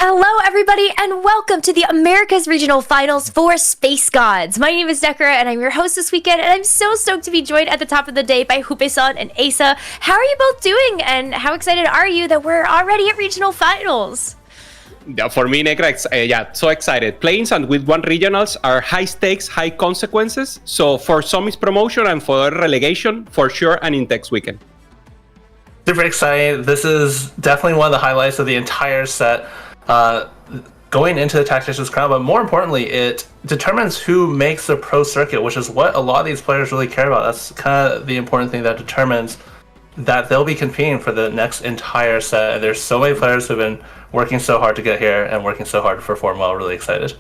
Hello, everybody, and welcome to the America's Regional Finals for Space Gods. My name is Dekra, and I'm your host this weekend, and I'm so stoked to be joined at the top of the day by Hupe-san and Asa. How are you both doing, and how excited are you that we're already at Regional Finals? Yeah, for me, Nekra, so excited. Playing and with one regionals are high stakes, high consequences. So for some it's promotion and for relegation, for sure, and in next weekend. Super excited. This is definitely one of the highlights of the entire set. Going into the Tactician's Crown, but more importantly, it determines who makes the pro circuit, which is what a lot of these players really care about. That's kind of the important thing that determines that they'll be competing for the next entire set. And there's so many players who've been working so hard to get here and working so hard to perform well. Really excited.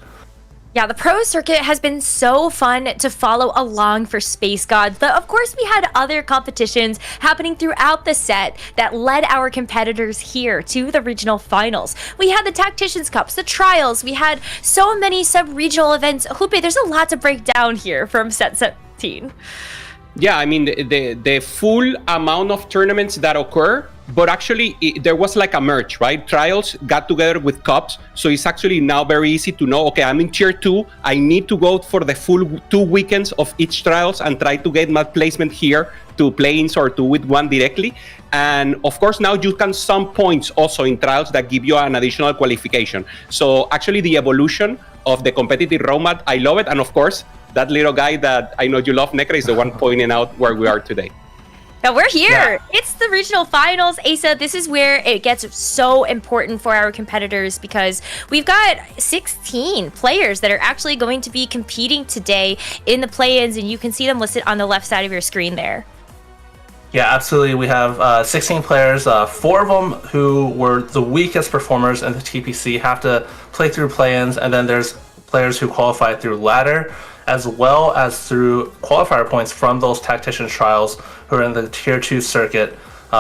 Yeah, the pro circuit has been so fun to follow along for Space Gods, but of course we had other competitions happening throughout the set that led our competitors here to the regional finals. We had the Tacticians Cups, the trials, we had so many sub-regional events. Hupe, there's a lot to break down here from set 17. Yeah, I mean, the full amount of tournaments that occur, but actually there was like a merge, right? Trials got together with cups, so it's actually now very easy to know, okay, I'm in tier 2, I need to go for the full 2 weekends of each trials and try to get my placement here to play-ins or to with one directly. And of course, now you can sum points also in trials that give you an additional qualification. So actually the evolution of the competitive roadmap, I love it. And of course, that little guy that I know you love, Nekra, is the one pointing out where we are today. Now we're here. Yeah. It's the regional finals. Asa, this is where it gets so important for our competitors because we've got 16 players that are actually going to be competing today in the play-ins, and you can see them listed on the left side of your screen there. Yeah, absolutely. We have 16 players. 4 of them who were the weakest performers in the TPC have to play through play-ins, and then there's players who qualify through ladder, as well as through qualifier points from those tactician trials who are in the tier 2 circuit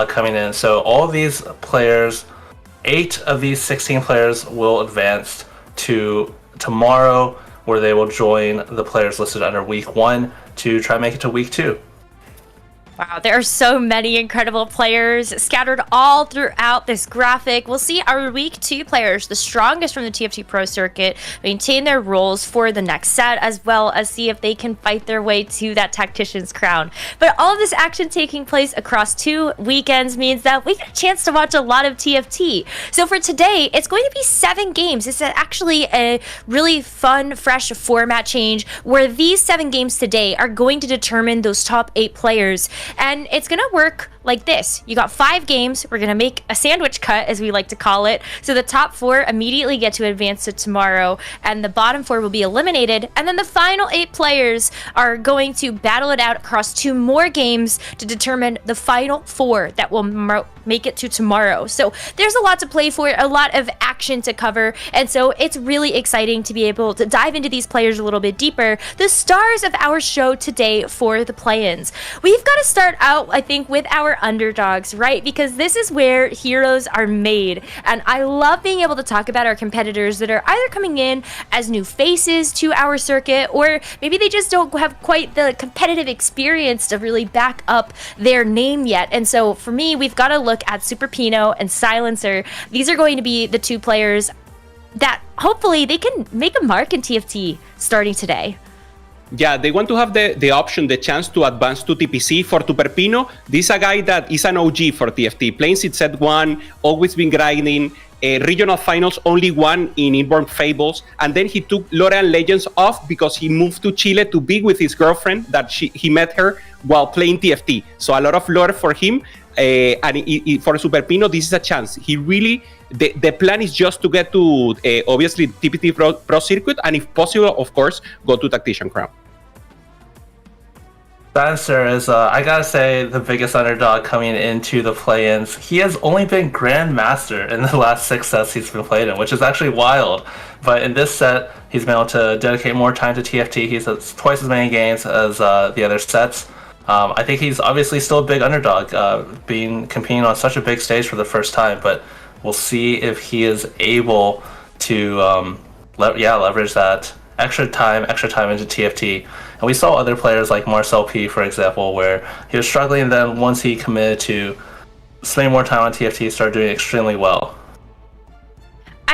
coming in. So all of these players, 8 of these 16 players will advance to tomorrow, where they will join the players listed under week 1 to try and make it to week 2. Wow, there are so many incredible players scattered all throughout this graphic. We'll see our week 2 players, the strongest from the TFT Pro Circuit, maintain their roles for the next set, as well as see if they can fight their way to that Tactician's Crown. But all of this action taking place across 2 weekends means that we get a chance to watch a lot of TFT. So for today, it's going to be 7 games. It's actually a really fun, fresh format change where these 7 games today are going to determine those top 8 players. And it's going to work like this. You got 5 games. We're going to make a sandwich cut, as we like to call it. So the top 4 immediately get to advance to tomorrow, and the bottom 4 will be eliminated. And then the final 8 players are going to battle it out across 2 more games to determine the final 4 that will make it to tomorrow. So there's a lot to play for, a lot of action to cover, and so it's really exciting to be able to dive into these players a little bit deeper. The stars of our show today for the play-ins. We've got to start out, I think, with our underdogs, right? Because this is where heroes are made, and I love being able to talk about our competitors that are either coming in as new faces to our circuit, or maybe they just don't have quite the competitive experience to really back up their name yet. And so for me, we've got to look at Super Pino and Silencer. These are going to be the 2 players that hopefully they can make a mark in TFT starting today. Yeah, they want to have the option, the chance to advance to TPC. For Tuperpino, this is a guy that is an OG for TFT. Playing since set 1, always been grinding. Regional finals, only won in Inborn Fables. And then he took L'Oreal Legends off because he moved to Chile to be with his girlfriend that he met her while playing TFT. So a lot of lore for him. And for Superpino, this is a chance. He really, the plan is just to get to, obviously, TPT Pro Circuit, and if possible, of course, go to Tactician Crown. Silencer is, I gotta say, the biggest underdog coming into the play-ins. He has only been Grandmaster in the last 6 sets he's been played in, which is actually wild. But in this set, he's been able to dedicate more time to TFT. He's had twice as many games as the other sets. I think he's obviously still a big underdog, competing on such a big stage for the first time, but we'll see if he is able to leverage that extra time into TFT. And we saw other players like Marcel P, for example, where he was struggling, and then once he committed to spending more time on TFT, he started doing extremely well.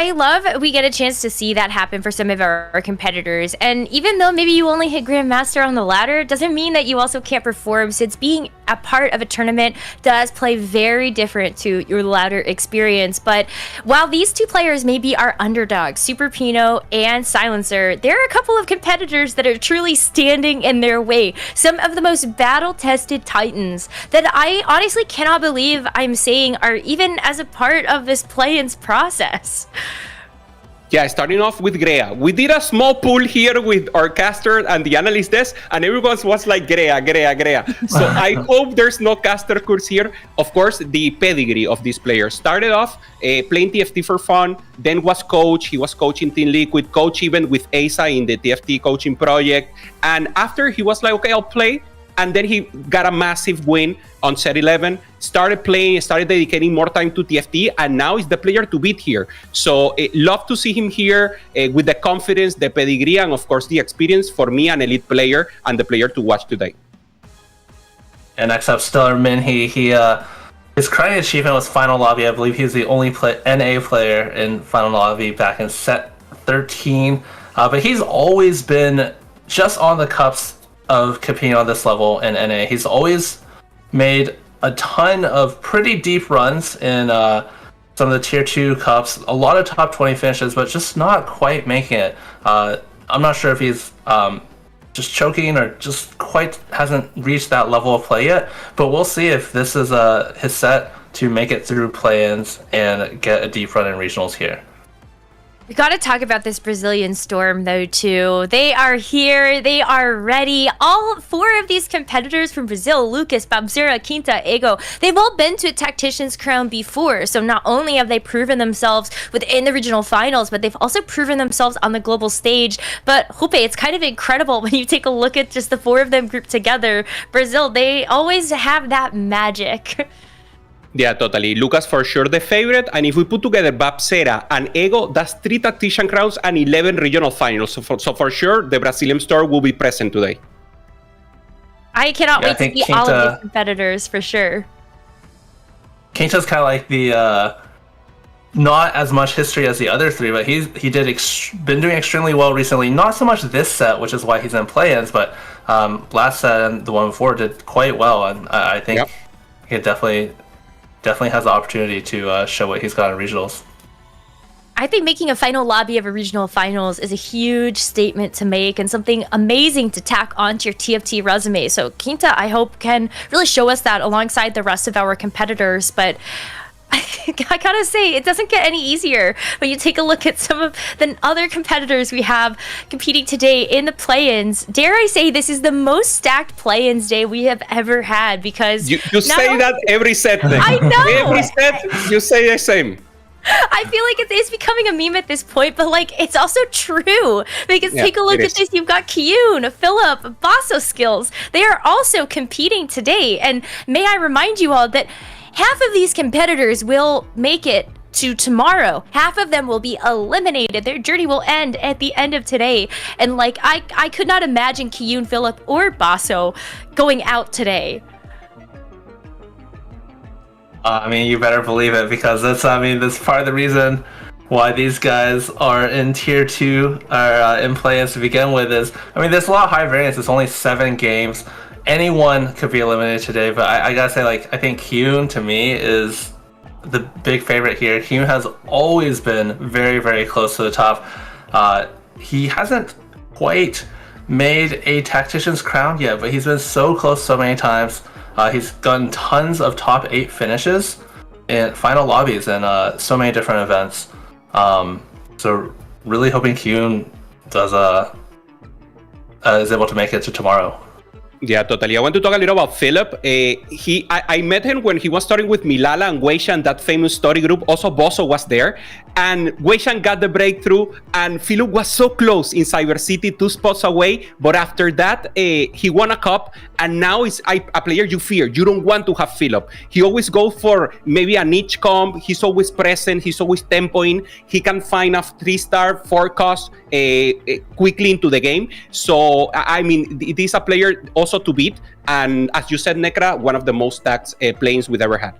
I love we get a chance to see that happen for some of our competitors. And even though maybe you only hit Grandmaster on the ladder, doesn't mean that you also can't perform, since being a part of a tournament does play very different to your ladder experience. But while these two players may be our underdogs, Super Pino and Silencer, there are a couple of competitors that are truly standing in their way. Some of the most battle-tested titans that I honestly cannot believe I'm saying are even as a part of this play-ins process. Yeah, starting off with Grea. We did a small pool here with our caster and the analyst desk, and everyone was like, Grea. So I hope there's no caster curse here. Of course, the pedigree of this player. Started off playing TFT for fun, then was coach. He was coaching Team Liquid, coach even with ASA in the TFT coaching project. And after, he was like, okay, I'll play. And then he got a massive win on set 11, started playing, started dedicating more time to TFT, and now is the player to beat here. So love to see him here with the confidence, the pedigree, and of course the experience. For me, an elite player and the player to watch today. And next up, Stellar Min. His crowning achievement was Final Lobby. I believe he's the only NA player in Final Lobby back in set 13. But he's always been just on the cups of competing on this level in NA. He's always made a ton of pretty deep runs in some of the tier 2 cups, a lot of top 20 finishes, but just not quite making it. I'm not sure if he's just choking or just quite hasn't reached that level of play yet, but we'll see if this is his set to make it through play-ins and get a deep run in regionals here. We got to talk about this Brazilian Storm, though, too. They are here. They are ready. All 4 of these competitors from Brazil, Lucas, Babzura, Quinta, Ego, they've all been to a Tactician's crown before. So not only have they proven themselves within the regional finals, but they've also proven themselves on the global stage. But, Jupe, it's kind of incredible when you take a look at just the 4 of them grouped together. Brazil, they always have that magic. Yeah, totally. Lucas for sure the favorite. And if we put together Babzera and Ego, that's 3 Tactician crowns and 11 regional finals. So for sure, the Brazilian store will be present today. I cannot wait to see all of these competitors for sure. Quinta's kind of like the not as much history as the other 3, but he been doing extremely well recently. Not so much this set, which is why he's in play-ins, but last set and the one before did quite well, and I think he definitely has the opportunity to show what he's got in regionals. I think making a final lobby of a regional finals is a huge statement to make and something amazing to tack onto your TFT resume. So Quinta, I hope, can really show us that alongside the rest of our competitors. But I gotta say, it doesn't get any easier when you take a look at some of the other competitors we have competing today in the play-ins. Dare I say this is the most stacked play-ins day we have ever had, because you say that every set. I know. Every set you say the same. I feel like it's becoming a meme at this point, but like it's also true, because take a look at this. You've got Kyun, Philip, Basso Skills. They are also competing today, and may I remind you all that half of these competitors will make it to tomorrow. Half of them will be eliminated. Their journey will end at the end of today. And like, I could not imagine Kyun, Philip, or Basso going out today. I mean, you better believe it, because that's part of the reason why these guys are in tier 2 or in play-ins to begin with. There's a lot of high variance. It's only 7 games. Anyone could be eliminated today, but I gotta say, like, I think Kyun, to me, is the big favorite here. Kyun has always been very, very close to the top. He hasn't quite made a Tactician's crown yet, but he's been so close so many times. He's gotten tons of top 8 finishes in final lobbies and so many different events. So really hoping Kyun is able to make it to tomorrow. Yeah, totally. I want to talk a little about Philip. I met him when he was starting with Milala and Weishan, that famous story group. Also, Bosso was there. And Weishan got the breakthrough, and Philip was so close in Cyber City, 2 spots away. But after that, he won a cup, and now is a player you fear. You don't want to have Philip. He always goes for maybe a niche comp. He's always present. He's always tempoing. He can find a 3-star forecast quickly into the game. So, I mean, it is a player also to beat. And as you said, Necra, one of the most stacked planes we've ever had.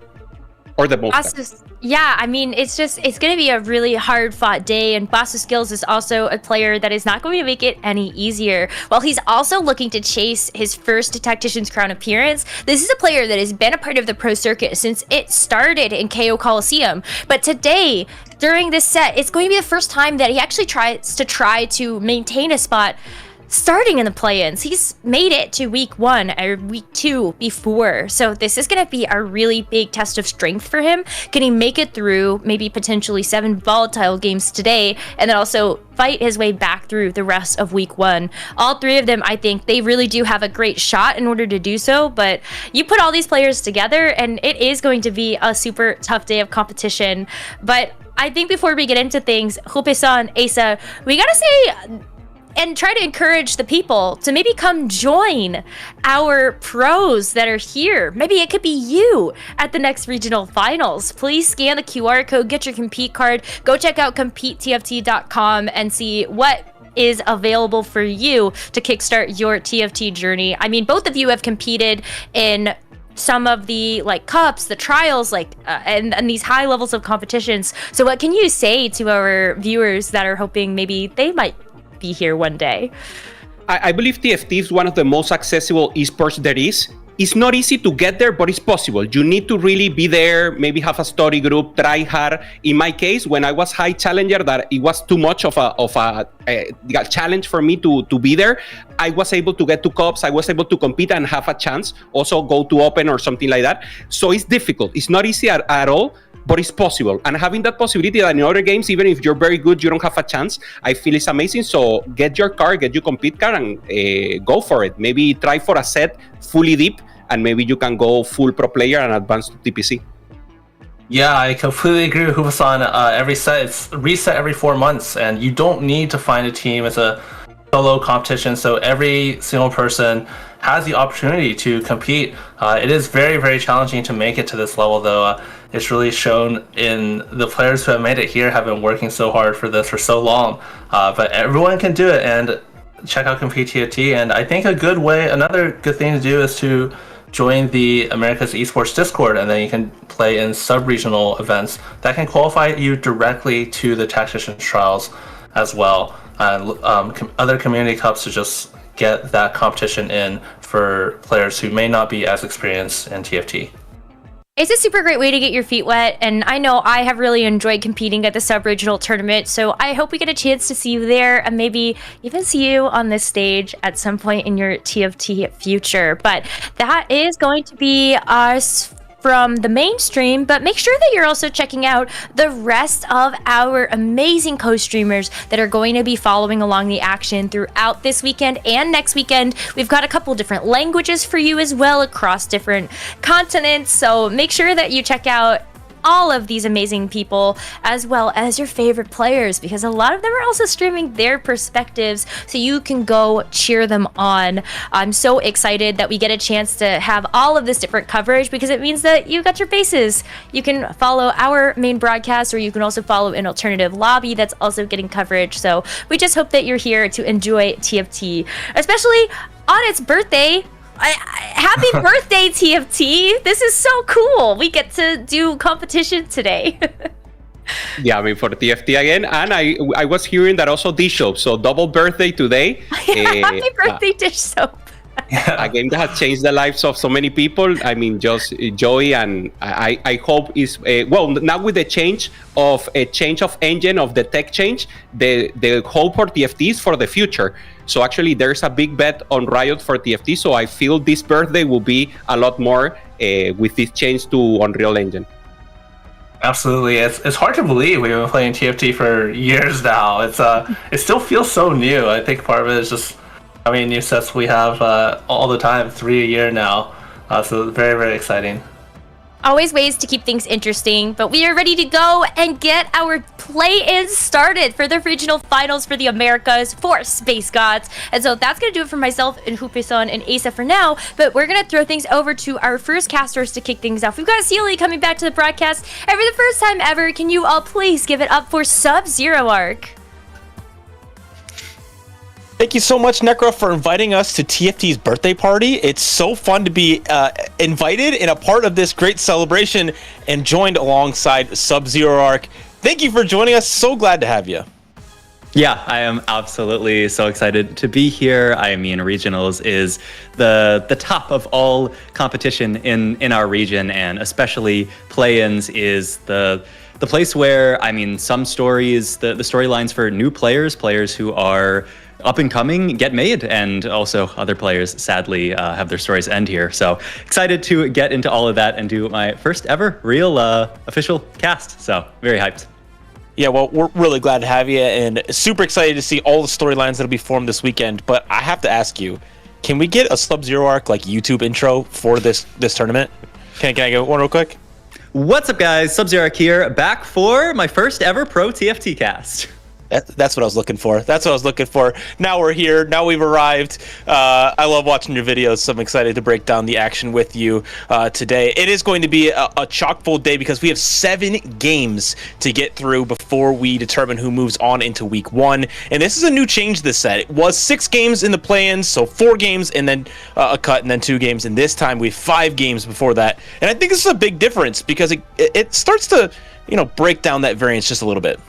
or the most. Yeah, I mean, it's going to be a really hard fought day, and Basu Skills is also a player that is not going to make it any easier. While he's also looking to chase his first Tactician's Crown appearance, this is a player that has been a part of the pro circuit since it started in KO Coliseum. But today, during this set, it's going to be the first time that he actually tries to maintain a spot starting in the play-ins. He's made it to week 1 or week 2 before, so this is going to be a really big test of strength for him. Can he make it through maybe potentially 7 volatile games today, and then also fight his way back through the rest of week 1? All 3 of them, I think they really do have a great shot in order to do so, but you put all these players together and it is going to be a super tough day of competition. But I think before we get into things, Hupe-san, Asa, we gotta say and try to encourage the people to maybe come join our pros that are here. Maybe it could be you at the next regional finals. Please scan the QR code, get your compete card, go check out competetft.com and see what is available for you to kickstart your TFT journey. I mean, both of you have competed in some of the cups, the trials, and these high levels of competitions. So what can you say to our viewers that are hoping maybe they might be here one day? I believe TFT is one of the most accessible esports there is. It's not easy to get there, but it's possible. You need to really be there, maybe have a study group, try hard. In my case, when I was high challenger, that it was too much of a challenge for me to be there. I was able to get to cups, I was able to compete and have a chance, also go to open or something like that. So it's difficult. It's not easy at all, but it's possible. And having that possibility that in other games, even if you're very good, you don't have a chance, I feel it's amazing. So get your card, get your compete card, and go for it. Maybe try for a set fully deep, and maybe you can go full pro player and advance to TPC. Yeah, I completely agree with Hupa-san. Every set, it's reset every 4 months, and you don't need to find a team. It's a solo competition, so every single person has the opportunity to compete. It is very, very challenging to make it to this level, though. It's really shown in the players who have made it here have been working so hard for this for so long. But everyone can do it, and check out Compete TFT. And I think another good thing to do is to join the America's Esports Discord, and then you can play in sub-regional events that can qualify you directly to the Tactician trials as well. And other community cups to just get that competition in for players who may not be as experienced in TFT. It's a super great way to get your feet wet, and I know I have really enjoyed competing at the sub-regional tournament, so I hope we get a chance to see you there and maybe even see you on this stage at some point in your TFT future. But that is going to be us from the mainstream, but make sure that you're also checking out the rest of our amazing co-streamers that are going to be following along the action throughout this weekend and next weekend. We've got a couple different languages for you as well across different continents, so make sure that you check out all of these amazing people as well as your favorite players, because a lot of them are also streaming their perspectives, so you can go cheer them on. I'm so excited that we get a chance to have all of this different coverage, because it means that you got your bases. You can follow our main broadcast, or you can also follow an alternative lobby that's also getting coverage. So we just hope that you're here to enjoy TFT, especially on its birthday. Happy birthday, TFT! This is so cool. We get to do competition today. Yeah, I mean, for the TFT again, and I was hearing that also Dish Soap, so double birthday today. Happy birthday, Dish Soap. A game that has changed the lives of so many people. I mean, just joy, and I hope is well, now with the change of engine of the tech change, the hope for TFT is for the future. So actually, there's a big bet on Riot for TFT. So I feel this birthday will be a lot more with this change to Unreal Engine. Absolutely, it's hard to believe we've been playing TFT for years now. It still feels so new. I think part of it is just how many new sets we have all the time, 3 a year now. So very, very exciting. Always ways to keep things interesting, but we are ready to go and get our play-in started for the regional finals for the Americas for Space Gods. And so that's going to do it for myself and Hupe-san and Asa for now, but we're going to throw things over to our first casters to kick things off. We've got Sealy coming back to the broadcast, and for the first time ever, can you all please give it up for Sub-Zero Arc? Thank you so much, Necro, for inviting us to TFT's birthday party. It's so fun to be invited and a part of this great celebration and joined alongside Sub-Zero Arc. Thank you for joining us. So glad to have you. Yeah, I am absolutely so excited to be here. I mean, regionals is the top of all competition in our region, and especially play-ins is the place where, I mean, some stories, the storylines for new players who are up and coming get made, and also other players sadly have their stories end here. So excited to get into all of that and do my first ever real official cast. So very hyped. Yeah, well, we're really glad to have you and super excited to see all the storylines that'll be formed this weekend. But I have to ask you, can we get a Sub-Zero Arc like YouTube intro for this tournament? Can I get one real quick? What's up, guys? Sub-Zero Arc here, back for my first ever pro TFT cast. That's what I was looking for. Now we're here. Now we've arrived. I love watching your videos, so I'm excited to break down the action with you today. It is going to be a chock-full day because we have 7 games to get through before we determine who moves on into week 1. And this is a new change this set. It was 6 games in the play-ins, so 4 games and then a cut and then 2 games. And this time we have 5 games before that. And I think this is a big difference because it starts to, break down that variance just a little bit.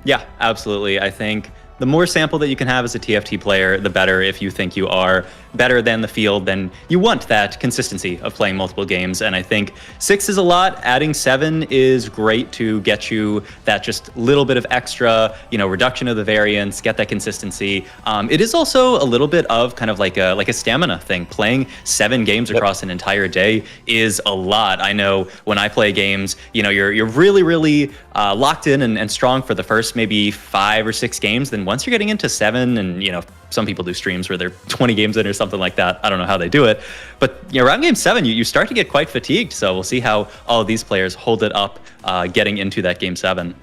Yeah, absolutely. I think the more sample that you can have as a TFT player, the better. If you think you are better than the field, then you want that consistency of playing multiple games. And I think 6 is a lot. Adding 7 is great to get you that just little bit of extra, reduction of the variance, get that consistency. It is also a little bit of kind of like a stamina thing. Playing 7 games across an entire day is a lot. I know when I play games, you're really, really locked in and strong for the first maybe 5 or 6 games. Then once you're getting into 7 and, some people do streams where they're 20 games in or something like that. I don't know how they do it. But around game 7, you start to get quite fatigued. So we'll see how all of these players hold it up getting into that game 7.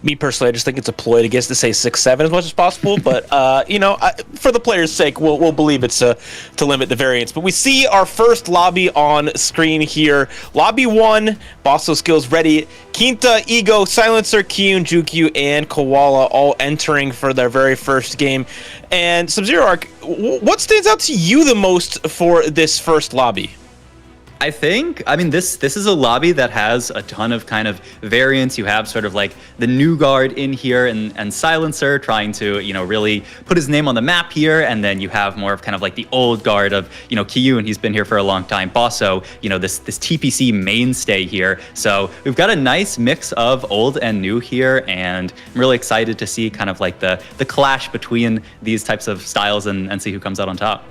Me personally, I just think it's a ploy to get us to say 6-7 as much as possible. But, for the players' sake, we'll believe it's to limit the variance. But we see our first lobby on screen here. Lobby 1, Bosso Skills ready. Quinta, Ego, Silencer, Kyun, Jukyu, and Koala all entering for their very first game. And Sub-Zero Arc, what stands out to you the most for this first lobby? I mean, this is a lobby that has a ton of kind of variance. You have sort of like the new guard in here and Silencer trying to, really put his name on the map here. And then you have more of kind of like the old guard of, Kyun, he's been here for a long time. Bosso, this TPC mainstay here. So we've got a nice mix of old and new here. And I'm really excited to see kind of like the clash between these types of styles and see who comes out on top.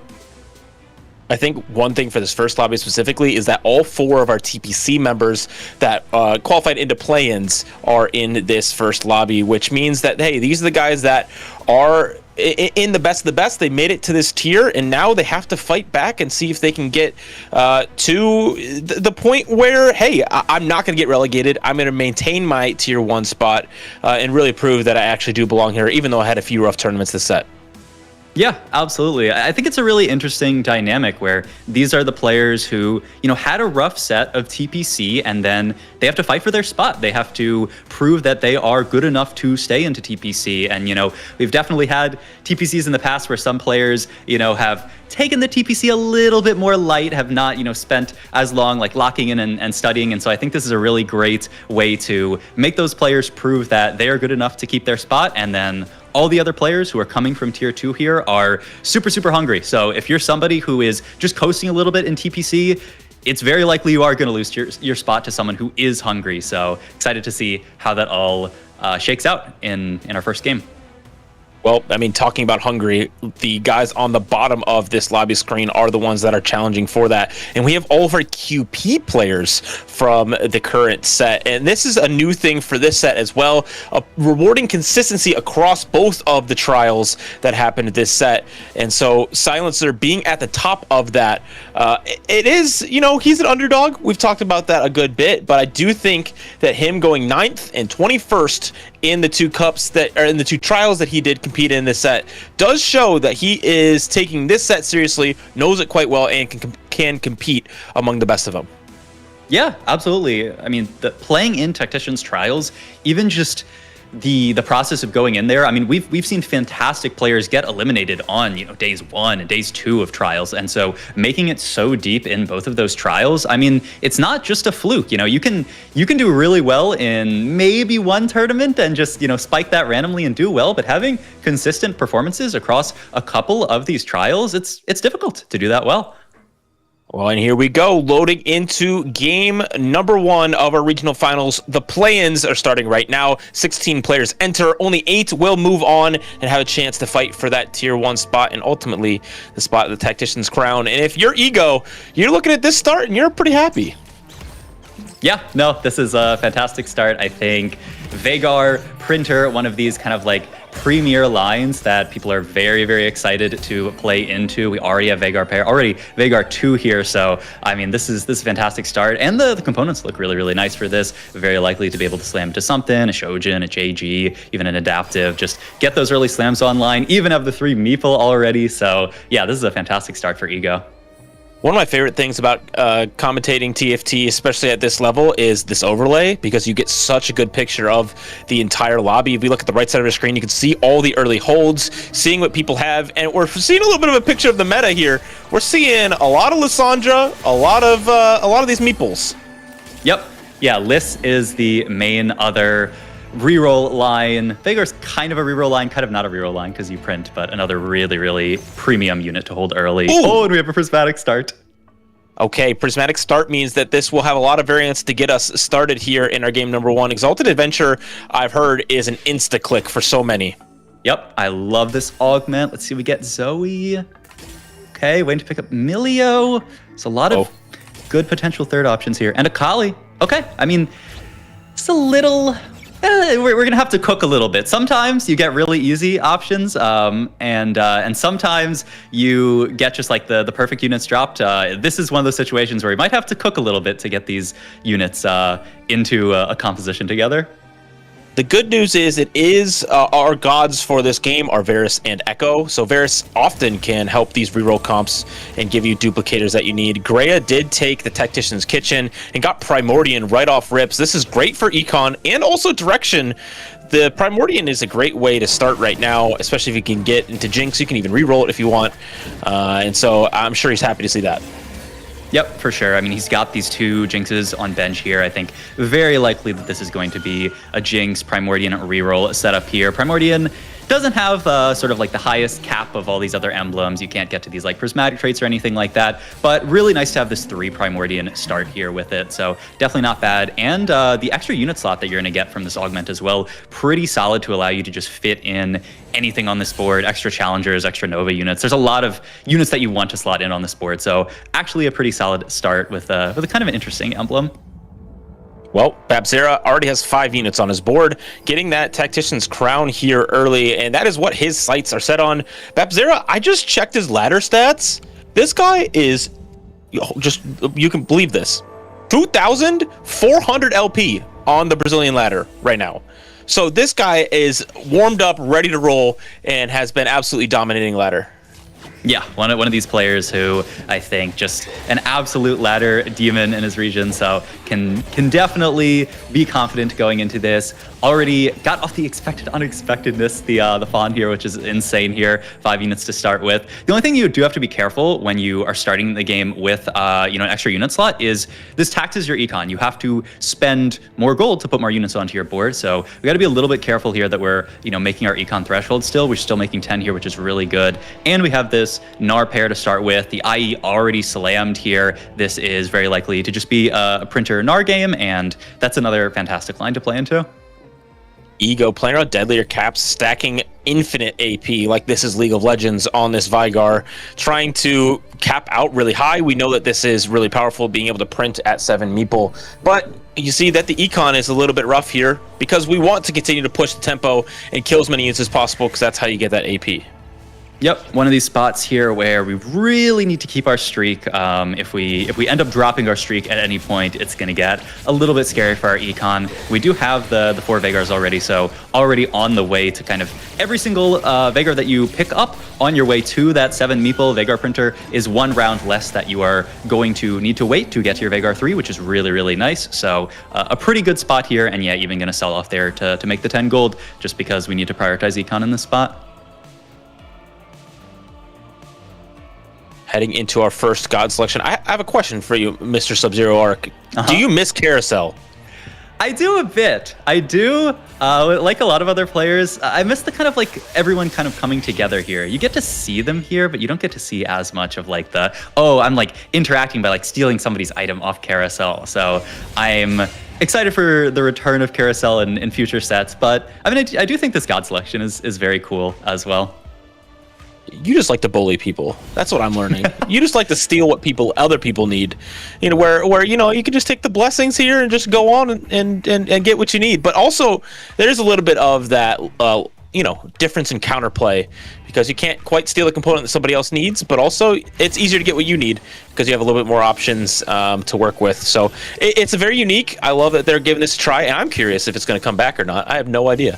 I think one thing for this first lobby specifically is that all 4 of our TPC members that qualified into play-ins are in this first lobby, which means that, hey, these are the guys that are in the best of the best. They made it to this tier, and now they have to fight back and see if they can get to the point where, hey, I'm not going to get relegated. I'm going to maintain my tier 1 spot and really prove that I actually do belong here, even though I had a few rough tournaments this set. Yeah, absolutely. I think it's a really interesting dynamic where these are the players who, had a rough set of TPC and then they have to fight for their spot. They have to prove that they are good enough to stay into TPC. And, we've definitely had TPCs in the past where some players, have taken the TPC a little bit more light, have not, spent as long like locking in and studying. And so I think this is a really great way to make those players prove that they are good enough to keep their spot. And then all the other players who are coming from tier 2 here are super, super hungry. So if you're somebody who is just coasting a little bit in TPC, it's very likely you are going to lose your spot to someone who is hungry. So excited to see how that all shakes out in our first game. Well, I mean, talking about hungry, the guys on the bottom of this lobby screen are the ones that are challenging for that. And we have all of our QP players from the current set. And this is a new thing for this set as well, rewarding consistency across both of the trials that happened at this set. And so Silencer being at the top of that, it is, he's an underdog. We've talked about that a good bit, but I do think that him going 9th and 21st in the 2 cups that are in the 2 trials that he did compete in this set does show that he is taking this set seriously, knows it quite well, and can compete among the best of them. Yeah, absolutely. I mean, playing in Tactician's trials, even just the process of going in there, I mean, we've seen fantastic players get eliminated on, days 1 and days 2 of trials. And so making it so deep in both of those trials, I mean, it's not just a fluke. You can do really well in maybe one tournament and just, spike that randomly and do well, but having consistent performances across a couple of these trials, it's difficult to do that well. Well, and here we go, loading into game number 1 of our regional finals. The play-ins are starting right now. 16 players enter. Only 8 will move on and have a chance to fight for that tier 1 spot and ultimately the spot of the Tactician's crown. And if you're Ego, you're looking at this start and you're pretty happy. Yeah, no, this is a fantastic start. I think Veigar, Printer, one of these kind of like premier lines that people are very, very excited to play into. We already have Veigar pair, already Veigar 2 here. So, I mean, this is a fantastic start. And the components look really, really nice for this. Very likely to be able to slam to something, a Shojin, a JG, even an adaptive. Just get those early slams online, even have the 3 Meeple already. So, yeah, this is a fantastic start for Ego. One of my favorite things about commentating TFT, especially at this level, is this overlay, because you get such a good picture of the entire lobby. If we look at the right side of the screen, you can see all the early holds, seeing what people have, and we're seeing a little bit of a picture of the meta here. We're seeing a lot of Lissandra, a lot of these meeples. Yep. Yeah, Liss is the main other reroll line. Veigar's kind of a reroll line, kind of not a reroll line because you print, but another really, really premium unit to hold early. Ooh. Oh, and we have a prismatic start. Okay, prismatic start means that this will have a lot of variance to get us started here in our game number 1. Exalted Adventure, I've heard, is an insta-click for so many. Yep, I love this augment. Let's see, we get Zoe. Okay, waiting to pick up Milio. It's a lot of good potential third options here. And Akali. Okay, I mean, it's a little... we're going to have to cook a little bit. Sometimes you get really easy options, and sometimes you get just like the perfect units dropped. This is one of those situations where you might have to cook a little bit to get these units into a composition together. The good news is our gods for this game are Varus and Echo. So Varus often can help these reroll comps and give you duplicators that you need. Greya did take the Tactician's Kitchen and got Primordian right off rips. This is great for Econ and also Direction. The Primordian is a great way to start right now, especially if you can get into Jinx. You can even reroll it if you want. And so I'm sure he's happy to see that. Yep, for sure. I mean, he's got these 2 Jinxes on bench here. I think very likely that this is going to be a Jinx Primordian reroll setup here. Primordian doesn't have sort of like the highest cap of all these other emblems. You can't get to these like prismatic traits or anything like that, but really nice to have this 3 Primordian start here with it. So definitely not bad. And the extra unit slot that you're going to get from this augment as well, pretty solid to allow you to just fit in anything on this board, extra challengers, extra Nova units. There's a lot of units that you want to slot in on this board. So actually a pretty solid start with a kind of an interesting emblem. Well, Babzera already has 5 units on his board, getting that Tactician's crown here early, and that is what his sights are set on. Babzera, I just checked his ladder stats. This guy is just, you can believe this, 2,400 LP on the Brazilian ladder right now. So this guy is warmed up, ready to roll, and has been absolutely dominating ladder. Yeah, one of these players who I think just an absolute ladder demon in his region, so can definitely be confident going into this. Already got off the expected unexpectedness, the Fawn here, which is insane here. 5 units to start with. The only thing you do have to be careful when you are starting the game with an extra unit slot is this taxes your econ. You have to spend more gold to put more units onto your board. So we got to be a little bit careful here that we're making our econ threshold still. We're still making 10 here, which is really good. And we have this Gnar pair to start with. The IE already slammed here. This is very likely to just be a Printer Gnar game, and that's another fantastic line to play into. Ego playing around Deadlier Caps, stacking infinite AP like this is League of Legends on this Veigar, trying to cap out really high. We know that this is really powerful, being able to print at 7 meeple, but you see that the econ is a little bit rough here because we want to continue to push the tempo and kill as many units as possible because that's how you get that AP. Yep, one of these spots here where we really need to keep our streak. If we end up dropping our streak at any point, it's going to get a little bit scary for our econ. We do have the 4 Vegars already, so already on the way to kind of every single Vagar that you pick up on your way to that 7 Meeple Vagar printer is 1 round less that you are going to need to wait to get to your Vagar 3, which is really, really nice. So a pretty good spot here, and yeah, even going to sell off there to make the 10 gold just because we need to prioritize econ in this spot. Heading into our first god selection, I have a question for you, Mr. Sub-Zero Arc. Do you miss Carousel? I do a bit. I do. Like a lot of other players, I miss the kind of like everyone kind of coming together here. You get to see them here, but you don't get to see as much of like the, oh, I'm like interacting by like stealing somebody's item off Carousel. So I'm excited for the return of Carousel in future sets. But I mean, I do think this god selection is very cool as well. You just like to bully people. That's what I'm learning. You just like to steal what other people need. You know, where you know, you can just take the blessings here and just go on and get what you need. But also, there's a little bit of that, you know, difference in counterplay because you can't quite steal a component that somebody else needs. But also, it's easier to get what you need because you have a little bit more options to work with. So it's a very unique. I love that they're giving this a try, and I'm curious if it's going to come back or not. I have no idea.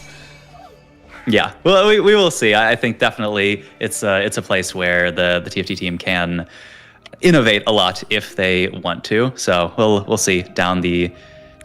Yeah, well, we will see. I think definitely it's a place where the TFT team can innovate a lot if they want to. So we'll see down the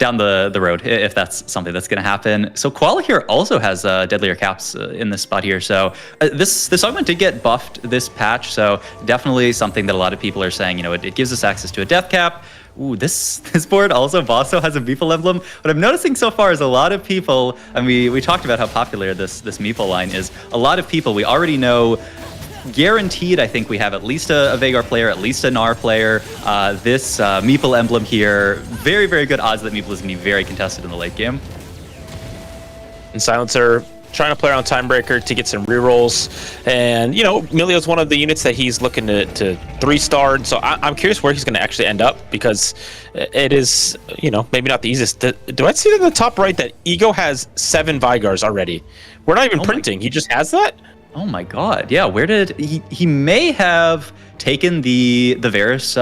road if that's something that's going to happen. So Qual here also has deadlier caps in this spot here. So this augment did get buffed this patch. So definitely something that a lot of people are saying. You know, it gives us access to a death cap. Ooh, this board also has a Meeple emblem. What I'm noticing so far is a lot of people, and we talked about how popular this Meeple line is. A lot of people, we already know, guaranteed, I think we have at least a Vagar player, at least a Gnar player. This Meeple emblem here, very, very good odds that Meeple is going to be very contested in the late game. And Silencer trying to play around Timebreaker to get some rerolls. And, you know, Milio's one of the units that he's looking to 3-star. So I'm curious where he's going to actually end up because it is, you know, maybe not the easiest. Do I see that in the top right that Ego has 7 Vigars already? We're not even printing. He just has that? Oh my god, yeah, where did he may have taken the Varus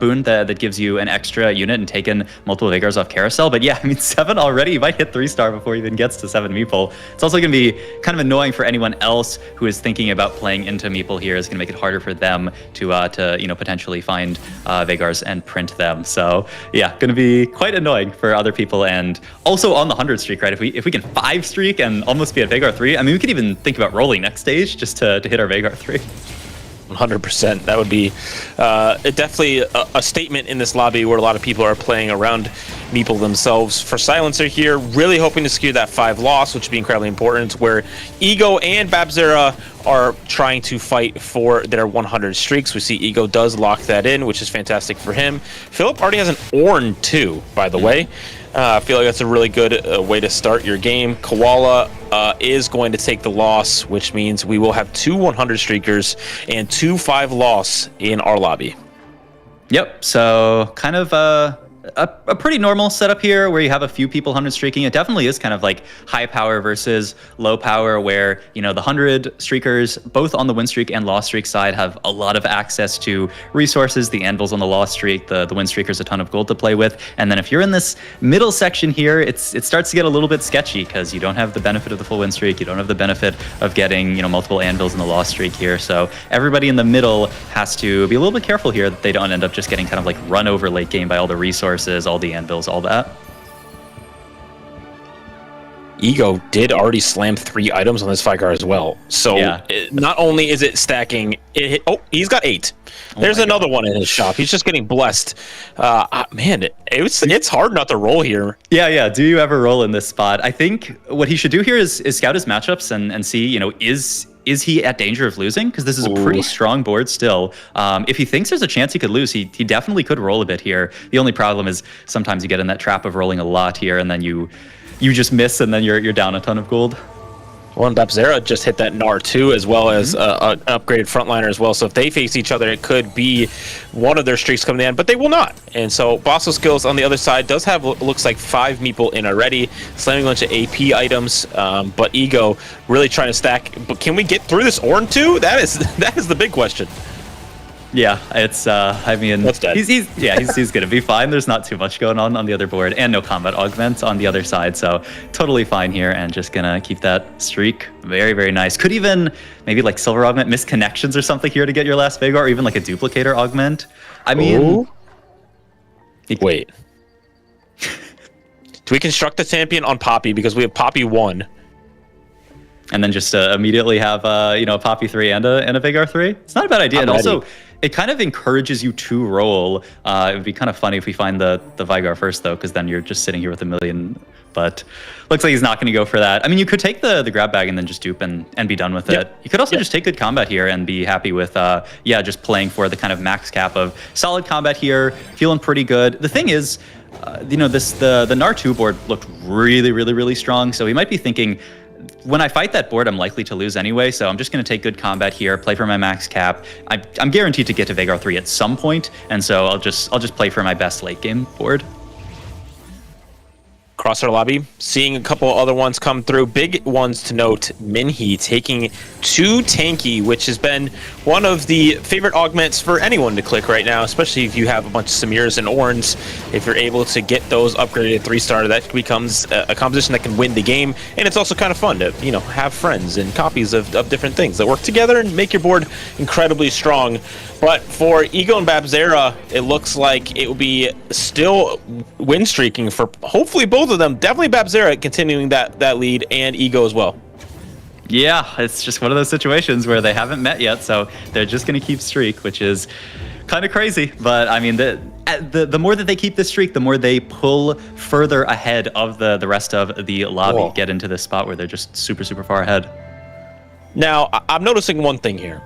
boon that gives you an extra unit and taken multiple Vagars off Carousel, but yeah, I mean 7 already, he might hit 3-star before he even gets to 7 Meeple. It's also going to be kind of annoying for anyone else who is thinking about playing into Meeple here. It's going to make it harder for them to you know, potentially find Vagars and print them. So yeah, going to be quite annoying for other people. And also on the 100 streak, right, if we can 5 streak and almost be at Vagar 3, I mean we could even think about rolling next stage just to hit our Vagar 3. 100%. That would be definitely a statement in this lobby where a lot of people are playing around Meeple themselves. For Silencer here, really hoping to secure that 5 loss, which would be incredibly important, where Ego and Babzera are trying to fight for their 100 streaks. We see Ego does lock that in, which is fantastic for him. Philip already has an Ornn too, by the way. I feel like that's a really good way to start your game. Koala is going to take the loss, which means we will have 2 100 streakers and 2 5 loss in our lobby. Yep, so kind of a pretty normal setup here where you have a few people 100 streaking. It definitely is kind of like high power versus low power where, you know, the 100 streakers, both on the win streak and loss streak side, have a lot of access to resources. The Anvil's on the loss streak, the win streakers a ton of gold to play with. And then if you're in this middle section here, it starts to get a little bit sketchy because you don't have the benefit of the full win streak. You don't have the benefit of getting, you know, multiple Anvils in the loss streak here. So everybody in the middle has to be a little bit careful here that they don't end up just getting kind of like run over late game by all the resources, all the Anvils, all that. Ego did already slam 3 items on this Vigar as well. So yeah. Not only is it stacking, he's got 8. There's another one in his shop. He's just getting blessed. Man, it's hard not to roll here. Yeah. Do you ever roll in this spot? I think what he should do here is scout his matchups and see, you know, is he at danger of losing? Because this is a pretty strong board still. If he thinks there's a chance he could lose, he definitely could roll a bit here. The only problem is sometimes you get in that trap of rolling a lot here and then you just miss and then you're down a ton of gold. Well, and Babzera just hit that Gnar too, as well as an upgraded frontliner as well. So if they face each other, it could be one of their streaks coming in, but they will not. And so Bosso Skills on the other side does have, looks like 5 meeple in already, slamming a bunch of AP items, but Ego really trying to stack. But can we get through this Ornn too? That is the big question. Yeah, it's I mean, he's gonna be fine. There's not too much going on the other board, and no combat augments on the other side, so totally fine here, and just gonna keep that streak. Very, very nice. Could even maybe like silver augment, misconnections or something here to get your last Veigar, or even like a duplicator augment. I mean, wait. Do we construct the champion on Poppy because we have Poppy 1? And then just immediately have a Poppy 3 and a Veigar 3? It's not a bad idea. And also, it kind of encourages you to roll. It would be kind of funny if we find the Veigar first, though, because then you're just sitting here with a million. But looks like he's not going to go for that. I mean, you could take the grab bag and then just dupe and be done with it. You could also just take good combat here and be happy with, just playing for the kind of max cap of solid combat here, feeling pretty good. The thing is, the Gnar 2 board looked really, really, really strong. So he might be thinking, when I fight that board, I'm likely to lose anyway, so I'm just going to take good combat here, play for my max cap. I'm guaranteed to get to Veigar 3 at some point, and so I'll just play for my best late game board. Across our lobby, seeing a couple other ones come through. Big ones to note, Minhee taking 2 tanky, which has been one of the favorite augments for anyone to click right now, especially if you have a bunch of Samirs and Ornns. If you're able to get those upgraded 3-star, that becomes a composition that can win the game. And it's also kind of fun to, have friends and copies of different things that work together and make your board incredibly strong. But for Ego and Babzera, it looks like it will be still win streaking for hopefully both of them. Definitely Babzera continuing that lead, and Ego as well. Yeah, it's just one of those situations where they haven't met yet, so they're just going to keep streak, which is kind of crazy. But I mean, the more that they keep this streak, the more they pull further ahead of the rest of the lobby, get into this spot where they're just super, super far ahead. Now, I'm noticing one thing here.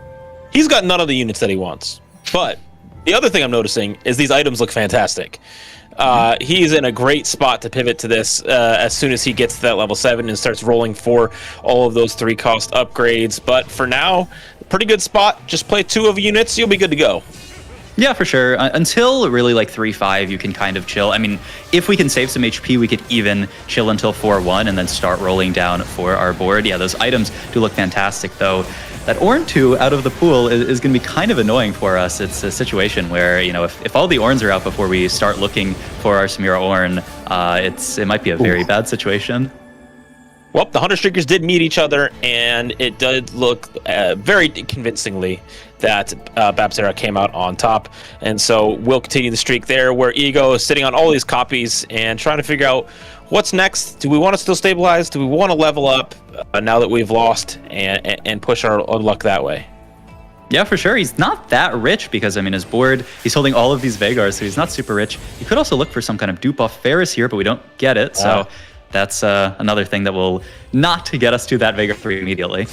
He's got none of the units that he wants. But the other thing I'm noticing is these items look fantastic. He's in a great spot to pivot to this as soon as he gets to that level 7 and starts rolling for all of those 3-cost upgrades. But for now, pretty good spot. Just play 2 of units, you'll be good to go. Yeah, for sure. Until really like 3-5, you can kind of chill. I mean, if we can save some HP, we could even chill until 4-1 and then start rolling down for our board. Yeah, those items do look fantastic, though. That Ornn 2 out of the pool is going to be kind of annoying for us. It's a situation where, if all the Ornns are out before we start looking for our Samira Ornn, it might be a very bad situation. Well, the 100 Streakers did meet each other, and it did look very convincingly that Babzera came out on top. And so we'll continue the streak there, where Ego is sitting on all these copies and trying to figure out what's next. Do we want to still stabilize? Do we want to level up now that we've lost and push our luck that way? Yeah, for sure. He's not that rich because, his board, he's holding all of these Veigars, so he's not super rich. You could also look for some kind of dupe off Ferris here, but we don't get it. So that's another thing that will not get us to that Veigar 3 immediately.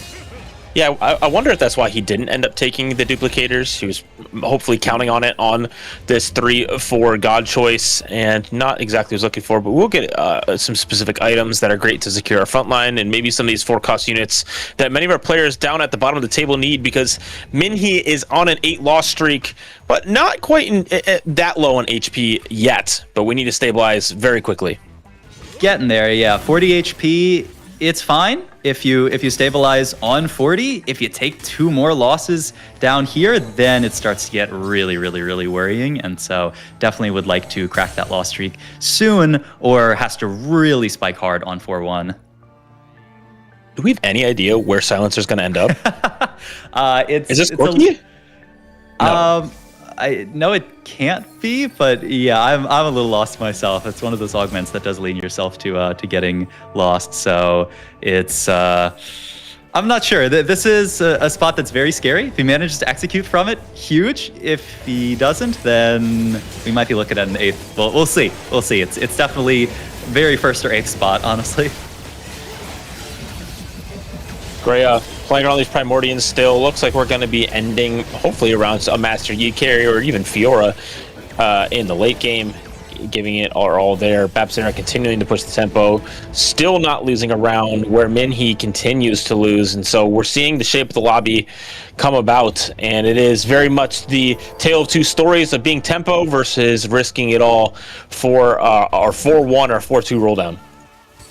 Yeah, I wonder if that's why he didn't end up taking the duplicators. He was hopefully counting on it on this 3-4 God choice, and not exactly what he was looking for, but we'll get some specific items that are great to secure our front line, and maybe some of these 4-cost units that many of our players down at the bottom of the table need, because Minhee is on an 8-loss streak, but not quite that low on HP yet, but we need to stabilize very quickly. Getting there, yeah. 40 HP, it's fine if you stabilize on 40. If you take 2 more losses down here, then it starts to get really, really, really worrying. And so definitely would like to crack that loss streak soon, or has to really spike hard on 4-1. Do we have any idea where Silencer's going to end up? Is this Corky? No. I know it can't be, but yeah, I'm a little lost myself. It's one of those augments that does lean yourself to getting lost. So it's I'm not sure. This is a spot that's very scary. If he manages to execute from it, huge. If he doesn't, then we might be looking at an 8th. Well, we'll see. We'll see. It's definitely very 1st or 8th spot, honestly. Greya playing around these Primordians still. Looks like we're going to be ending hopefully around a Master Yi carry or even Fiora in the late game. giving it our all there. Babson are continuing to push the tempo, still not losing a round, where Minhee continues to lose. And so we're seeing the shape of the lobby come about, and it is very much the tale of two stories of being tempo versus risking it all for our 4-1 or 4-2 roll down.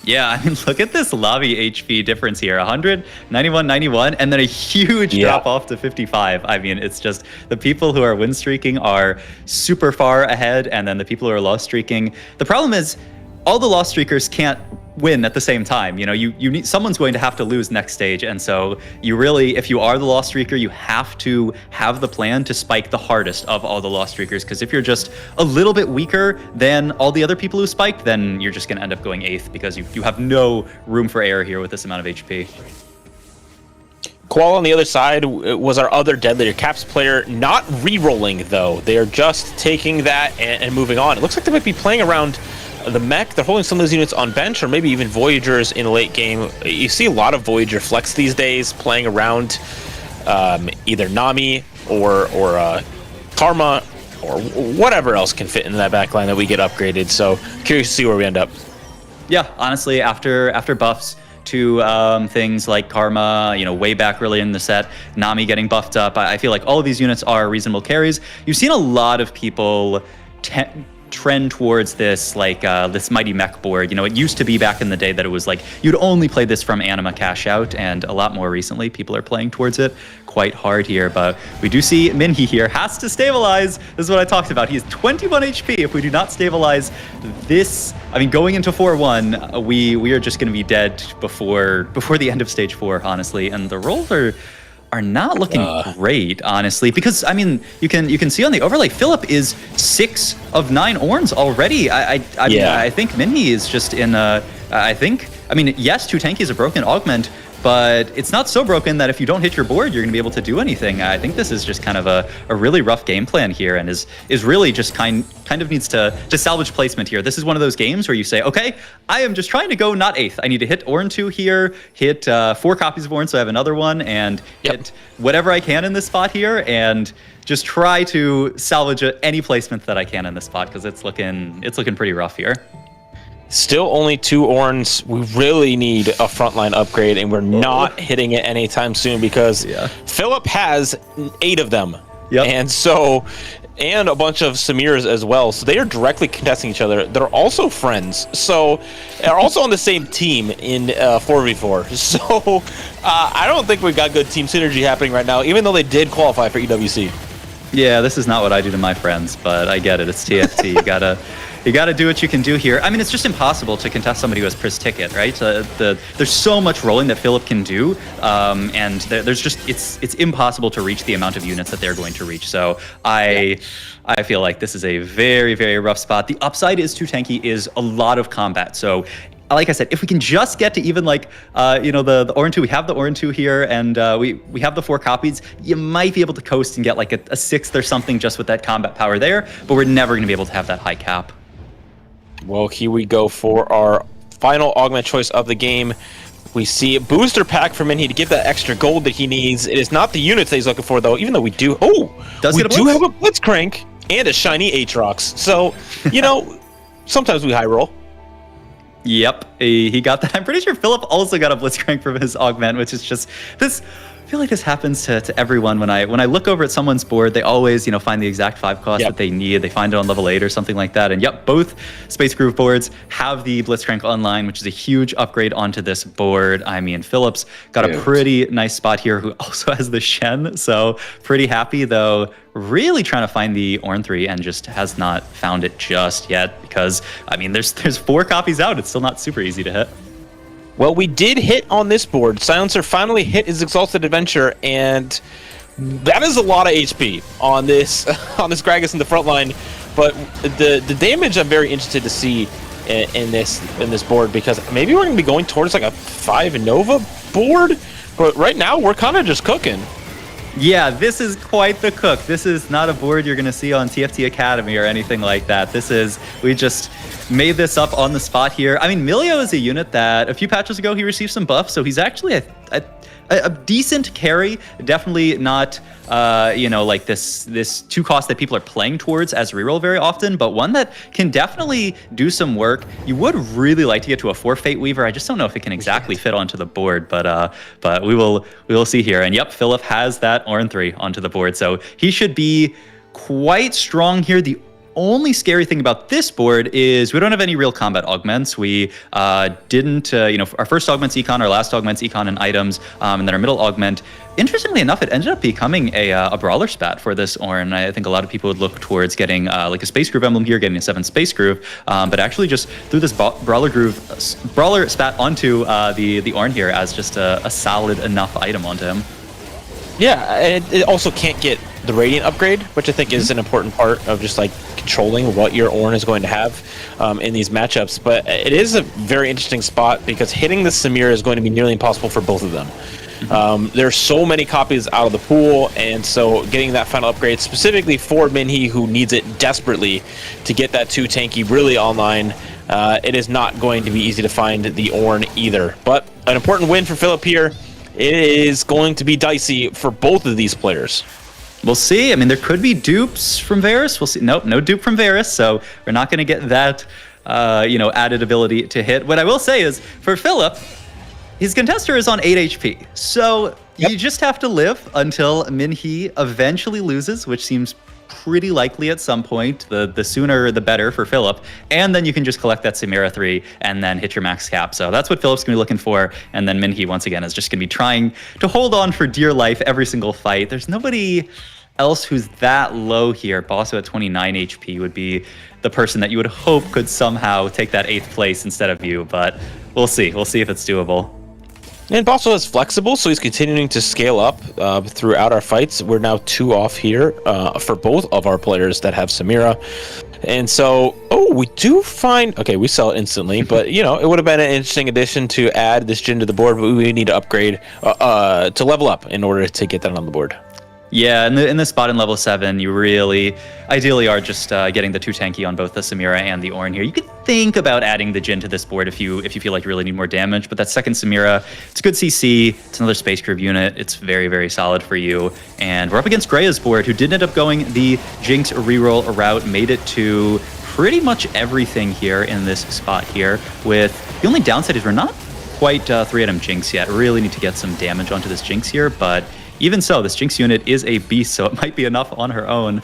Yeah, I mean, look at this lobby HP difference here. 100, 91, 91, and then a huge drop off to 55. I mean, it's just the people who are win streaking are super far ahead, and then the people who are loss streaking. The problem is all the loss streakers can't win at the same time. You know, you need, someone's going to have to lose next stage, and so you really, if you are the loss streaker, you have to have the plan to spike the hardest of all the loss streakers, because if you're just a little bit weaker than all the other people who spiked, then you're just going to end up going 8th, because you have no room for error here with this amount of HP. Qual on the other side was our other dead leader, Caps player, not re-rolling though. They're just taking that and moving on. It looks like they might be playing around the mech. They're holding some of those units on bench, or maybe even Voyagers in the late game. You see a lot of Voyager flex these days, playing around either Nami or Karma, or whatever else can fit into that backline that we get upgraded. So curious to see where we end up. Yeah, honestly, after buffs to things like Karma, you know, way back early in the set, Nami getting buffed up, I feel like all of these units are reasonable carries. You've seen a lot of people trend towards this, like this mighty mech board. You know, it used to be back in the day that it was like you'd only play this from Anima cash out, and a lot more recently people are playing towards it quite hard here. But we do see Minhee here has to stabilize. This is what I talked about. He has 21 HP. If we do not stabilize this, I mean, going into 4-1, we are just going to be dead before the end of stage 4, honestly. And the rolls are not looking great, honestly, because I mean, you can see on the overlay, Philip is 6 of 9 Orns already. I mean, I think Minhee is just in I mean, yes, 2 tankies a broken augment, but it's not so broken that if you don't hit your board, you're going to be able to do anything. I think this is just kind of a really rough game plan here, and is really just kind of needs to salvage placement here. This is one of those games where you say, okay, I am just trying to go not 8th. I need to hit Orn 2 here, hit 4 copies of Orn, so I have another one, and hit whatever I can in this spot here, and just try to salvage any placement that I can in this spot, because it's looking pretty rough here. Still only 2 Orns. We really need a frontline upgrade, and we're not hitting it anytime soon, because Philip has 8 of them. And so, and a bunch of Samirs as well. So they are directly contesting each other. They're also friends. So they're also on the same team in 4v4. So I don't think we've got good team synergy happening right now, even though they did qualify for EWC. Yeah, this is not what I do to my friends, but I get it. It's TFT. You gotta do what you can do here. I mean, it's just impossible to contest somebody who has Pris ticket, right? There's so much rolling that Philip can do, and there's just it's impossible to reach the amount of units that they're going to reach. So I feel like this is a very, very rough spot. The upside is 2 tanky is a lot of combat. So like I said, if we can just get to even like, you know, the Orn 2, we have the Orn 2 here, and we have the 4 copies, you might be able to coast and get like a 6th or something just with that combat power there, but we're never going to be able to have that high cap. Well, here we go for our final augment choice of the game. We see a booster pack from Minhee to give that extra gold that he needs. It is not the units that he's looking for, though, even though we do have a Blitzcrank and a shiny Aatrox. So, you know, sometimes we high roll. Yep, he got that. I'm pretty sure Philip also got a Blitzcrank from his augment, which is just this. I feel like this happens to everyone. When I look over at someone's board, they always, you know, find the exact 5 cost that they need. They find it on level 8 or something like that. And yep, both Space Groove boards have the Blitzcrank online, which is a huge upgrade onto this board. I mean, Philip's got a pretty nice spot here, who also has the Shen. So pretty happy, though. Really trying to find the Orn 3 and just has not found it just yet, because I mean, there's 4 copies out. It's still not super easy to hit. Well, we did hit on this board. Silencer finally hit his Exalted Adventure, and that is a lot of HP on this Gragas in the front line. But the damage I'm very interested to see in this board, because maybe we're going to be going towards like a 5 Nova board. But right now we're kind of just cooking. Yeah, this is quite the cook. This is not a board you're going to see on TFT Academy or anything like that. We just made this up on the spot here. I mean, Milio is a unit that a few patches ago he received some buffs, so he's actually, I a decent carry, definitely not like this 2 cost that people are playing towards as reroll very often, but one that can definitely do some work. You would really like to get to a 4 Fate Weaver. I just don't know if it can exactly fit onto the board, but we will see here. And yep, Philip has that Ornn 3 onto the board, so he should be quite strong here. The only scary thing about this board is we don't have any real combat augments. We didn't, our first augment's econ, our last augment's econ and items, and then our middle augment. Interestingly enough, it ended up becoming a brawler spat for this Ornn. I think a lot of people would look towards getting like a Space Groove emblem here, getting a 7 Space Groove, but actually just threw this brawler spat onto the Ornn here as just a solid enough item onto him. Yeah, and it also can't get the Radiant upgrade, which I think is an important part of just like controlling what your Ornn is going to have in these matchups. But it is a very interesting spot because hitting the Samira is going to be nearly impossible for both of them. There's so many copies out of the pool, and so getting that final upgrade specifically for Minhee, who needs it desperately to get that 2 tanky really online, it is not going to be easy to find the Ornn either. But an important win for Philip here. It is going to be dicey for both of these players. We'll see. I mean, there could be dupes from Varus. We'll see. Nope, no dupe from Varus, so we're not going to get that, added ability to hit. What I will say is, for Philip, his contester is on 8 HP. So you just have to live until Minhee eventually loses, which seems pretty likely at some point. The sooner the better for Philip. And then you can just collect that Samira 3 and then hit your max cap. So that's what Philip's going to be looking for. And then Minhee, once again, is just going to be trying to hold on for dear life every single fight. There's nobody else who's that low here. Bosso at 29 HP would be the person that you would hope could somehow take that 8th place instead of you. But we'll see. We'll see if it's doable. And Bosso is flexible, so he's continuing to scale up throughout our fights. We're now 2 off here for both of our players that have Samira. And so, we do find... Okay, we sell it instantly, but, it would have been an interesting addition to add this Jhin to the board, but we need to upgrade to level up in order to get that on the board. Yeah, in the spot in level 7, you really, ideally are just getting the 2 tanky on both the Samira and the Ornn here. You could think about adding the Jhin to this board if you feel like you really need more damage, but that second Samira, it's a good CC, it's another Space Curve unit, it's very, very solid for you. And we're up against Greya's board, who did end up going the Jinx reroll route, made it to pretty much everything here in this spot here, with the only downside is we're not quite 3-item Jinx yet. Really need to get some damage onto this Jinx here, but even so, this Jinx unit is a beast, so it might be enough on her own.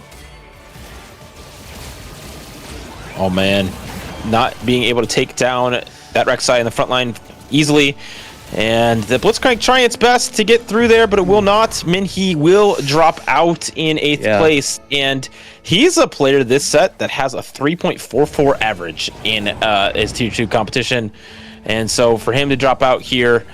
Oh man, not being able to take down that Rek'Sai in the front line easily. And the Blitzcrank trying its best to get through there, but it will not. Minhee will drop out in 8th place. And he's a player this set that has a 3.44 average in his Tier 2 competition. And so for him to drop out here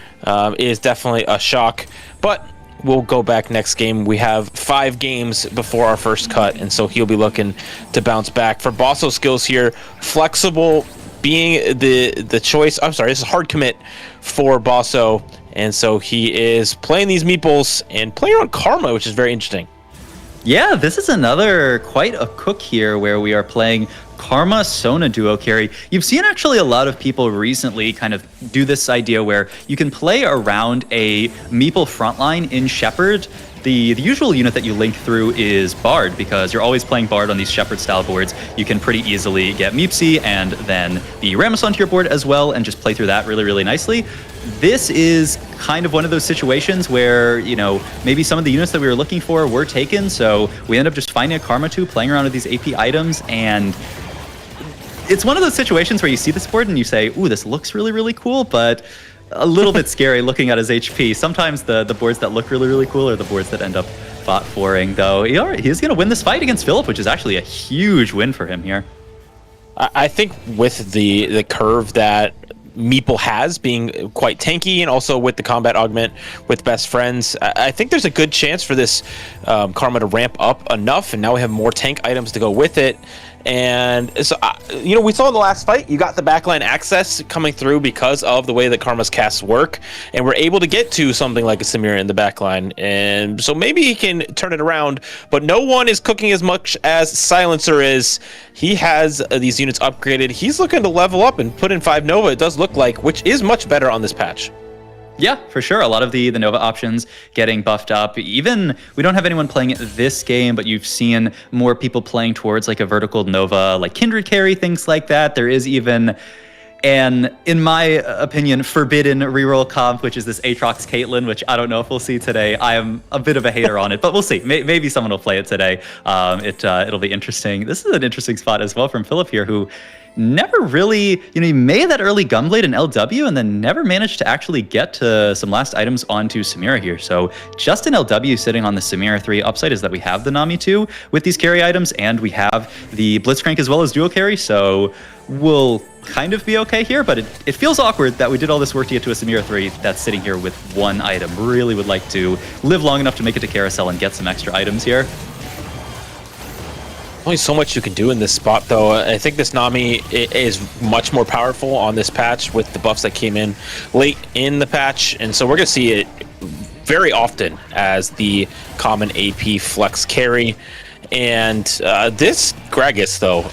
is definitely a shock. But we'll go back next game. We have 5 games before our first cut, and so he'll be looking to bounce back. For Bosso skills here, flexible being the choice. I'm sorry, this is hard commit for Bosso, and so he is playing these meeples and playing on Karma, which is very interesting. Yeah, this is another quite a cook here where we are playing Karma Sona duo carry. You've seen actually a lot of people recently kind of do this idea where you can play around a meeple frontline in Shepherd. The usual unit that you link through is Bard, because you're always playing Bard on these Shepherd style boards. You can pretty easily get Meepsy and then the Rammus onto your board as well and just play through that really, really nicely. This is kind of one of those situations where, maybe some of the units that we were looking for were taken, so we end up just finding a Karma 2, playing around with these AP items, and it's one of those situations where you see this board and you say, ooh, this looks really, really cool, but a little bit scary looking at his HP. Sometimes the boards that look really, really cool are the boards that end up bot 4ing, though. He's going to win this fight against Philip, which is actually a huge win for him here. I think with the curve that Meeple has being quite tanky, and also with the combat augment with best friends, I think there's a good chance for this Karma to ramp up enough, and now we have more tank items to go with it. And so, we saw in the last fight, you got the backline access coming through because of the way that Karma's casts work, and we're able to get to something like a Samira in the backline. And so maybe he can turn it around, but no one is cooking as much as Silencer is. He has these units upgraded. He's looking to level up and put in 5 Nova, it does look like, which is much better on this patch. Yeah, for sure. A lot of the Nova options getting buffed up. Even we don't have anyone playing it this game, but you've seen more people playing towards like a vertical Nova, like Kindred carry, things like that. There is even an, in my opinion, forbidden reroll comp, which is this Aatrox Caitlyn, which I don't know if we'll see today. I am a bit of a hater on it, but we'll see. Maybe someone will play it today. It'll be interesting. This is an interesting spot as well from Philip here, who never really, he made that early Gunblade in LW and then never managed to actually get to some last items onto Samira here. So just an LW sitting on the Samira 3. Upside is that we have the Nami 2 with these carry items, and we have the Blitzcrank as well as dual carry. So we'll kind of be okay here, but it feels awkward that we did all this work to get to a Samira 3 that's sitting here with one item. Really would like to live long enough to make it to Carousel and get some extra items here. Only so much you can do in this spot, though. I think this Nami is much more powerful on this patch with the buffs that came in late in the patch, and so we're going to see it very often as the common AP flex carry. And this Gragas, though,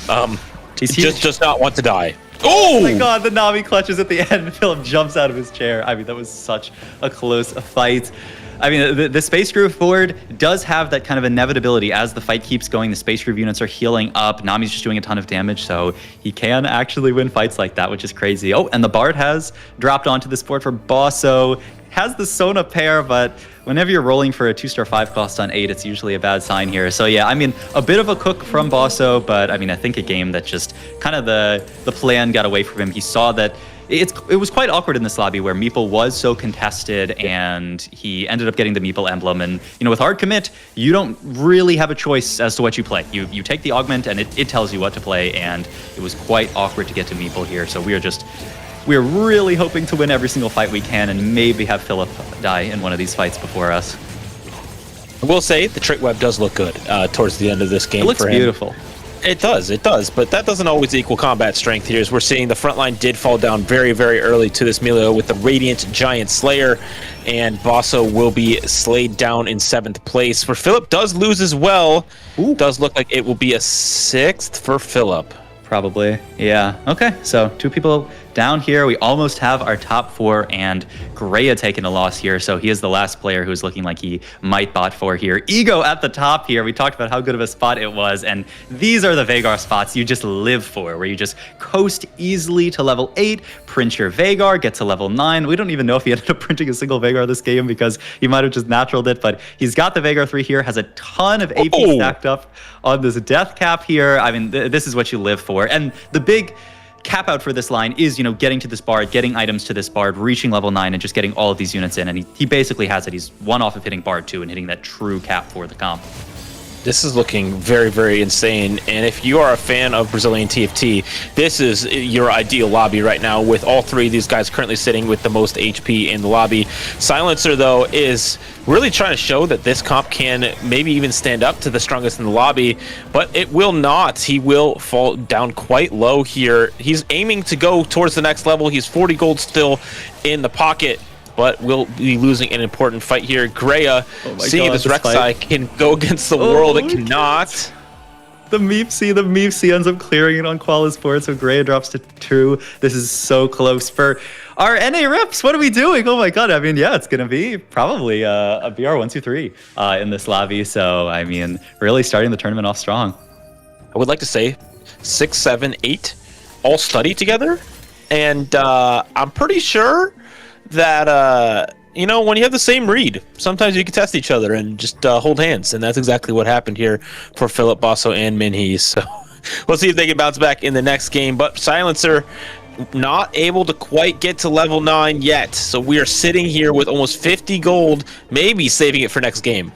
just does not want to die. Oh my god, the Nami clutches at the end. Philip jumps out of his chair. I mean, that was such a close fight. I mean, the Space Groove board does have that kind of inevitability. As the fight keeps going, the Space Groove units are healing up. Nami's just doing a ton of damage, so he can actually win fights like that, which is crazy. Oh, and the Bard has dropped onto this board for Bosso. Has the Sona pair, but whenever you're rolling for a 2-star 5 cost on 8, it's usually a bad sign here. So yeah, I mean, a bit of a cook from Bosso, but I mean, I think a game that just kind of the plan got away from him. He saw that it was quite awkward in this lobby where Meeple was so contested, and he ended up getting the Meeple emblem. And with hard commit, you don't really have a choice as to what you play. You take the augment, and it tells you what to play. And it was quite awkward to get to Meeple here. So we're really hoping to win every single fight we can, and maybe have Philip die in one of these fights before us. I will say the trick web does look good towards the end of this game. It looks beautiful. It does, but that doesn't always equal combat strength here, as we're seeing the front line did fall down very, very early to this Melio with the Radiant Giant Slayer, and Bosso will be slayed down in 7th place. For Philip, does lose as well. Ooh. Does look like it will be a 6th for Philip. Probably, yeah. Okay, so 2 people down here. We almost have our top 4, and Greya taking a loss here, so he is the last player who's looking like he might bot for here. Ego at the top here. We talked about how good of a spot it was, and these are the Veigar spots you just live for, where you just coast easily to level 8, print your Veigar, get to level 9. We don't even know if he ended up printing a single Veigar this game, because he might have just naturaled it, but he's got the Veigar 3 here, has a ton of AP stacked up on this death cap here. I mean, this is what you live for. And the big cap out for this line is, getting to this Bard, getting items to this Bard, reaching level 9, and just getting all of these units in. And he basically has it. He's one off of hitting Bard 2 and hitting that true cap for the comp. This is looking very, very insane. And if you are a fan of Brazilian TFT, this is your ideal lobby right now, with all 3 of these guys currently sitting with the most HP in the lobby. Silencer, though, is really trying to show that this comp can maybe even stand up to the strongest in the lobby, but it will not. He will fall down quite low here. He's aiming to go towards the next level. He's 40 gold still in the pocket, but will be losing an important fight here. Greya, seeing this Rek'Sai can go against the world, it cannot. The Meepsy ends up clearing it on Quali's board, so Greya drops to 2. This is so close for our NA Rips. What are we doing? Oh my god, I mean, yeah, it's going to be probably a BR123 in this lobby, so, I mean, really starting the tournament off strong. I would like to say 6, 7, 8 all study together, and I'm pretty sure that when you have the same read, sometimes you can test each other and just hold hands, and that's exactly what happened here for Philip, Bosso, and Minhee. So we'll see if they can bounce back in the next game. But Silencer not able to quite get to level 9 yet, so we are sitting here with almost 50 gold, maybe saving it for next game.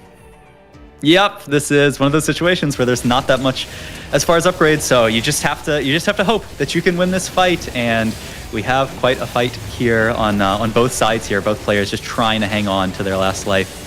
Yep, this is one of those situations where there's not that much as far as upgrades, so you just have to hope that you can win this fight. And we have quite a fight here on both sides here. Both players just trying to hang on to their last life.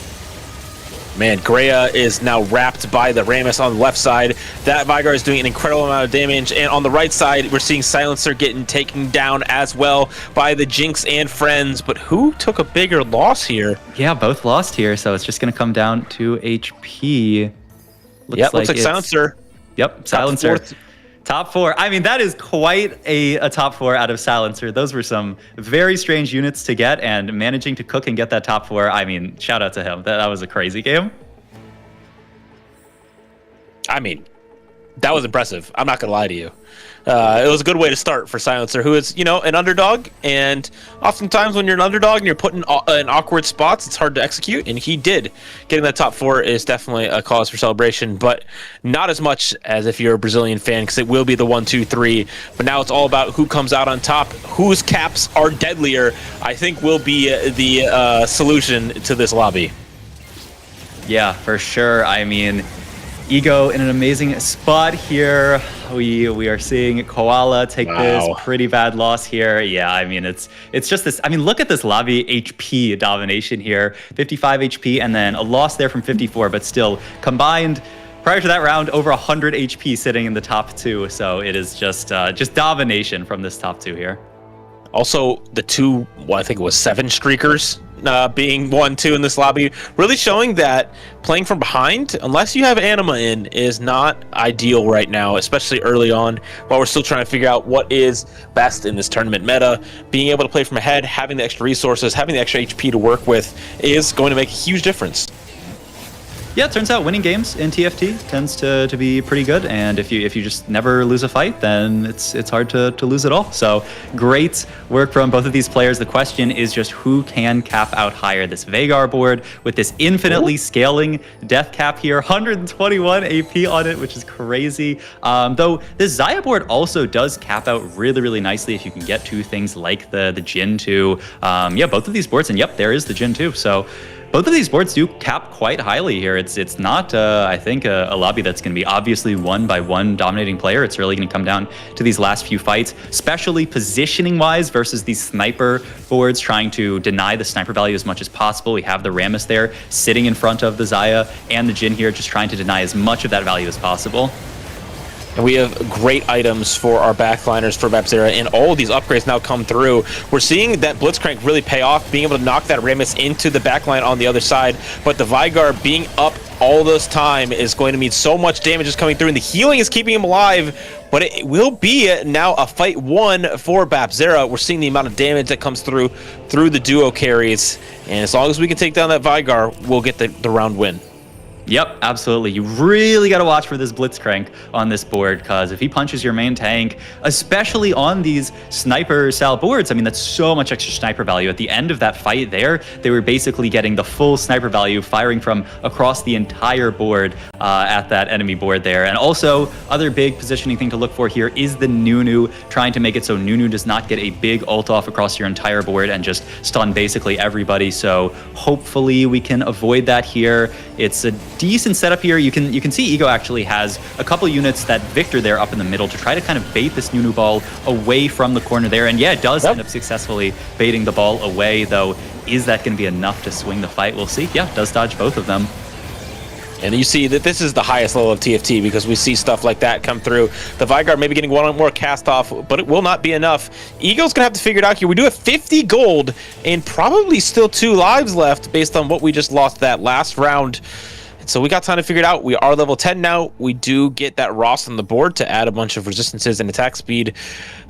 Man, Greya is now wrapped by the Rammus on the left side. That Veigar is doing an incredible amount of damage. And on the right side, we're seeing Silencer getting taken down as well by the Jinx and friends. But who took a bigger loss here? Yeah, both lost here, so it's just going to come down to HP. Looks like Silencer. Yep, Silencer. Top 4. I mean, that is quite a top 4 out of Silencer. Those were some very strange units to get, and managing to cook and get that top 4, I mean, shout out to him. That was a crazy game. I mean, that was impressive. I'm not going to lie to you. It was a good way to start for Silencer, who is, an underdog. And oftentimes when you're an underdog and you're put in awkward spots, it's hard to execute. And he did. Getting that top 4 is definitely a cause for celebration, but not as much as if you're a Brazilian fan, because it will be the 1, 2, 3. But now it's all about who comes out on top, whose caps are deadlier, I think will be the solution to this lobby. Yeah, for sure. I mean, Ego in an amazing spot here. We are seeing Koala take this pretty bad loss here. Yeah, I mean, it's just this. I mean, look at this lobby HP domination here. 55 HP and then a loss there from 54, but still combined prior to that round, over 100 HP sitting in the top 2. So it is just domination from this top 2 here. Also, the 2, I think it was 7 streakers being 1, 2 in this lobby, really showing that playing from behind, unless you have Anima in, is not ideal right now, especially early on, while we're still trying to figure out what is best in this tournament meta. Being able to play from ahead, having the extra resources, having the extra HP to work with is going to make a huge difference. Yeah, it turns out winning games in TFT tends to be pretty good, and if you just never lose a fight, then it's hard to lose it all. So great work from both of these players. The question is just who can cap out higher. This Veigar board with this infinitely scaling death cap here, 121 AP on it, which is crazy. Though this Xayah board also does cap out really, really nicely if you can get to things like the Jhin 2. Yeah, both of these boards, and yep, there is the Jhin 2. So both of these boards do cap quite highly here. It's not, I think, a lobby that's going to be obviously won by one dominating player. It's really going to come down to these last few fights, especially positioning-wise versus these sniper boards trying to deny the sniper value as much as possible. We have the Rammus there sitting in front of the Xayah and the Jhin here, just trying to deny as much of that value as possible. And we have great items for our backliners for BapZera, and all of these upgrades now come through. We're seeing that Blitzcrank really pay off, being able to knock that Rammus into the backline on the other side, but the Veigar being up all this time is going to mean so much damage is coming through, and the healing is keeping him alive, but it will be now a fight one for BapZera. We're seeing the amount of damage that comes through the duo carries, and as long as we can take down that Veigar, we'll get the round win. Yep, absolutely. You really got to watch for this Blitzcrank on this board, because if he punches your main tank, especially on these sniper style boards, I mean, that's so much extra sniper value. At the end of that fight there, they were basically getting the full sniper value firing from across the entire board at that enemy board there. And also, other big positioning thing to look for here is the Nunu, trying to make it so Nunu does not get a big ult off across your entire board and just stun basically everybody. So hopefully we can avoid that here. It's a decent setup here. You can see Ego actually has a couple units that Victor there up in the middle to try to kind of bait this Nunu ball away from the corner there. And yeah, it does end up successfully baiting the ball away, though. Is that going to be enough to swing the fight? We'll see. Yeah, does dodge both of them. And you see that this is the highest level of TFT, because we see stuff like that come through. The Veigar maybe getting one more cast off, but it will not be enough. Ego's going to have to figure it out here. We do have 50 gold and probably still 2 lives left based on what we just lost that last round. So we got time to figure it out. We are level 10 now. We do get that Ross on the board to add a bunch of resistances and attack speed.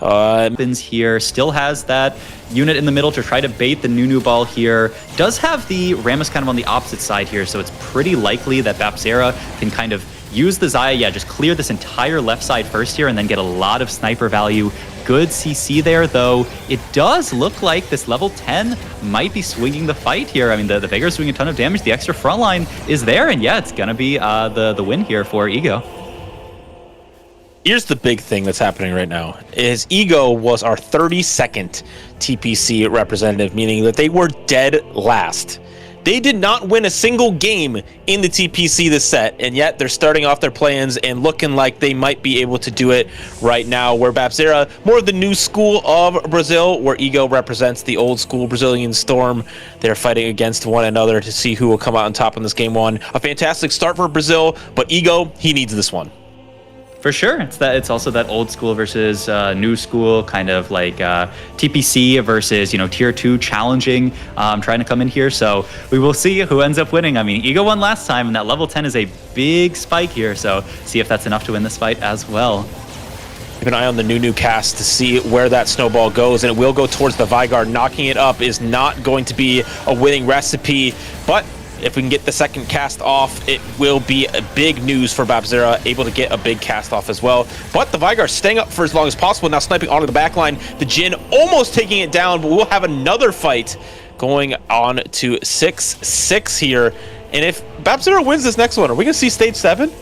Here still has that unit in the middle to try to bait the Nunu ball here. Does have the Rammus kind of on the opposite side here, so it's pretty likely that BapZera can kind of use the Xayah, yeah, just clear this entire left side first here and then get a lot of sniper value. Good CC there, though. It does look like this level 10 might be swinging the fight here. I mean, the Veigar's doing a ton of damage. The extra front line is there, and yeah, it's going to be the win here for Ego. Here's the big thing that's happening right now, is Ego was our 32nd TPC representative, meaning that they were dead last. They did not win a single game in the TPC this set, and yet they're starting off their plans and looking like they might be able to do it right now, where BapZera, more of the new school of Brazil, where Ego represents the old school Brazilian Storm. They're fighting against one another to see who will come out on top in this game one. A fantastic start for Brazil, but Ego, he needs this one. For sure. It's also that old school versus new school, kind of like TPC versus, tier 2 challenging, trying to come in here. So we will see who ends up winning. I mean, Ego won last time, and that level 10 is a big spike here. So see if that's enough to win this fight as well. Keep an eye on the new cast to see where that snowball goes, and it will go towards the Vygar. Knocking it up is not going to be a winning recipe, but if we can get the second cast off, it will be a big news for Babzera, able to get a big cast off as well. But the Vygar staying up for as long as possible, now sniping onto the backline. The Jhin almost taking it down, but we'll have another fight going on to 6-6 here. And if Babzera wins this next one, are we going to see stage 7?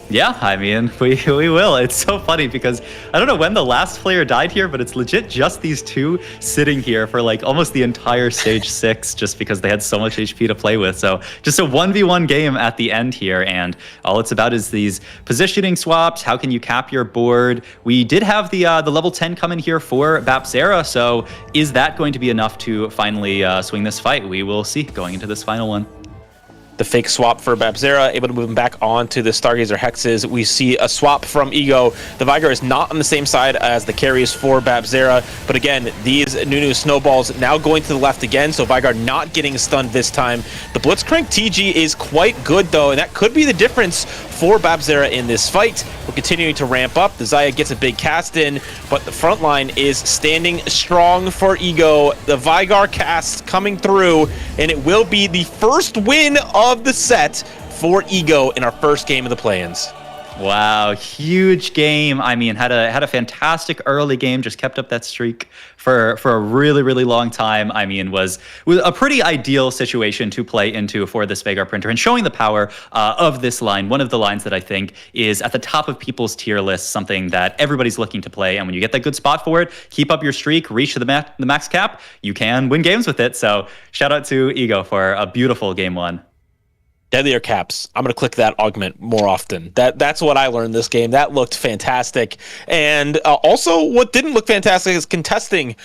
Yeah, I mean, we will. It's so funny because I don't know when the last player died here, but it's legit just these two sitting here for like almost the entire stage 6 just because they had so much HP to play with. So just a 1v1 game at the end here, and all it's about is these positioning swaps. How can you cap your board? We did have the level 10 come in here for Babzera, so is that going to be enough to finally swing this fight? We will see going into this final one. The fake swap for Babzera, able to move him back onto the Stargazer Hexes. We see a swap from Ego. The Vygar is not on the same side as the carries for Babzera, but again, these new snowballs now going to the left again, so Vygar not getting stunned this time. The Blitzcrank TG is quite good though, and that could be the difference for Babzera in this fight. We're continuing to ramp up. The Zaya gets a big cast in, but the front line is standing strong for Ego. The Vygar cast coming through, and it will be the first win of the set for Ego in our first game of the play-ins. Wow, huge game. I mean, had a fantastic early game, just kept up that streak for a really long time. I mean, was a pretty ideal situation to play into for this Vagar printer, and showing the power of this line. One of the lines that I think is at the top of people's tier list, something that everybody's looking to play. And when you get that good spot for it, keep up your streak, reach the max cap, you can win games with it. So shout out to Ego for a beautiful game one. Deadlier caps. I'm going to click that augment more often. That's what I learned this game. That looked fantastic. And also what didn't look fantastic is contesting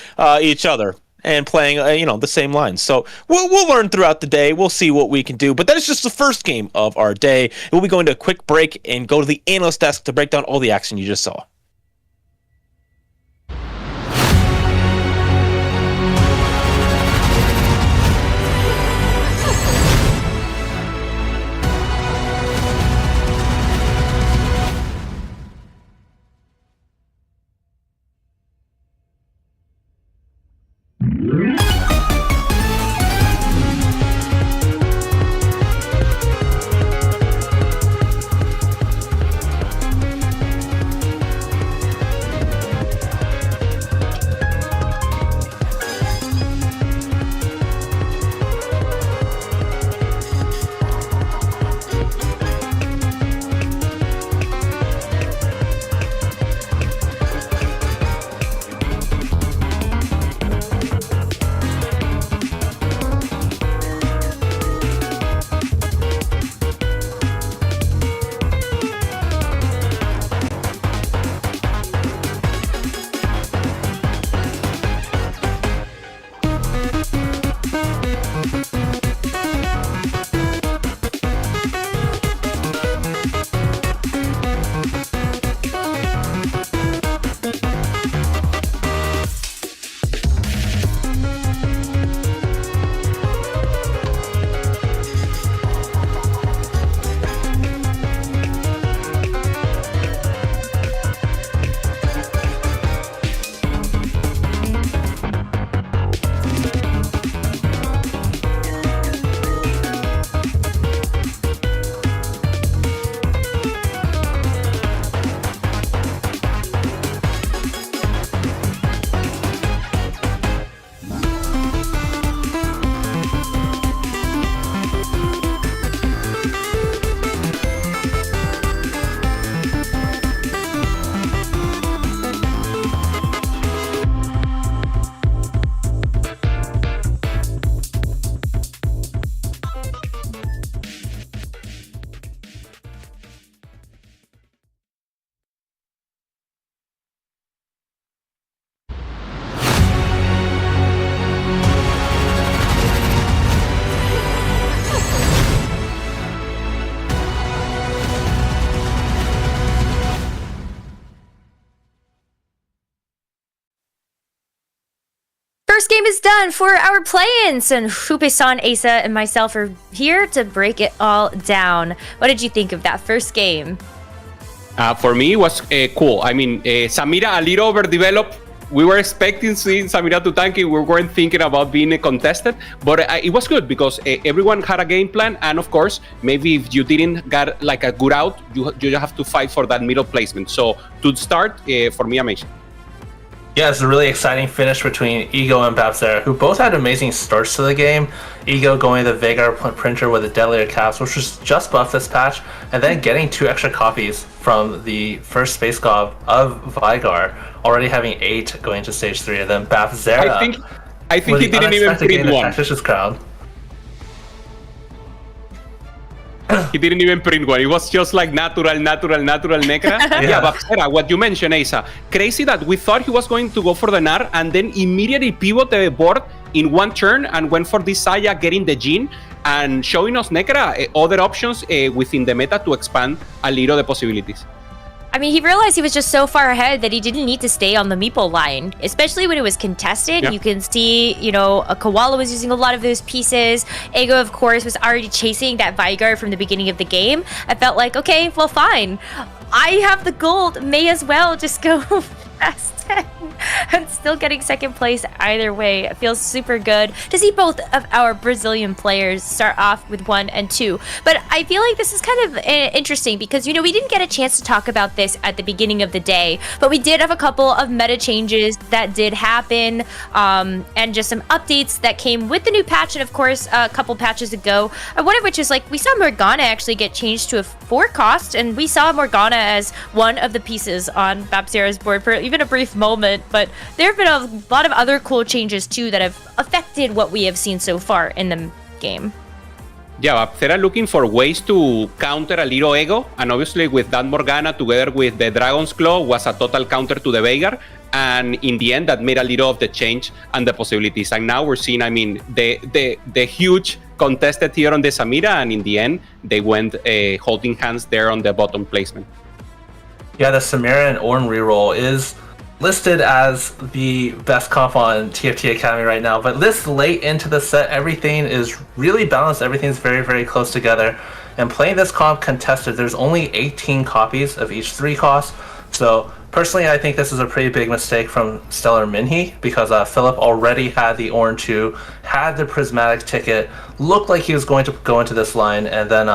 each other and playing the same lines. So we'll learn throughout the day. We'll see what we can do. But that is just the first game of our day. We'll be going to a quick break and go to the analyst desk to break down all the action you just saw. First game is done for our play-ins, and Hupe-san, Asa, and myself are here to break it all down. What did you think of that first game? For me, it was cool. I mean, Samira a little overdeveloped. We were expecting seeing Samira to tank it. We weren't thinking about being contested, but it was good because everyone had a game plan. And of course, maybe if you didn't get like a good out, you have to fight for that middle placement. So to start, for me, amazing. Yeah, it's a really exciting finish between Ego and Babzera, who both had amazing starts to the game. Ego going the Veigar printer with the Deadlier Caps, which was just buffed this patch, and then getting 2 extra copies from the first Space God of Veigar, already having 8 going to stage 3, and then Babzera. I think he didn't even print one. Tactician's crown. He didn't even print one. It was just like natural Necra. Yeah, but Sarah, what you mentioned, Asa, crazy that we thought he was going to go for the Nar and then immediately pivot the board in one turn and went for this Saya, getting the Jhin and showing us Necra other options within the meta to expand a little the possibilities. I mean, he realized he was just so far ahead that he didn't need to stay on the meeple line, especially when it was contested. Yeah. You can see, you know, Koala was using a lot of those pieces. Ego, of course, was already chasing that Veigar from the beginning of the game. I felt like, okay, well, fine. I have the gold. May as well just go fast. And still getting second place either way. It feels super good to see both of our Brazilian players start off with 1 and 2. But I feel like this is kind of interesting because, you know, we didn't get a chance to talk about this at the beginning of the day, but we did have a couple of meta changes that did happen, and just some updates that came with the new patch, and of course a couple patches ago, one of which is like we saw Morgana actually get changed to a 4 cost, and we saw Morgana as one of the pieces on Babzera's board for even a brief moment. But there have been a lot of other cool changes too that have affected what we have seen so far in the game. Yeah, Babzera looking for ways to counter a little Ego, and obviously with that Morgana together with the Dragon's Claw was a total counter to the Veigar, and in the end that made a little of the change and the possibilities. And now we're seeing, I mean, the huge contested here on the Samira, and in the end they went holding hands there on the bottom placement. Yeah, the Samira and Ornn reroll is listed as the best comp on TFT Academy right now, but this late into the set, everything is really balanced. Everything's very, very close together. And playing this comp contested, there's only 18 copies of each 3 costs. So personally, I think this is a pretty big mistake from Stellar Minhee, because Philip already had the Ornn 2, had the Prismatic ticket, looked like he was going to go into this line, and then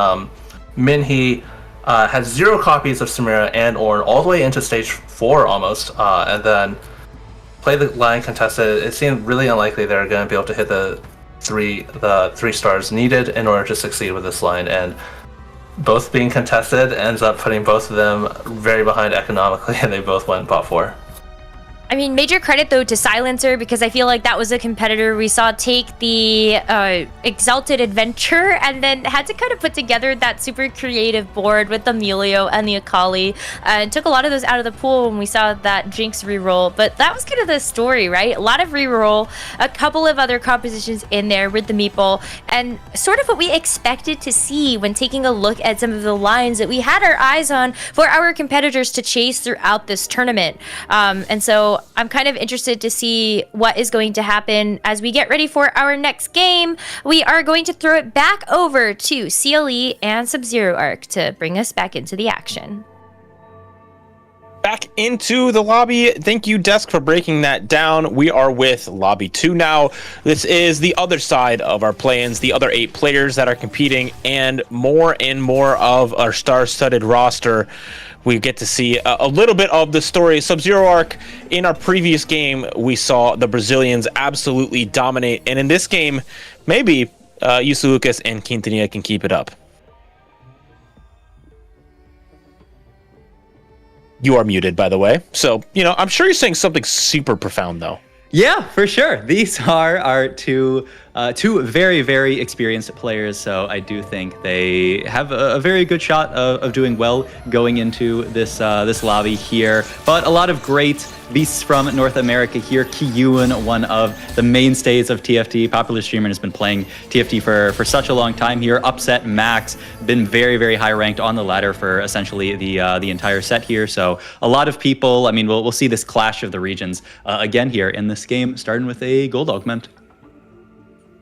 Minhee had 0 copies of Samira and Ornn all the way into stage 4 almost, and then played the line contested. It seemed really unlikely they were going to be able to hit the 3 stars needed in order to succeed with this line, and both being contested ends up putting both of them very behind economically, and they both went bot 4. I mean, major credit, though, to Silencer, because I feel like that was a competitor we saw take the Exalted Adventure and then had to kind of put together that super creative board with the Melio and the Akali, and took a lot of those out of the pool when we saw that Jinx reroll. But that was kind of the story, right? A lot of reroll, a couple of other compositions in there with the Meeple, and sort of what we expected to see when taking a look at some of the lines that we had our eyes on for our competitors to chase throughout this tournament. And so I'm kind of interested to see what is going to happen as we get ready for our next game. We are going to throw it back over to CLE and Sub-Zero Arc to bring us back into the action. Back into the lobby. Thank you, Desk, for breaking that down. We are with Lobby 2 now. This is the other side of our play-ins, the other 8 players that are competing, and more of our star-studded roster. We get to see a little bit of the story. Sub-Zero Arc, in our previous game, we saw the Brazilians absolutely dominate. And in this game, maybe Yusu Lucas and Quintanilla can keep it up. You are muted, by the way. So, you know, I'm sure you're saying something super profound, though. Yeah, for sure. These are our two very, very experienced players, so I do think they have a very good shot of doing well going into this this lobby here. But a lot of great beasts from North America here. Kiyun, one of the mainstays of TFT, popular streamer, has been playing TFT for such a long time here. Upset Max, been very, very high ranked on the ladder for essentially the entire set here. So a lot of people, I mean, we'll see this clash of the regions again here in this game, starting with a gold augment.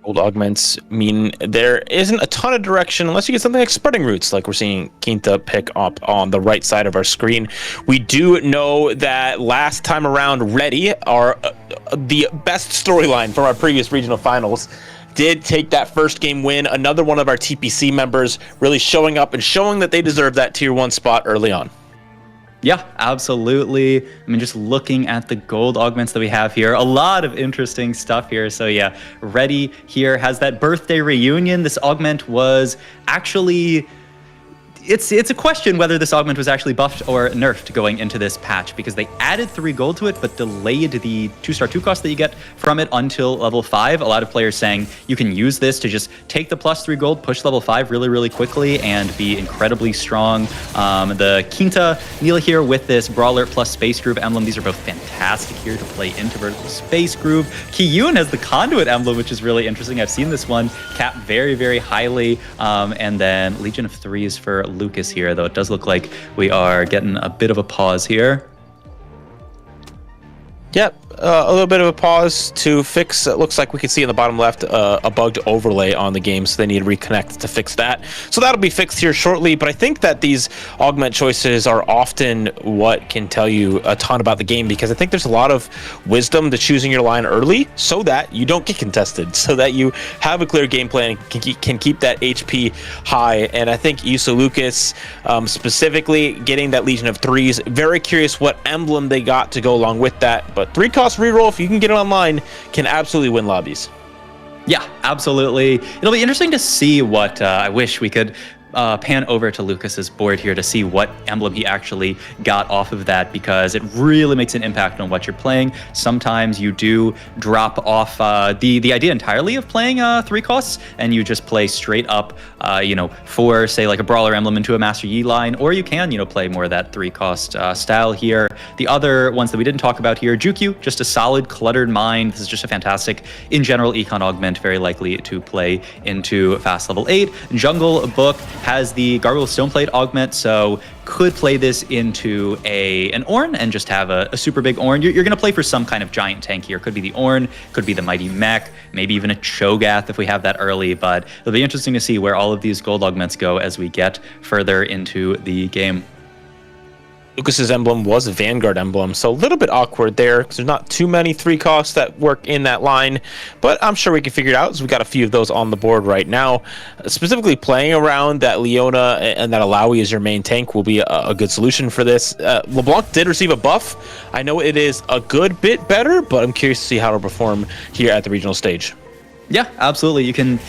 Gold augments mean there isn't a ton of direction unless you get something like spreading roots, like we're seeing Quinta pick up on the right side of our screen. We do know that last time around, Ready are the best storyline from our previous regional finals. Did take that first game win. Another one of our TPC members really showing up and showing that they deserve that tier 1 spot early on. Yeah, absolutely. I mean, just looking at the gold augments that we have here, a lot of interesting stuff here. So yeah, Ready here has that birthday reunion. This augment was actually... It's a question whether this augment was actually buffed or nerfed going into this patch, because they added 3 gold to it, but delayed the 2-star 2 cost that you get from it until level 5. A lot of players saying you can use this to just take the plus 3 gold, push level 5 really, really quickly, and be incredibly strong. The Quinta Neil here with this Brawler plus Space Groove emblem. These are both fantastic here to play into vertical Space Groove. Kiyun has the Conduit emblem, which is really interesting. I've seen this one capped very, very highly. And then Legion of Threes for Lucas here, though it does look like we are getting a bit of a pause here. Yep, a little bit of a pause to fix. It looks like we can see in the bottom left a bugged overlay on the game, so they need to reconnect to fix that. So that'll be fixed here shortly, but I think that these augment choices are often what can tell you a ton about the game, because I think there's a lot of wisdom to choosing your line early so that you don't get contested, so that you have a clear game plan and can keep that HP high. And I think Yusa Lucas, specifically getting that Legion of Threes, very curious what emblem they got to go along with that, but 3-cost reroll, if you can get it online, can absolutely win lobbies. Yeah, absolutely. It'll be interesting to see what I wish we could pan over to Lucas's board here to see what emblem he actually got off of that, because it really makes an impact on what you're playing. Sometimes you do drop off the idea entirely of playing 3 costs, and you just play straight up, for say like a Brawler emblem into a Master Yi line, or you can, play more of that 3-cost style here. The other ones that we didn't talk about here, Jukyu, just a solid Cluttered Mind. This is just a fantastic, in general, econ augment, very likely to play into fast level 8. Jungle Book has the Gargoyle Stoneplate augment, so could play this into an Ornn and just have a super big Ornn. You're going to play for some kind of giant tank here. Could be the Ornn, could be the Mighty Mech, maybe even a Cho'Gath if we have that early, but it'll be interesting to see where all of these gold augments go as we get further into the game. Lucas's emblem was a Vanguard emblem, so a little bit awkward there because there's not too many 3 costs that work in that line, but I'm sure we can figure it out. So we got a few of those on the board right now. Specifically playing around that Leona and that Alawi as your main tank will be a good solution for this. LeBlanc did receive a buff. I know it is a good bit better, but I'm curious to see how it'll perform here at the regional stage. Yeah, absolutely. You can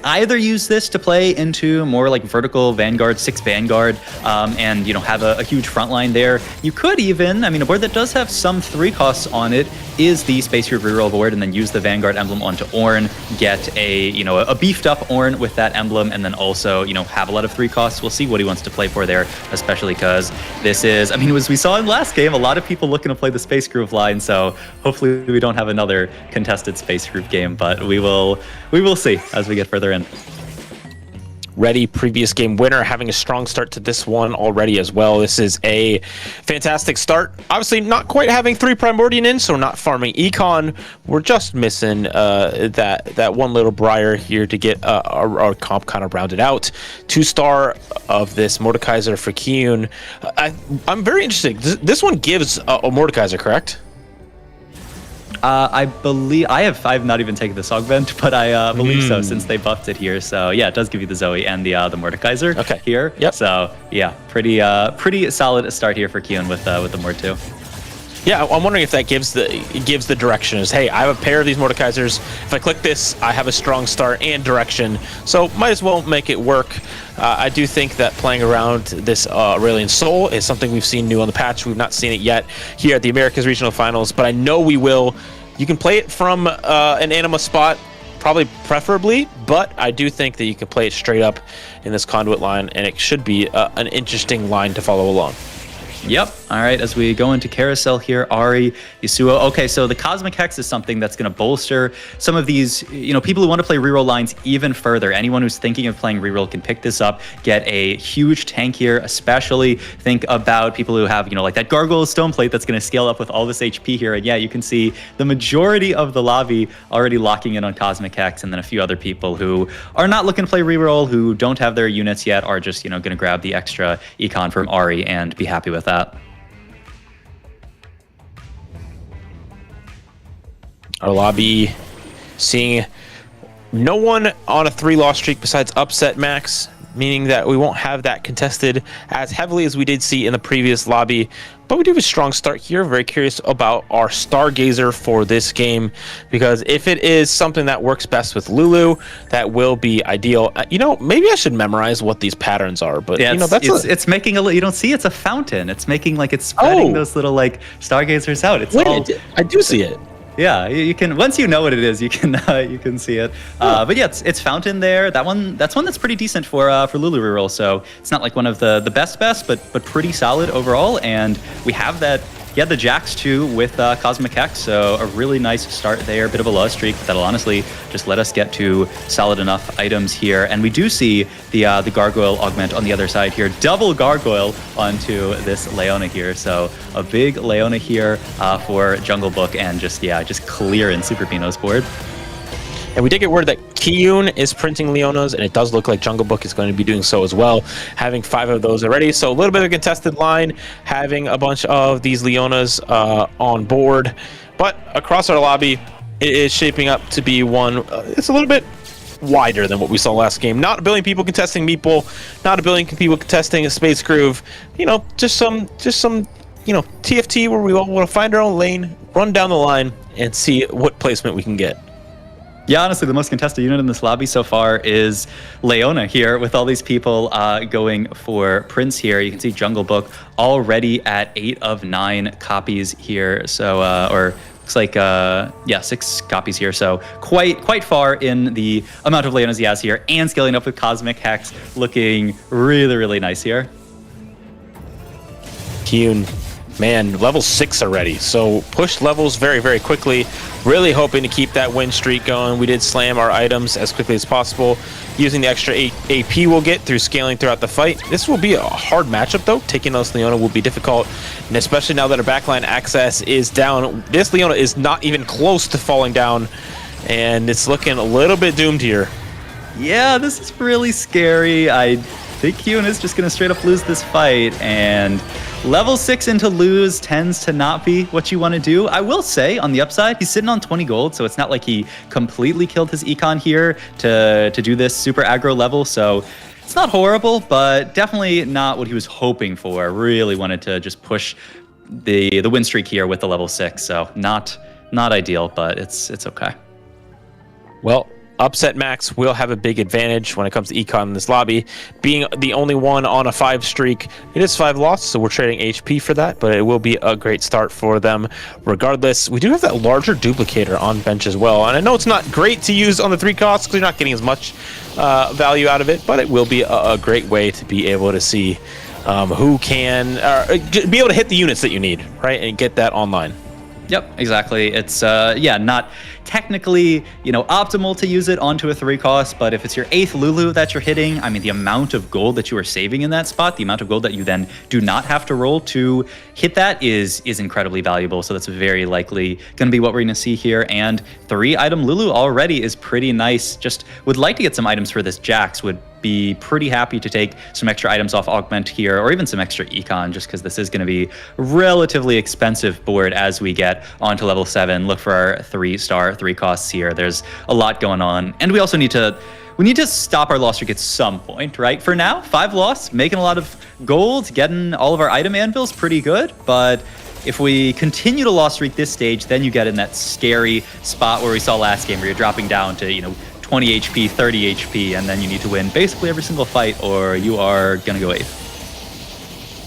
either use this to play into more like vertical Vanguard, 6 Vanguard, and have a huge front line there. You could even, a board that does have some 3 costs on it is the Space Groove reroll board, and then use the Vanguard emblem onto Ornn, get a beefed up Ornn with that emblem, and then also have a lot of 3 costs. We'll see what he wants to play for there, especially because this is, as we saw in last game, a lot of people looking to play the Space Groove line, so hopefully we don't have another contested Space Groove game, but we will see as we get further in. Ready, previous game winner, having a strong start to this one already as well. This is a fantastic start. Obviously not quite having 3 Primordian in, so not farming econ. We're just missing that one little Briar here to get our comp kind of rounded out. 2-star of this Mordekaiser for Kiyun. I'm very interested. This one gives a Mordekaiser, correct? I believe I've not even taken this augment, but I believe so, since they buffed it here. So yeah, it does give you the Zoe and the Mordekaiser here. Yep. So yeah, pretty solid start here for Kiyun with the Mord 2. Yeah, I'm wondering if that gives the direction is, hey, I have a pair of these Mordekaisers. If I click this, I have a strong start and direction. So might as well make it work. I do think that playing around this Aurelian Soul is something we've seen new on the patch. We've not seen it yet here at the Americas Regional Finals, but I know we will. You can play it from an Anima spot, probably preferably, but I do think that you can play it straight up in this Conduit line, and it should be an interesting line to follow along. Yep. All right. As we go into carousel here, Ari, Yasuo. Okay, so the Cosmic Hex is something that's going to bolster some of these, people who want to play reroll lines even further. Anyone who's thinking of playing reroll can pick this up, get a huge tank here, especially think about people who have, like that Gargoyle Stone Plate that's going to scale up with all this HP here. And yeah, you can see the majority of the lobby already locking in on Cosmic Hex, and then a few other people who are not looking to play reroll, who don't have their units yet, are just, going to grab the extra econ from Ari and be happy with that. Our lobby seeing no one on a 3-loss streak besides Upset Max, meaning that we won't have that contested as heavily as we did see in the previous lobby. But we do have a strong start here. Very curious about our Stargazer for this game, because if it is something that works best with Lulu, that will be ideal. Maybe I should memorize what these patterns are, but yeah, it's making you don't see, it's a fountain. It's making it's spreading those little Stargazers out. I do see it. Yeah, you can, once you know what it is, you can see it. But yeah, it's fountain there. That's one that's pretty decent for Lulu reroll. So it's not like one of the best, but pretty solid overall. And we have that. Yeah, the Jax too with Cosmic Hex, so a really nice start there. Bit of a low streak, but that'll honestly just let us get to solid enough items here. And we do see the Gargoyle augment on the other side here. Double Gargoyle onto this Leona here. So a big Leona here for Jungle Book, and just clear in Super Pino's board. And we did get word that Kiyun is printing Leonas, and it does look like Jungle Book is going to be doing so as well, having 5 of those already. So a little bit of a contested line, having a bunch of these Leonas on board. But across our lobby, it is shaping up to be one. It's a little bit wider than what we saw last game. Not a billion people contesting Meeple, not a billion people contesting a Space Groove. Just some TFT where we all want to find our own lane, run down the line, and see what placement we can get. Yeah, honestly, the most contested unit in this lobby so far is Leona here, with all these people going for Prince here. You can see Jungle Book already at 8 of 9 copies here. So, or looks like, 6 copies here. So quite far in the amount of Leonas he has here, and scaling up with Cosmic Hex, looking really, really nice here. Kiyun, man, level 6 already. So pushed levels very, very quickly. Really hoping to keep that win streak going. We did slam our items as quickly as possible, using the extra AP we'll get through scaling throughout the fight. This will be a hard matchup though. Taking this Leona will be difficult, and especially now that our backline access is down. This Leona is not even close to falling down, and it's looking a little bit doomed here. Yeah, this is really scary. I think Kiyun is just going to straight up lose this fight, and level 6 into lose tends to not be what you want to do. I will say, on the upside, he's sitting on 20 gold, so it's not like he completely killed his econ here to do this super aggro level, so it's not horrible, but definitely not what he was hoping for. Really wanted to just push the win streak here with the level 6, so not ideal, but it's okay. Well, Upset Max will have a big advantage when it comes to econ in this lobby, being the only one on a 5 streak. It is 5 losses, so we're trading HP for that, but it will be a great start for them regardless. We do have that larger duplicator on bench as well, and I know it's not great to use on the 3 costs because you're not getting as much value out of it, but it will be a great way to be able to see who can be able to hit the units that you need, right, and get that online. Yep, exactly. It's not technically, optimal to use it onto a 3 cost, but if it's your 8th Lulu that you're hitting, I mean, the amount of gold that you are saving in that spot, the amount of gold that you then do not have to roll to hit that is incredibly valuable. So that's very likely going to be what we're going to see here. And 3 item Lulu already is pretty nice. Just would like to get some items for this Jax. Would be pretty happy to take some extra items off Augment here, or even some extra econ, just because this is going to be relatively expensive board as we get onto level 7. Look for our 3-star 3 costs here. There's a lot going on, and we also need to stop our loss streak at some point, right? For now, 5 loss, making a lot of gold, getting all of our item anvils pretty good, but if we continue to loss streak this stage, then you get in that scary spot where we saw last game, where you're dropping down to 20 HP, 30 HP, and then you need to win basically every single fight, or you are gonna go 8th.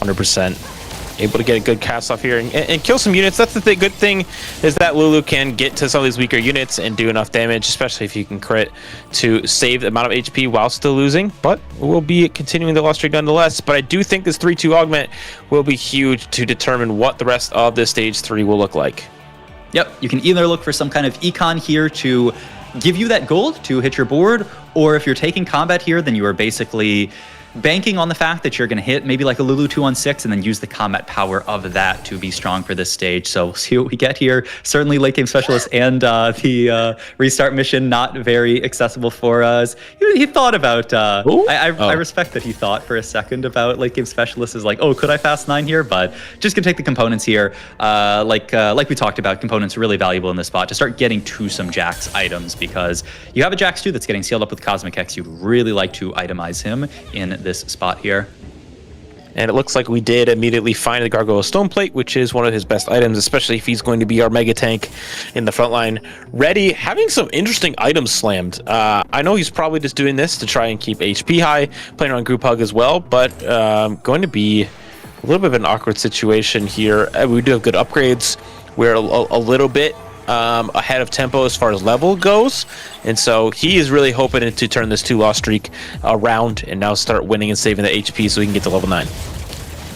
100%. able to get a good cast off here and kill some units. That's the good thing is that Lulu can get to some of these weaker units and do enough damage, especially if you can crit to save the amount of HP while still losing. But we'll be continuing the loss streak nonetheless. But I do think this 3-2 augment will be huge to determine what the rest of this stage 3 will look like. Yep, you can either look for some kind of econ here to give you that gold to hit your board, or if you're taking combat here, then you are basically banking on the fact that you're going to hit maybe like a Lulu 2-on-6 and then use the combat power of that to be strong for this stage. So we'll see what we get here. Certainly late game specialist and the restart mission not very accessible for us. He thought about I respect that he thought for a second about late game specialist is like, oh, could I fast 9 here? But just gonna take the components here. Like we talked about, components are really valuable in this spot to start getting to some Jax items, because you have a Jax 2 that's getting sealed up with Cosmic X. You'd really like to itemize him in this spot here. And it looks like we did immediately find the Gargoyle Stone Plate, which is one of his best items, especially if he's going to be our mega tank in the front line. Ready, having some interesting items slammed. I know he's probably just doing this to try and keep HP high, playing around group hug as well, but going to be a little bit of an awkward situation here. We do have good upgrades. We're a little bit ahead of tempo as far as level goes, and so he is really hoping to turn this 2-loss streak around and now start winning and saving the HP so he can get to level 9.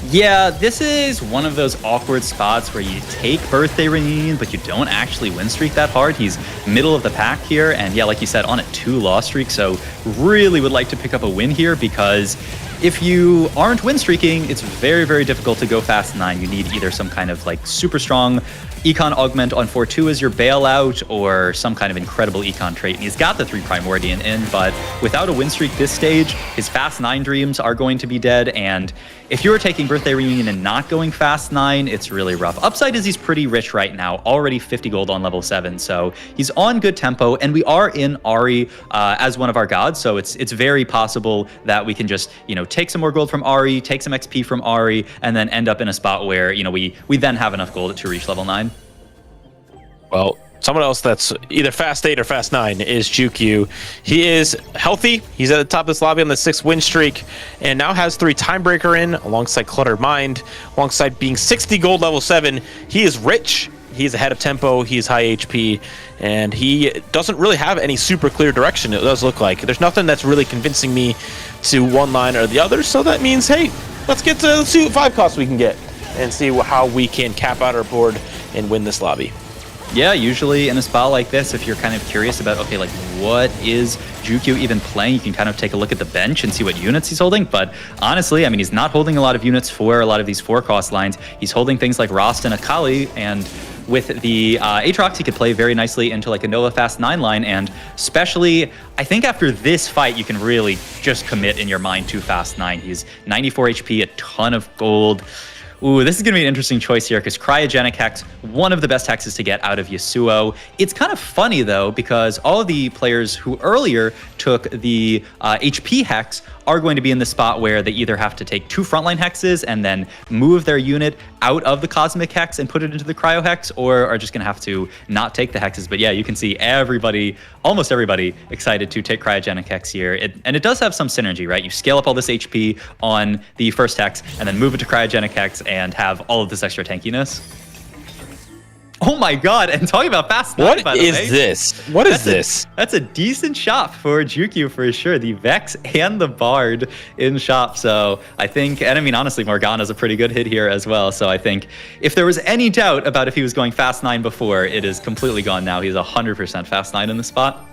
Yeah, this is one of those awkward spots where you take Birthday Reunion, but you don't actually win streak that hard. He's middle of the pack here, and yeah, like you said, on a 2-loss streak, so really would like to pick up a win here, because if you aren't win streaking, it's very, very difficult to go fast 9. You need either some kind of like super strong econ augment on 4-2 as your bailout, or some kind of incredible econ trait. And he's got the 3 Primordian in, but without a win streak this stage, his fast 9 dreams are going to be dead. And if you're taking Birthday Reunion and not going fast 9, it's really rough. Upside is he's pretty rich right now, already 50 gold on level 7, so he's on good tempo, and we are in Ahri as one of our gods, so it's very possible that we can just, you know, take some more gold from Ahri, take some XP from Ahri, and then end up in a spot where, you know, we then have enough gold to reach level 9. Well, someone else that's either fast 8 or fast 9 is Jukyu. He is healthy. He's at the top of this lobby on the 6th win streak, and now has 3 Timebreaker in, alongside Cluttered Mind, alongside being 60 gold level 7. He is rich. He's ahead of tempo. He's high HP, and he doesn't really have any super clear direction, it does look like. There's nothing that's really convincing me to one line or the other, so that means, hey, let's see what 5 costs we can get and see how we can cap out our board and win this lobby. Yeah, usually in a spot like this, if you're kind of curious about, okay, like what is Jukyu even playing, you can kind of take a look at the bench and see what units he's holding. But honestly, I mean, he's not holding a lot of units for a lot of these 4-cost lines. He's holding things like Rost and Akali, and with the Aatrox, he could play very nicely into like a Nova Fast 9 line, and especially, I think after this fight, you can really just commit in your mind to Fast 9. He's 94 HP, a ton of gold. Ooh, this is going to be an interesting choice here, because Cryogenic Hex, one of the best hexes to get out of Yasuo. It's kind of funny, though, because all of the players who earlier took the HP Hex are going to be in the spot where they either have to take 2 frontline hexes and then move their unit out of the Cosmic Hex and put it into the Cryo Hex, or are just going to have to not take the hexes. But yeah, you can see everybody, almost everybody, excited to take Cryogenic Hex here. And it does have some synergy, right? You scale up all this HP on the first hex and then move it to Cryogenic Hex and have all of this extra tankiness. Oh my god, and talking about fast 9, by the way. What is this? What is this? That's a decent shop for Jukyu for sure. The Vex and the Bard in shop. So I think, and I mean, honestly, Morgana's a pretty good hit here as well. So I think if there was any doubt about if he was going fast 9 before, it is completely gone now. He's 100% fast 9 in the spot.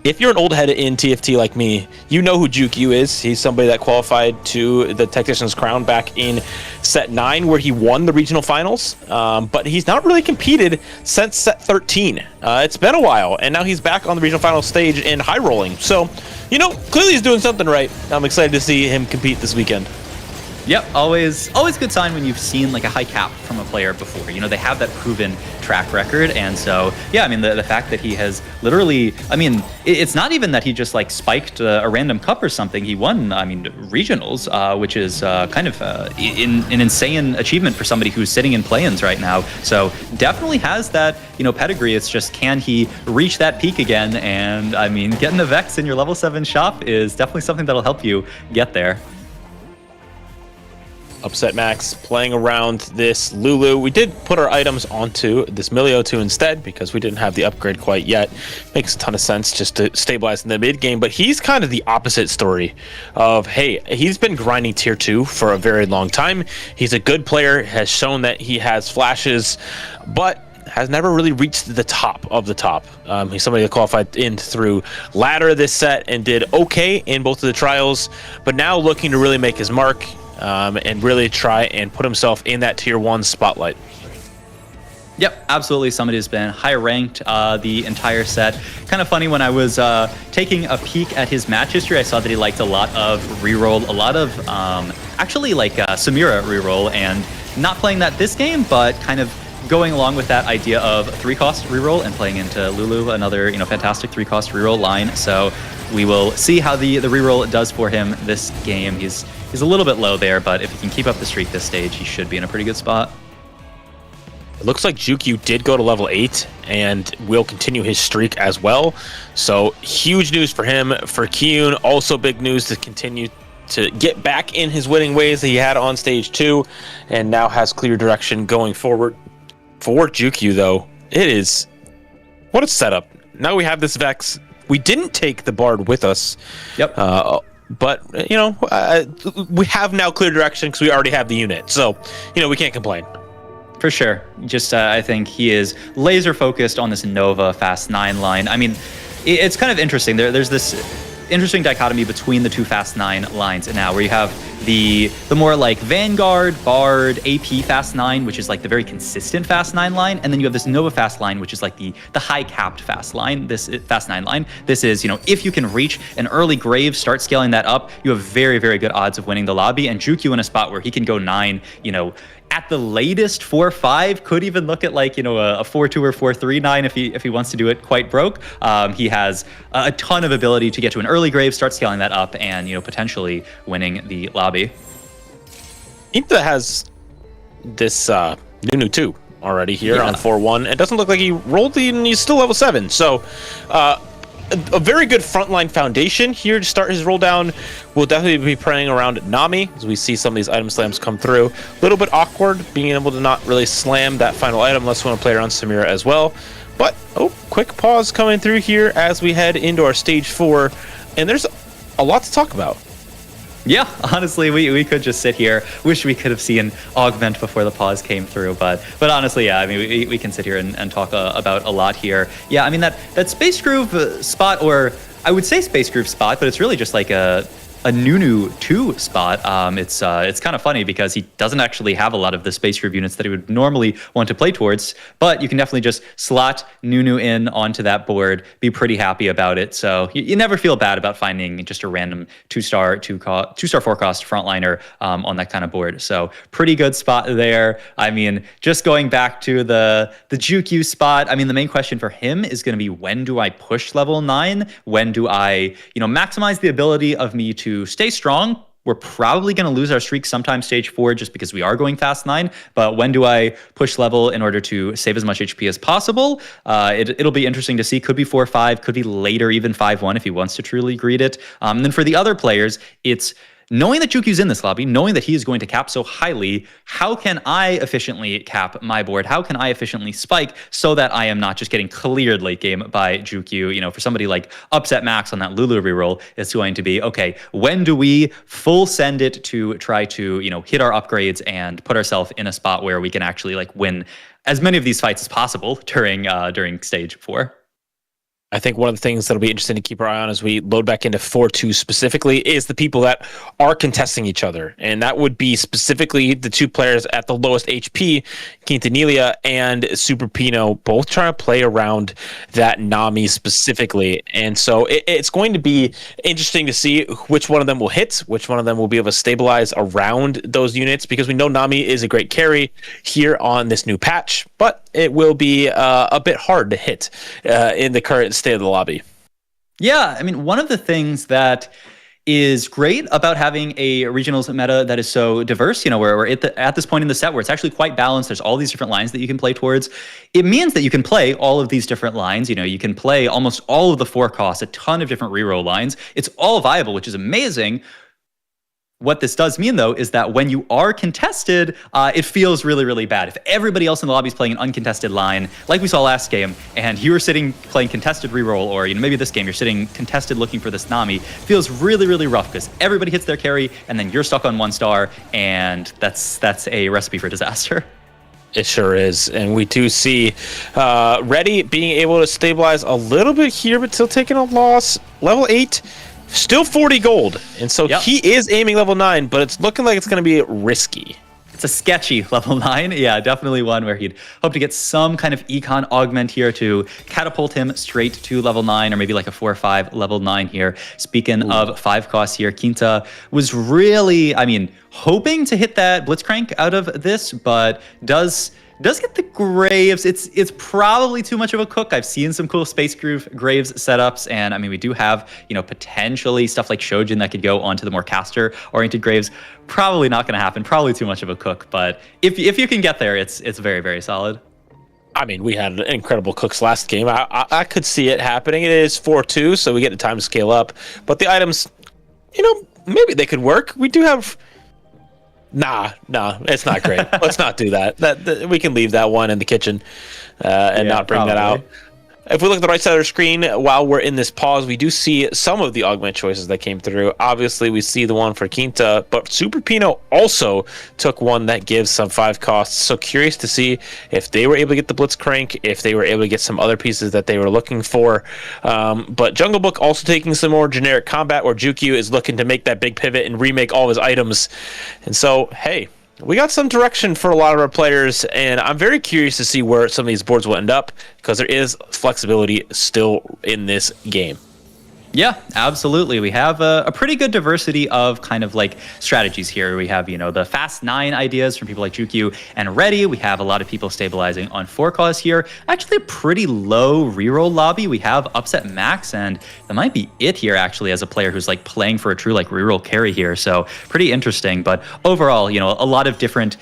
If you're an old head in TFT like me, you know who Jukyu is. He's somebody that qualified to the Tactician's Crown back in set 9, where he won the regional finals. But he's not really competed since set 13. It's been a while, and now he's back on the regional finals stage in high rolling. So, you know, clearly he's doing something right. I'm excited to see him compete this weekend. Yep, always good sign when you've seen like a high cap from a player before. You know, they have that proven track record, and so yeah, I mean the fact that he has literally, I mean, it's not even that he just like spiked a random cup or something. He won, I mean, regionals, which is kind of an insane achievement for somebody who's sitting in play-ins right now. So definitely has that, you know, pedigree. It's just, can he reach that peak again? And I mean, getting the Vex in your level 7 shop is definitely something that'll help you get there. Upset Max playing around this Lulu. We did put our items onto this Milio 2 instead because we didn't have the upgrade quite yet. Makes a ton of sense just to stabilize in the mid game, but he's kind of the opposite story of, hey, he's been grinding tier 2 for a very long time. He's a good player, has shown that he has flashes, but has never really reached the top of the top. He's somebody that qualified in through ladder this set and did okay in both of the trials, but now looking to really make his mark and really try and put himself in that tier 1 spotlight. Yep, absolutely. Somebody who's been high ranked the entire set. Kind of funny, when I was taking a peek at his match history, I saw that he liked a lot of reroll, a lot of actually like Samira reroll, and not playing that this game, but kind of going along with that idea of 3-cost reroll and playing into Lulu, another fantastic 3-cost reroll line. So we will see how the reroll does for him this game. He's a little bit low there, but if he can keep up the streak this stage, he should be in a pretty good spot. It looks like Jukyu did go to level 8 and will continue his streak as well. So huge news for him. For Kyun, also big news to continue to get back in his winning ways that he had on stage 2 and now has clear direction going forward. For Jukyu, though, it is... what a setup. Now we have this Vex. We didn't take the Bard with us. Yep. But, we have now clear direction because we already have the unit. So, we can't complain. For sure. Just, I think he is laser focused on this Nova Fast 9 line. I mean, it's kind of interesting. There's this interesting dichotomy between the two Fast 9 lines now, where you have the more like Vanguard, Bard, AP Fast 9, which is like the very consistent Fast 9 line, and then you have this Nova Fast line, which is like the high capped Fast line. This Fast 9 line. This is, if you can reach an early Grave, start scaling that up, you have very, very good odds of winning the lobby. And Jukyu in a spot where he can go 9, at the latest 4-5, could even look at like, a 4-2 or 4-3-9 if he wants to do it quite broke. He has a ton of ability to get to an early Grave, start scaling that up, and potentially winning the lobby. Inta has this Nunu 2 already here on 4-1. It doesn't look like he rolled and he's still level 7. So a very good frontline foundation here to start his roll down. We'll definitely be playing around Nami as we see some of these item slams come through. A little bit awkward being able to not really slam that final item unless we want to play around Samira as well. But, quick pause coming through here as we head into our stage 4. And there's a lot to talk about. Yeah, honestly, we could just sit here. Wish we could have seen Augment before the pause came through, but honestly, yeah, I mean, we can sit here and talk about a lot here. Yeah, I mean, that Space Groove spot, or I would say Space Groove spot, but it's really just like a Nunu 2 spot. It's kind of funny because he doesn't actually have a lot of the Space Groove units that he would normally want to play towards, but you can definitely just slot Nunu in onto that board, be pretty happy about it. So you never feel bad about finding just a random 2-star 4-cost frontliner on that kind of board. So pretty good spot there. I mean, just going back to the Jukyu spot, I mean, the main question for him is going to be, when do I push level 9? When do I, maximize the ability of me to stay strong? We're probably going to lose our streak sometime stage 4 just because we are going Fast 9. But when do I push level in order to save as much HP as possible? It'll be interesting to see. Could be 4-5, could be later even 5-1 if he wants to truly greed it. And then for the other players, it's knowing that Jukyu's in this lobby, knowing that he is going to cap so highly, how can I efficiently cap my board? How can I efficiently spike so that I am not just getting cleared late game by Jukyu? For somebody like Upset Max on that Lulu reroll, it's going to be, okay, when do we full send it to try to, hit our upgrades and put ourselves in a spot where we can actually like win as many of these fights as possible during stage 4? I think one of the things that'll be interesting to keep our eye on as we load back into 4-2 specifically is the people that are contesting each other. And that would be specifically the two players at the lowest HP, Quintanilla and Super Pino, both trying to play around that Nami specifically. And so it's going to be interesting to see which one of them will hit, which one of them will be able to stabilize around those units, because we know Nami is a great carry here on this new patch, but it will be a bit hard to hit in the current state of the lobby. Yeah, I mean, one of the things that is great about having a regionals meta that is so diverse, where we're at this point in the set where it's actually quite balanced. There's all these different lines that you can play towards. It means that you can play all of these different lines. You can play almost all of the 4 costs, a ton of different reroll lines. It's all viable, which is amazing. What this does mean, though, is that when you are contested, it feels really, really bad. If everybody else in the lobby is playing an uncontested line, like we saw last game, and you were sitting playing contested reroll, or maybe this game you're sitting contested looking for this Nami, feels really, really rough because everybody hits their carry, and then you're stuck on 1 star, and that's a recipe for disaster. It sure is. And we do see Reddy being able to stabilize a little bit here, but still taking a loss. Level 8. Still 40 gold, and so he is aiming level 9, but it's looking like it's going to be risky. It's a sketchy level 9. Yeah, definitely one where he'd hope to get some kind of econ augment here to catapult him straight to level 9, or maybe like a 4 or 5 level 9 here. Speaking of 5 costs here, Quinta was really, hoping to hit that Blitzcrank out of this, but does get the Graves. It's probably too much of a cook. I've seen some cool Space Graves setups, and we do have, potentially stuff like Shojin that could go onto the more caster-oriented Graves. Probably not going to happen. Probably too much of a cook, but if you can get there, it's very, very solid. We had incredible cooks last game. I could see it happening. It is 4-2, so we get the time to scale up. But the items, maybe they could work. We do have... Nah, it's not great. Let's not do that. We can leave that one in the kitchen and not bring that out. If we look at the right side of the screen, while we're in this pause, we do see some of the augment choices that came through. Obviously, we see the one for Quinta, but Super Pino also took one that gives some 5 costs. So curious to see if they were able to get the Blitzcrank, if they were able to get some other pieces that they were looking for. But Jungle Book also taking some more generic combat, where Jukyu is looking to make that big pivot and remake all of his items. And so, hey, we got some direction for a lot of our players, and I'm very curious to see where some of these boards will end up, because there is flexibility still in this game. Yeah, absolutely. We have a pretty good diversity of kind of like strategies here. We have, the fast 9 ideas from people like Jukyu and Reddy. We have a lot of people stabilizing on 4 cause here. Actually, a pretty low reroll lobby. We have Upset Max, and that might be it here actually as a player who's like playing for a true like reroll carry here. So pretty interesting. But overall, a lot of different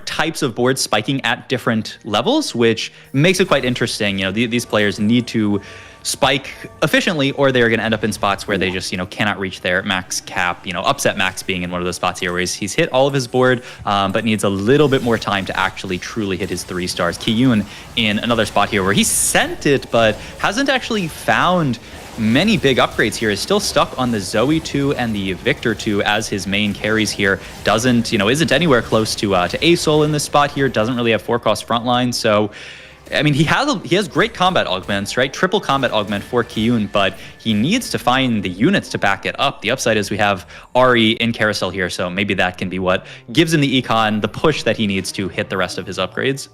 types of boards spiking at different levels, which makes it quite interesting. These players need to spike efficiently, or they're going to end up in spots where they just cannot reach their max cap. Upset Max being in one of those spots here where he's hit all of his board, but needs a little bit more time to actually truly hit his 3 stars. Kiyun in another spot here where he sent it but hasn't actually found many big upgrades here, is still stuck on the Zoe 2 and the Victor 2 as his main carries here. Isn't anywhere close to ASOL in this spot here. Doesn't really have 4 cost frontline. So he has great combat augments, right? Triple combat augment for Kiyun, but he needs to find the units to back it up. The upside is we have Ari in Carousel here, so maybe that can be what gives him the econ, the push that he needs to hit the rest of his upgrades.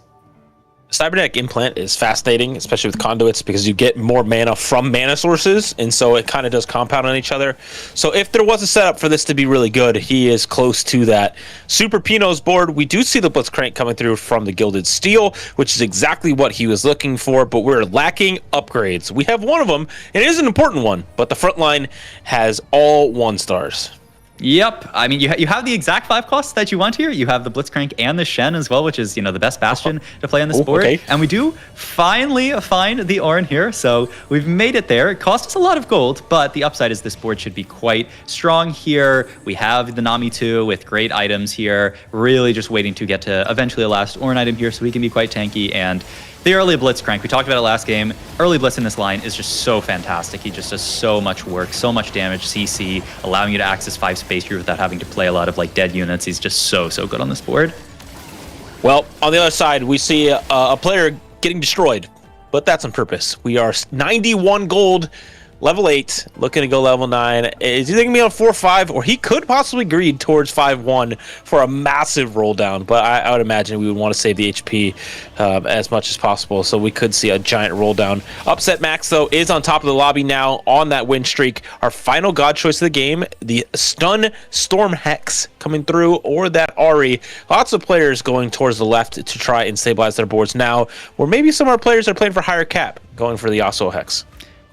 Cybernetic Implant is fascinating, especially with conduits, because you get more mana from mana sources, and so it kind of does compound on each other. So if there was a setup for this to be really good, he is close to that. Super Pino's board, we do see the Blitzcrank coming through from the Gilded Steel, which is exactly what he was looking for, but we're lacking upgrades. We have one of them, and it is an important one, but the front line has all 1 stars. Yep. You have the exact 5 costs that you want here. You have the Blitzcrank and the Shen as well, which is, the best Bastion to play on this board. Okay. And we do finally find the Ornn here, so we've made it there. It cost us a lot of gold, but the upside is this board should be quite strong here. We have the Nami 2 with great items here, really just waiting to get to eventually a last Ornn item here so he can be quite tanky. And the early Blitzcrank, we talked about it last game. Early Blitz in this line is just so fantastic. He just does so much work, so much damage, CC, allowing you to access 5 space here without having to play a lot of dead units. He's just so good on this board. Well, on the other side, we see a player getting destroyed, but that's on purpose. We are 91 gold, level 8, looking to go level 9. Is he thinking me on 4-5, or he could possibly greed towards 5-1 for a massive roll down, but I would imagine we would want to save the HP as much as possible, so we could see a giant roll down. Upset Max, though, is on top of the lobby now on that win streak. Our final god choice of the game, the Stun Storm Hex coming through, or that Ari. Lots of players going towards the left to try and stabilize their boards now, or maybe some of our players are playing for higher cap, going for the Yasuo Hex.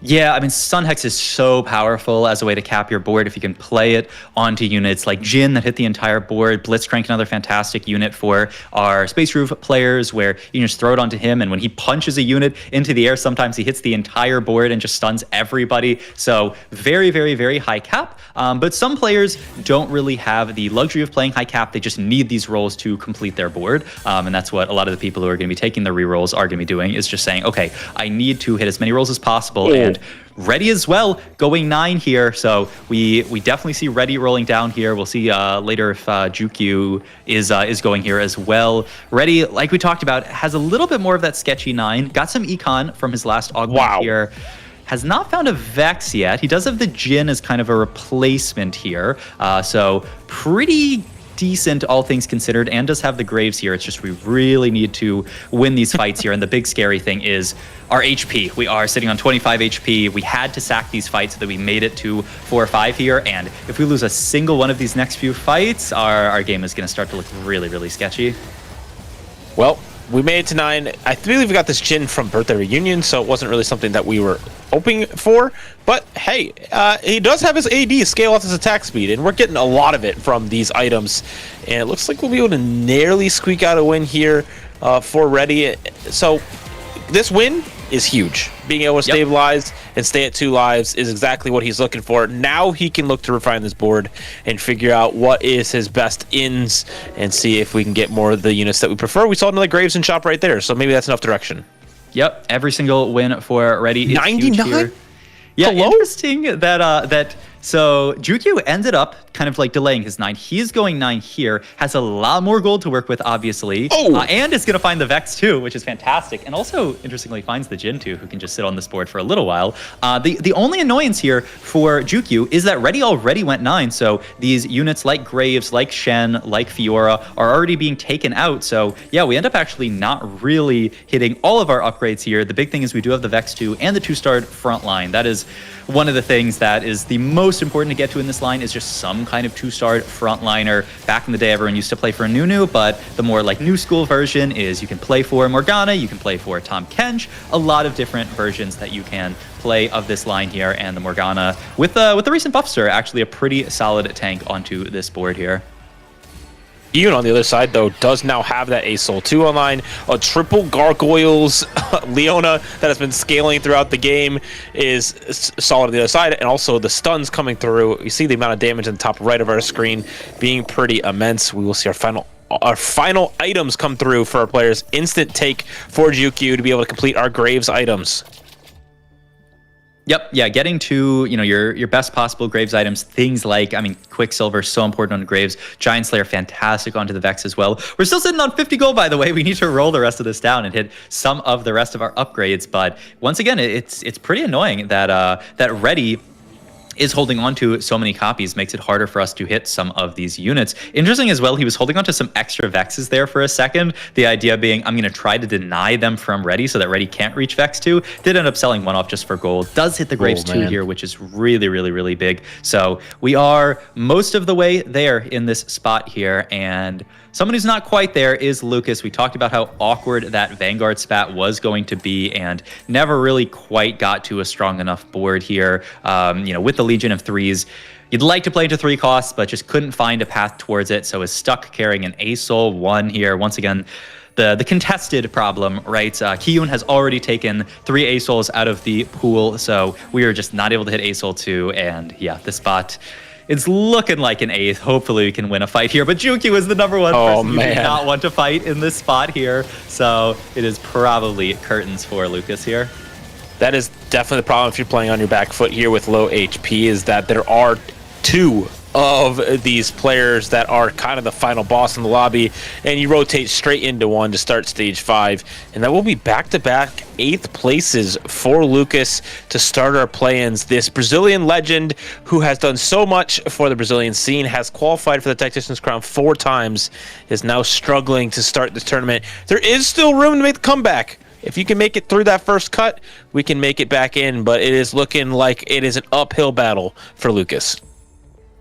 Yeah, I mean, Stun Hex is so powerful as a way to cap your board if you can play it onto units like Jin that hit the entire board. Blitzcrank, another fantastic unit for our Space Roof players, where you can just throw it onto him, and when he punches a unit into the air, sometimes he hits the entire board and just stuns everybody. So very, very, very high cap. But some players don't really have the luxury of playing high cap. They just need these rolls to complete their board. And that's what a lot of the people who are going to be taking the rerolls are going to be doing, is just saying, okay, I need to hit as many rolls as possible. And Ready as well, going 9 here. So we definitely see Ready rolling down here. We'll see later if Jukyu is going here as well. Ready, like we talked about, has a little bit more of that sketchy 9. Got some econ from his last augment here. Has not found a Vex yet. He does have the Jin as kind of a replacement here. So pretty decent, all things considered, and does have the Graves here. It's just we really need to win these fights here. And the big scary thing is our HP. We are sitting on 25 HP. We had to sack these fights so that we made it to 4 or 5 here. And if we lose a single one of these next few fights, our game is going to start to look really, really sketchy. Well, we made it to 9. I believe we got this Jin from Birthday Reunion, so it wasn't really something that we were hoping for. But hey, he does have his AD scale off his attack speed, and we're getting a lot of it from these items. And it looks like we'll be able to nearly squeak out a win here for Ready. So this win is huge. Being able to stabilize and stay at 2 lives is exactly what he's looking for. Now he can look to refine this board and figure out what is his best ins and see if we can get more of the units that we prefer. We saw another Graves and shop right there, so maybe that's enough direction. Yep, every single win for Ready is 99? Yeah, Hello? interesting that so Jukyu ended up kind of like delaying his 9. He's going 9 here, has a lot more gold to work with, obviously. And is going to find the Vex too, which is fantastic. And also, interestingly, finds the Jin too, who can just sit on this board for a little while. The only annoyance here for Jukyu is that Ready already went 9, so these units like Graves, like Shen, like Fiora are already being taken out. So yeah, we end up actually not really hitting all of our upgrades here. The big thing is we do have the Vex 2 and the 2-star front line. That is one of the things that is the most important to get to in this line, is just some kind of 2-star frontliner. Back in the day, everyone used to play for Nunu, but the more like new school version is you can play for Morgana, you can play for Tahm Kench, a lot of different versions that you can play of this line here. And the Morgana, with the recent buffs, are actually a pretty solid tank onto this board here. Ian on the other side, though, does now have that Asol 2 online. A triple Gargoyles Leona that has been scaling throughout the game is solid on the other side. And also the stuns coming through. You see the amount of damage in the top right of our screen being pretty immense. We will see our final items come through for our players. Instant take for Jukyu to be able to complete our Graves items. Yep, yeah, getting to, your best possible Graves items, things like, Quicksilver, so important on Graves. Giant Slayer, fantastic onto the Vex as well. We're still sitting on 50 gold, by the way. We need to roll the rest of this down and hit some of the rest of our upgrades. But once again, it's pretty annoying that Ready is holding on to so many copies, makes it harder for us to hit some of these units. Interesting as well, he was holding on to some extra Vexes there for a second. The idea being, I'm going to try to deny them from Ready so that Ready can't reach Vex 2. Did end up selling one off just for gold. Does hit the Graves 2 here, which is really, really, really big. So we are most of the way there in this spot here. And someone who's not quite there is Lucas. We talked about how awkward that Vanguard spat was going to be and never really quite got to a strong enough board here. With the Legion of 3s, you'd like to play into 3 costs, but just couldn't find a path towards it. So is stuck carrying an Asol 1 here. Once again, the contested problem, right? Kiyun has already taken 3 Asols out of the pool, so we are just not able to hit Asol 2. And yeah, the spot, it's looking like an 8th. Hopefully we can win a fight here. But Jukyu is the number 1 person who did not want to fight in this spot here. So it is probably curtains for Lucas here. That is definitely the problem if you're playing on your back foot here with low HP, is that there are 2 of these players that are kind of the final boss in the lobby, and you rotate straight into one to start stage 5, and that will be back-to-back 8th places for Lucas to start our play-ins. This Brazilian legend who has done so much for the Brazilian scene, has qualified for the Tactician's crown 4 times, is now struggling to start the tournament. There is still room to make the comeback. If you can make it through that first cut, we can make it back in, but it is looking like it is an uphill battle for Lucas.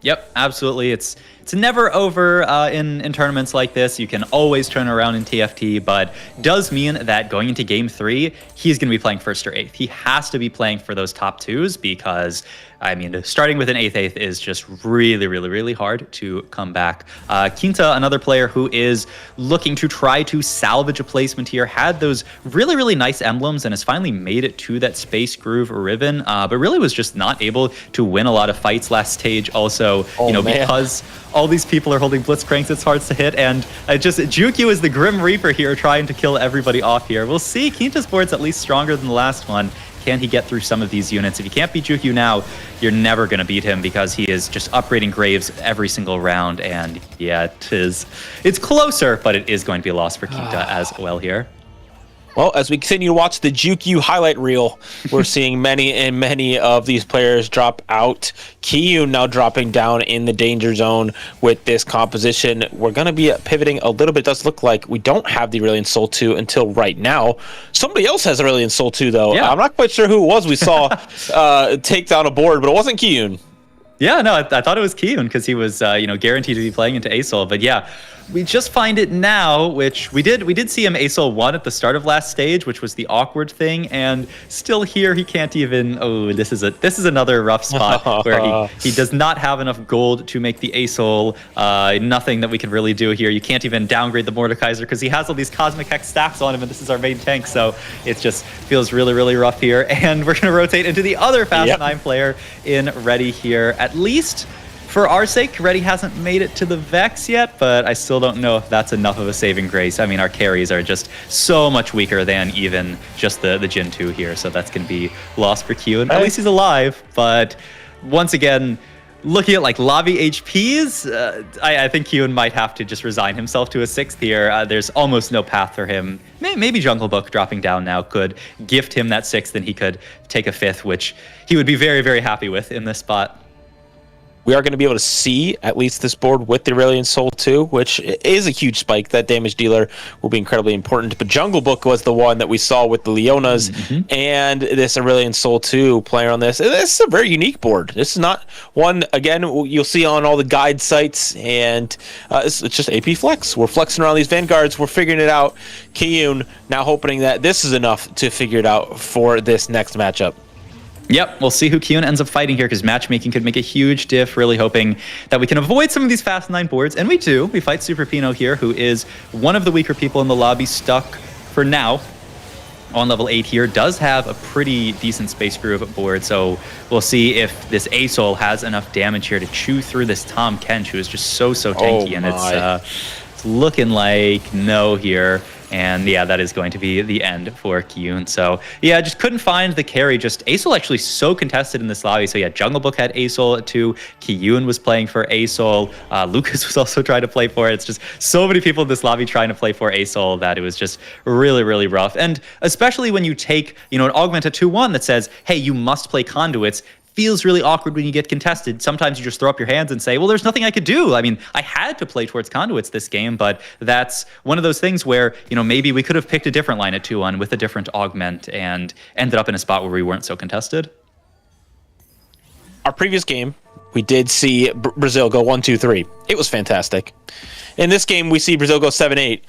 Yep, absolutely. It's it's never over in tournaments like this. You can always turn around in TFT, but does mean that going into game 3, he's going to be playing first or 8th. He has to be playing for those top 2s because, I mean, starting with an 8th is just really, really, really hard to come back. Quinta, another player who is looking to try to salvage a placement here, had those really, really nice emblems and has finally made it to that Space Groove Ribbon, but really was just not able to win a lot of fights last stage. Also, because all these people are holding Blitzcranks, it's hard to hit, and just Jukyu is the Grim Reaper here trying to kill everybody off here. We'll see. Quinta's board's at least stronger than the last one. Can he get through some of these units? If you can't beat Jukyu now, you're never going to beat him because he is just upgrading Graves every single round. And yeah, it's closer, but it is going to be a loss for Quinta as well here. Well, as we continue to watch the Jukyu highlight reel, we're seeing many of these players drop out. Kiyun now dropping down in the danger zone with this composition. We're going to be pivoting a little bit. It does look like we don't have the Aurelion Soul 2 until right now. Somebody else has Aurelion Soul 2, though. Yeah. I'm not quite sure who it was we saw take down a board, but it wasn't Kiyun. Yeah, no, I thought it was Kiyun because he was, guaranteed to be playing into ASOL. But yeah, we just find it now, which we did see him ASOL 1 at the start of last stage, which was the awkward thing, and still here he can't even. Oh, this is another rough spot where he does not have enough gold to make the ASOL. Nothing that we can really do here. You can't even downgrade the Mordekaiser because he has all these Cosmic Hex stacks on him, and this is our main tank, so it just feels really, really rough here. And we're gonna rotate into the other Fast 9 player in Ready here. At least for our sake, Reddy hasn't made it to the Vex yet, but I still don't know if that's enough of a saving grace. I mean, our carries are just so much weaker than even just the Jin 2 here, so that's going to be lost for Q. And at least he's alive, but once again, looking at like lobby HPs, I think Kyun might have to just resign himself to a 6th here. There's almost no path for him. Maybe Jungle Book dropping down now could gift him that 6th, and he could take a 5th, which he would be very, very happy with in this spot. We are going to be able to see at least this board with the Aurelion Soul 2, which is a huge spike. That damage dealer will be incredibly important. But Jungle Book was the one that we saw with the Leonas and this Aurelion Soul 2 player on this. This is a very unique board. This is not one, again, you'll see on all the guide sites, and it's just AP Flex. We're flexing around these Vanguards. We're figuring it out. Kiyun now hoping that this is enough to figure it out for this next matchup. Yep, we'll see who Kiyun ends up fighting here because matchmaking could make a huge diff. Really hoping that we can avoid some of these Fast 9 boards, and we do. We fight Super Pino here, who is one of the weaker people in the lobby, stuck for now on level 8 here. Does have a pretty decent Space Groove board, so we'll see if this ASOL has enough damage here to chew through this Tom Kench, who is just so tanky, and it's looking like no here. And yeah, that is going to be the end for Kiyun. So yeah, just couldn't find the carry. Just ASOL actually so contested in this lobby. So yeah, Jungle Book had ASOL at 2. Kiyun was playing for ASOL. Lucas was also trying to play for it. It's just so many people in this lobby trying to play for ASOL that it was just really, really rough. And especially when you take, an augment at 2-1 that says, hey, you must play conduits. Feels really awkward when you get contested. Sometimes you just throw up your hands and say, well, there's nothing I could do. I mean, I had to play towards conduits this game, but that's one of those things where, maybe we could have picked a different line at 2-1 with a different augment and ended up in a spot where we weren't so contested. Our previous game, we did see Brazil go 1-2-3. It was fantastic. In this game, we see Brazil go 7-8,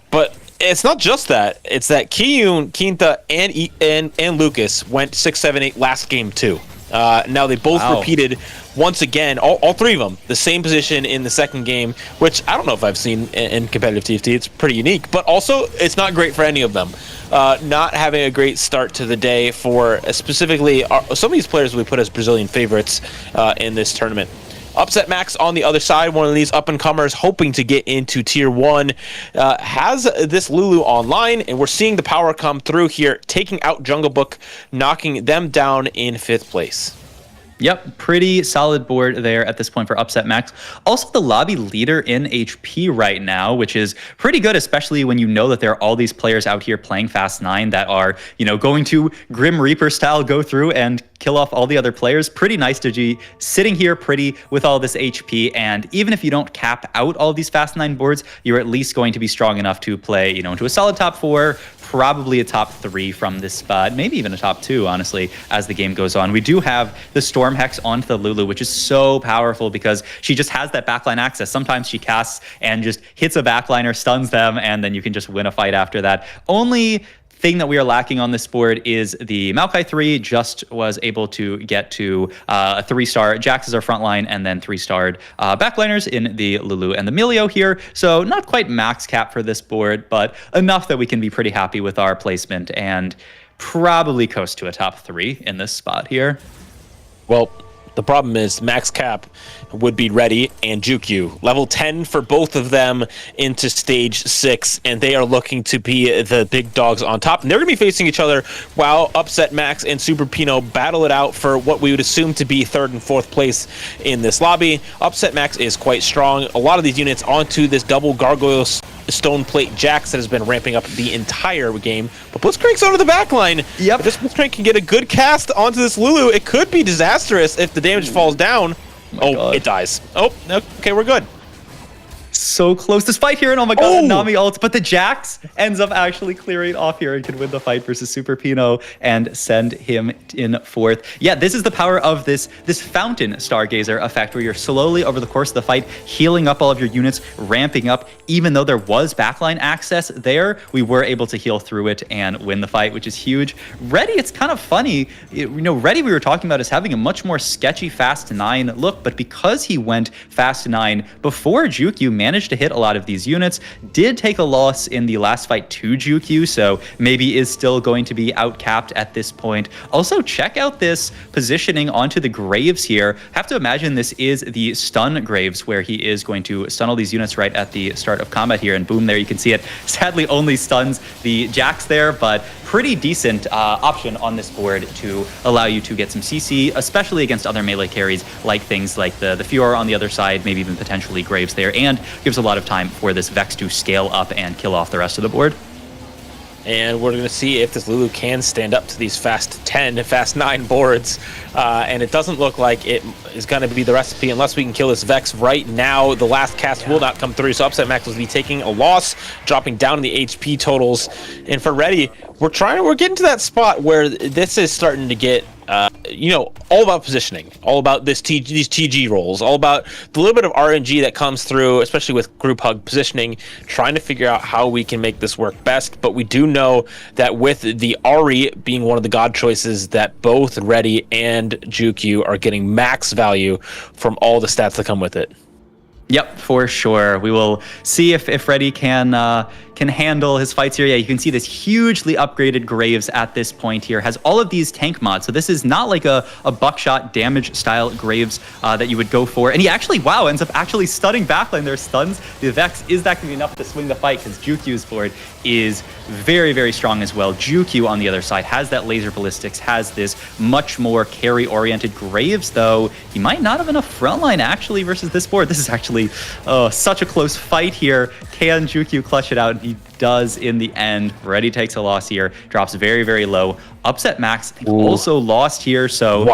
but it's not just that. It's that Kiyun, Quinta, and Lucas went 6-7-8 last game too. Now they both repeated once again, all three of them, the same position in the second game, which I don't know if I've seen in competitive TFT. It's pretty unique, but also it's not great for any of them. Not having a great start to the day for specifically some of these players we put as Brazilian favorites in this tournament. Upset Max on the other side, one of these up-and-comers hoping to get into Tier 1, has this Lulu online, and we're seeing the power come through here, taking out Jungle Book, knocking them down in 5th place. Yep, pretty solid board there at this point for Upset Max. Also the lobby leader in HP right now, which is pretty good, especially when you know that there are all these players out here playing Fast 9 that are, going to Grim Reaper style go through and kill off all the other players. Pretty nice to be sitting here pretty with all this HP, and even if you don't cap out all these Fast 9 boards, you're at least going to be strong enough to play, into a solid top 4, probably a top 3 from this spot, maybe even a top 2, honestly, as the game goes on. We do have the Storm Storm Hex onto the Lulu, which is so powerful because she just has that backline access. Sometimes she casts and just hits a backliner, stuns them, and then you can just win a fight after that. Only thing that we are lacking on this board is the Maokai 3 just was able to get to a 3-star. Jax is our front line, and then 3-starred backliners in the Lulu and the Milio here. So not quite max cap for this board, but enough that we can be pretty happy with our placement and probably coast to a top 3 in this spot here. Well, the problem is max cap would be Ready and Jukyu. Level 10 for both of them into stage 6, and they are looking to be the big dogs on top. And they're going to be facing each other while Upset Max and Super Pino battle it out for what we would assume to be 3rd and 4th place in this lobby. Upset Max is quite strong. A lot of these units onto this double Gargoyle Stone Plate Jax that has been ramping up the entire game. But Blitzcrank's onto the back line. Yep. If this Blitzcrank can get a good cast onto this Lulu, it could be disastrous if the damage falls down. Oh, it dies. Oh, okay, we're good. So close to fight here, and oh my god, Nami ult, but the Jax ends up actually clearing off here and can win the fight versus Super Pino and send him in 4th. Yeah, this is the power of this Fountain Stargazer effect, where you're slowly over the course of the fight healing up all of your units, ramping up. Even though there was backline access there, we were able to heal through it and win the fight, which is huge. Ready, it's kind of funny. Ready we were talking about is having a much more sketchy Fast 9 look, but because he went Fast 9 before Jukyu managed to hit a lot of these units, did take a loss in the last fight to Jukyu, so maybe is still going to be outcapped at this point. Also, check out this positioning onto the Graves here. Have to imagine this is the stun Graves, where he is going to stun all these units right at the start of combat here, and boom, there you can see it. Sadly, only stuns the Jax there, but pretty decent option on this board to allow you to get some CC, especially against other melee carries, like things like the Fiora on the other side, maybe even potentially Graves there, and gives a lot of time for this Vex to scale up and kill off the rest of the board. And we're going to see if this Lulu can stand up to these Fast 10, Fast 9 boards. And it doesn't look like it is going to be the recipe unless we can kill this Vex right now. The last cast will not come through, so Upset Max will be taking a loss, dropping down the HP totals. And for Ready, we're getting to that spot where this is starting to get all about positioning, all about these TG rolls, all about the little bit of RNG that comes through, especially with group hug positioning, trying to figure out how we can make this work best. But we do know that with the Ari being one of the god choices, that both Ready and Jukyu are getting max value from all the stats that come with it. Yep, for sure. We will see if Ready can handle his fights here. Yeah, you can see this hugely upgraded Graves at this point here. Has all of these tank mods. So this is not like a buckshot damage style Graves that you would go for. And he actually, ends up actually stunning backline. Their stuns. The Vex, is that going to be enough to swing the fight? Because Jukyu's board is very, very strong as well. Jukyu on the other side has that laser ballistics, has this much more carry-oriented Graves, though he might not have enough frontline actually versus this board. This is actually such a close fight here. Can Jukyu clutch it out? And he does in the end. Ready takes a loss here, drops very, very low. Upset Max also lost here, so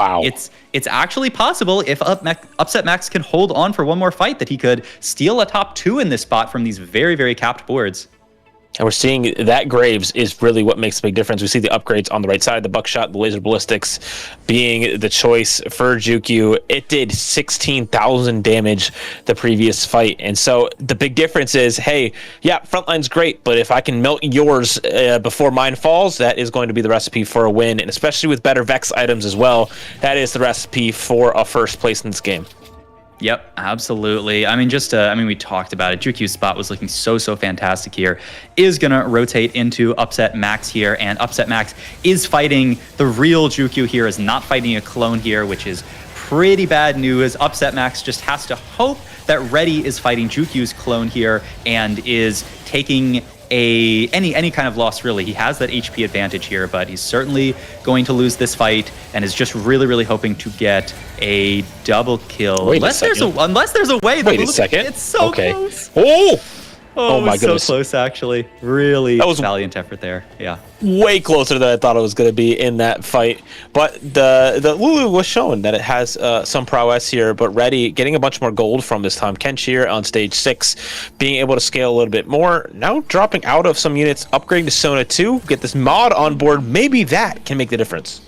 it's actually possible if Upset Max can hold on for one more fight that he could steal a top 2 in this spot from these very, very capped boards. And we're seeing that Graves is really what makes a big difference. We see the upgrades on the right side, the buckshot, the laser ballistics being the choice for Jukyu. It did 16,000 damage the previous fight. And so the big difference is, hey, yeah, frontline's great, but if I can melt yours before mine falls, that is going to be the recipe for a win. And especially with better Vex items as well, that is the recipe for a first place in this game. Yep, absolutely. I mean, we talked about it. Jukyu's spot was looking so fantastic here. Is going to rotate into Upset Max here, and Upset Max is fighting the real Jukyu here, is not fighting a clone here, which is pretty bad news. Upset Max just has to hope that Ready is fighting Jukyu's clone here and is taking any kind of loss, really. He has that HP advantage here, but he's certainly going to lose this fight and is just really hoping to get a double kill. Unless there's a way. Wait a second. It's so close. Oh my goodness. So close, actually. Really valiant effort there. Yeah. Way closer than I thought it was going to be in that fight. But the Lulu was showing that it has some prowess here, but Ready getting a bunch more gold from this time. Kenshir on stage 6, being able to scale a little bit more. Now dropping out of some units, upgrading to Sona 2, get this mod on board. Maybe that can make the difference.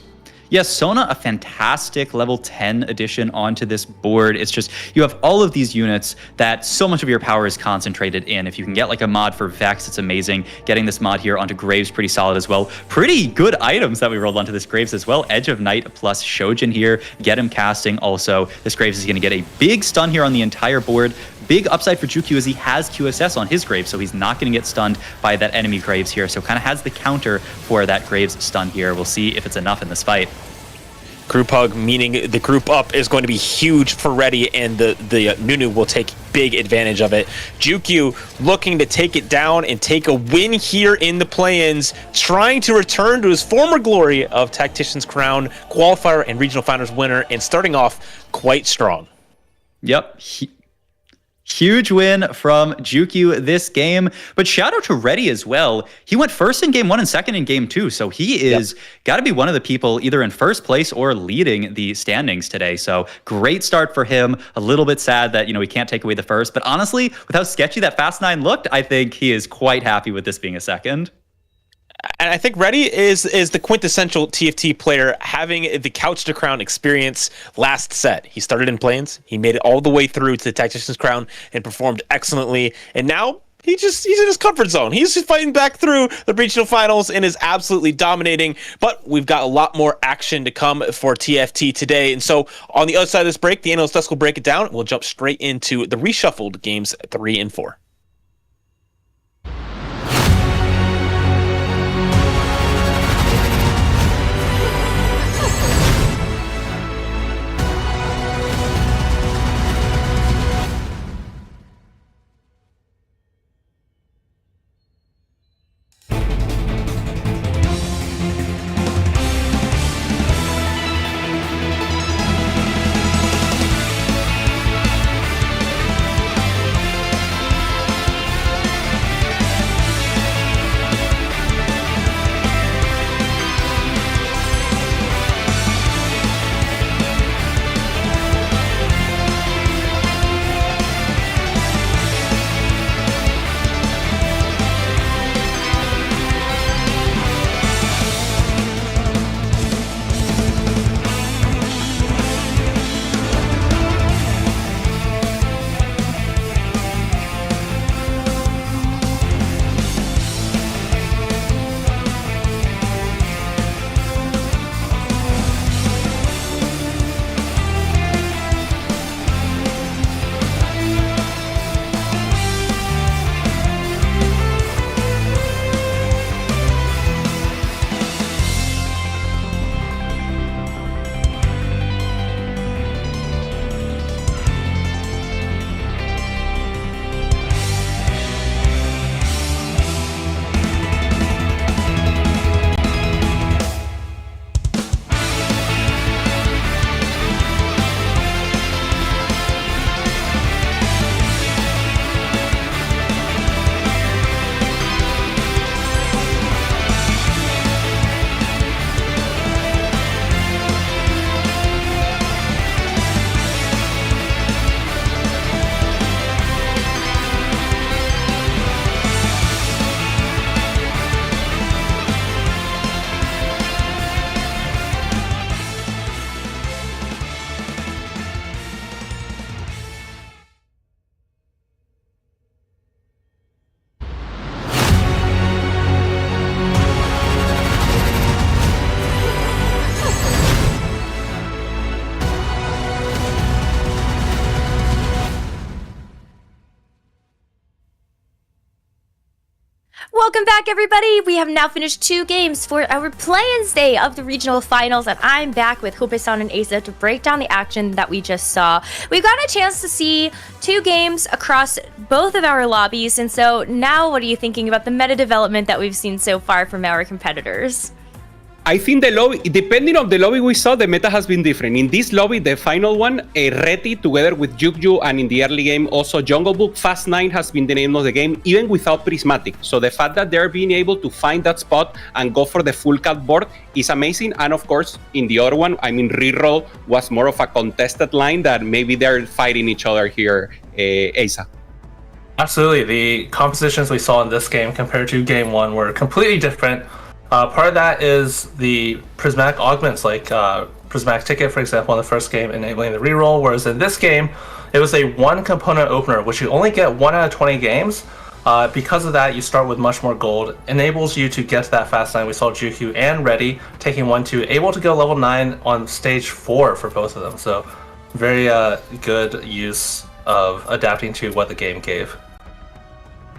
Yes, Sona, a fantastic level 10 addition onto this board. It's just, you have all of these units that so much of your power is concentrated in. If you can get like a mod for Vex, it's amazing. Getting this mod here onto Graves, pretty solid as well. Pretty good items that we rolled onto this Graves as well. Edge of Night plus Shojin here. Get him casting also. This Graves is going to get a big stun here on the entire board. Big upside for Jukyu as he has QSS on his Graves, so he's not going to get stunned by that enemy Graves here. So kind of has the counter for that Graves stun here. We'll see if it's enough in this fight. Group hug, meaning the group up, is going to be huge for Reddy, and the Nunu will take big advantage of it. Jukyu looking to take it down and take a win here in the play-ins, trying to return to his former glory of Tactician's crown, qualifier and regional finals winner, and starting off quite strong. Yep. Huge win from Jukyu this game, but shout out to Reddy as well. He went first in game 1 and second in game 2, so he is got to be one of the people either in first place or leading the standings today. So great start for him. A little bit sad that, we can't take away the first, but honestly, with how sketchy that Fast 9 looked, I think he is quite happy with this being a second. And I think Reddy is the quintessential TFT player, having the couch to crown experience last set. He started in plains, he made it all the way through to the Tactician's crown and performed excellently. And now he's in his comfort zone. He's just fighting back through the regional finals and is absolutely dominating. But we've got a lot more action to come for TFT today. And so on the other side of this break, the analyst desk will break it down. We'll jump straight into the reshuffled games 3 and 4. Welcome back, everybody. We have now finished 2 games for our play-ins day of the regional finals, and I'm back with Hope-san and Asa to break down the action that we just saw. We got a chance to see 2 games across both of our lobbies, and so now what are you thinking about the meta development that we've seen so far from our competitors? I think the lobby, depending on the lobby we saw, the meta has been different. In this lobby, the final one, Reti together with Jukyu, and in the early game also Jungle Book, Fast 9 has been the name of the game, even without Prismatic. So the fact that they're being able to find that spot and go for the full cut board is amazing. And of course, in the other one, Reroll was more of a contested line that maybe they're fighting each other here, Asa. Absolutely. The compositions we saw in this game compared to game 1 were completely different. Part of that is the prismatic augments, like prismatic ticket, for example, in the first game, enabling the reroll. Whereas in this game, it was a one component opener, which you only get 1 out of 20 games. Because of that, you start with much more gold. Enables you to get to that fast 9. We saw Juku and Reddy taking 1-2, able to go level 9 on stage 4 for both of them. So very good use of adapting to what the game gave.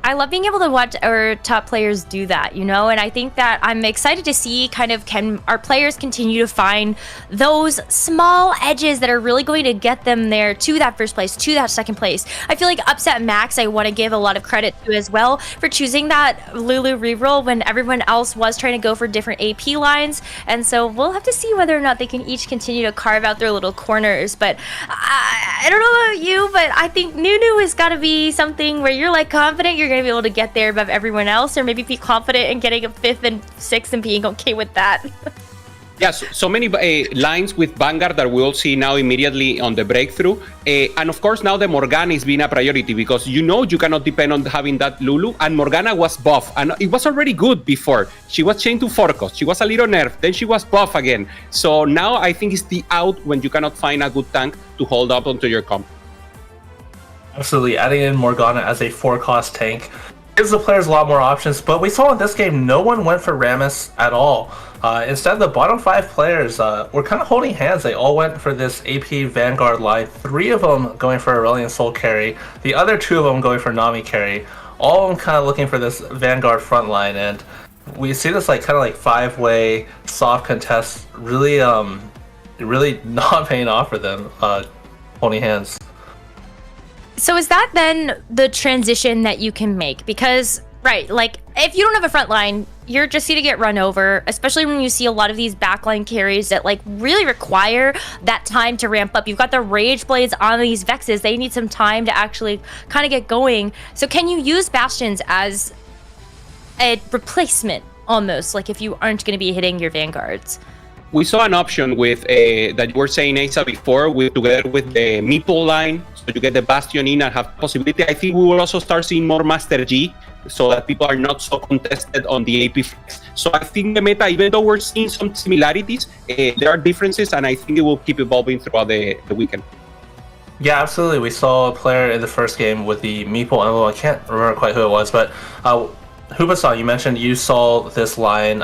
I love being able to watch our top players do that, you know, and I think that I'm excited to see kind of can our players continue to find those small edges that are really going to get them there to that first place, to that second place. I feel like Upset Max, I want to give a lot of credit to as well for choosing that Lulu reroll when everyone else was trying to go for different AP lines, and so we'll have to see whether or not they can each continue to carve out their little corners. But I don't know about you, but I think Nunu has got to be something where you're like confident you're going to be able to get there above everyone else, or maybe be confident in getting a 5th and 6th and being okay with that. Yeah, so many lines with Vanguard that we'll see now immediately on the breakthrough. And of course, now the Morgana is being a priority because you cannot depend on having that Lulu. And Morgana was buff, and it was already good before. She was chained to 4 cost. She was a little nerfed, then she was buff again. So now I think it's the out when you cannot find a good tank to hold up onto your comp. Absolutely, adding in Morgana as a 4-cost tank gives the players a lot more options, but we saw in this game no one went for Rammus at all. Instead, the bottom 5 players were kind of holding hands. They all went for this AP Vanguard line, 3 of them going for Aurelion Soul carry, the other 2 of them going for Nami carry, all of them kind of looking for this Vanguard front line, and we see this like kind of like 5-way soft contest really not paying off for them, holding hands. So is that then the transition that you can make? Because, right, like, if you don't have a front line, you're just going to get run over, especially when you see a lot of these backline carries that, like, really require that time to ramp up. You've got the Rage Blades on these Vexes. They need some time to actually kind of get going. So can you use Bastions as a replacement, almost, like if you aren't going to be hitting your Vanguards? We saw an option with that you were saying, Asa, before, together with the Meeple line, so you get the Bastion in and have possibility. I think we will also start seeing more Master G, so that people are not so contested on the AP flex. So I think the meta, even though we're seeing some similarities, there are differences, and I think it will keep evolving throughout the weekend. Yeah, absolutely. We saw a player in the first game with the Meeple emblem. I can't remember quite who it was, but Hubasan, you mentioned you saw this line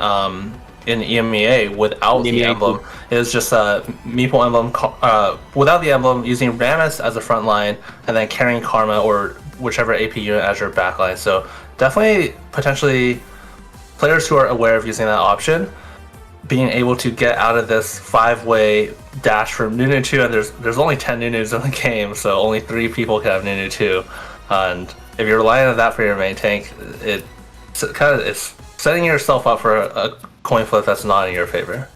in EMEA without the emblem. It was just a Meeple emblem without the emblem, using Rammus as a front line, and then carrying Karma or whichever AP unit as your backline. So definitely, potentially, players who are aware of using that option, being able to get out of this 5-way dash from Nunu 2, and there's only 10 Nunus in the game, so only 3 people can have Nunu 2. And if you're relying on that for your main tank, it's setting yourself up for a coin flip that's not in your favor.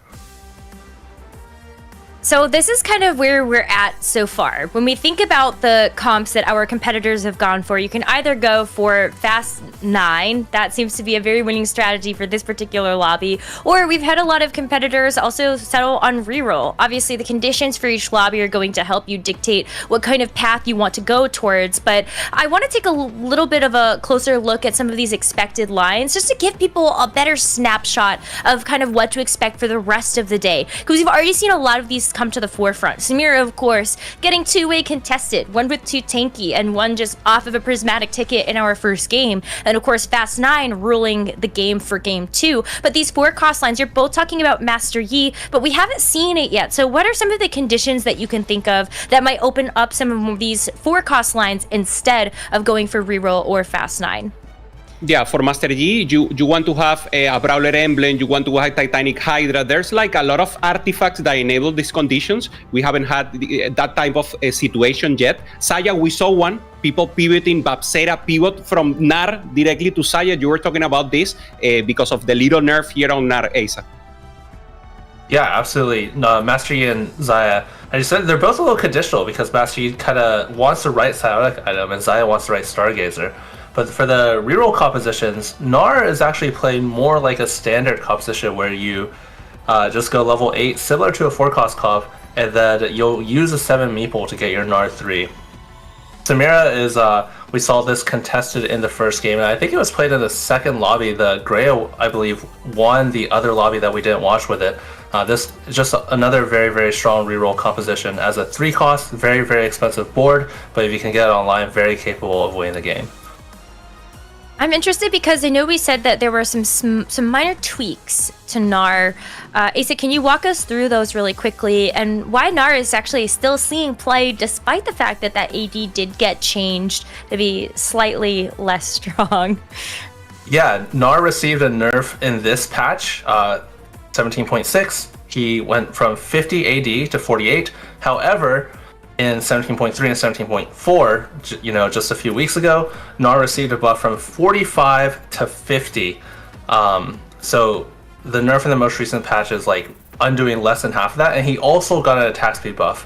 So this is kind of where we're at so far. When we think about the comps that our competitors have gone for, you can either go for Fast 9, that seems to be a very winning strategy for this particular lobby, or we've had a lot of competitors also settle on reroll. Obviously, the conditions for each lobby are going to help you dictate what kind of path you want to go towards, but I want to take a little bit of a closer look at some of these expected lines, just to give people a better snapshot of kind of what to expect for the rest of the day, because we've already seen a lot of these come to the forefront. Samira, of course, getting 2-way contested, one with 2 tanky and one just off of a prismatic ticket in our first game, and of course Fast 9 ruling the game for game 2. But these 4 cost lines, you're both talking about Master Yi, but we haven't seen it yet. So what are some of the conditions that you can think of that might open up some of these 4 cost lines instead of going for reroll or Fast 9? Yeah, for Master Yi, you want to have a Brawler Emblem, you want to have Titanic Hydra. There's like a lot of artifacts that enable these conditions. We haven't had that type of situation yet. Saya, we saw one. People pivoting, Babsera pivot from Nar directly to Saya. You were talking about this because of the little nerf here on Nar, Asa. Yeah, absolutely. No, Master Yi and Zaya, I just said they're both a little conditional because Master Yi kind of wants the right psionic item and Zaya wants the right Stargazer. But for the reroll compositions, Nar is actually playing more like a standard composition where you just go level 8, similar to a 4-cost comp, and then you'll use a 7 Meeple to get your Nar 3. Samira is we saw this contested in the first game, and I think it was played in the second lobby. The Gray, I believe, won the other lobby that we didn't watch with it. This is just another very, very strong reroll composition as a 3-cost, very, very expensive board, but if you can get it online, very capable of winning the game. I'm interested because I know we said that there were some minor tweaks to Gnar. Asa, can you walk us through those really quickly and why Gnar is actually still seeing play despite the fact that AD did get changed to be slightly less strong? Yeah, Gnar received a nerf in this patch, 17.6. He went from 50 AD to 48. However, in 17.3 and 17.4, just a few weeks ago, Gnar received a buff from 45 to 50. So the nerf in the most recent patch is like undoing less than half of that, and he also got an attack speed buff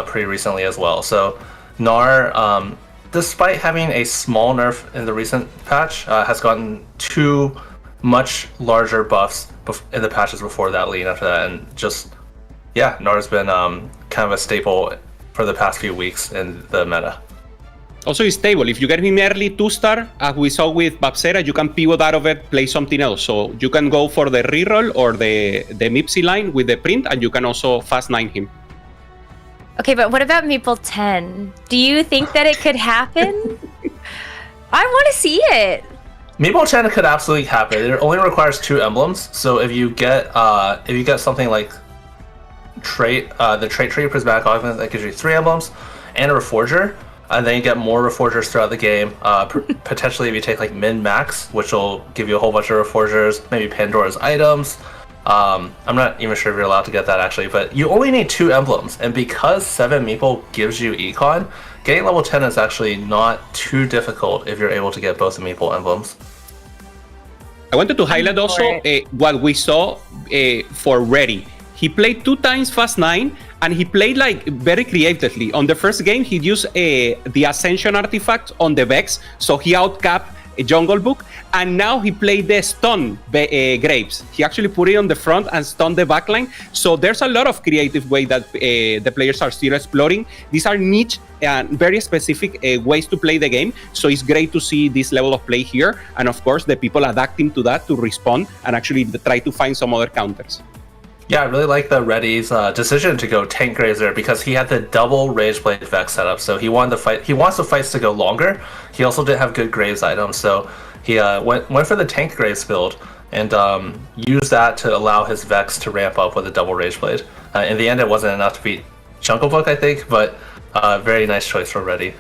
pretty recently as well. So Gnar, despite having a small nerf in the recent patch, has gotten 2 much larger buffs in the patches before that, leading after that, and just, yeah, Gnar's been kind of a staple for the past few weeks in the meta. Also, it's stable. If you get him early 2-star, as we saw with Babsera, you can pivot out of it, play something else. So you can go for the reroll or the Mipsy line with the print, and you can also fast 9 him. Okay, but what about Maple 10? Do you think that it could happen? I want to see it. Maple 10 could absolutely happen. It only requires 2 emblems. So if you get something like the trait tree prismatic augment that gives you 3 emblems and a reforger, and then you get more reforgers throughout the game. Potentially if you take like min max, which will give you a whole bunch of reforgers, maybe Pandora's items. I'm not even sure if you're allowed to get that actually, but you only need 2 emblems, and because 7 Meeple gives you econ, getting level 10 is actually not too difficult if you're able to get both the Meeple emblems. I wanted to highlight also what we saw for Ready. He played 2 times fast 9, and he played like very creatively. On the first game, he used the Ascension artifact on the Vex, so he outcapped a Jungle Book, and now he played the stun Graves. He actually put it on the front and stunned the backline. So there's a lot of creative way that the players are still exploring. These are niche and very specific ways to play the game. So it's great to see this level of play here, and of course the people adapting to that to respond and actually try to find some other counters. Yeah, I really like the Reddy's decision to go Tank Grazer because he had the double Rageblade Vex setup. So he wanted the fight. He wants the fights to go longer. He also didn't have good Graves items, so he went for the Tank Graves build and used that to allow his Vex to ramp up with a double Rageblade. In the end, it wasn't enough to beat Jungle Book, I think, but very nice choice for Reddy.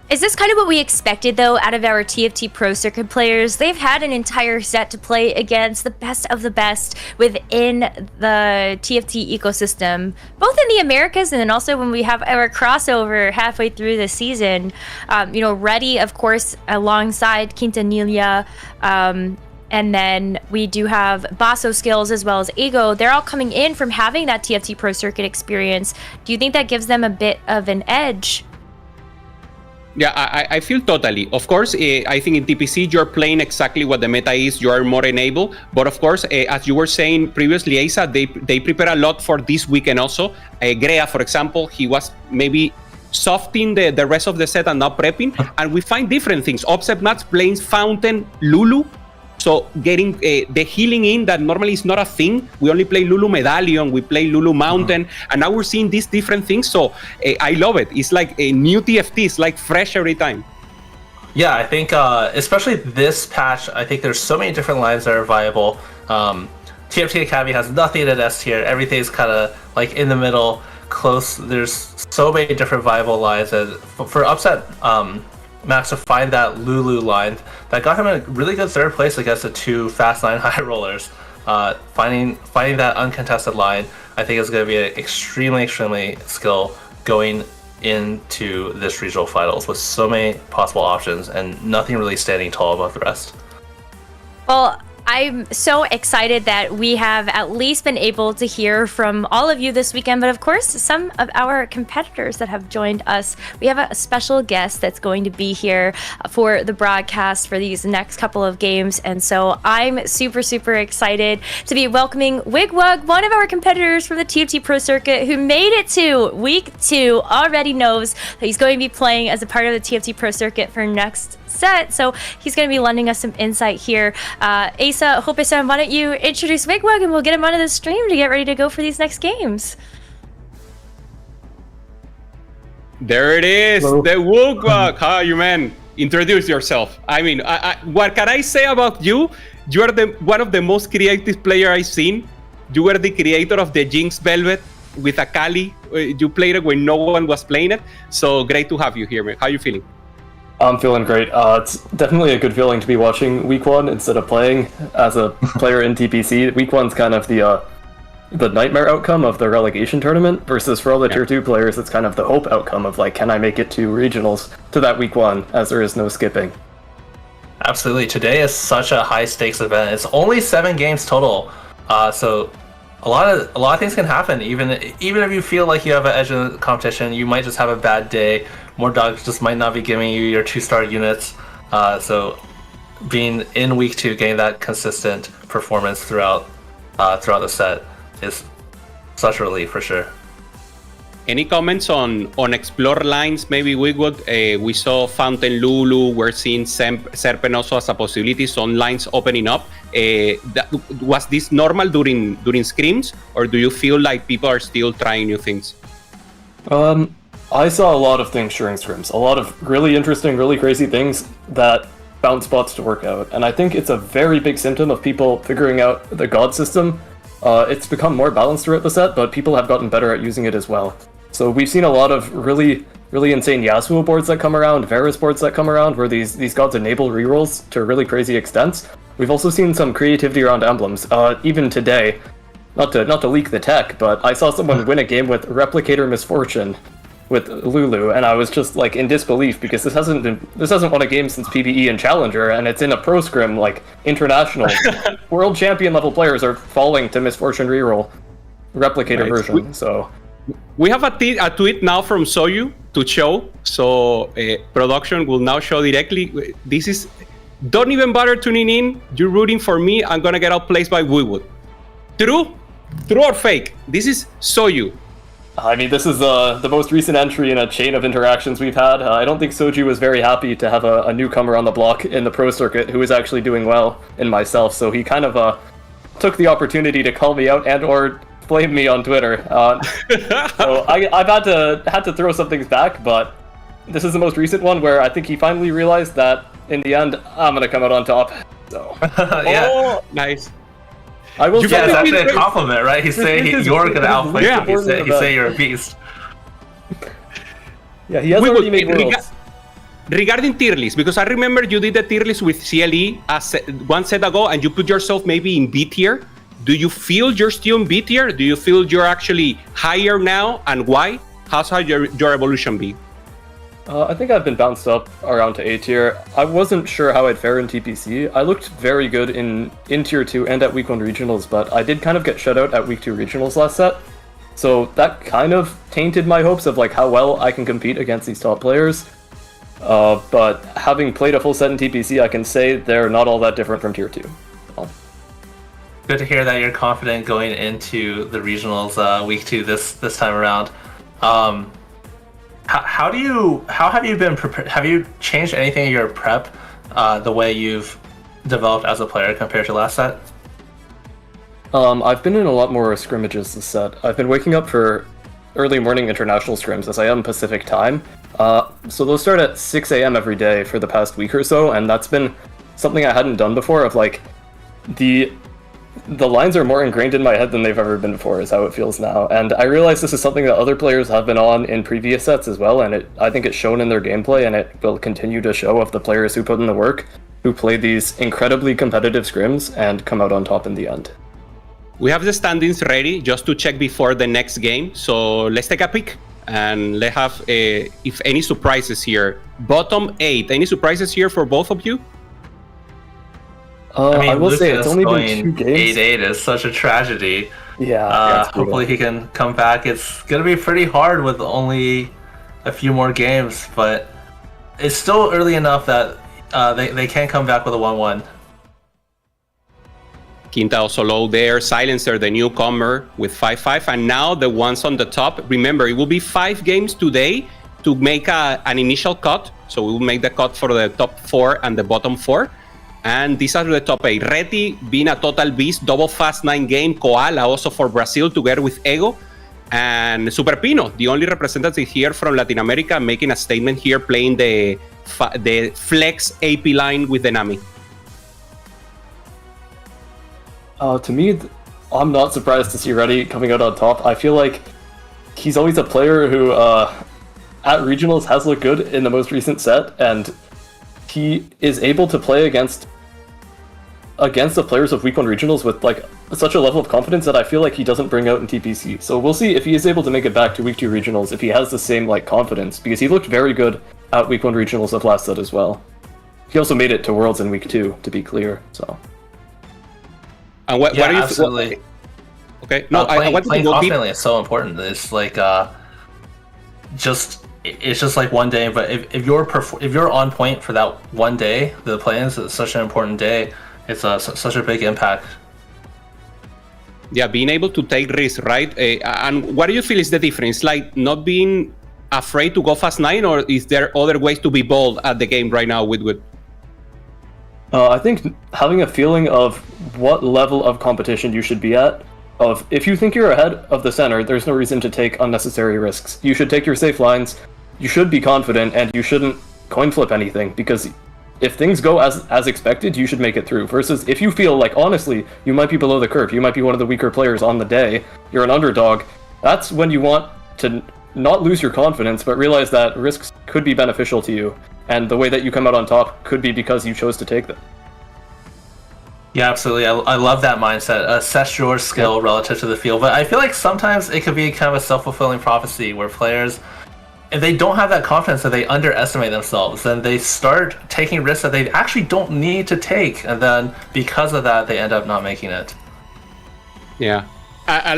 Is this kind of what we expected, though, out of our TFT Pro Circuit players? They've had an entire set to play against the best of the best within the TFT ecosystem, both in the Americas and then also when we have our crossover halfway through the season. Reddy, of course, alongside Quintanilla, and then we do have Basso Skills as well as Ego. They're all coming in from having that TFT Pro Circuit experience. Do you think that gives them a bit of an edge? Yeah, I feel totally. Of course, I think in TPC, you're playing exactly what the meta is. You are more enabled. But of course, as you were saying previously, Asa, they prepare a lot for this weekend also. Grea, for example, he was maybe softening the rest of the set and not prepping. And we find different things. Upset Mats playing Fountain, Lulu. So getting the healing in that normally is not a thing. We only play Lulu Medallion, we play Lulu Mountain, and now we're seeing these different things. So I love it. It's like a new TFT. It's like fresh every time. Yeah, I think especially this patch, I think there's so many different lines that are viable. TFT Academy has nothing in S tier. Everything's kind of like in the middle, close. There's so many different viable lines. And for Upset Max to find that Lulu line that got him a really good 3rd place against the 2 Fast 9 high rollers. Finding that uncontested line, I think is going to be an extremely skill going into this regional finals with so many possible options and nothing really standing tall above the rest. Well, I'm so excited that we have at least been able to hear from all of you this weekend, but of course, some of our competitors that have joined us. We have a special guest that's going to be here for the broadcast for these next couple of games, and so I'm super, super excited to be welcoming Wigwug, one of our competitors from the TFT Pro Circuit who made it to week 2, already knows that he's going to be playing as a part of the TFT Pro Circuit for next set, so he's going to be lending us some insight here. Asa, Hope-san, why don't you introduce Wigwug and we'll get him onto the stream to get ready to go for these next games. There it is, Hello. the Wigwug. How are you, man? Introduce yourself. I mean, what can I say about you? You are one of the most creative players I've seen. You were the creator of the Jinx Velvet with Akali. You played it when no one was playing it. So great to have you here, man. How are you feeling? I'm feeling great. It's definitely a good feeling to be watching Week 1 instead of playing as a player in TPC. Week 1's kind of the nightmare outcome of the relegation tournament, versus for all the Tier 2 players, it's kind of the hope outcome of like, can I make it to regionals to that Week 1, as there is no skipping. Absolutely. Today is such a high stakes event. It's only 7 games total. So a lot of things can happen. Even if you feel like you have an edge in the competition, you might just have a bad day. More dogs just might not be giving you your 2-star units. So being in week 2, getting that consistent performance throughout the set is such a relief for sure. Any comments on explore lines? Maybe Wigwood. We saw Fountain Lulu. We're seeing Serpent also as a possibility. Some lines opening up. Was this normal during scrims, or do you feel like people are still trying new things? I saw a lot of things during scrims. A lot of really interesting, really crazy things that found spots to work out. And I think it's a very big symptom of people figuring out the God system. It's become more balanced throughout the set, but people have gotten better at using it as well. So we've seen a lot of really, really insane Yasuo boards that come around, Varus boards that come around, where these gods enable rerolls to really crazy extents. We've also seen some creativity around emblems. Even today, not to leak the tech, but I saw someone win a game with Replicator Misfortune with Lulu, and I was just like in disbelief, because this hasn't won a game since PBE and Challenger, and it's in a pro scrim, like international. World champion level players are falling to Misfortune reroll Replicator version. So we have a tweet now from Soyu to show, so production will now show directly. This is, don't even bother tuning in, you're rooting for me, I'm gonna get outplaced by Woodwood. True or fake? This is Soyu. I mean, this is the most recent entry in a chain of interactions we've had. I don't think Soju was very happy to have a newcomer on the block in the pro circuit who is actually doing well in myself, so he kind of took the opportunity to call me out and or blame me on Twitter. So I've had to throw some things back, but this is the most recent one where I think he finally realized that in the end, I'm gonna come out on top. So Yeah. Oh, nice. I will Yeah, it's say actually a compliment, right? He's saying you're gonna outplay him. He's saying you're a beast. Yeah, he has already made worlds. Regarding tier list, because I remember you did the tier list with CLE one set ago, and you put yourself maybe in B tier. Do you feel you're still in B tier? Do you feel you're actually higher now, and why? How's your evolution be? I think I've been bounced up around to A tier. I wasn't sure how I'd fare in TPC. I looked very good in tier 2 and at week 1 regionals, but I did kind of get shut out at week 2 regionals last set. So that kind of tainted my hopes of like how well I can compete against these top players. But having played a full set in TPC, I can say they're not all that different from tier 2. Good to hear that you're confident going into the regionals week 2 this time around. How have you been prepared? Have you changed anything in your prep, the way you've developed as a player compared to last set? I've been in a lot more scrimmages this set. I've been waking up for early morning international scrims as I am Pacific time. So those start at 6 a.m. every day for the past week or so, and that's been something I hadn't done before, of like the lines are more ingrained in my head than they've ever been before, is how it feels now. And I realize this is something that other players have been on in previous sets as well, and I think it's shown in their gameplay, and it will continue to show of the players who put in the work, who play these incredibly competitive scrims and come out on top in the end. We have the standings ready just to check before the next game, so let's take a peek and let's have if any surprises here. Bottom 8, any surprises here for both of you? I will say it's only been 2 games. 8-8 is such a tragedy. Yeah. Hopefully he can come back. It's gonna be pretty hard with only a few more games, but it's still early enough that they can come back with a 1-1. Quinta also low there. Silencer, the newcomer, with 5-5. And now the ones on the top. Remember, it will be 5 games today to make an initial cut. So we will make the cut for the top 4 and the bottom 4. And these are the top 8. Reti being a total beast, double fast 9 game. Koala also for Brazil together with Ego. And Super Pino, the only representative here from Latin America, making a statement here, playing the flex AP line with the Nami. To me, I'm not surprised to see Reti coming out on top. I feel like he's always a player who, at regionals, has looked good in the most recent set, and he is able to play against the players of week 1 regionals with like such a level of confidence that I feel like he doesn't bring out in TPC. So we'll see if he is able to make it back to week 2 regionals, if he has the same like confidence, because he looked very good at week 1 regionals of last set as well. He also made it to Worlds in week 2, to be clear. So. And what are you? Absolutely. Okay. No, playing to confidently is so important. It's like it's just like one day, but if you're on point for that one day, the play-ins is such an important day. It's such a big impact. Yeah, being able to take risks, right? And what do you feel is the difference? Like not being afraid to go fast 9, or is there other ways to be bold at the game right now with Wood? I think having a feeling of what level of competition you should be at, of if you think you're ahead of the center, there's no reason to take unnecessary risks. You should take your safe lines, you should be confident, and you shouldn't coin flip anything, because if things go as expected, you should make it through. Versus if you feel like, honestly, you might be below the curve, you might be one of the weaker players on the day, you're an underdog, that's when you want to not lose your confidence, but realize that risks could be beneficial to you. And the way that you come out on top could be because you chose to take them. Yeah, absolutely. I love that mindset. Assess your skill relative to the field. But I feel like sometimes it could be kind of a self-fulfilling prophecy where players, if they don't have that confidence, that they underestimate themselves, then they start taking risks that they actually don't need to take. And then because of that, they end up not making it. Yeah.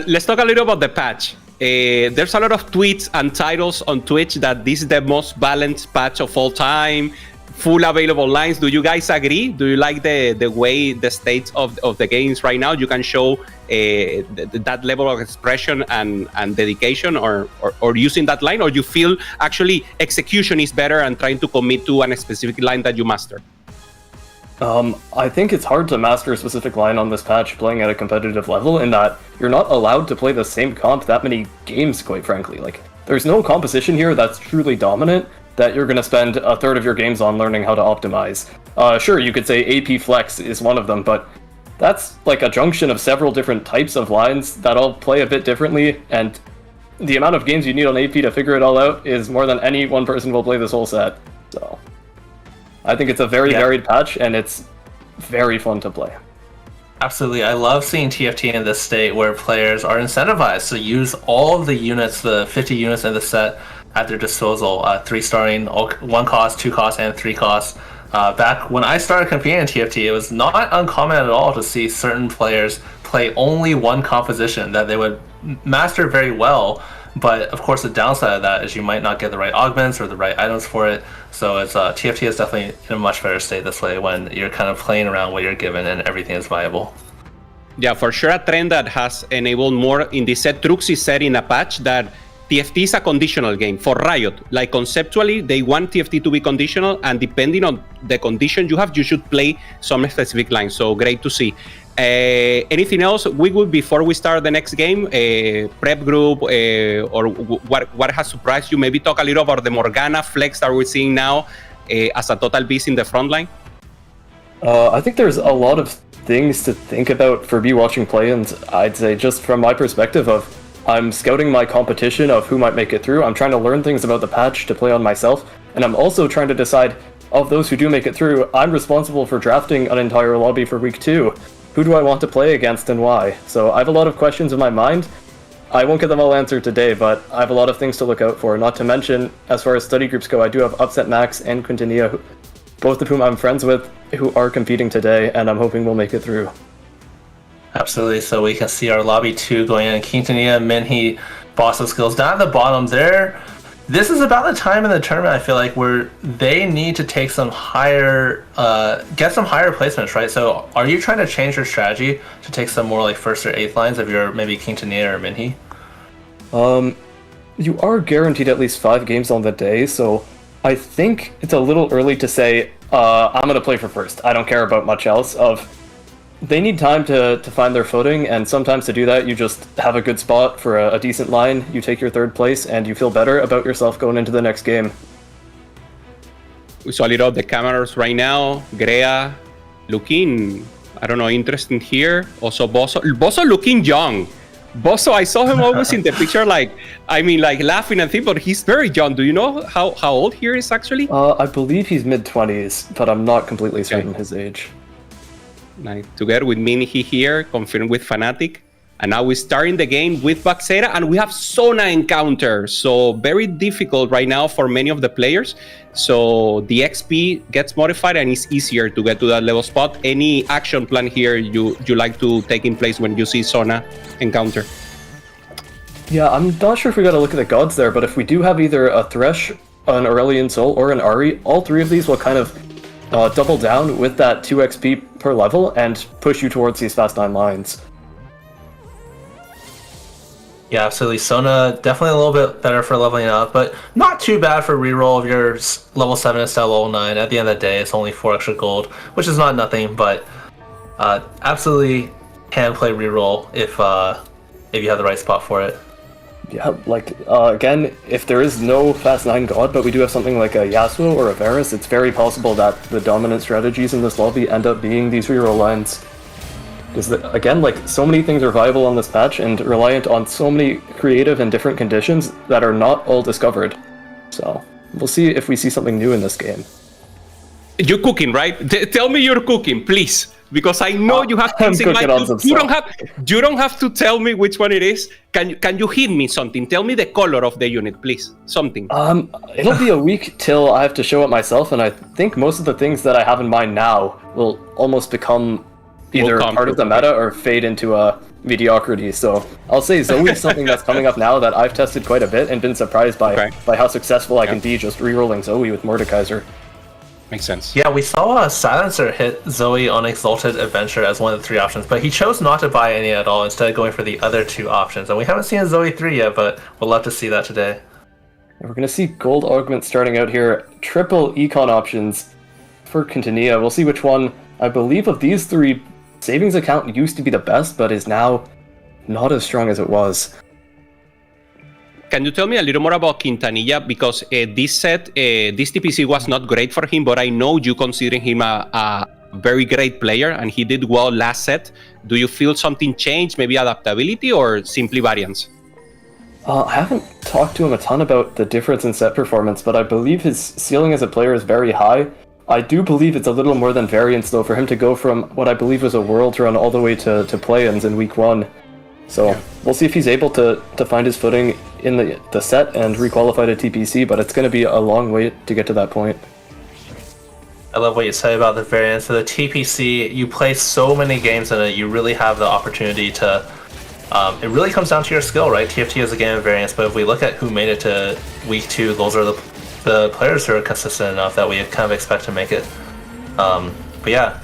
Let's talk a little about the patch. There's a lot of tweets and titles on Twitch that this is the most balanced patch of all time, full available lines. Do you guys agree? Do you like the way the state of the games right now? You can show that level of expression and dedication or using that line, or you feel actually execution is better and trying to commit to a specific line that you master? I think it's hard to master a specific line on this patch playing at a competitive level, in that you're not allowed to play the same comp that many games, quite frankly. Like, there's no composition here that's truly dominant that you're going to spend a third of your games on learning how to optimize. Sure, you could say AP Flex is one of them, but that's like a junction of several different types of lines that all play a bit differently, and the amount of games you need on AP to figure it all out is more than any one person will play this whole set. So I think it's a very varied patch, and it's very fun to play. Absolutely. I love seeing TFT in this state where players are incentivized to use all of the units, the 50 units in the set, at their disposal, 3-starring, 1 cost, 2 cost, and 3 cost. Back when I started competing in TFT, it was not uncommon at all to see certain players play only one composition that they would master very well. But of course, the downside of that is you might not get the right augments or the right items for it. So it's TFT is definitely in a much better state this way when you're kind of playing around what you're given and everything is viable. Yeah, for sure, a trend that has enabled more in the set. Truxy said in a patch that TFT is a conditional game for Riot. Like, conceptually, they want TFT to be conditional, and depending on the condition you have, you should play some specific line. So great to see. Anything else we would, before we start the next game, prep group, or what has surprised you? Maybe talk a little about the Morgana flex that we're seeing now as a total beast in the front line. I think there's a lot of things to think about for me watching play-ins. I'd say, just from my perspective of, I'm scouting my competition of who might make it through. I'm trying to learn things about the patch to play on myself, and I'm also trying to decide, of those who do make it through, I'm responsible for drafting an entire lobby for week 2. Who do I want to play against and why? So I have a lot of questions in my mind. I won't get them all answered today, but I have a lot of things to look out for. Not to mention, as far as study groups go, I do have Upset Max and Quintanilla both of whom I'm friends with, who are competing today, and I'm hoping we'll make it through. Absolutely. So we can see our lobby 2 going in. Quintanilla, Minhee, Bosso Skills down at the bottom there. This is about the time in the tournament, I feel like, where they need to take some higher, get some higher placements, right? So are you trying to change your strategy to take some more like 1st or 8th lines of your maybe Quintanilla or Minhee? You are guaranteed at least 5 games on the day, so I think it's a little early to say, I'm going to play for 1st. I don't care about much else. They need time to find their footing, and sometimes to do that, you just have a good spot for a decent line, you take your 3rd place, and you feel better about yourself going into the next game. We saw a little of the cameras right now. Grea looking, I don't know, interesting here. Also, Bosso looking young. Bosso, I saw him always in the picture, like laughing and things, but he's very young. Do you know how old he is actually? I believe he's mid-20s, but I'm not completely certain his age. Nice. Together with Minhee here, confirmed with Fnatic. And now we're starting the game with Baxera, and we have Sona encounter. So very difficult right now for many of the players. So the XP gets modified and it's easier to get to that level spot. Any action plan here you like to take in place when you see Sona encounter? Yeah, I'm not sure if we gotta look at the gods there, but if we do have either a Thresh, an Aurelion Soul, or an Ahri, all 3 of these will kind of double down with that 2 XP per level and push you towards these fast 9 lines. Yeah, absolutely. Sona definitely a little bit better for leveling up, but not too bad for reroll of your level 7 instead of level 9. At the end of the day, it's only 4 extra gold, which is not nothing, but absolutely can play reroll if you have the right spot for it. Yeah, again, if there is no fast 9 god, but we do have something like a Yasuo or a Varus, it's very possible that the dominant strategies in this lobby end up being these reroll lines. Because, again, so many things are viable on this patch and reliant on so many creative and different conditions that are not all discovered. So, we'll see if we see something new in this game. You're cooking, right? Tell me you're cooking, please. Because I know you have things in mind. You don't have to tell me which one it is. Can you hint me something? Tell me the color of the unit, please. Something. It'll be a week till I have to show it myself, and I think most of the things that I have in mind now will almost become either part of the meta or fade into a mediocrity. So I'll say Zoe is something that's coming up now that I've tested quite a bit and been surprised by how successful I can be just rerolling Zoe with Mordekaiser. Makes sense. Yeah, we saw a Silencer hit Zoe on Exalted Adventure as one of the 3 options, but he chose not to buy any at all, instead of going for the other 2 options. And we haven't seen a Zoe 3 yet, but we'll love to see that today. And we're going to see Gold Augment starting out here. Triple Econ options for Quintanilla. We'll see which one. I believe of these 3, Savings Account used to be the best, but is now not as strong as it was. Can you tell me a little more about Quintanilla? Because this set, this TPC was not great for him, but I know you consider him a very great player, and he did well last set. Do you feel something changed, maybe adaptability, or simply variance? I haven't talked to him a ton about the difference in set performance, but I believe his ceiling as a player is very high. I do believe it's a little more than variance, though, for him to go from what I believe was a Worlds run all the way to play-ins in week 1. So we'll see if he's able to find his footing in the set and requalify to TPC, but it's going to be a long wait to get to that point. I love what you say about the variance. So the TPC, you play so many games in it, you really have the opportunity to... it really comes down to your skill, right? TFT is a game of variance, but if we look at who made it to week 2, those are the players who are consistent enough that we kind of expect to make it. But yeah,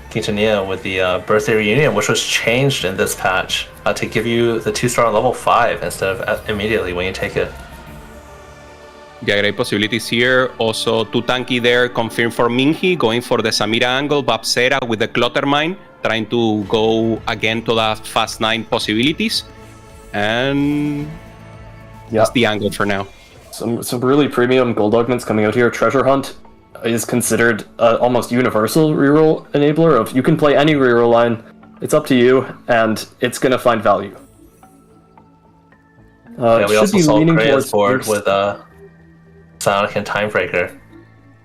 Quintanilla with the birthday reunion, which was changed in this patch to give you the 2-star on level 5 instead of immediately when you take it. Yeah, great possibilities here. Also, 2 tanky there, confirmed for Minhee, going for the Samira angle. Babsera with the Clutter Mine, trying to go again to the fast 9 possibilities. And that's the angle for now. Some really premium gold augments coming out here. Treasure Hunt is considered almost universal reroll enabler of you can play any reroll line, it's up to you, and it's going to find value. Yeah, we also saw Krea's board with Sonic and Timebreaker.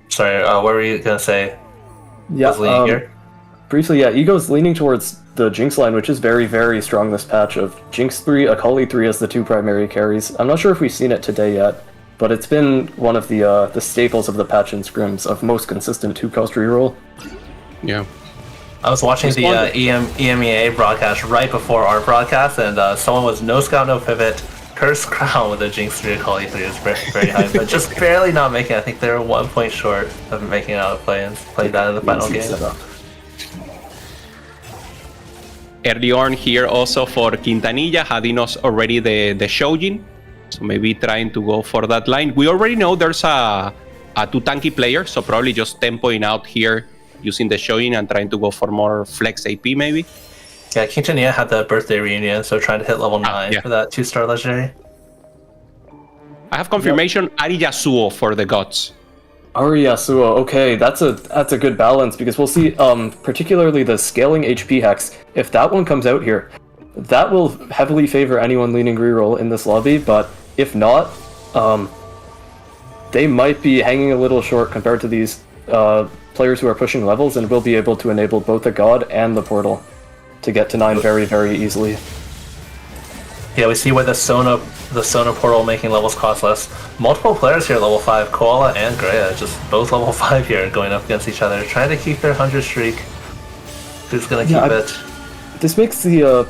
Sorry, what were you going to say? Yeah, here? Briefly, yeah, Ego's leaning towards the Jinx line, which is very, very strong this patch of Jinx 3, Akali 3 as the 2 primary carries. I'm not sure if we've seen it today yet, but it's been one of the staples of the patch and scrims of most consistent 2-cost reroll. Yeah. I was watching the EMEA broadcast right before our broadcast, and someone was no scout, no pivot, Curse Crown with a Jinx 3 Call E3 is very high, but just barely not making it. I think they're 1 point short of making it out of play-ins. Played that in the final game. Early on here also for Quintanilla, Hadinos already the Shojin, so maybe trying to go for that line. We already know there's a 2 tanky player, so probably just tempoing out here using the Shojin and trying to go for more flex AP maybe. Yeah, Quintanilla had the birthday reunion, so trying to hit level 9 for that 2-star legendary. I have confirmation Ari Yasuo for the gods. Ari Yasuo, okay, that's a good balance, because we'll see, particularly the scaling HP hex, if that one comes out here, that will heavily favor anyone leaning reroll in this lobby, but if not, they might be hanging a little short compared to these players who are pushing levels, and will be able to enable both the god and the portal to get to 9 very easily. Yeah, we see where the Sona portal making levels cost less. Multiple players here level 5, Koala and Greya, just both level 5 here going up against each other, trying to keep their 100 streak. Who's gonna keep it? This makes the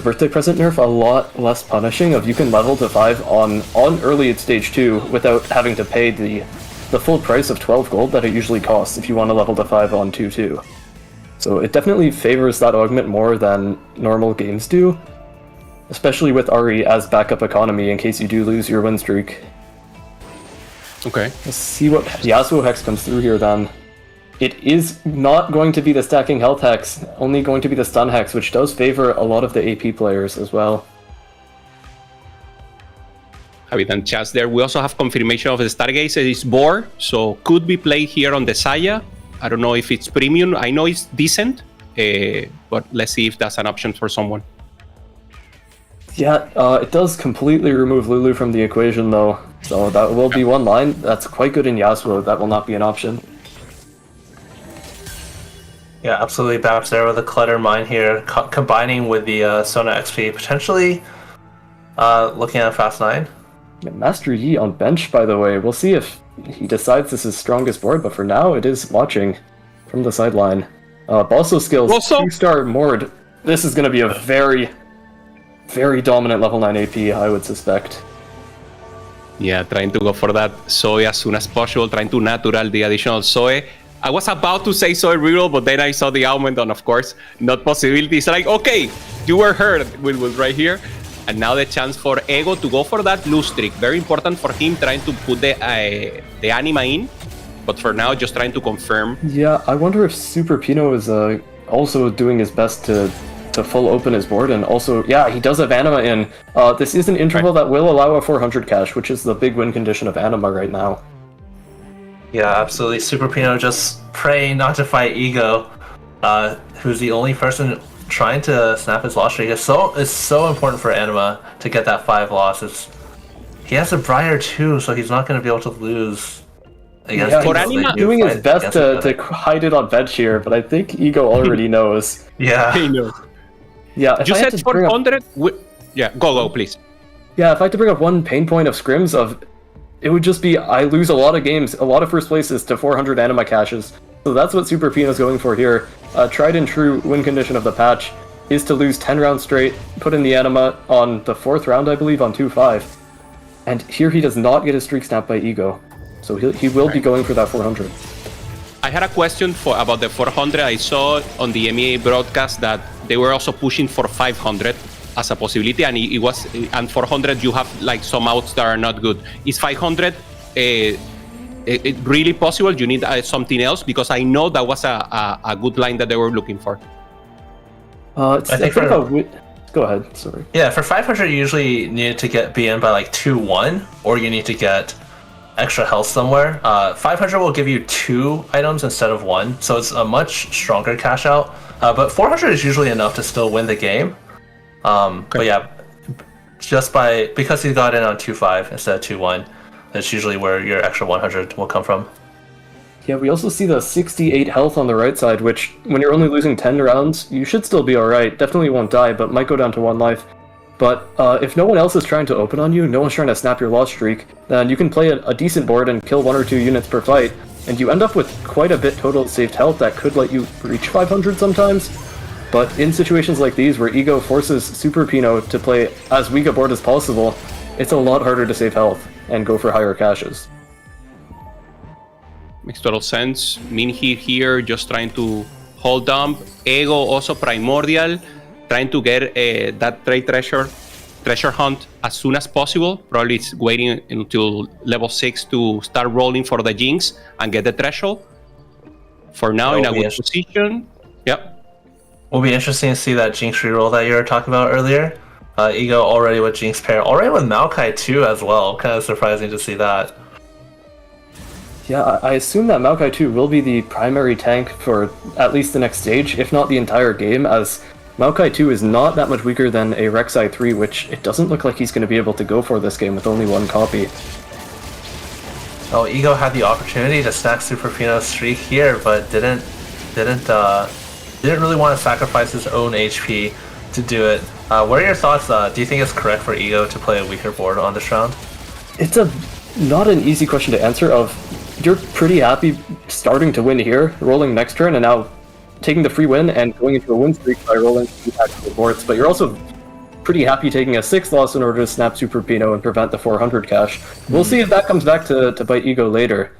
birthday present nerf a lot less punishing. If you can level to 5 on early at stage 2 without having to pay the full price of 12 gold that it usually costs if you want to level to 5 on 2-2. So it definitely favors that augment more than normal games do, especially with Ari as backup economy in case you do lose your win streak. Okay. Let's see what Yasuo Hex comes through here then. It is not going to be the stacking health hex, only going to be the stun hex, which does favor a lot of the AP players as well. Habitant chats there. We also have confirmation of the Stargazer is Boar, so could be played here on the Saya. I don't know if it's premium. I know it's decent, but let's see if that's an option for someone. Yeah, it does completely remove Lulu from the equation though, so that will be one line. That's quite good in Yasuo. That will not be an option. Yeah, absolutely. Baps there with a Clutter Mine here, combining with the Sona XP, potentially looking at a fast 9. Yeah, Master Yi on bench, by the way. We'll see if he decides this is strongest board, but for now it is watching from the sideline. Balso skills, 2-star Mord. This is going to be a very dominant level 9 AP, I would suspect. Yeah, trying to go for that Zoe as soon as possible, trying to natural the additional Zoe. I was about to say Zoe reroll, but then I saw the augment and of course, not possibility. It's like, okay, you were heard, Will was right here. And now the chance for Ego to go for that blue streak. Very important for him, trying to put the anima in. But for now, just trying to confirm. Yeah, I wonder if Super Pino is also doing his best to full open his board. And also, yeah, he does have anima in. This is an interval that will allow a 400 cash, which is the big win condition of anima right now. Yeah, absolutely. Super Pino just praying not to fight Ego, who's the only person trying to snap his loss streak. It's so important for Anima to get that 5 losses. He has a Briar too, so he's not going to be able to lose against Ego. Anima doing his best to hide it on bench here, but I think Ego already knows. Yeah. He knows. Yeah, you said 400? Yeah, go, please. Yeah, if I had to bring up one pain point of scrims, it would just be I lose a lot of games, a lot of first places to 400 Anima caches. So that's what Super Pino's going for here. Tried and true win condition of the patch is to lose 10 rounds straight, put in the Anima on the 4th round, I believe, on 2-5. And here he does not get his streak snapped by Ego. So he will be going for that 400. I had a question about the 400. I saw on the MEA broadcast that they were also pushing for 500 as a possibility, and it was, and 400 you have like some outs that are not good. Is 500 it really possible? You need something else, because I know that was a good line that they were looking for. I think go ahead. Sorry. Yeah, for 500 you usually need to be in by like 2-1, or you need to get extra health somewhere. 500 will give you 2 items instead of 1, so it's a much stronger cash out. But 400 is usually enough to still win the game. But yeah, because he got in on 2-5 instead of 2-1, that's usually where your extra 100 will come from. Yeah, we also see the 68 health on the right side, which, when you're only losing 10 rounds, you should still be alright. Definitely won't die, but might go down to 1 life. But if no one else is trying to open on you, no one's trying to snap your loss streak, then you can play a decent board and kill 1 or 2 units per fight, and you end up with quite a bit total saved health that could let you reach 500 sometimes. But in situations like these where Ego forces Super Pino to play as weak a board as possible, it's a lot harder to save health and go for higher caches. Makes total sense. Minheat here just trying to hold dump. Ego also primordial, trying to get that trade treasure hunt as soon as possible. Probably it's waiting until level 6 to start rolling for the Jinx and get the threshold. For now, in a good position. Yep. Will be interesting to see that Jinx reroll that you were talking about earlier. Ego already with Jinx pair, already with Maokai too as well. Kind of surprising to see that. Yeah, I assume that Maokai 2 will be the primary tank for at least the next stage, if not the entire game, as Maokai 2 is not that much weaker than a Rek'Sai 3, which it doesn't look like he's going to be able to go for this game with only 1 copy. Oh, Ego had the opportunity to stack Super Pino's streak here, but didn't really want to sacrifice his own HP to do it. What are your thoughts? Do you think it's correct for Ego to play a weaker board on this round? It's not an easy question to answer. You're pretty happy starting to win here, rolling next turn, and now taking the free win and going into a win streak by rolling 2 tactical boards, but you're also pretty happy taking a 6th loss in order to snap Super Pino and prevent the 400 cache. We'll see if that comes back to bite Ego later.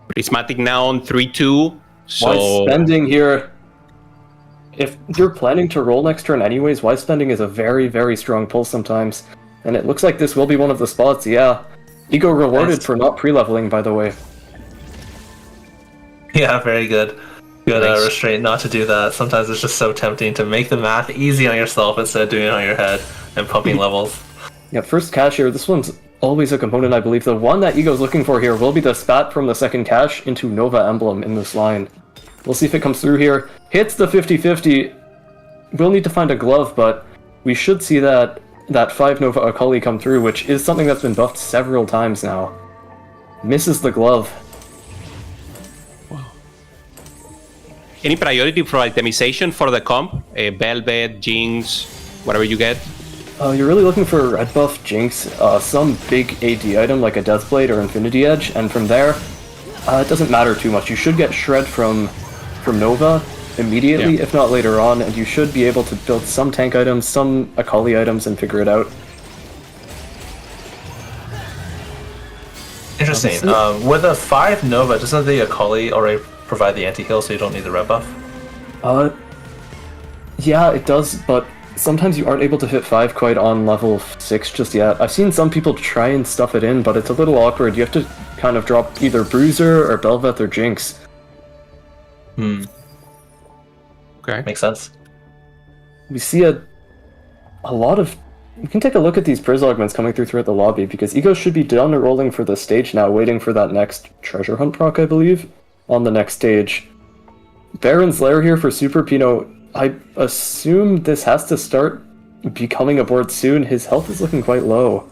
Prismatic now on 3-2. So Why spending here? If you're planning to roll next turn anyways, why spending is a very, very strong pull sometimes. And it looks like this will be one of the spots, yeah. Ego rewarded for not pre-leveling, by the way. Yeah, very good. Good restraint not to do that. Sometimes it's just so tempting to make the math easy on yourself instead of doing it on your head and pumping levels. Yeah, first cache here. This one's always a component, I believe. The one that Ego's looking for here will be the spat from the second cache into Nova Emblem in this line. We'll see if it comes through here. Hits the 50-50. We'll need to find a glove, but we should see that 5 Nova Akali come through, which is something that's been buffed several times now. Misses the glove. any priority for itemization for the comp? Velvet, Jinx, whatever you get? You're really looking for a red buff, Jinx, some big AD item like a Deathblade or Infinity Edge, and from there, it doesn't matter too much. You should get Shred from Nova immediately, if not later on, and you should be able to build some tank items, some Akali items, and figure it out. Interesting. With a 5 Nova, doesn't the Akali already provide the anti-heal so you don't need the red buff? Yeah, it does, but sometimes you aren't able to hit 5 quite on level 6 just yet. I've seen some people try and stuff it in, but it's a little awkward. You have to kind of drop either Bruiser or Belveth or Jinx. Okay. Makes sense. We see a lot of... We can take a look at these Priz augments coming throughout the lobby, because Ego should be done rolling for the stage now, waiting for that next treasure hunt proc, I believe, on the next stage. Baron's Lair here for Super Pino. I assume this has to start becoming a board soon. His health is looking quite low.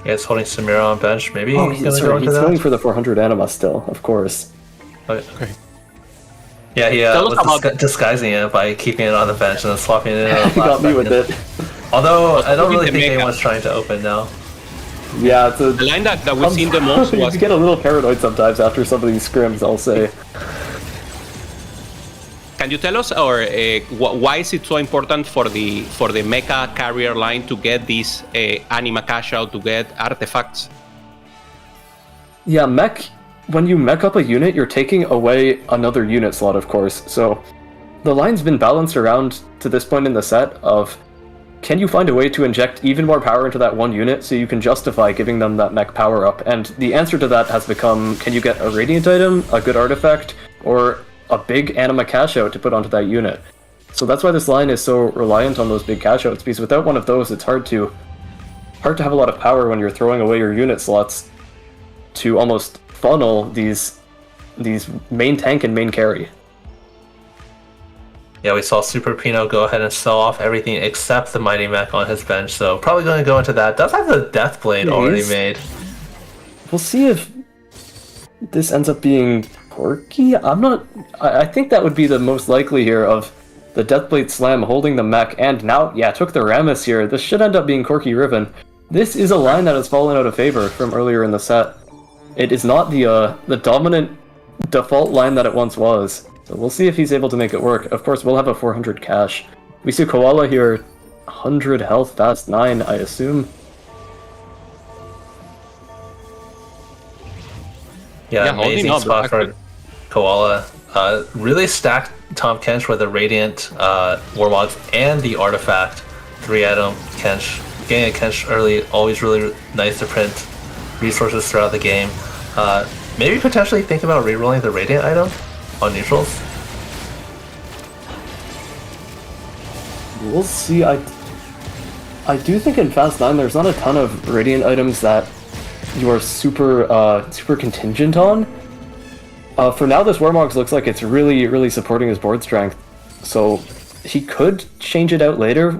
Yeah, it's holding Samira on bench, maybe? Oh, he's going for the 400 anima still, of course. Okay. Yeah, he was disguising it by keeping it on the bench and then swapping it in. He got me with it. Although, I don't really think anyone's trying to open now. Yeah, it's the line that we've seen the most was... You get a little paranoid sometimes after some of these scrims, I'll say. Can you tell us, or why is it so important for the mecha carrier line to get this anima cash out, to get artifacts? Yeah, mech... When you mech up a unit, you're taking away another unit slot, of course. So the line's been balanced around to this point in the set of, can you find a way to inject even more power into that one unit so you can justify giving them that mech power up? And the answer to that has become, can you get a radiant item, a good artifact, or a big anima cash out to put onto that unit? So that's why this line is so reliant on those big cash outs, because without one of those, it's hard to have a lot of power when you're throwing away your unit slots to almost funnel these main tank and main carry. Yeah, we saw Super Pino go ahead and sell off everything except the Mighty Mech on his bench, so probably going to go into that. Does have the Deathblade already made. We'll see if this ends up being quirky. I think that would be the most likely here of The Deathblade Slam holding the mech, and now, took the Rammus here. This should end up being Corky Riven. This is a line that has fallen out of favor from earlier in the set. It is not the dominant default line that it once was. So we'll see if he's able to make it work. Of course, we'll have a 400 cash. We see Koala here, 100 health, fast 9, I assume. Yeah, amazing spot for Koala. Really stacked Tom Kench with the Radiant Warmogs and the Artifact 3-item Kench. Getting a Kench early, always really nice to print resources throughout the game. Maybe potentially think about rerolling the Radiant item on neutrals. We'll see. I do think in Fast 9 there's not a ton of Radiant items that you are super contingent on. For now, this Warmogs looks like it's really supporting his board strength. So he could change it out later,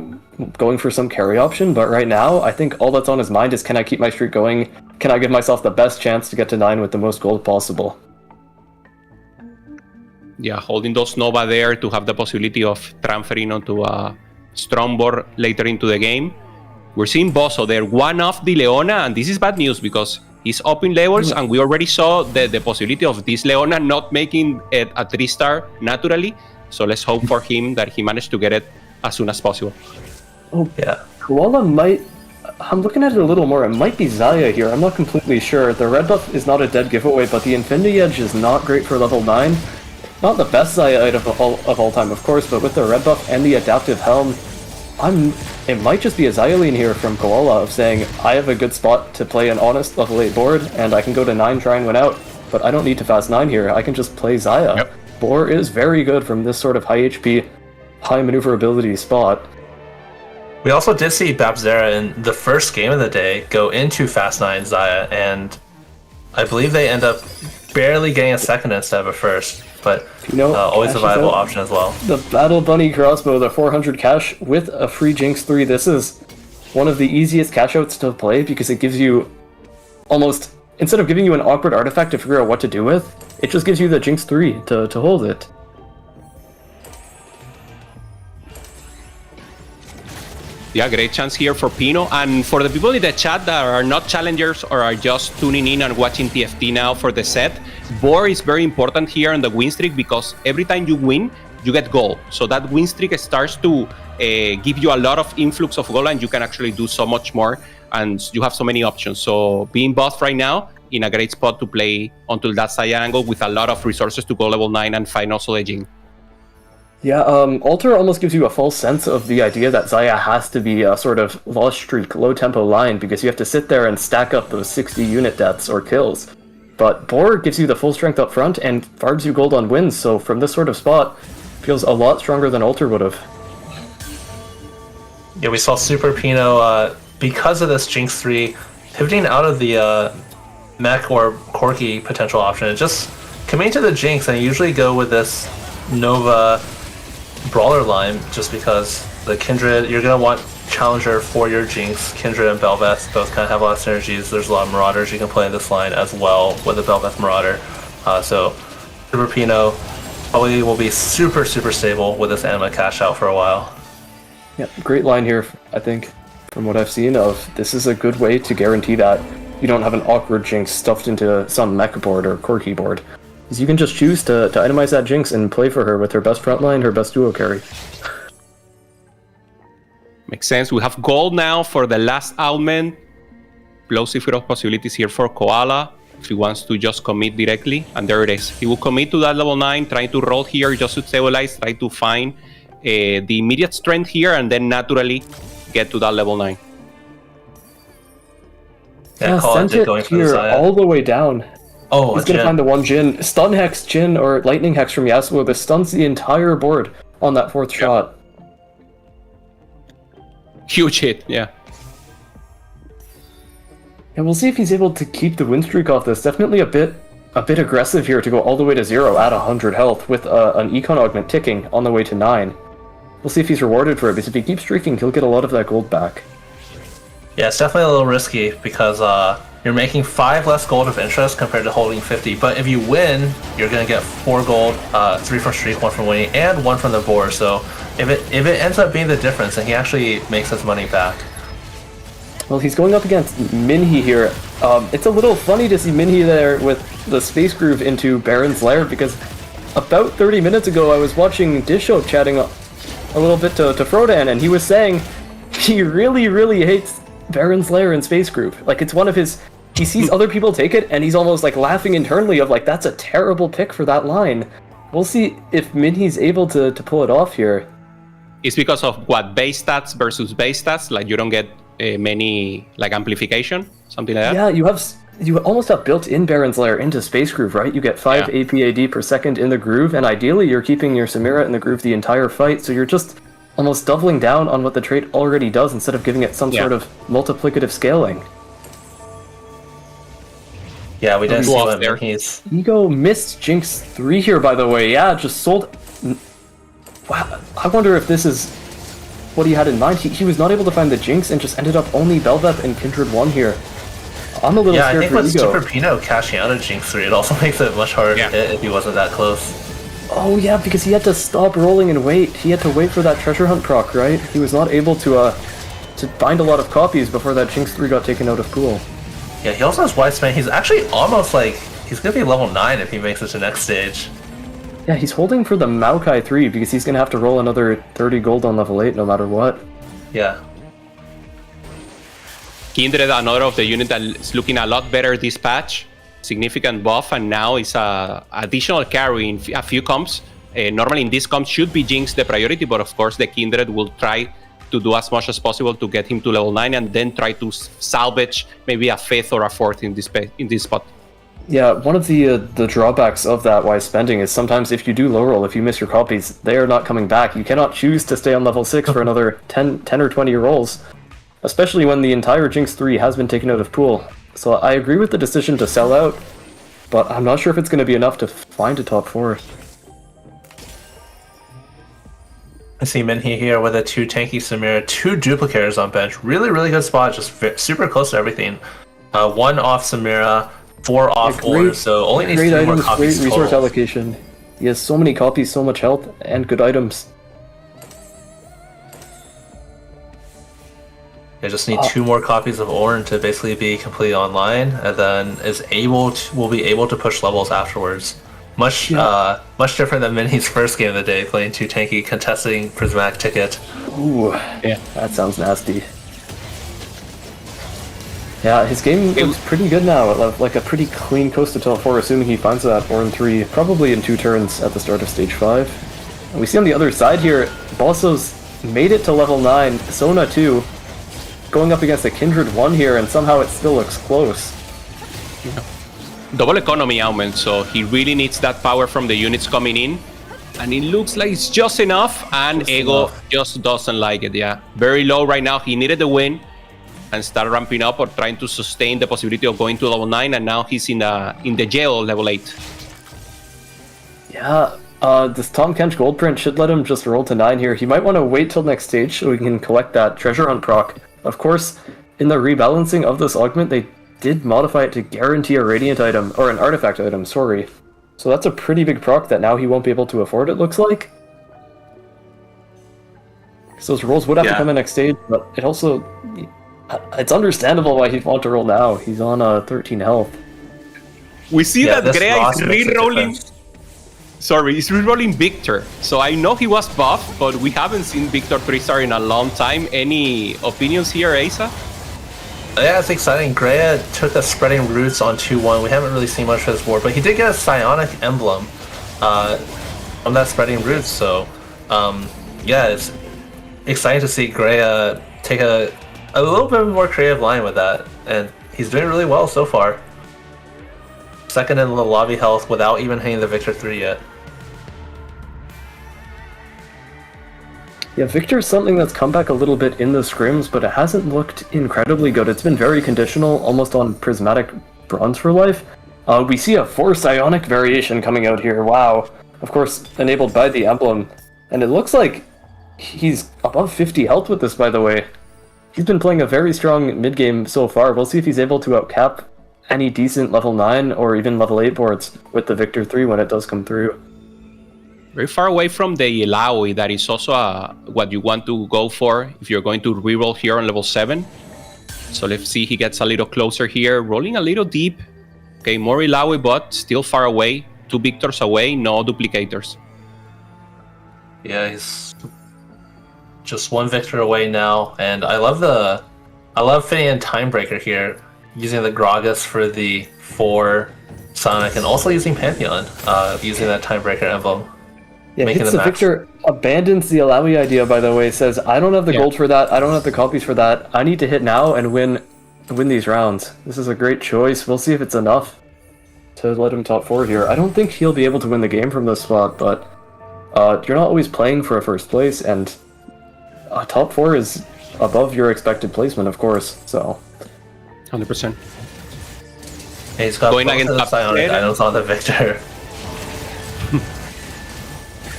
going for some carry option, but right now, I think all that's on his mind is, can I keep my streak going? Can I give myself the best chance to get to 9 with the most gold possible? Yeah, holding those Nova there to have the possibility of transferring onto a strong board later into the game. We're seeing Bosso there, one off the Leona, and this is bad news because he's up in levels, and we already saw the possibility of this Leona not making it a 3-star naturally. So let's hope for him that he managed to get it as soon as possible. Oh, yeah. Koala might... I'm looking at it a little more. It might be Xayah here. I'm not completely sure. The red buff is not a dead giveaway, but the Infinity Edge is not great for level 9. Not the best Xayah item of all time, of course, but with the red buff and the adaptive helm, it might just be a Xayah lean here from Koala of saying, I have a good spot to play an honest level 8 board, and I can go to 9, try and win out, but I don't need to fast 9 here. I can just play Xayah. Yep. Boar is very good from this sort of high HP, high maneuverability spot. We also did see Babzera in the first game of the day go into Fast 9 Xayah, and I believe they end up barely getting a second instead of a first, but always a viable option as well. The Battle Bunny crossbow, the 400 cash with a free Jinx 3. This is one of the easiest cash outs to play because it gives you almost, instead of giving you an awkward artifact to figure out what to do with, it just gives you the Jinx 3 to hold it. Yeah, great chance here for Pino. And for the people in the chat that are not challengers or are just tuning in and watching TFT now for the set, Boar is very important here on the win streak because every time you win, you get gold. So that win streak starts to give you a lot of influx of gold, and you can actually do so much more, and you have so many options. So being buffed right now, in a great spot to play until that Xayah angle with a lot of resources to go level 9 and find also the Jing. Yeah, Alter almost gives you a false sense of the idea that Xayah has to be a sort of lost streak, low-tempo line, because you have to sit there and stack up those 60 unit deaths or kills. But Boar gives you the full strength up front and farbs you gold on wins, so from this sort of spot, feels a lot stronger than Alter would have. Yeah, we saw Super Pino, because of this Jinx 3, pivoting out of the mech or Corky potential option, and just committing to the Jinx, and I usually go with this Nova Brawler line just because the Kindred, you're going to want Challenger for your Jinx. Kindred and Belveth both kind of have a lot of synergies. There's a lot of Marauders you can play in this line as well with the Belveth Marauder. So Super Pino probably will be super stable with this Anima cash out for a while. Yeah, great line here, I think, from what I've seen of this is a good way to guarantee that you don't have an awkward Jinx stuffed into some mech board or Corky board. Because you can just choose to itemize that Jinx and play for her with her best frontline, her best duo carry. Makes sense. We have gold now for the last augment. Plosive of possibilities here for Koala if he wants to just commit directly. And there it is. He will commit to that level 9, trying to roll here just to stabilize, try to find the immediate strength here, and then naturally get to that level 9. Yeah, sent it here all the way down. Oh, he's going to find the one Jhin. Stun Hex Jhin or Lightning Hex from Yasuo. This stuns the entire board on that fourth shot. Huge hit, yeah. And we'll see if he's able to keep the win streak off this. Definitely a bit aggressive here to go all the way to 0 at 100 health with an Econ Augment ticking on the way to 9. We'll see if he's rewarded for it, because if he keeps streaking, he'll get a lot of that gold back. Yeah, it's definitely a little risky because you're making 5 less gold of interest compared to holding 50. But if you win, you're going to get 4 gold, 3 from streak, 1 from winning, and 1 from the board. So if it ends up being the difference, then he actually makes his money back. Well, he's going up against Minhee here. It's a little funny to see Minhee there with the Space Groove into Baron's Lair, because about 30 minutes ago I was watching Disho chatting a little bit to Frodan, and he was saying he really, really hates Baron's Lair and Space Groove. Like, it's one of his... He sees other people take it, and he's almost like laughing internally of like, that's a terrible pick for that line. We'll see if Minhee's able to pull it off here. It's because of what, base stats versus base stats? Like, you don't get many like amplification, something like that. Yeah, you almost have built-in Baron's Lair into Space Groove, right? You get 5 APAD per second in the groove, and ideally you're keeping your Samira in the groove the entire fight, so you're just almost doubling down on what the trait already does instead of giving it some sort of multiplicative scaling. Yeah, we didn't see what Minhee's... Ego missed Jinx 3 here, by the way. Yeah, just sold... Wow, I wonder if this is what he had in mind. He was not able to find the Jinx and just ended up only Belveth and Kindred 1 here. I'm a little scared for Ego. Yeah, I think with Super Pino cashing out of Jinx 3, it also makes it much harder to hit if he wasn't that close. Oh yeah, because he had to stop rolling and wait. He had to wait for that treasure hunt proc, right? He was not able to bind a lot of copies before that Jinx 3 got taken out of pool. Yeah, he also has Wide Span. He's actually almost like... He's going to be level 9 if he makes it to next stage. Yeah, he's holding for the Maokai 3 because he's going to have to roll another 30 gold on level 8 no matter what. Yeah. Kindred, another of the unit that is looking a lot better this patch. Significant buff, and now is a additional carry in a few comps. Normally in these comps should be Jinx the priority, but of course the Kindred will try to do as much as possible to get him to level 9 and then try to salvage maybe a 5th or a 4th in this spot. Yeah, one of the drawbacks of that wise spending is sometimes if you do low roll, if you miss your copies, they are not coming back. You cannot choose to stay on level 6 for another 10 or 20 rolls, especially when the entire Jinx 3 has been taken out of pool. So I agree with the decision to sell out, but I'm not sure if it's going to be enough to find a top 4. I see Minhee here with a 2 tanky Samira, 2 duplicators on bench. Really, really good spot, just super close to everything. 1 off Samira, 4 off Ore, so only needs 3 more copies. Great resource allocation. He has so many copies, so much health, and good items. I just need 2 more copies of Ornn to basically be completely online, and then will be able to push levels afterwards. Much different than Minnie's first game of the day, playing 2 tanky, contesting Prismatic Ticket. Ooh, yeah, that sounds nasty. Yeah, his game looks pretty good now, like a pretty clean coast to top 4, assuming he finds that Ornn 3, probably in 2 turns at the start of stage 5. And we see on the other side here, Bosso's made it to level 9, Sona 2, going up against a Kindred 1 here, and somehow it still looks close. Yeah. Double economy augment, so he really needs that power from the units coming in. And it looks like it's just enough, and Ego just doesn't like it, yeah. Very low right now, he needed the win, and start ramping up or trying to sustain the possibility of going to level 9, and now he's in the jail level 8. Yeah, this Tom Kench gold print should let him just roll to 9 here. He might want to wait till next stage so he can collect that treasure hunt proc. Of course, in the rebalancing of this augment, they did modify it to guarantee a radiant item, or an artifact item, sorry. So that's a pretty big proc that now he won't be able to afford, it looks like. So those rolls would have to come in next stage, but it also... It's understandable why he'd want to roll now. He's on 13 health. We see that Grea is re-rolling... Sorry, he's re-rolling Victor. So I know he was buffed, but we haven't seen Victor 3-star in a long time. Any opinions here, Asa? Yeah, it's exciting. Grea took the Spreading Roots on 2-1. We haven't really seen much of his board, but he did get a Psionic Emblem from that Spreading Roots. So, yeah, it's exciting to see Grea take a little bit more creative line with that, and he's doing really well so far. Second in the lobby health without even hitting the Victor 3 yet. Yeah, Victor is something that's come back a little bit in the scrims, but it hasn't looked incredibly good. It's been very conditional, almost on Prismatic Bronze for life. We see a 4 Psionic variation coming out here, wow. Of course, enabled by the emblem. And it looks like he's above 50 health with this, by the way. He's been playing a very strong mid-game so far. We'll see if he's able to outcap any decent level 9 or even level 8 boards with the Victor 3 when it does come through. Very far away from the Ilaoi, that is also what you want to go for if you're going to reroll here on level 7. So let's see, he gets a little closer here, rolling a little deep. Okay, more Ilaoi, but still far away. 2 Victors away, no duplicators. Yeah, he's just 1 Victor away now, and I love fitting in Timebreaker here, using the Gragas for the 4 Sonic, and also using Pantheon, using that Timebreaker emblem. Yeah, hits the Victor, abandons the Alawi idea, by the way, says, I don't have the gold for that, I don't have the copies for that, I need to hit now and win these rounds. This is a great choice. We'll see if it's enough to let him top 4 here. I don't think he'll be able to win the game from this spot, but you're not always playing for a first place, and top 4 is above your expected placement, of course, so... 100%. Hey, he's got going both of the Psionic items on the Victor.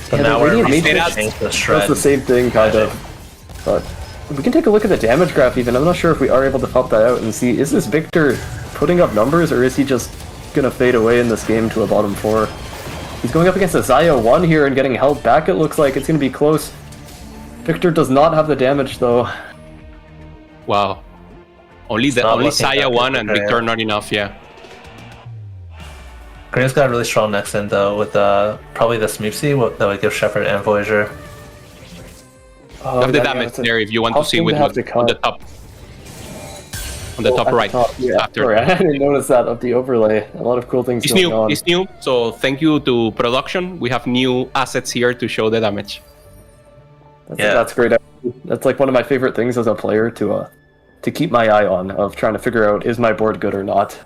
So now we're that's the same thing, kind of. But we can take a look at the damage graph even. I'm not sure if we are able to pop that out and see, is this Victor putting up numbers, or is he just gonna fade away in this game to a bottom 4? He's going up against a Xayah 1 here and getting held back, it looks like. It's gonna be close. Victor does not have the damage, though. Wow. Only Xayah 1 and Victor not enough, yeah. Gray's got a really strong next end though, with probably the Smoopsy that would give Shepard and Voyager. You have the damage there if you want to see with on the top. On the top right. Yeah, after. Sorry, I didn't notice that of the overlay. A lot of cool things going on. It's new, so thank you to production. We have new assets here to show the damage. That's great. That's like one of my favorite things as a player to keep my eye on, of trying to figure out, is my board good or not.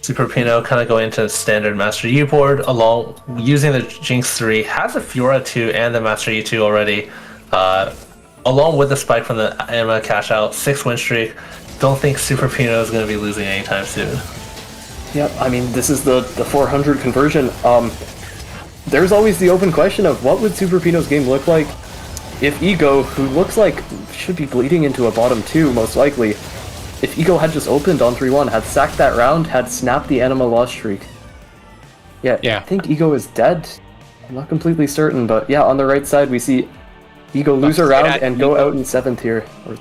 Super Pino kind of going into standard Master Yi board, along using the Jinx 3, has a Fiora 2 and the Master Yi 2 already, along with the spike from the AMER cash out, 6 win streak. Don't think Super Pino is going to be losing anytime soon. Yeah, I mean, this is the 400 conversion. There's always the open question of what would Super Pino's game look like if Ego, who looks like should be bleeding into a bottom 2 most likely, if Ego had just opened on 3-1, had sacked that round, had snapped the Anima loss streak. Yeah, I think Ego is dead. I'm not completely certain, but yeah, on the right side we see Ego lose a round and go out in 7th here, or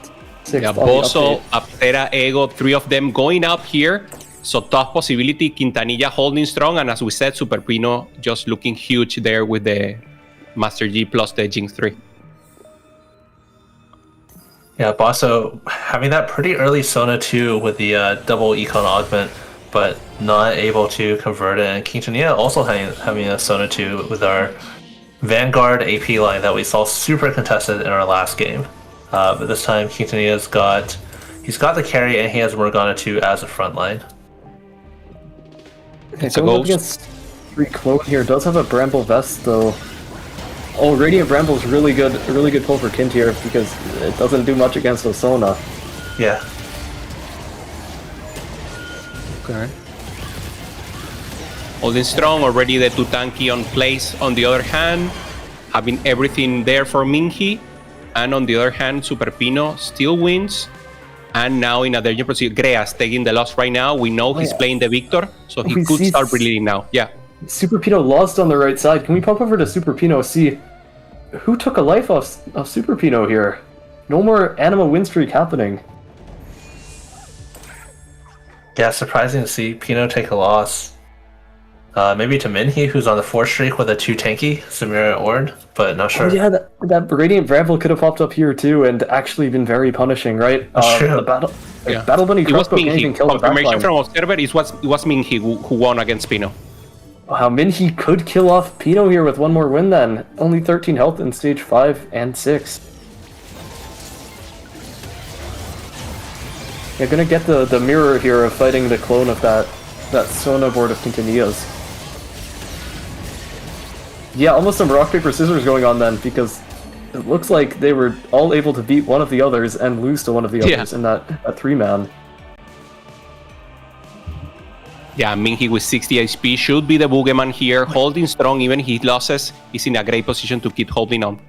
6th. Yeah, Bozo, Aptera, Ego, 3 of them going up here. So tough possibility, Quintanilla holding strong, and as we said, Super Pino just looking huge there with the Master G plus the Jinx 3. Yeah, Bosso having that pretty early Sona 2 with the double Econ augment, but not able to convert it. And Quintanilla also having a Sona 2 with our Vanguard AP line that we saw super contested in our last game. But this time Quintanilla's got the carry, and he has Morgana 2 as a front line. It's a ghost. Against 3 Clone here, does have a Bramble Vest though. Oh, Radiant Bramble's really good pull for Kint here, because it doesn't do much against Osona. Yeah. Okay. Holding strong, already the Tutanki on place. On the other hand, having everything there for Mingy, and on the other hand, Super Pino still wins. And now in a danger position, Greas taking the loss right now. We know he's playing the Victor, so he could start bleeding now. Yeah. Super Pino lost on the right side. Can we pop over to Super Pino, see who took a life of Super Pino here? No more Anima win streak happening. Yeah, surprising to see Pino take a loss. Maybe to Minhee, who's on the 4 streak with a 2 tanky, Samira Ord, but not sure. Oh, yeah, that Radiant Bramble could have popped up here too, and actually been very punishing, right? True. The Battle Bunny crossbow can't even kill the backline. Confirmation from Observer, it was Minhee who won against Pino. Wow, Minhee could kill off Pino here with one more win then. Only 13 health in stage 5 and 6. You're gonna get the mirror here of fighting the clone of that Sona board of Quintanilla's. Yeah, almost some rock, paper, scissors going on then, because it looks like they were all able to beat one of the others and lose to one of the others in that 3-man. Yeah, Minhee with 60 HP should be the boogeyman here, holding strong. Even he losses, he's in a great position to keep holding on.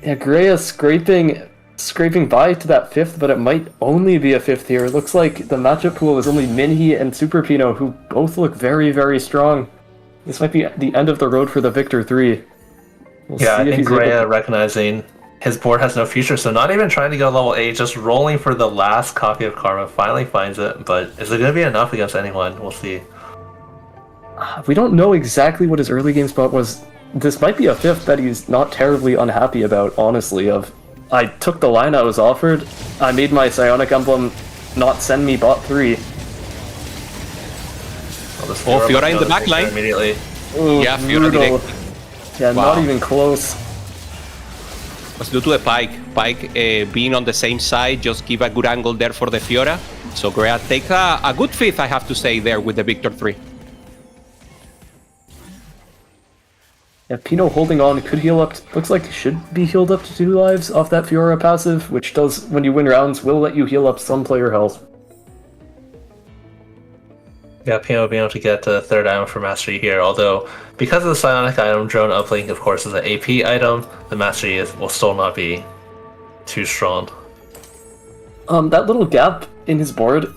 Yeah, Greya scraping scraping by to that 5th, but it might only be a 5th here. It looks like the matchup pool is only Minhee and Super Pino, who both look very, very strong. This might be the end of the road for the Victor 3. Yeah, I think Grea recognizing his board has no future, so not even trying to go level 8, just rolling for the last copy of Karma, finally finds it, but is it going to be enough against anyone? We'll see. We don't know exactly what his early game spot was. This might be a 5th that he's not terribly unhappy about, honestly, I took the line I was offered, I made my Psionic Emblem not send me bot 3. Fiora in the back line. Immediately. Ooh, Yeah, Fiora brutal. direct. Yeah, Wow. not even close. Was due to the Pike. Pike being on the same side, just give a good angle there for the Fiora. So Grea takes a good 5th, I have to say, there with the Victor 3. Yeah, Pino holding on, could heal up, looks like he should be healed up to 2 lives off that Fiora passive, which does, when you win rounds, will let you heal up some player health. Yeah, Pino being able to get the 3rd item for Mastery here, although because of the Psionic item, Drone Uplink, of course, is an AP item, the Mastery will still not be too strong. That little gap in his board,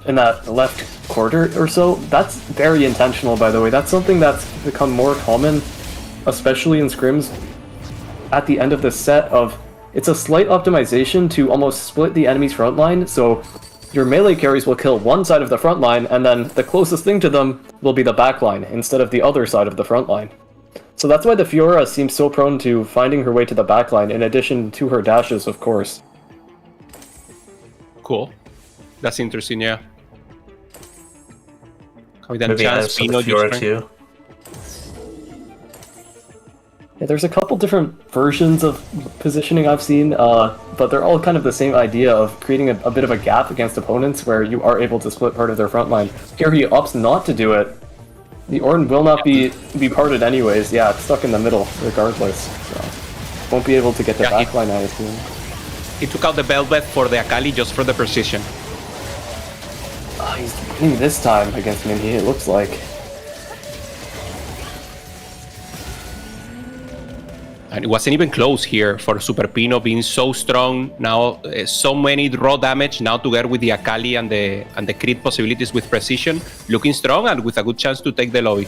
in that left quarter or so, that's very intentional, by the way. That's something that's become more common, especially in scrims, at the end of the set it's a slight optimization to almost split the enemy's front line, so your melee carries will kill one side of the front line, and then the closest thing to them will be the back line, instead of the other side of the front line. So that's why the Fiora seems so prone to finding her way to the back line, in addition to her dashes, of course. Cool. That's interesting, yeah. Maybe chance, Pino Fiora too. Yeah, there's a couple different versions of positioning I've seen, but they're all kind of the same idea of creating a bit of a gap against opponents where you are able to split part of their front line. Here he opts not to do it. The Ornn will not be parted anyways. Yeah, it's stuck in the middle regardless. So won't be able to get the back line, I assume. He took out the Velvet for the Akali just for the precision. He's winning this time against Minhee, it looks like. And it wasn't even close here for Super Pino being so strong. Now, so many raw damage now together with the Akali and the crit possibilities with precision. Looking strong and with a good chance to take the lobby.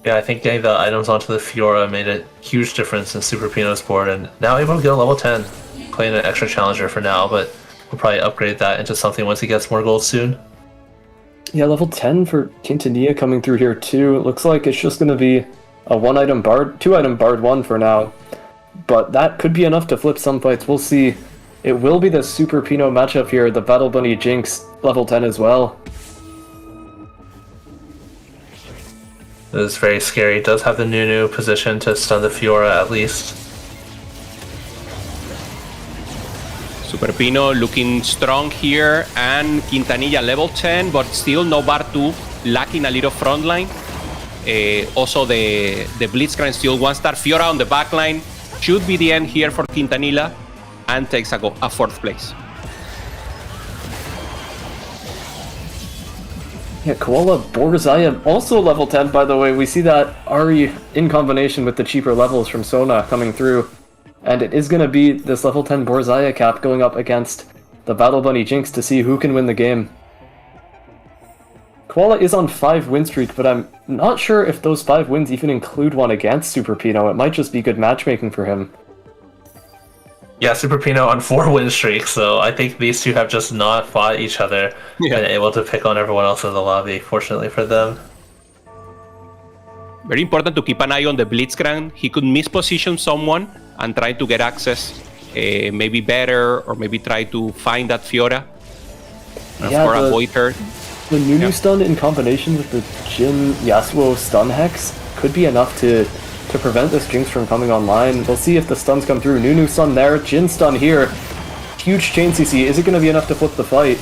Yeah, I think getting the items onto the Fiora made a huge difference in Super Pino's board, and now able to go level 10. Playing an extra challenger for now, but we'll probably upgrade that into something once he gets more gold soon. Yeah, level 10 for Quintanilla coming through here too. It looks like it's just going to be a 1-item Bard, 2-item Bard 1 for now. But that could be enough to flip some fights. We'll see. It will be the Super Pino matchup here, the Battle Bunny Jinx, level 10 as well. This is very scary. It does have the Nunu position to stun the Fiora at least. Super Pino looking strong here, and Quintanilla level 10, but still no Bar 2, lacking a little front line. Also, the Blitzcrank still 1-star. Fiora on the back line. Should be the end here for Quintanilla, and takes a 4th place. Yeah, Koala Borzaya, also level 10, by the way. We see that Ari in combination with the cheaper levels from Sona coming through. And it is going to be this level 10 Borzaya cap going up against the Battle Bunny Jinx to see who can win the game. Koala is on 5 win streak, but I'm not sure if those 5 wins even include one against Super Pino. It might just be good matchmaking for him. Yeah, Super Pino on 4 win streak, so I think these two have just not fought each other and able to pick on everyone else in the lobby, fortunately for them. Very important to keep an eye on the Blitzcrank. He could misposition someone and try to get access, maybe better, or maybe try to find that Fiora or avoid her. The Nunu stun in combination with the Jin Yasuo stun hex could be enough to prevent this Jinx from coming online. We'll see if the stuns come through. Nunu stun there, Jin stun here. Huge chain CC. Is it going to be enough to flip the fight?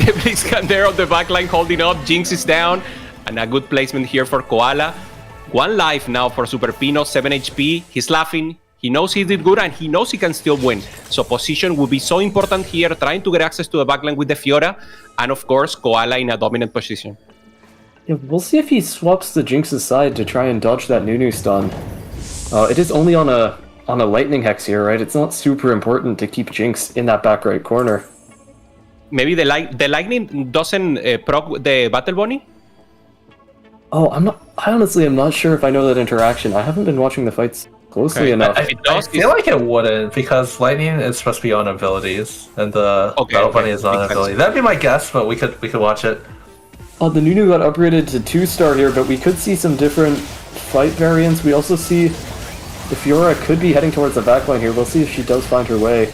The Blitzcrank there on the backline holding up. Jinx is down, and a good placement here for Koala. 1 life now for Super Pino, 7 HP. He's laughing. He knows he did good, and he knows he can still win. So position will be so important here, trying to get access to the backline with the Fiora, and of course, Koala in a dominant position. Yeah, we'll see if he swaps the Jinx's side to try and dodge that Nunu stun. It is only on a lightning hex here, right? It's not super important to keep Jinx in that back right corner. Maybe the lightning doesn't proc the battle bunny. Oh, I honestly am not sure if I know that interaction. I haven't been watching the fights closely enough. I feel like it wouldn't, because lightning is supposed to be on abilities, and the battle bunny is on ability. That'd be my guess, but we could watch it. Oh, the Nunu got upgraded to 2-star here, but we could see some different fight variants. We also see the Fiora could be heading towards the backline here. We'll see if she does find her way.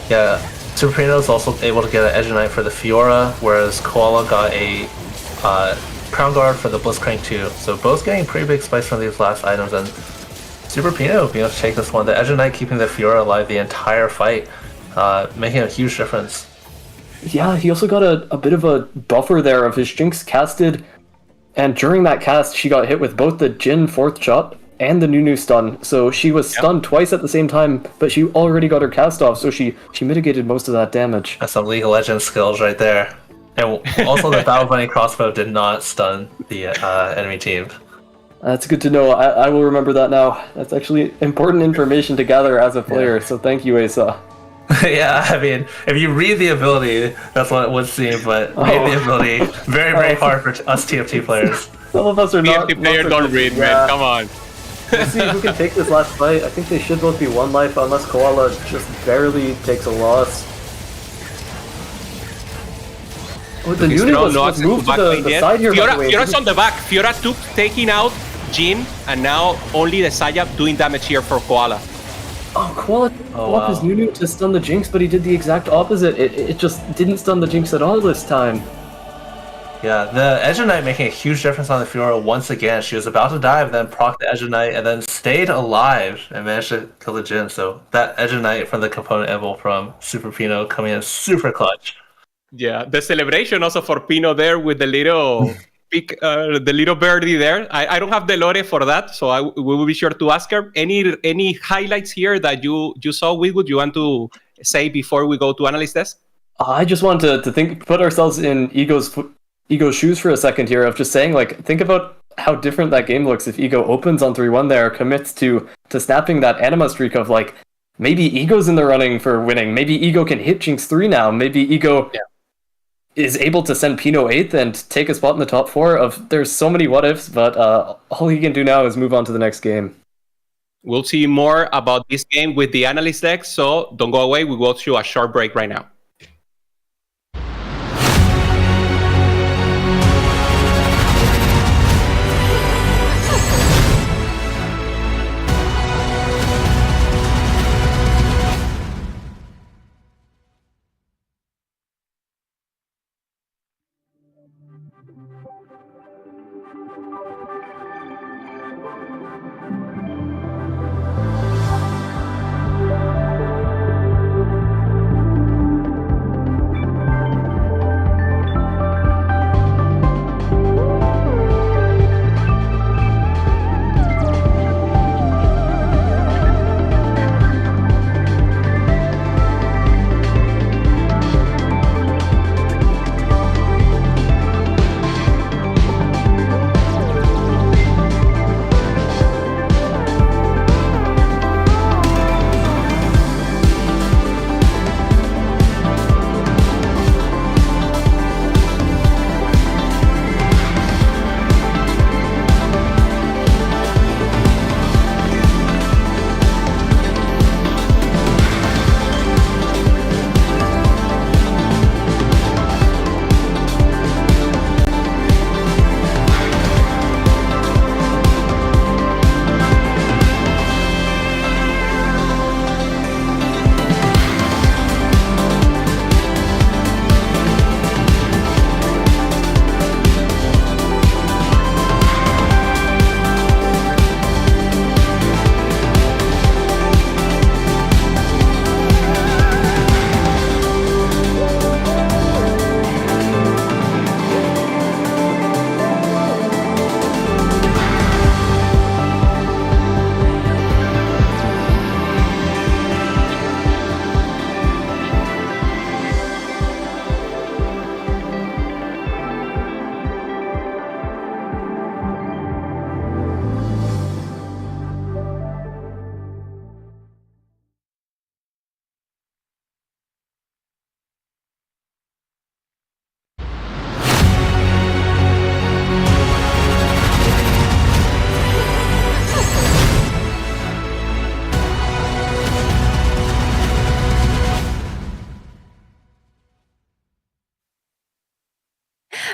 Yeah, Superino is also able to get an Edge Knight for the Fiora, whereas Koala got a Crown Guard for the Blitzcrank too. So both getting pretty big spikes from these last items, and Super Pino being able to take this one. The Edge Knight keeping the Fiora alive the entire fight, making a huge difference. Yeah, he also got a bit of a buffer there of his Jinx casted, and during that cast she got hit with both the Jin 4th shot and the Nunu stun, so she was stunned twice at the same time, but she already got her cast off, so she mitigated most of that damage. That's some League of Legends skills right there. And also the Battle Bunny crossbow did not stun the enemy team. That's good to know. I will remember that now. That's actually important information to gather as a player, so thank you, Asa. Yeah, I mean, if you read the ability, that's what it would seem, but read the ability, very, very hard for us TFT players. Some of us are not... TFT players don't read, man. Come on. We'll see who can take this last fight. I think they should both be 1 life, unless Koala just barely takes a loss. Oh, the Nunu was moved to the side here, by the way. Fiora's on the back. Fiora taking out Jin, and now only the Saya doing damage here for Koala. Oh, Koala blocked his Nunu to stun the Jinx, but he did the exact opposite. It just didn't stun the Jinx at all this time. Yeah, the Edge Knight making a huge difference on the Fiora once again. She was about to die, but then proc the Edge Knight and then stayed alive and managed to kill the Jin. So that Edge Knight from the component Evil from Super Pino coming in super clutch. Yeah, the celebration also for Pino there with the little the little birdie there. I don't have the lore for that, so we will be sure to ask her. Any highlights here that you saw, Wigwood, you want to say before we go to analyst desk? I just want to put ourselves in Ego's shoes for a second here, of just saying, like, think about how different that game looks if Ego opens on 3-1 there, commits to snapping that anima streak of, like, maybe Ego's in the running for winning, maybe Ego can hit Jinx 3 now, maybe Ego is able to send Pino 8th and take a spot in the top 4 of... There's so many what-ifs, but all he can do now is move on to the next game. We'll see more about this game with the analyst deck, so don't go away. We'll go through a short break right now.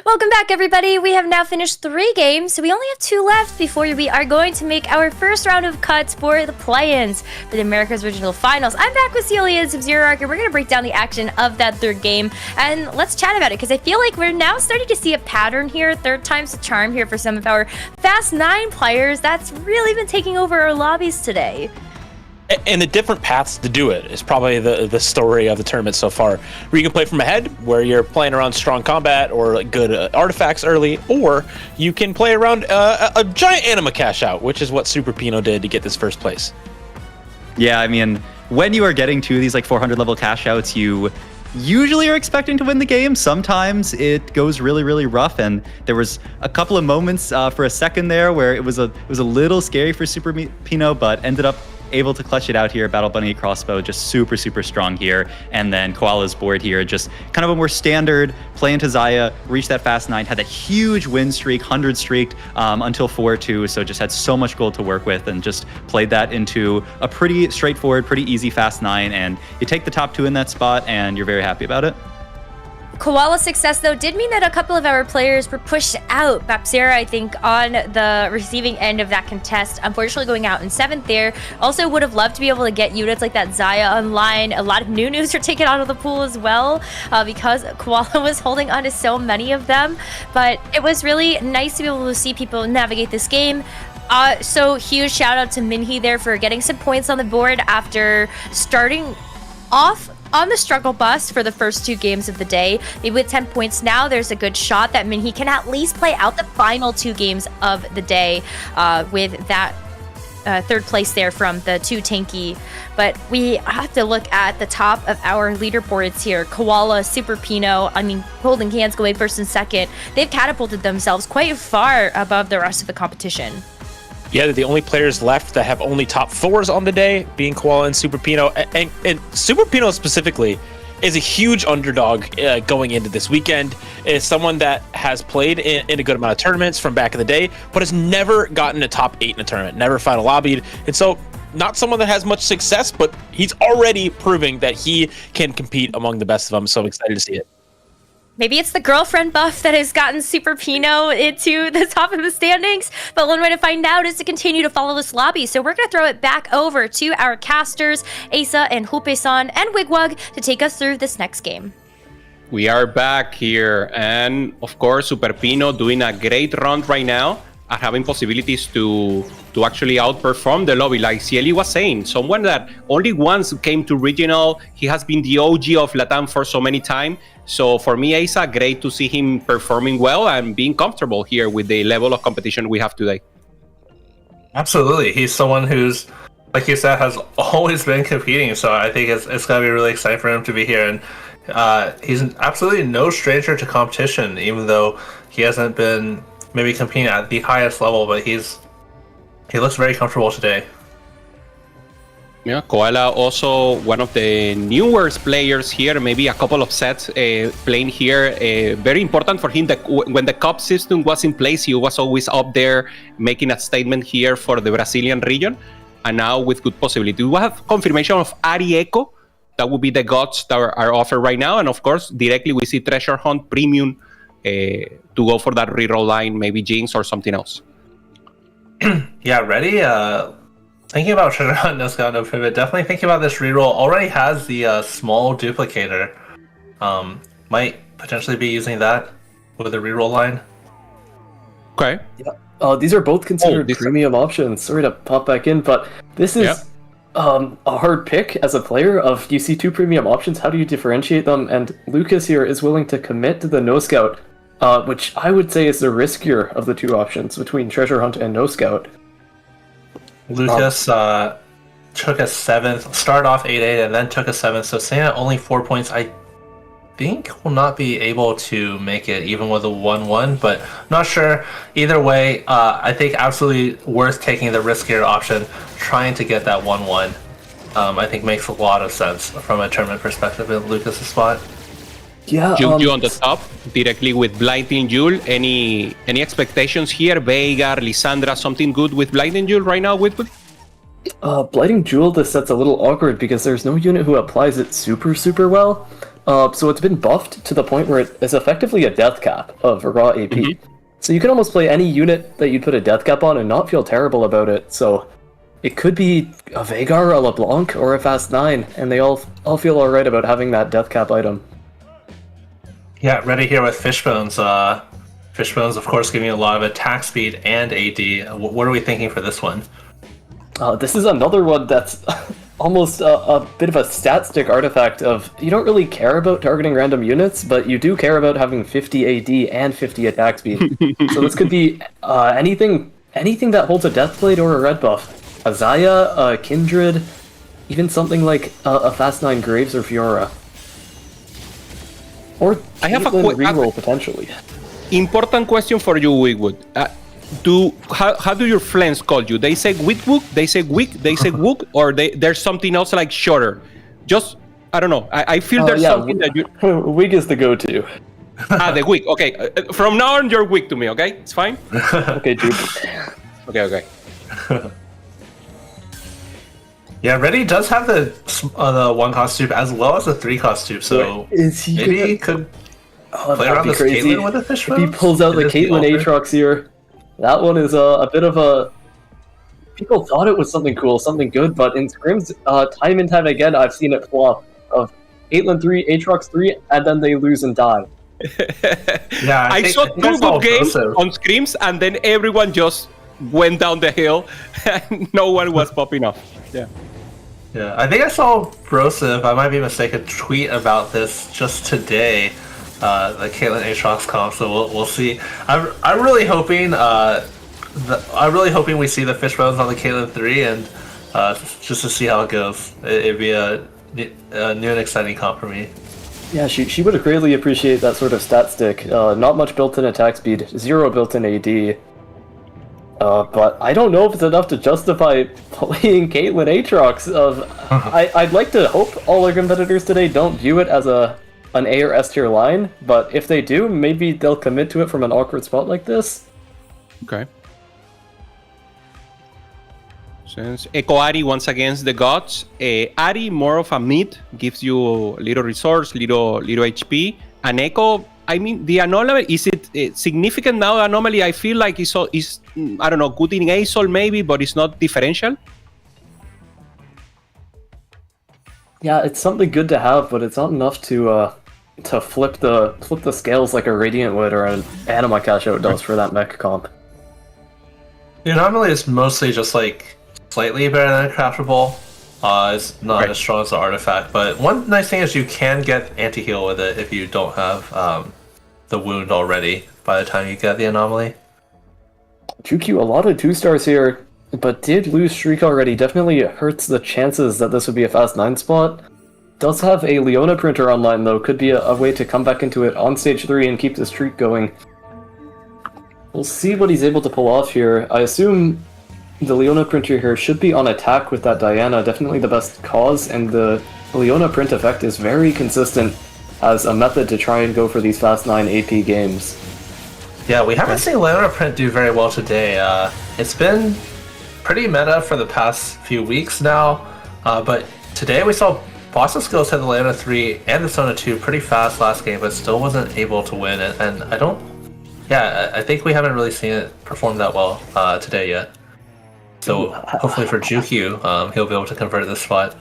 Welcome back, everybody. We have now finished 3 games, so we only have 2 left before we are going to make our first round of cuts for the play-ins for the America's Original Finals. I'm back with Celia and Sub-Zero Arc, and we're going to break down the action of that 3rd game, and let's chat about it, because I feel like we're now starting to see a pattern here, 3rd time's the charm here for some of our Fast 9 players that's really been taking over our lobbies today. And the different paths to do it is probably the story of the tournament so far. Where you can play from ahead, where you're playing around strong combat or like good artifacts early, or you can play around a giant anima cash out, which is what Super Pino did to get this first place. Yeah, I mean, when you are getting to these like 400 level cash outs, you usually are expecting to win the game. Sometimes it goes really, really rough, and there was a couple of moments for a second there where it was a little scary for Super Pino, but ended up able to clutch it out here. Battle Bunny crossbow just super strong here, and then Koala's board here just kind of a more standard play into Zaya, reached that fast 9, had that huge win streak, 100 streaked until 4-2, so just had so much gold to work with, and just played that into a pretty straightforward, pretty easy fast 9, and you take the top 2 in that spot and you're very happy about it. Koala's success, though, did mean that a couple of our players were pushed out. Bapsera, I think, on the receiving end of that contest, unfortunately going out in 7th there. Also would have loved to be able to get units like that Zaya online. A lot of new news are taken out of the pool as well, because Koala was holding on to so many of them. But it was really nice to be able to see people navigate this game. So huge shout out to Minhee there for getting some points on the board after starting off on the struggle bus for the first 2 games of the day. Maybe with 10 points now, there's a good shot that Minhee can at least play out the final 2 games of the day with that 3rd place there from the 2 tanky. But we have to look at the top of our leaderboards here. Koala, Super Pino, I mean, holding hands going 1st and 2nd. They've catapulted themselves quite far above the rest of the competition. Yeah, they're the only players left that have only top 4s on the day, being Koala and Super Pino. And Super Pino specifically is a huge underdog going into this weekend. Is someone that has played in a good amount of tournaments from back in the day, but has never gotten a top 8 in a tournament, never final lobbied. And so not someone that has much success, but he's already proving that he can compete among the best of them. So I'm excited to see it. Maybe it's the girlfriend buff that has gotten Super Pino into the top of the standings, but one way to find out is to continue to follow this lobby. So we're going to throw it back over to our casters, Asa and Hupe-san and Wigwag, to take us through this next game. We are back here, and of course, Super Pino doing a great run right now, and having possibilities to actually outperform the lobby. Like Cieli was saying, someone that only once came to regional, he has been the OG of Latam for so many times. So for me, Asa, great to see him performing well and being comfortable here with the level of competition we have today. Absolutely. He's someone who's, like you said, has always been competing. So I think it's going to be really exciting for him to be here. And he's absolutely no stranger to competition, even though he hasn't been maybe competing at the highest level, but he looks very comfortable today. Yeah, Koala also one of the newer players here, maybe a couple of sets playing here. Very important for him that when the cup system was in place, he was always up there making a statement here for the Brazilian region. And now with good possibility. We have confirmation of Ari Echo. That would be the gods that are offered right now. And of course, directly we see Treasure Hunt Premium to go for that reroll line, maybe Jinx or something else. Yeah, ready? Thinking about Treasure Hunt no pivot, definitely thinking about this reroll. Already has the small duplicator. Might potentially be using that with a reroll line. Okay. Yeah. These are both considered premium options. Sorry to pop back in, but this is a hard pick as a player. Of you see 2 premium options, how do you differentiate them? And Lucas here is willing to commit to the No Scout, which I would say is the riskier of the 2 options between Treasure Hunt and No Scout. Lucas took a 7th, started off 8-8 and then took a 7th, so staying at only 4 points, I think will not be able to make it even with a 1-1, but not sure. Either way, I think absolutely worth taking the riskier option, trying to get that 1-1. I think makes a lot of sense from a tournament perspective in Lucas' spot. Yeah, Juju on the top, directly with Blinding Jewel. Any expectations here? Veigar, Lissandra, something good with Blinding Jewel right now, Whitwood? Blighting Jewel, this set's a little awkward because there's no unit who applies it super well. So it's been buffed to the point where it is effectively a death cap of raw AP. So you can almost play any unit that you'd put a death cap on and not feel terrible about it. So it could be a Veigar, a LeBlanc, or a Fast 9, and they all feel alright about having that death cap item. Yeah, ready here with Fishbones. Fishbones, of course, giving you a lot of attack speed and AD. What are we thinking for this one? This is another one that's almost a bit of a stat stick artifact of you don't really care about targeting random units, but you do care about having 50 AD and 50 attack speed. So this could be anything that holds a Deathblade or a red buff. A Zaya, a Kindred, even something like a Fast 9 Graves or Fiora. Or I have a reroll potentially. Important question for you, Wigwood. How do your friends call you? They say Wigwood, they say Wig, they say Wook, or there's something else like shorter? Just, I don't know. I feel there's something that you... Wig is the go-to. The Wig. Okay. From now on, you're Wig to me, okay? It's fine? Okay, dude. Okay. Yeah, Reddy does have the 1-cost tube as well as the 3-cost tube, so maybe he could play around this crazy. Caitlyn with a fish. If he pulls out the Caitlyn Aatrox here, that one is a bit of a... People thought it was something cool, something good, but in scrims, time and time again, I've seen it flop. Of Caitlyn 3, Aatrox 3, and then they lose and die. Yeah, I saw two good games on scrims, and then everyone just went down the hill, and no one was popping up. Yeah, I think I saw Broseph, I might be mistaken, tweet about this just today, the Caitlyn Aatrox comp. So we'll see. I'm really hoping we see the Fishbones on the Caitlyn 3, and just to see how it goes. It'd be a new and exciting comp for me. Yeah, she would greatly appreciate that sort of stat stick. Not much built-in attack speed, 0 built-in AD. But I don't know if it's enough to justify playing Caitlyn Aatrox. I'd like to hope all our competitors today don't view it as an A or S tier line, but if they do, maybe they'll commit to it from an awkward spot like this. Okay. Since Echo Ari once against the gods. Ari, more of a mid, gives you little resource, little HP. And Echo, I mean, the anomaly, is it significant now? Anomaly, I feel like is I don't know, good in ASOL maybe, but it's not differential. Yeah, it's something good to have, but it's not enough to flip the scales like a Radiant would or an Anima Cash Out does for that mech comp. The anomaly is mostly just like slightly better than a craftable. It's not as strong as the artifact, but one nice thing is you can get anti-heal with it if you don't have the wound already by the time you get the anomaly. QQ, a lot of 2-stars here, but did lose Shriek already. Definitely hurts the chances that this would be a fast 9 spot. Does have a Leona printer online though, could be a way to come back into it on stage 3 and keep the streak going. We'll see what he's able to pull off here. I assume the Leona printer here should be on attack with that Diana, definitely the best cause, and the Leona print effect is very consistent as a method to try and go for these fast 9 AP games. Yeah, we haven't seen Leona print do very well today. It's been pretty meta for the past few weeks now, but today we saw Boston Skills hit the Leona 3 and the Sona 2 pretty fast last game, but still wasn't able to win it, and I think we haven't really seen it perform that well today yet. So hopefully for Jukyu, he'll be able to convert this spot.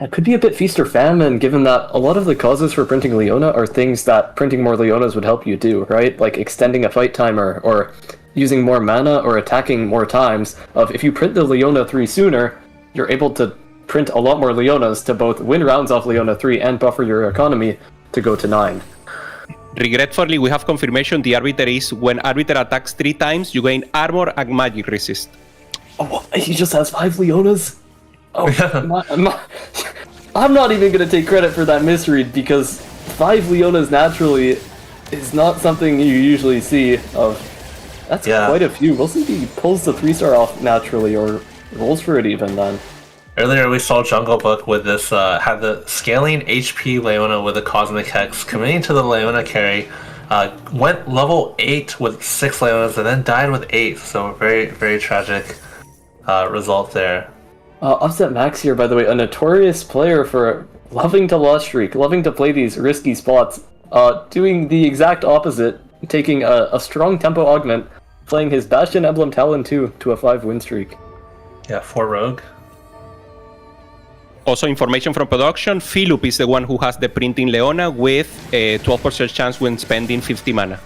It could be a bit feast or famine, given that a lot of the causes for printing Leona are things that printing more Leonas would help you do, right? Like extending a fight timer, or using more mana, or attacking more times. If you print the Leona 3 sooner, you're able to print a lot more Leonas to both win rounds off Leona 3 and buffer your economy to go to 9. Regretfully, we have confirmation the Arbiter is when Arbiter attacks 3 times, you gain armor and magic resist. Oh, he just has 5 Leonas? Oh, I'm not even going to take credit for that misread, because 5 Leonas naturally is not something you usually see of. That's quite a few. We'll see if he pulls the 3-star off naturally, or rolls for it even then. Earlier we saw Jungle Book with this, had the scaling HP Leona with a Cosmic Hex, committing to the Leona carry, went level 8 with 6 Leonas and then died with 8, so very, very tragic. result there. Upset Max here, by the way, a notorious player for loving to loss streak, loving to play these risky spots, doing the exact opposite, taking a strong tempo augment, playing his Bastion Emblem Talon 2 to a 5 win streak. Yeah, 4 rogue. Also, information from production, Philip is the one who has the printing Leona with a 12% chance when spending 50 mana.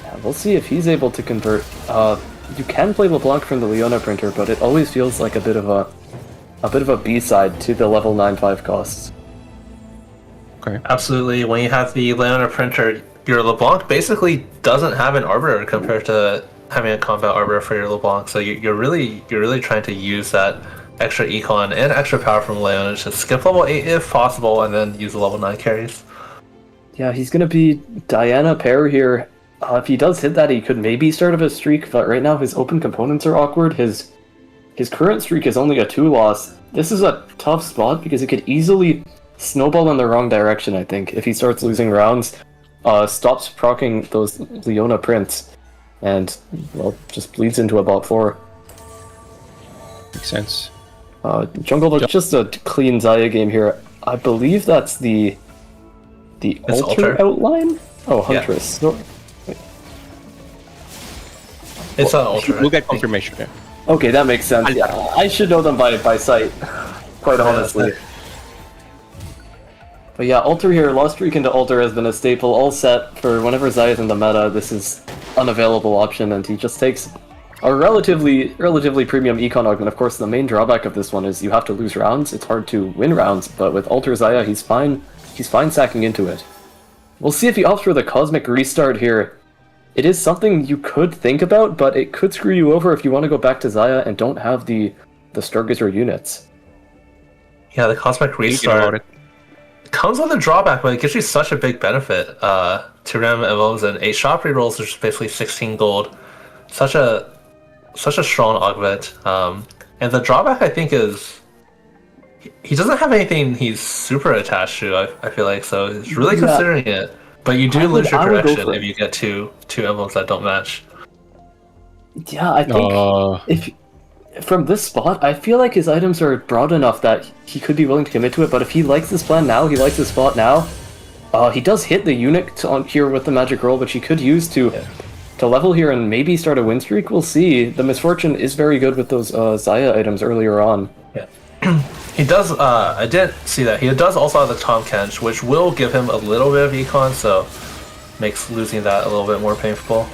Yeah, we'll see if he's able to convert. You can play LeBlanc from the Leona printer, but it always feels like a bit of a B-side to the level 9/5 costs. Okay. Absolutely. When you have the Leona printer, your LeBlanc basically doesn't have an Arbiter compared to having a combat Arbiter for your LeBlanc. So you're really trying to use that extra econ and extra power from Leona to skip level 8 if possible, and then use the level 9 carries. Yeah, he's gonna be Diana pair here. If he does hit that, he could maybe start up a streak, but right now his open components are awkward. His current streak is only a 2-loss. This is a tough spot because it could easily snowball in the wrong direction, I think, if he starts losing rounds, stops proccing those Leona prints, and, well, just bleeds into a bot 4. Makes sense. Jungle, but just a clean Xayah game here. I believe that's the altar outline? Oh, Huntress. Yeah. No, It's an altar. We'll get confirmation. Yeah. okay, that makes sense. Yeah, I should know them by sight, quite honestly. But yeah, altar here, lost streak into altar has been a staple, all set for whenever Xayah's in the meta. This is unavailable option, and he just takes a relatively premium econ augment. Of course, the main drawback of this one is you have to lose rounds. It's hard to win rounds, but with altar Xayah, he's fine. He's fine sacking into it. We'll see if he opts for the cosmic restart here. It is something you could think about, but it could screw you over if you want to go back to Xayah and don't have the Stargazer units. Yeah, the cosmic restart comes with a drawback, but it gives you such a big benefit. 2 random emblems and 8 shop rerolls, which is basically 16 gold. Such a strong augment. And the drawback, I think, is he doesn't have anything he's super attached to, I feel like, so he's really considering it. But you do lose your direction if you get two emblems that don't match. Yeah, I think if from this spot, I feel like his items are broad enough that he could be willing to commit to it, but if he likes this plan now, he likes this spot now, he does hit the eunuch on here with the magic roll, which he could use to level here and maybe start a win streak. We'll see. The Misfortune is very good with those Xayah items earlier on. Yeah. He does, I didn't see that. He does also have the Tom Kench, which will give him a little bit of econ, so makes losing that a little bit more painful.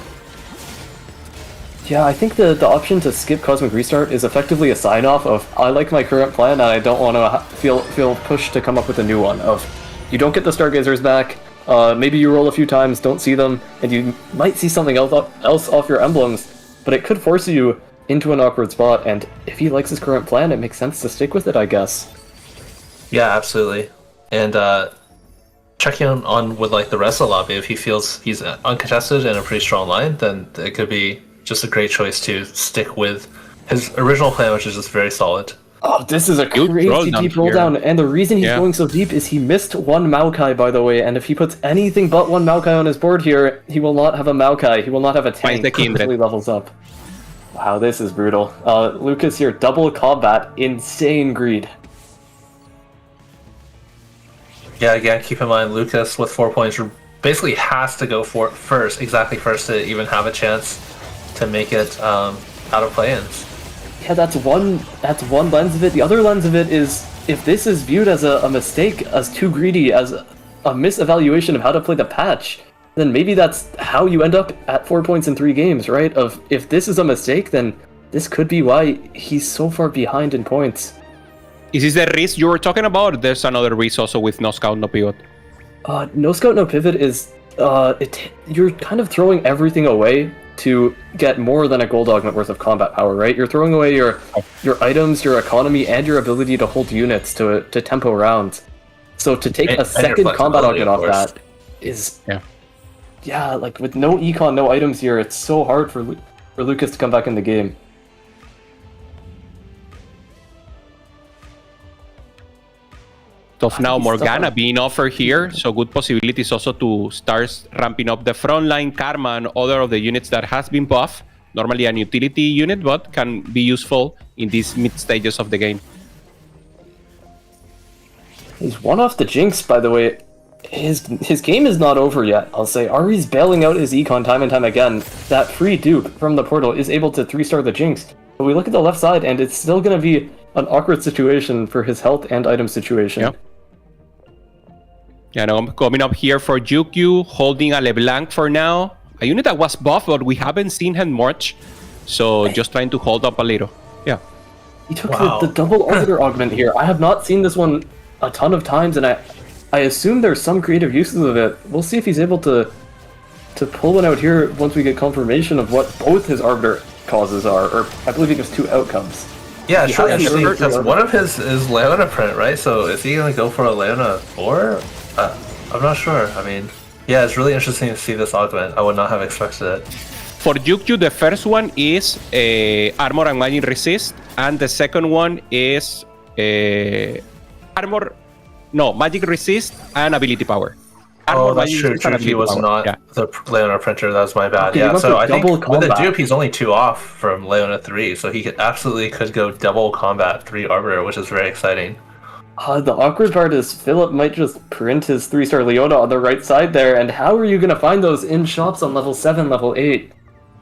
Yeah, I think the option to skip Cosmic Restart is effectively a sign-off of, I like my current plan and I don't want to feel pushed to come up with a new one. Of, you don't get the Stargazers back, maybe you roll a few times, don't see them, and you might see something else off your emblems, but it could force you into an awkward spot, and if he likes his current plan, it makes sense to stick with it, I guess. Yeah, absolutely. And checking on with like the rest of the lobby, if he feels he's uncontested and a pretty strong line, then it could be just a great choice to stick with his original plan, which is just very solid. Oh, this is a crazy deep roll down, and the reason he's going so deep is he missed one Maokai, by the way, and if he puts anything but one Maokai on his board here, he will not have a Maokai, he will not have a tank until he levels up. Wow, this is brutal. Lucas here, double combat, insane greed. Yeah, again, keep in mind, Lucas with 4 points basically has to go for it first, exactly first, to even have a chance to make it out of play-ins. Yeah, that's one lens of it. The other lens of it is, if this is viewed as a mistake, as too greedy, as a misevaluation of how to play the patch, then maybe that's how you end up at 4 points in 3 games, right? Of, if this is a mistake, then this could be why he's so far behind in points. Is this the risk you were talking about? There's another risk also with no scout, no pivot. No scout, no pivot is, you're kind of throwing everything away to get more than a gold augment worth of combat power, right? You're throwing away your items, your economy, and your ability to hold units to tempo rounds. So to take a second combat augment off that is... Yeah, like with no econ, no items here, it's so hard for Lucas to come back in the game. Tough now, Morgana being offered here, so good possibilities also to start ramping up the front line, Karma, and other of the units that has been buffed. normally an utility unit, but can be useful in these mid stages of the game. He's one off the Jinx, by the way. His game is not over yet, I'll say. Ari's bailing out his econ time and time again. That free dupe from the portal is able to 3-star the Jinx. But we look at the left side, and it's still going to be an awkward situation for his health and item situation. Yep. Yeah, no, I'm coming up here for Jukyu, holding a LeBlanc for now. A unit that was buffed, but we haven't seen him much. So just trying to hold up a little. Yeah. He took the double Arbiter augment here. I have not seen this one a ton of times, and I assume there's some creative uses of it. We'll see if he's able to pull one out here once we get confirmation of what both his Arbiter causes are, or I believe he gives 2 outcomes. Yeah, sure, because one of his is Leona print, right? So is he going to go for a Leona 4? I'm not sure. I mean, yeah, it's really interesting to see this augment. I would not have expected it. For Jukyu, the first one is Armor and Magic Resist, and the second one is Magic Resist and Ability Power. Oh, that's true. He was not the Leona printer. That was my bad. Okay, yeah, so I think with the dupe, he's only 2 off from Leona 3, so he could go double combat 3 Arbiter, which is very exciting. The awkward part is Philip might just print his 3-star Leona on the right side there, and how are you going to find those in shops on level 7, level 8?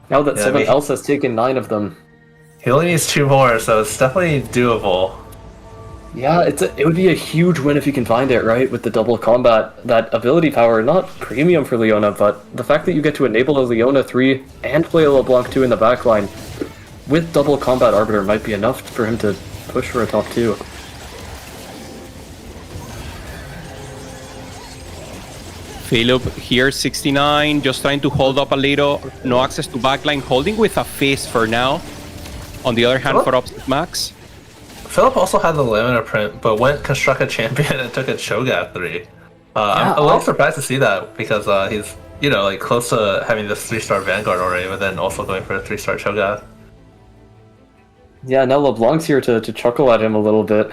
Now that someone else has taken 9 of them. He only needs 2 more, so it's definitely doable. Yeah, it would be a huge win if you can find it, right? With the double combat, that ability power, not premium for Leona, but the fact that you get to enable a Leona 3 and play a LeBlanc 2 in the backline with double combat Arbiter might be enough for him to push for a top 2. Philip here, 69, just trying to hold up a little. No access to backline, holding with a fist for now. On the other hand, for Upset Max. Philip also had the Leona print, but went construct a champion and took a Cho'Gath 3. I'm a little surprised to see that, because he's, like close to having this 3-star Vanguard already, but then also going for a 3-star Cho'Gath. Yeah, now LeBlanc's here to chuckle at him a little bit.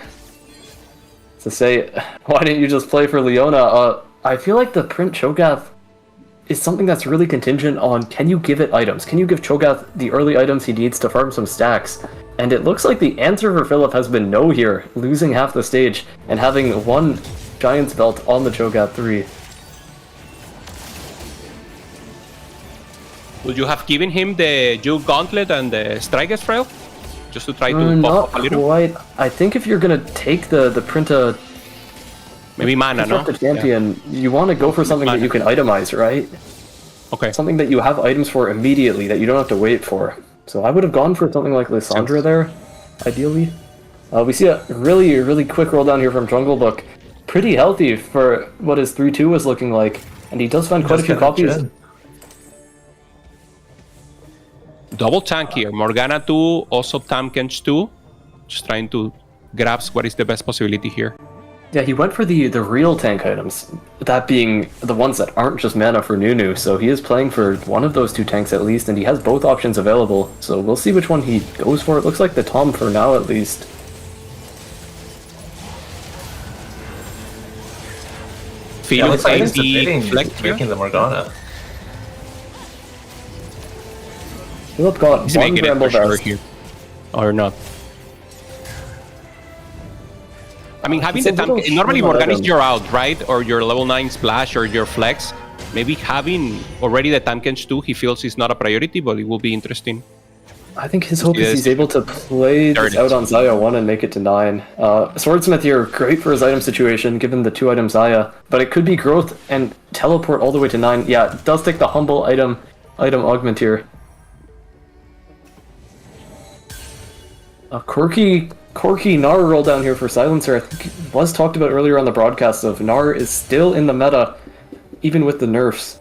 To say, why didn't you just play for Leona? I feel like the print Cho'Gath is something that's really contingent on, can you give it items? Can you give Cho'Gath the early items he needs to farm some stacks? And it looks like the answer for Philip has been no here, losing half the stage and having 1 Giant's Belt on the Cho'Gath 3. Would you have given him the Juke Gauntlet and the Striker's Trail? Just to try to pop up a little? Not quite. I think if you're going to take the Printa... Maybe mana, no? The champion, you want to go for something that you can itemize, right? Okay. Something that you have items for immediately, that you don't have to wait for. So I would have gone for something like Lysandra there, ideally. We see a really, really quick roll down here from Jungle Book. Pretty healthy for what his 3-2 was looking like. And he does find quite a few copies. Double tank here. Morgana 2, also Tamkens 2. Just trying to grasp what is the best possibility here. Yeah, he went for the real tank items, that being the ones that aren't just mana for Nunu, so he is playing for one of those 2 tanks at least, and he has both options available, so we'll see which one he goes for. It looks like the Tom for now at least. Yeah, looks like he's debating the Morgana. Philip got one Bramble Vest. Here. Or not. I mean, having the tank, normally Morgana is your out, right? Or your level 9 splash or your flex. Maybe having already the Tamkens 2, he feels is not a priority, but it will be interesting. I think his hope is he's able to play this out on Xayah 1 and make it to 9. Swordsmith here, great for his item situation, given the 2-item Xayah. But it could be growth and teleport all the way to 9. Yeah, it does take the humble item augment here. Corki Gnar roll down here for Silencer. I think it was talked about earlier on the broadcast of Gnar is still in the meta, even with the nerfs.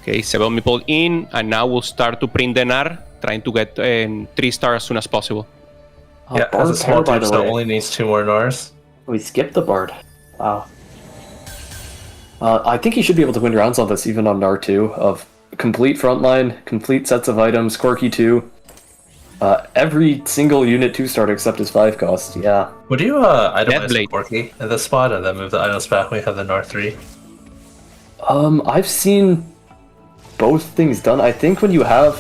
Okay, 7 meeple in, and now we'll start to print the Gnar, trying to get 3-star as soon as possible. Yeah, has a small team, so only needs 2 more Gnars. We skipped the Bard. Wow. I think he should be able to win rounds on this, even on Gnar 2, of complete frontline, complete sets of items, Corki 2. Every single unit 2-star except his 5 cost, yeah. Would you itemize Corki at this spot and then move the items back when we have the Gnar 3? I've seen both things done. I think when you have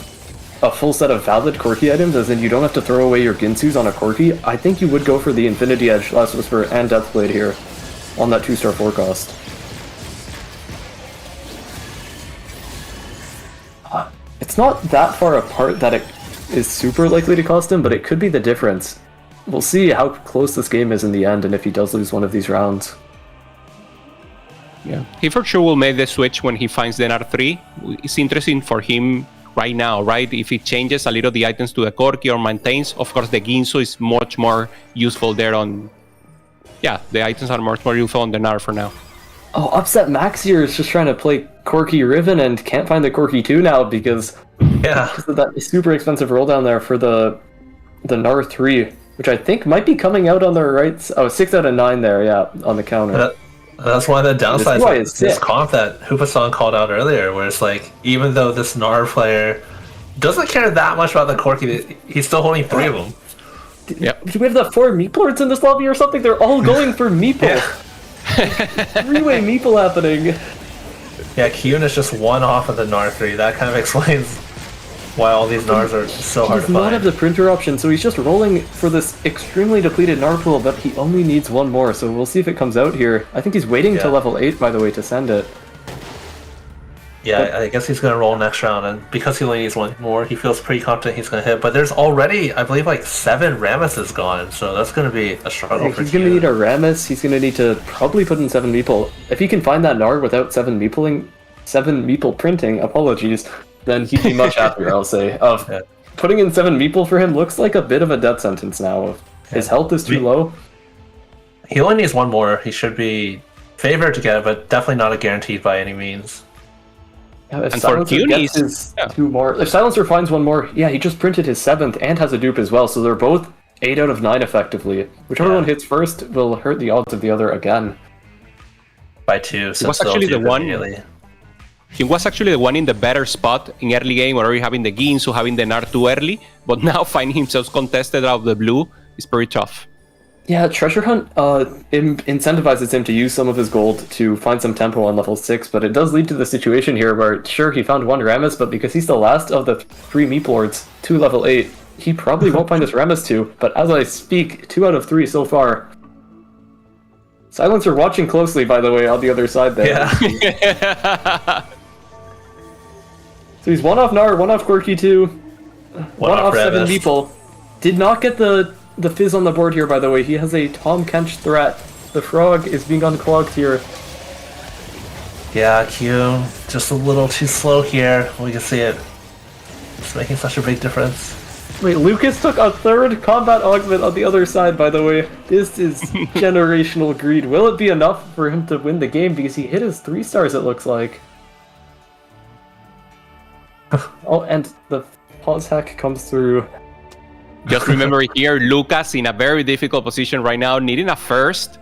a full set of valid Corki items, as in you don't have to throw away your Ginsus on a Corki, I think you would go for the Infinity Edge, Last Whisper, and Deathblade here on that 2-star forecast. It's not that far apart that it is super likely to cost him, but it could be the difference. We'll see how close this game is in the end, and if he does lose one of these rounds. Yeah, he for sure will make the switch when he finds the NR3. It's interesting for him right now, right? If he changes a little the items to the Corki or maintains, of course the Ginsu is much more useful there on... Yeah, the items are much more useful on the NR for now. Oh, Upset Max here is just trying to play Corki Riven and can't find the Corki 2 now because of that super expensive roll down there for the NAR 3, which I think might be coming out on the right. Oh, 6 out of 9 there, yeah, on the counter. That's one of the downsides of this comp that Hoopa-san called out earlier, where it's like, even though this NAR player doesn't care that much about the Corki, he's still holding 3 of them. Yep. Do we have the 4 Meeplords in this lobby or something? They're all going for Meeple. 3-way Meeple happening. Yeah, Kyun is just one off of the NAR 3. That kind of explains why all these NARs are so hard to find. He does not have the printer option, so he's just rolling for this extremely depleted NAR pool, but he only needs one more, so we'll see if it comes out here. I think he's waiting till level 8, by the way, to send it. Yeah, I guess he's going to roll next round, and because he only needs one more, he feels pretty confident he's going to hit. But there's already, I believe, like 7 Rammuses gone, so that's going to be a struggle for He's going to need a Rammus, he's going to need to probably put in 7 Meeple. If he can find that NAR without 7 Meeple printing, apologies, then he'd be much happier, I'll say. Putting in 7 Meeple for him looks like a bit of a death sentence now. His health is too low. He only needs one more. He should be favored to get it, but definitely not a guaranteed by any means. Yeah, if Silencer gets his 2 more... If Silencer finds 1 more, yeah, he just printed his 7th and has a dupe as well, so they're both 8 out of 9 effectively. Whichever one hits first will hurt the odds of the other again. By 2, so it was actually the one... He was actually the one in the better spot in early game, already having the Ginsu, having the NAR too early, but now finding himself contested out of the blue is pretty tough. Yeah, Treasure Hunt incentivizes him to use some of his gold to find some tempo on level 6, but it does lead to the situation here where, sure, he found 1 Rammus, but because he's the last of the 3 Meeplords to level 8, he probably won't find his Rammus 2, but as I speak, 2 out of 3 so far. Silencer watching closely, by the way, on the other side there. Yeah. So he's 1 off NAR, 1 off Corki 2, 1 off 7 Meeple. Did not get the Fizz on the board here, by the way. He has a Tom Kench threat. The frog is being unclogged here. Yeah, Q, just a little too slow here. We can see it. It's making such a big difference. Wait, Lucas took a 3rd combat augment on the other side, by the way. This is generational greed. Will it be enough for him to win the game? Because he hit his 3 stars, it looks like. Oh, and the pause hack comes through. Just remember here, Lucas in a very difficult position right now, needing a first,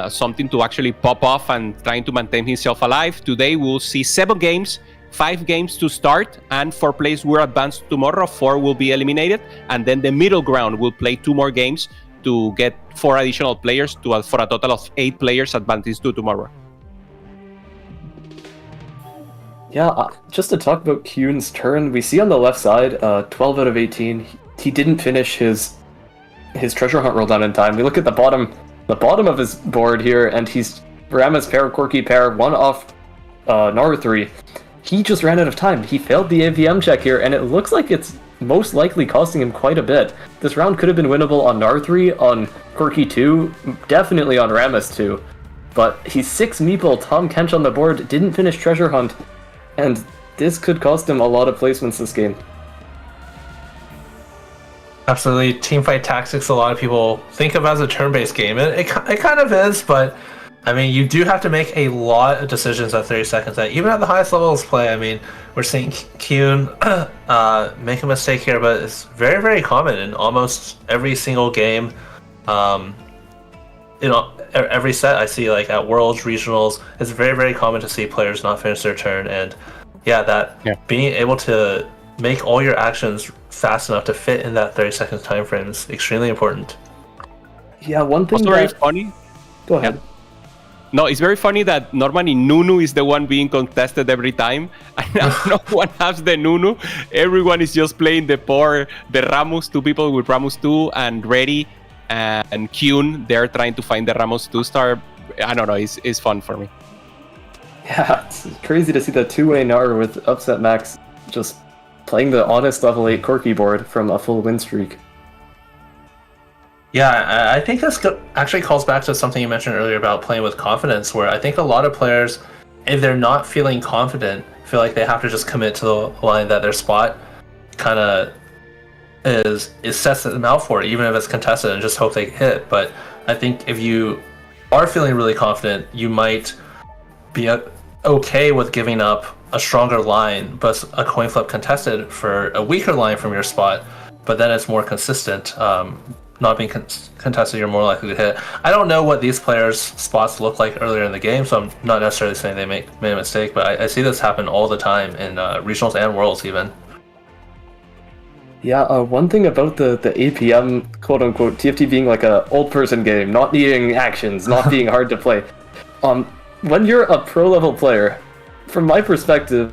something to actually pop off and trying to maintain himself alive. Today we'll see 7 games, 5 games to start, and 4 players will advance tomorrow. 4 will be eliminated, and then the middle ground will play 2 more games to get 4 additional players for a total of 8 players advancing to tomorrow. Yeah, just to talk about Kyun's turn, we see on the left side, 12 out of 18. He didn't finish his treasure hunt roll down in time. We look at the bottom of his board here, and he's Rammus pair, Corki pair, 1 off NAR 3. He just ran out of time. He failed the AVM check here, and it looks like it's most likely costing him quite a bit. This round could have been winnable on NAR 3, on Corki 2, definitely on Rammus 2. But he's 6 Meeple, Tom Kench on the board, didn't finish treasure hunt, and this could cost him a lot of placements this game. Absolutely. Teamfight Tactics, a lot of people think of as a turn-based game. It kind of is, but I mean, you do have to make a lot of decisions at 30 seconds. Even at the highest levels of play, I mean, we're seeing Kyun make a mistake here, but it's very, very common in almost every single game. Every set I see, like at Worlds, Regionals, it's very, very common to see players not finish their turn. And being able to make all your actions fast enough to fit in that 30 seconds time frame is extremely important. Yeah, one thing also very funny. Go ahead. No, it's very funny that normally Nunu is the one being contested every time, and now no one has the Nunu. Everyone is just playing the Ramos, 2 people with Ramos 2 and Ready and Kyun. They're trying to find the Ramos 2-star. I don't know, it's fun for me. Yeah, it's crazy to see the two-way Gnar with Upset Max just playing the honest level 8 Corki board from a full win streak. Yeah, I think this actually calls back to something you mentioned earlier about playing with confidence, where I think a lot of players, if they're not feeling confident, feel like they have to just commit to the line that their spot kind of is sets them out for, even if it's contested, and just hope they hit. But I think if you are feeling really confident, you might be okay with giving up a stronger line, but a coin flip contested for a weaker line from your spot, but then it's more consistent. Not being contested, you're more likely to hit. I don't know what these players' spots look like earlier in the game, so I'm not necessarily saying they made a mistake, but I see this happen all the time in regionals and worlds even. Yeah, one thing about the APM quote-unquote TFT being like a old person game, not needing actions, not being hard to play. When you're a pro-level player, from my perspective,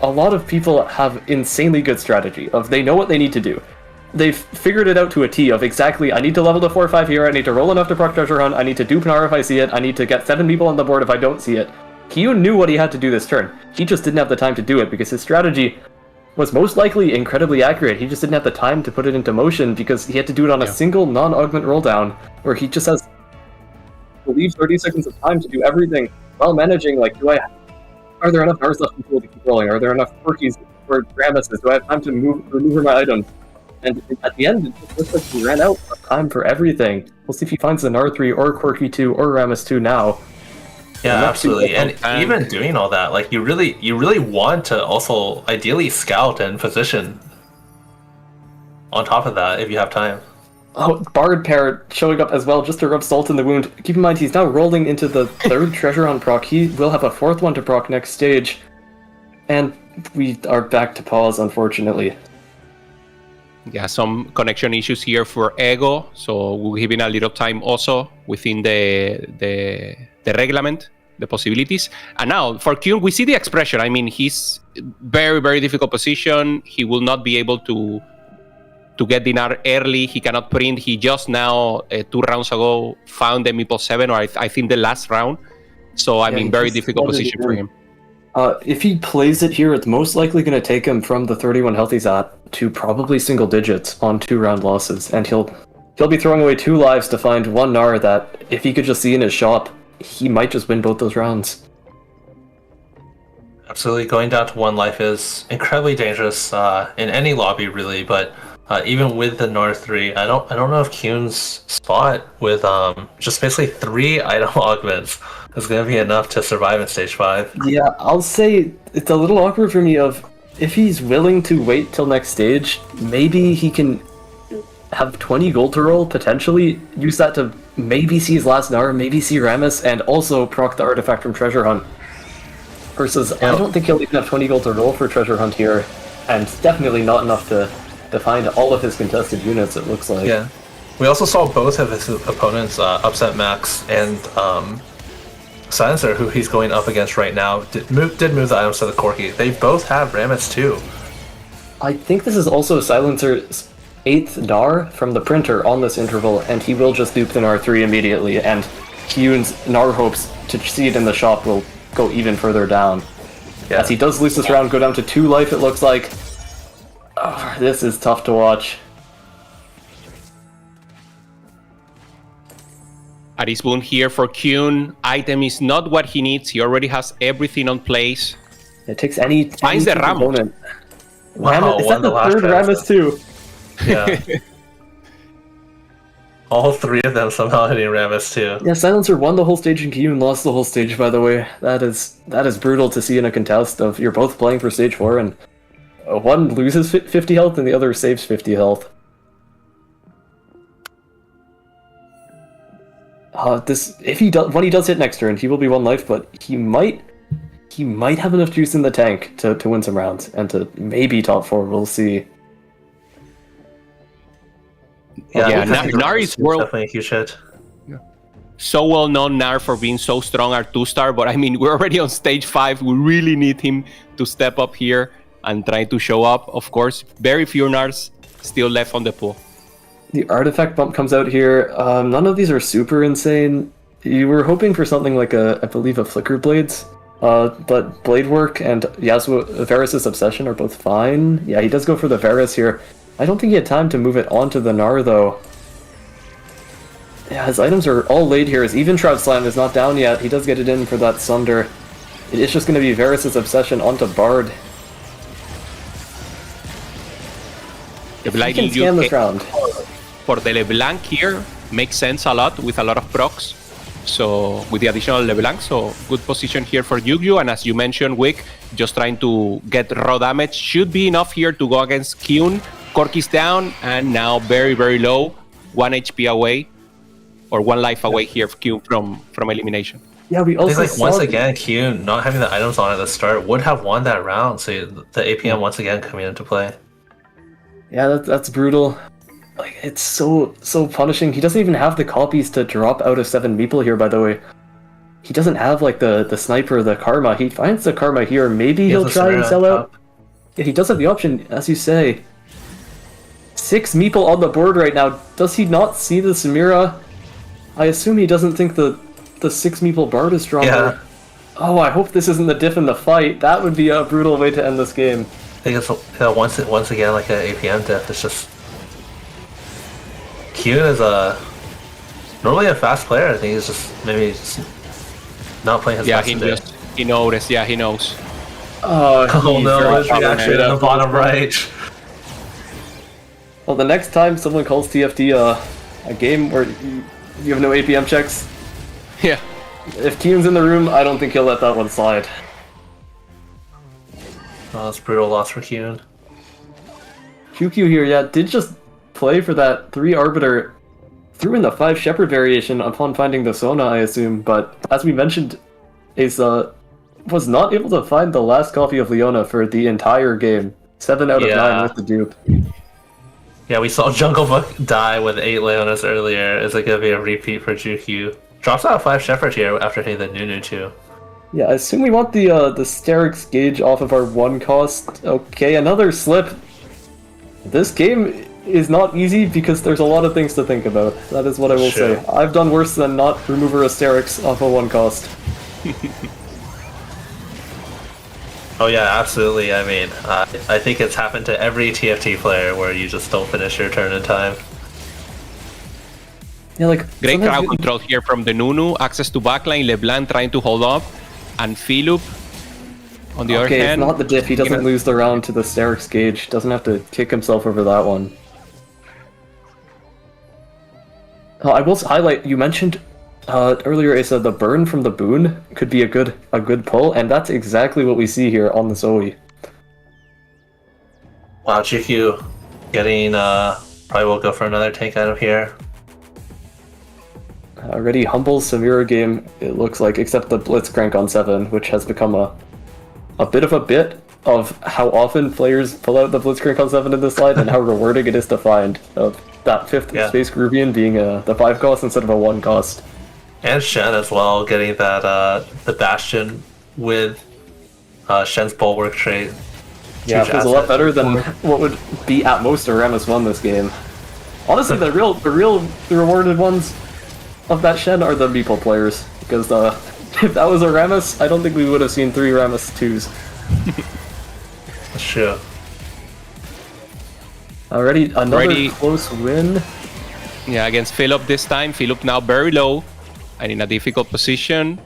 a lot of people have insanely good strategy of they know what they need to do. They've figured it out to a T of exactly, I need to level to 4-5 here, I need to roll enough to proc treasure hunt, I need to dupe Gnar if I see it, I need to get 7 people on the board if I don't see it. Kyun knew what he had to do this turn. He just didn't have the time to do it because his strategy was most likely incredibly accurate. He just didn't have the time to put it into motion because he had to do it on a single non-augment roll down where he just has, I believe, 30 seconds of time to do everything while managing, like, are there enough Gnars left in pool to keep rolling? Are there enough Quirkies for Ramesses? Do I have time to maneuver my items? And at the end, it just looks like he ran out of time for everything. We'll see if he finds the Gnar 3 or Quirky 2 or Ramess 2 now. Yeah, absolutely. And even doing all that, like you really want to also ideally scout and position on top of that if you have time. Oh, Bard Parrot showing up as well just to rub salt in the wound. Keep in mind, he's now rolling into the 3rd treasure on proc. He will have a 4th one to proc next stage. And we are back to pause, unfortunately. Yeah, some connection issues here for Ego, so we're giving a little time also within the reglement, the possibilities. And now for Kyun, we see the expression. I mean, he's very, very difficult position. He will not be able to get Dinar early. He cannot print. He just now, 2 rounds ago, found the Meeple 7, or I think the last round. So, I mean, very difficult position for him. If he plays it here, it's most likely going to take him from the 31 health he's at to probably single digits on 2-round losses, and he'll be throwing away 2 lives to find 1 Gnar that, if he could just see in his shop, he might just win both those rounds. Absolutely, going down to 1 life is incredibly dangerous in any lobby, really. But even with the Gnar 3, I don't know if Kyun's spot with just basically 3 item augments is going to be enough to survive in stage 5. Yeah, I'll say it's a little awkward for me of, if he's willing to wait till next stage, maybe he can have 20 gold to roll, potentially use that to maybe see his last Gnar, maybe see Ramess, and also proc the artifact from Treasure Hunt. Versus, I don't think he'll even have 20 gold to roll for Treasure Hunt here, and definitely not enough to find all of his contested units, it looks like. Yeah. We also saw both of his opponents, Upset Max and Silencer, who he's going up against right now, did move the items to the Corki. They both have Ramess too. I think this is also Silencer's 8th Gnar from the printer on this interval, and he will just dupe the Gnar 3 immediately, and Kyun's Gnar hopes to see it in the shop will go even further down. Yeah. As he does lose this round, go down to 2 life, it looks like. Oh, this is tough to watch. Aris Boon here for Kyun. Item is not what he needs. He already has everything on place. It takes any finds the Ramon. Wow, is that the 3rd Ramess too? Yeah. All 3 of them somehow hitting Ramess too. Yeah, Silencer won the whole stage and Kyun lost the whole stage, by the way. That is brutal to see in a contest of you're both playing for stage 4 and one loses 50 health and the other saves 50 health. When he does hit next turn, he will be 1 life, but he might have enough juice in the tank to win some rounds and to maybe top 4. We'll see. Yeah, Nari's world definitely a huge hit. so well known Nar for being so strong our 2-star, but I mean, we're already on stage 5. We really need him to step up here and try to show up. Of course, very few Nars still left on the pool. The artifact bump comes out here. None of these are super insane. You were hoping for something like I believe a Flicker Blades. But Blade Work and Varus' Obsession are both fine. Yeah, he does go for the Varus here. I don't think he had time to move it onto the Gnar, though. Yeah, his items are all laid here. His Even Shroud Slam is not down yet. He does get it in for that Sunder. It is just going to be Varus' Obsession onto Bard. If he can scan this round. For the LeBlanc here, makes sense a lot with a lot of procs. So with the additional LeBlanc, so good position here for Yu-Gi-Oh! And as you mentioned, Wick, just trying to get raw damage should be enough here to go against Kyun. Corky's down, and now very, very low. 1 HP away, or 1 life away here for Kyun from elimination. Yeah, we also like once again, Kyun not having the items on at the start would have won that round. So the APM once again coming into play. Yeah, that's brutal. Like, it's so punishing. He doesn't even have the copies to drop out of 7 Meeple here, by the way. He doesn't have, like, the Sniper, the Karma. He finds the Karma here. Maybe he'll try and sell out. Yeah, he does have the option, as you say. 6 Meeple on the board right now. Does he not see the Samira? I assume he doesn't think the 6 Meeple Bard is stronger. Yeah. Oh, I hope this isn't the diff in the fight. That would be a brutal way to end this game. I think it's once again like an APM diff. It's just Kyun is normally a fast player. I think he's just maybe not playing his best today. He noticed. Yeah, he knows. Oh no! His reaction in the bottom right. Well, the next time someone calls TFT a game where you have no APM checks, yeah. If Kyun's in the room, I don't think he'll let that one slide. Oh, that's brutal loss for Kyun. QQ here, yeah, did just play for that 3 Arbiter, threw in the 5 Shepherd variation upon finding the Sona, I assume, but as we mentioned, Ace was not able to find the last copy of Leona for the entire game. 7 out of 9 with the dupe. Yeah, we saw Jungle Book die with 8 Leonas earlier. Is it going to be a repeat for JQ? Drops out 5 Shepherd here after hitting the Nunu too. Yeah, I assume we want the Sterix gauge off of our 1 cost. Okay, another slip. This game is not easy because there's a lot of things to think about. That is what I will say. I've done worse than not remove a Sterix off a 1 cost. Oh yeah, absolutely. I mean, I think it's happened to every TFT player where you just don't finish your turn in time. Yeah, like great crowd control here from the Nunu. Access to backline. LeBlanc trying to hold up, and Philip on the other hand. Okay, it's not the diff. He doesn't lose the round to the Sterix gauge. Doesn't have to kick himself over that one. I will highlight. You mentioned earlier, Asa, the burn from the boon could be a good pull, and that's exactly what we see here on the Zoe. Wow, GQ getting probably will go for another tank item here. Already humble Samira game, it looks like, except the Blitzcrank on 7, which has become a bit of how often players pull out the Blitzcrank on 7 in this slide, and how rewarding it is to find that 5th Space Grubian being the 5 cost instead of a 1 cost. And Shen as well, getting that the Bastion with Shen's Bulwark trait. Yeah, it was a lot better than what would be at most a Rammus 1 this game. Honestly, the rewarded ones of that Shen are the Meeple players, because if that was a Rammus, I don't think we would have seen 3 Rammus 2s. That's true. Already another close win. Yeah, against Philip this time. Philip now very low and in a difficult position.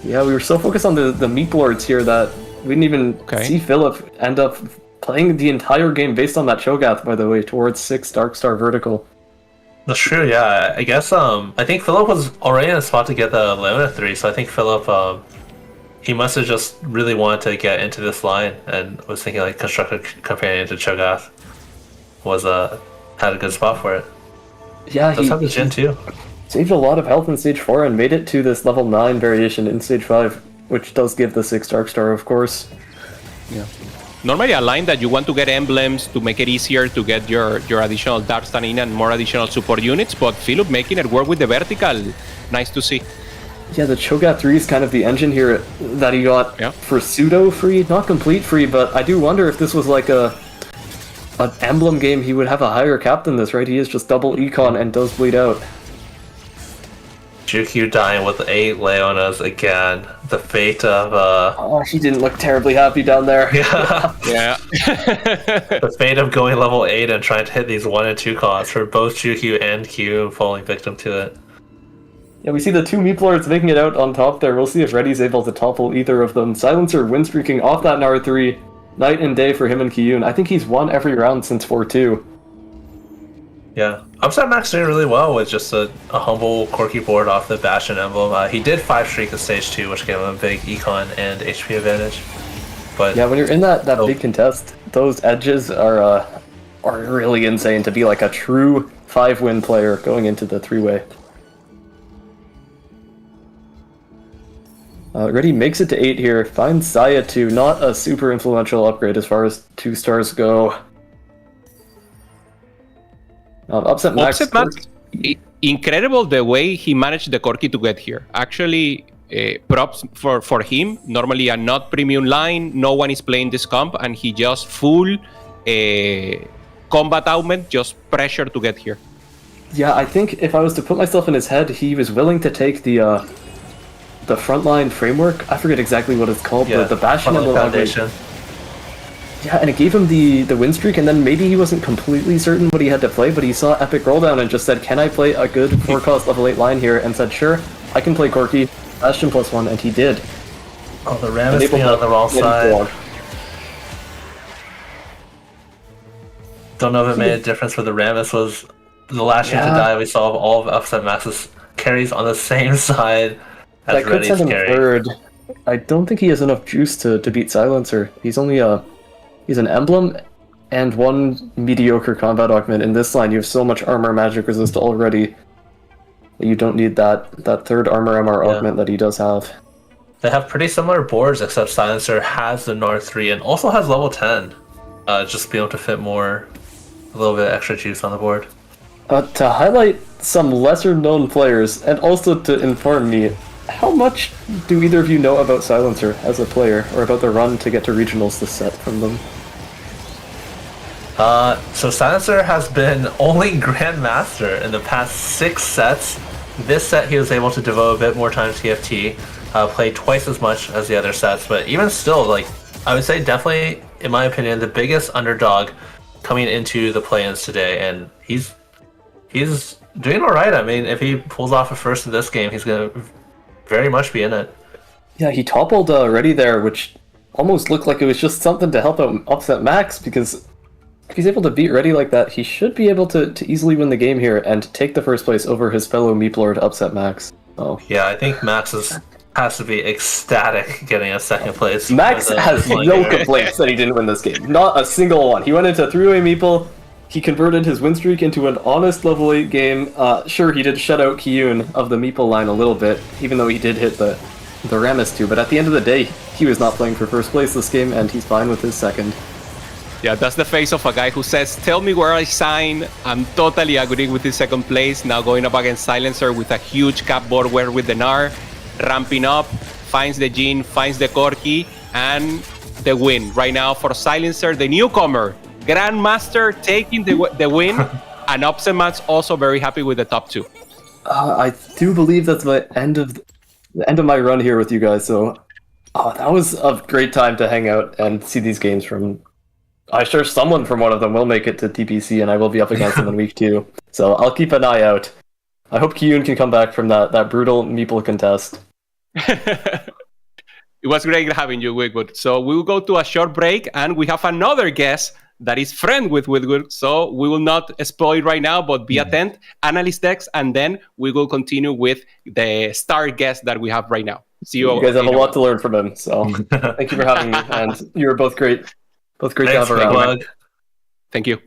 Yeah, we were so focused on the Meep Lords here that we didn't even see Philip end up playing the entire game based on that Cho'Gath, by the way, towards 6 Darkstar Vertical. That's true, yeah. I guess, I think Philip was already in a spot to get the Leona 3, so I think Philip, he must have just really wanted to get into this line and was thinking like Constructed Companion to Cho'Gath was, had a good spot for it. Yeah, he have the Jhin too. Saved a lot of health in Stage 4 and made it to this level 9 variation in Stage 5, which does give the 6 Darkstar, of course. Yeah. normally a line that you want to get emblems to make it easier to get your additional dark stamina and more additional support units, but Philip making it work with the vertical. Nice to see. Yeah, the Cho'Gath 3 is kind of the engine here that he got for pseudo free, not complete free, but I do wonder if this was like an emblem game, he would have a higher cap than this, right? He is just double econ and does bleed out. Juku dying with 8 Leonas again. The fate of Oh, he didn't look terribly happy down there. Yeah. the fate of going level 8 and trying to hit these 1 and 2 costs for both Juku and Q falling victim to it. Yeah, we see the two Meep Lords making it out on top there. We'll see if Reddy's able to topple either of them. Silencer win streaking off that Nar 3. Night and day for him and Kiyun. I think he's won every round since 4-2. Yeah, Upset Max doing really well with just a humble Corki board off the Bastion emblem. He did 5 streak at stage 2, which gave him a big econ and HP advantage. But yeah, when you're in that big contest, those edges are really insane to be like a true 5-win player going into the 3-way. Reddy makes it to 8 here, finds Saya 2, not a super influential upgrade as far as 2 stars go. Upset Max. Incredible the way he managed the Corki to get here. Actually, props for him. Normally a not premium line, no one is playing this comp, and he just full combat augment, just pressure to get here. Yeah, I think if I was to put myself in his head, he was willing to take the frontline framework. I forget exactly what it's called, but the Bastion Foundation. Yeah, and it gave him the win streak, and then maybe he wasn't completely certain what he had to play, but he saw Epic Rolldown and just said, can I play a good 4-cost level 8 line here? And said, sure, I can play Corki, Bastion +1, and he did. Oh, the Rammus being on the wrong side. Don't know if it made a difference, but the Rammus was the last ship to die. We saw all of Upset Max's carries on the same side as that could send him third. I don't think he has enough juice to beat Silencer. He's only he's an emblem and 1 mediocre combat augment. In this line, you have so much armor magic resist already that you don't need that third armor MR augment that he does have. They have pretty similar boards, except Silencer has the Nar 3 and also has level 10. Just be able to fit a little bit extra juice on the board. To highlight some lesser known players, and also to inform me, how much do either of you know about Silencer as a player, or about the run to get to regionals this set from them? So Silencer has been only Grandmaster in the past 6 sets. This set he was able to devote a bit more time to TFT, played twice as much as the other sets, but even still, like, I would say definitely, in my opinion, the biggest underdog coming into the play-ins today, and he's doing alright. I mean, if he pulls off a first in this game, he's gonna very much be in it. Yeah, he toppled Reddy there, which almost looked like it was just something to help him Upset Max, because if he's able to beat Reddy like that, he should be able to easily win the game here and take the first place over his fellow Meep Lord Upset Max. Oh. Yeah, I think Max has to be ecstatic getting a second place. Max has no complaints that he didn't win this game. Not a single one. He went into 3-way Meeple. He converted his win streak into an honest level 8 game. Sure, he did shut out Kiyun of the Meeple line a little bit, even though he did hit the Rammus too. But at the end of the day, he was not playing for first place this game, and he's fine with his second. Yeah, that's the face of a guy who says, tell me where I sign. I'm totally agreeing with his second place. Now going up against Silencer with a huge cap board where with the Nar, ramping up, finds the Jin, finds the Corki, and the win. Right now for Silencer, the newcomer, Grandmaster taking the win, and Upset Max also very happy with the top 2. I do believe that's the end of my run here with you guys, so that was a great time to hang out and see these games from... I'm sure someone from one of them will make it to TPC, and I will be up against them in week 2. So I'll keep an eye out. I hope Kiyun can come back from that brutal Meeple contest. It was great having you, Wigwood. So we will go to a short break, and we have another guest that is friend with Wigwood. So we will not spoil right now, but be attent, analyst decks, and then we will continue with the star guest that we have right now. See you. You guys have a lot to learn from him, so thank you for having me, and you were both great. Both great to have around. Thank you.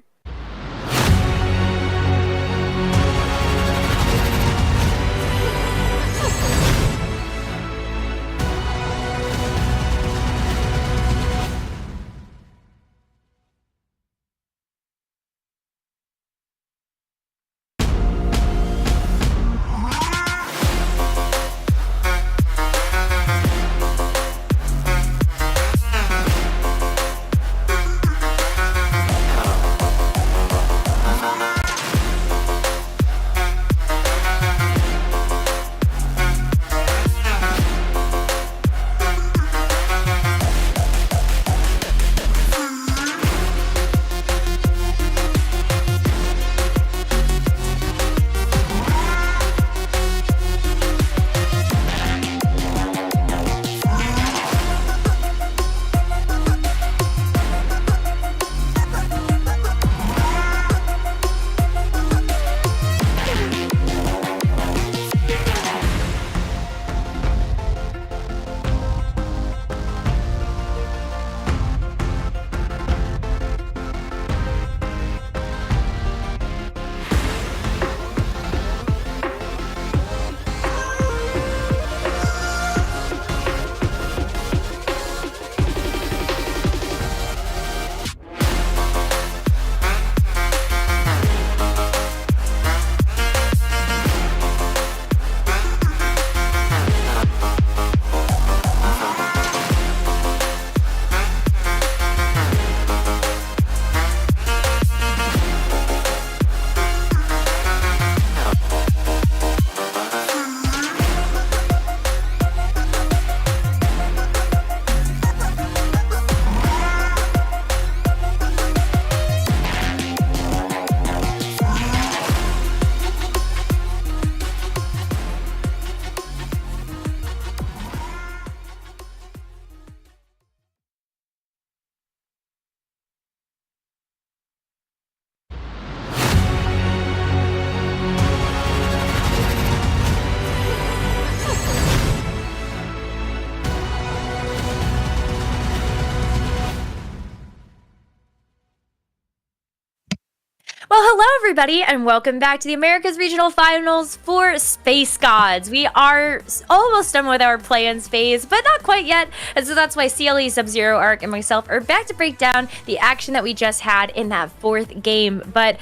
hello everybody, and welcome back to the America's Regional Finals for Space Gods. We are almost done with our play-ins phase, but not quite yet, and so that's why CLE, Sub-Zero, Arc, and myself are back to break down the action that we just had in that fourth game. But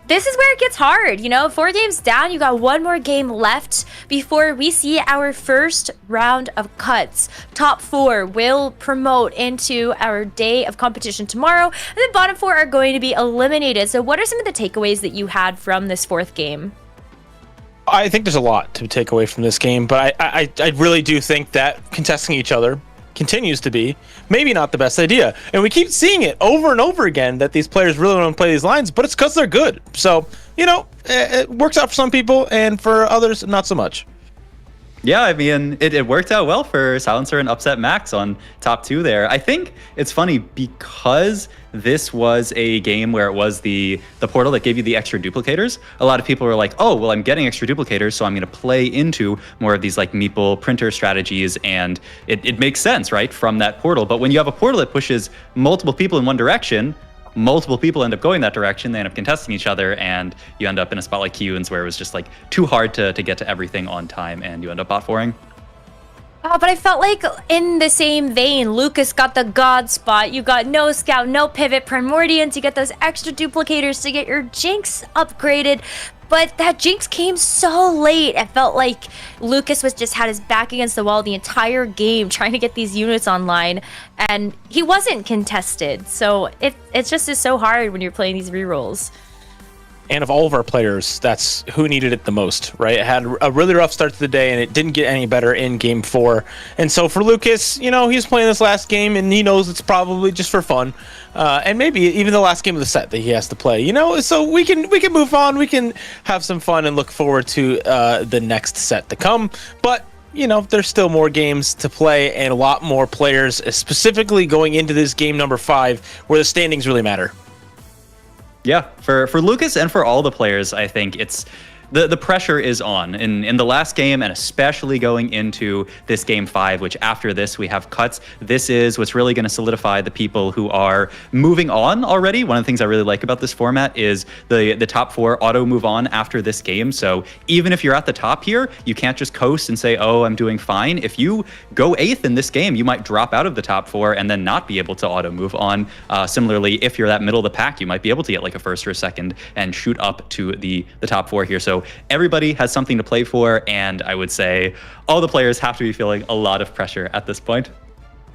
this is where it gets hard, you know? 4 games down, you got 1 more game left before we see our first round of cuts. Top 4 will promote into our day of competition tomorrow, and the bottom 4 are going to be eliminated. So what are some of the takeaways that you had from this 4th game? I think there's a lot to take away from this game, but I really do think that contesting each other continues to be maybe not the best idea, and we keep seeing it over and over again that these players really want to play these lines, but it's because they're good. So it works out for some people, and for others not so much. Yeah, I mean, it worked out well for Silencer and Upset Max on top 2 there. I think it's funny because this was a game where it was the portal that gave you the extra duplicators. A lot of people were like, oh, well, I'm getting extra duplicators, so I'm going to play into more of these like meeple printer strategies, and it makes sense, right, from that portal. But when you have a portal that pushes multiple people in one direction, multiple people end up going that direction, they end up contesting each other, and you end up in a spot like Kiyun's where it was just like too hard to get to everything on time, and you end up bot 4ing. Oh, but I felt like in the same vein, Lucas got the God spot. You got no scout, no pivot, Primordian to get those extra duplicators to get your Jinx upgraded. But that Jinx came so late. It felt like Lucas was just had his back against the wall the entire game trying to get these units online, and he wasn't contested. So it's just is so hard when you're playing these rerolls. And of all of our players, that's who needed it the most, right? It had a really rough start to the day, and it didn't get any better in game 4. And so for Lucas, he's playing this last game, and he knows it's probably just for fun, and maybe even the last game of the set that he has to play. So we can move on, we can have some fun and look forward to the next set to come. But there's still more games to play and a lot more players, specifically going into this game number 5, where the standings really matter. Yeah, for Lucas and for all the players, I think it's the pressure is on in the last game, and especially going into this game 5, which after this we have cuts. This is what's really going to solidify the people who are moving on already. One of the things I really like about this format is the top 4 auto move on after this game. So even if you're at the top here, you can't just coast and say, oh, I'm doing fine. If you go 8th in this game, you might drop out of the top 4 and then not be able to auto move on. Similarly, if you're that middle of the pack, you might be able to get like a 1st or a 2nd and shoot up to the top 4 here. So everybody has something to play for, and I would say all the players have to be feeling a lot of pressure at this point.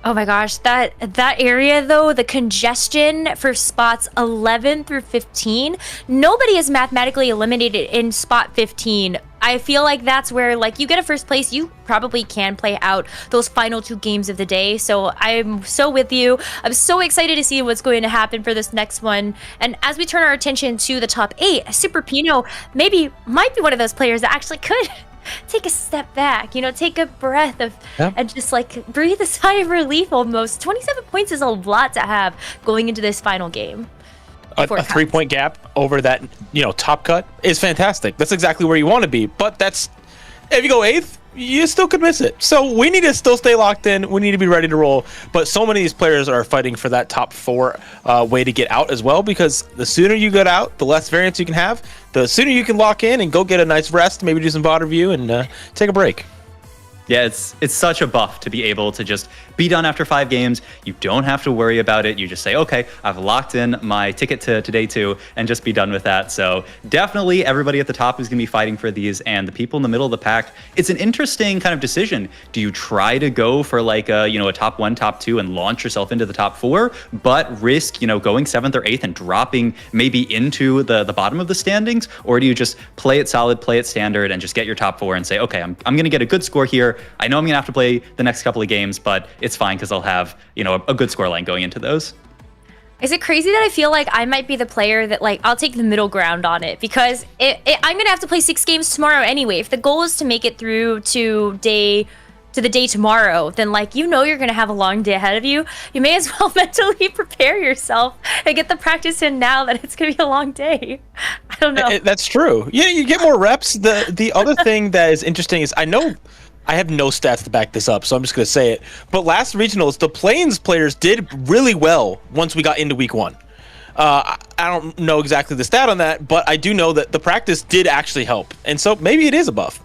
Oh my gosh, that area though, the congestion for spots 11 through 15, nobody is mathematically eliminated in spot 15. I feel like that's where, like, you get a 1st place, you probably can play out those final 2 games of the day. So I'm so with you. I'm so excited to see what's going to happen for this next one. And as we turn our attention to the top 8, Super Pino might be one of those players that actually could take a step back, take a breath and just like breathe a sigh of relief almost. 27 points is a lot to have going into this final game. A 3-point gap over that, top cut is fantastic. That's exactly where you want to be. But if you go 8th, you still could miss it. So we need to still stay locked in. We need to be ready to roll. But so many of these players are fighting for that top 4 way to get out as well, because the sooner you get out, the less variance you can have. The sooner you can lock in and go get a nice rest, maybe do some VOD review and take a break. Yeah, it's such a buff to be able to just be done after 5 games. You don't have to worry about it. You just say, okay, I've locked in my ticket to day 2 and just be done with that. So definitely everybody at the top is going to be fighting for these, and the people in the middle of the pack, it's an interesting kind of decision. Do you try to go for like a top 1, top 2 and launch yourself into the top 4, but risk, going 7th or 8th and dropping maybe into the bottom of the standings? Or do you just play it solid, play it standard, and just get your top 4 and say, okay, I'm going to get a good score here. I know I'm going to have to play the next couple of games, but it's fine because I'll have, a good score line going into those. Is it crazy that I feel like I might be the player that, like, I'll take the middle ground on it? Because I'm going to have to play 6 games tomorrow anyway. If the goal is to make it through to the day tomorrow, then, like, you're going to have a long day ahead of you. You may as well mentally prepare yourself and get the practice in now that it's going to be a long day. I don't know. That's true. Yeah, you get more reps. The other thing that is interesting is I know I have no stats to back this up, so I'm just going to say it. But last regionals, the Plains players did really well once we got into week 1. I don't know exactly the stat on that, but I do know that the practice did actually help. And so maybe it is a buff.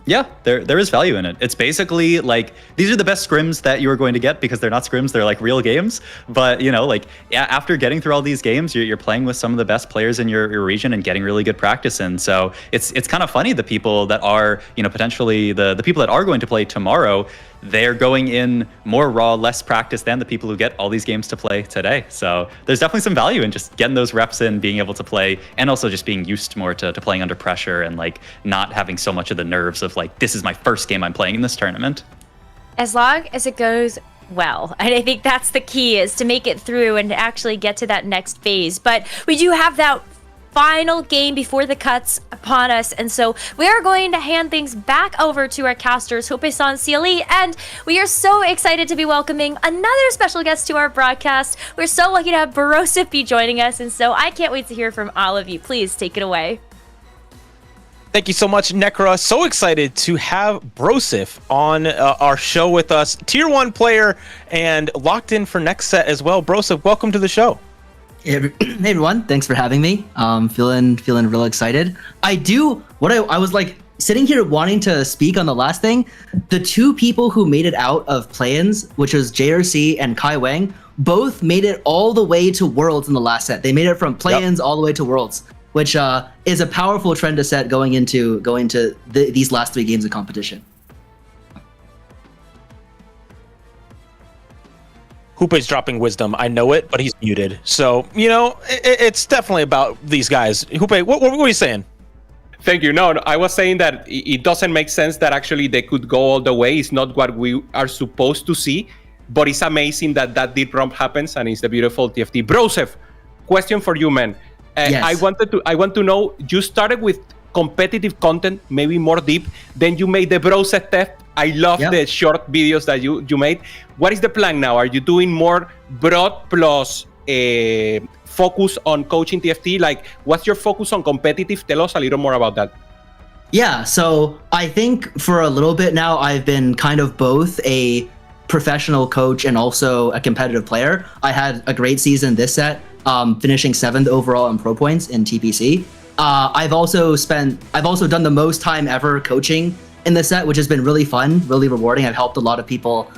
Yeah, there is value in it. It's basically like these are the best scrims that you are going to get because they're not scrims, they're like real games. But like after getting through all these games, you're playing with some of the best players in your region and getting really good practice in. So it's kind of funny the people that are potentially the people that are going to play tomorrow, they're going in more raw, less practice than the people who get all these games to play today. So there's definitely some value in just getting those reps in, being able to play, and also just being used more to playing under pressure and like not having so much of the nerves of like, this is my first game I'm playing in this tournament. As long as it goes well. And I think that's the key, is to make it through and actually get to that next phase. But we do have that final game before the cuts upon us, and so we are going to hand things back over to our casters, Hope-san, CLE, and we are so excited to be welcoming another special guest to our broadcast. We're so lucky to have Broseph be joining us, and so I can't wait to hear from all of you. Please take it away. Thank you so much, Necra. So excited to have Broseph on our show with us. Tier 1 player and locked in for next set as well. Broseph, welcome to the show. Hey everyone, thanks for having me. Feeling real excited. I was like sitting here wanting to speak on the last thing. The two people who made it out of play-ins, which was JRC and Kai Wang, both made it all the way to Worlds in the last set. They made it from play-ins all the way to Worlds, which is a powerful trend to set going into these last 3 games of competition. Hoope's dropping wisdom. I know it, but he's muted. So, it's definitely about these guys. Hoope, what were you saying? Thank you. No, I was saying that it doesn't make sense that actually they could go all the way. It's not what we are supposed to see, but it's amazing that deep romp happens, and it's the beautiful TFT. Broseph, question for you, man. Yes. I want to know, you started with competitive content, maybe more deep, then you made the Broseph theft. I love the short videos that you made. What is the plan now? Are you doing more broad plus focus on coaching TFT? Like, what's your focus on competitive? Tell us a little more about that. Yeah, so I think for a little bit now, I've been kind of both a professional coach and also a competitive player. I had a great season this set, finishing 7th overall in pro points in TPC. I've also done the most time ever coaching in this set, which has been really fun, really rewarding. I've helped a lot of people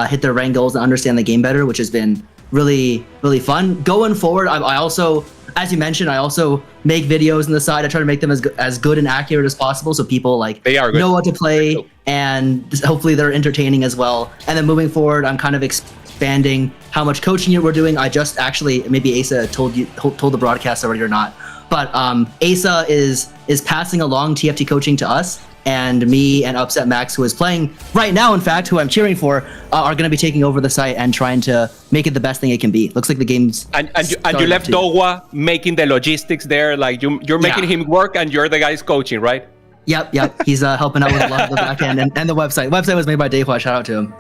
hit their rank goals and understand the game better, which has been really, really fun. Going forward, I also, as you mentioned, I also make videos on the side. I try to make them as good and accurate as possible, so people know what to play, and hopefully they're entertaining as well. And then moving forward, I'm kind of expanding how much coaching we're doing. I just actually, maybe Asa told the broadcast already or not, but Asa is passing along TFT coaching to us. And me and Upset Max, who is playing right now, in fact, who I'm cheering for, are going to be taking over the site and trying to make it the best thing it can be. Looks like the game's and you left Dowa making the logistics there. Like you're making him work, and you're the guys coaching, right? Yep. He's helping out with a lot of the back end and the website. The website was made by Dehua. Shout out to him.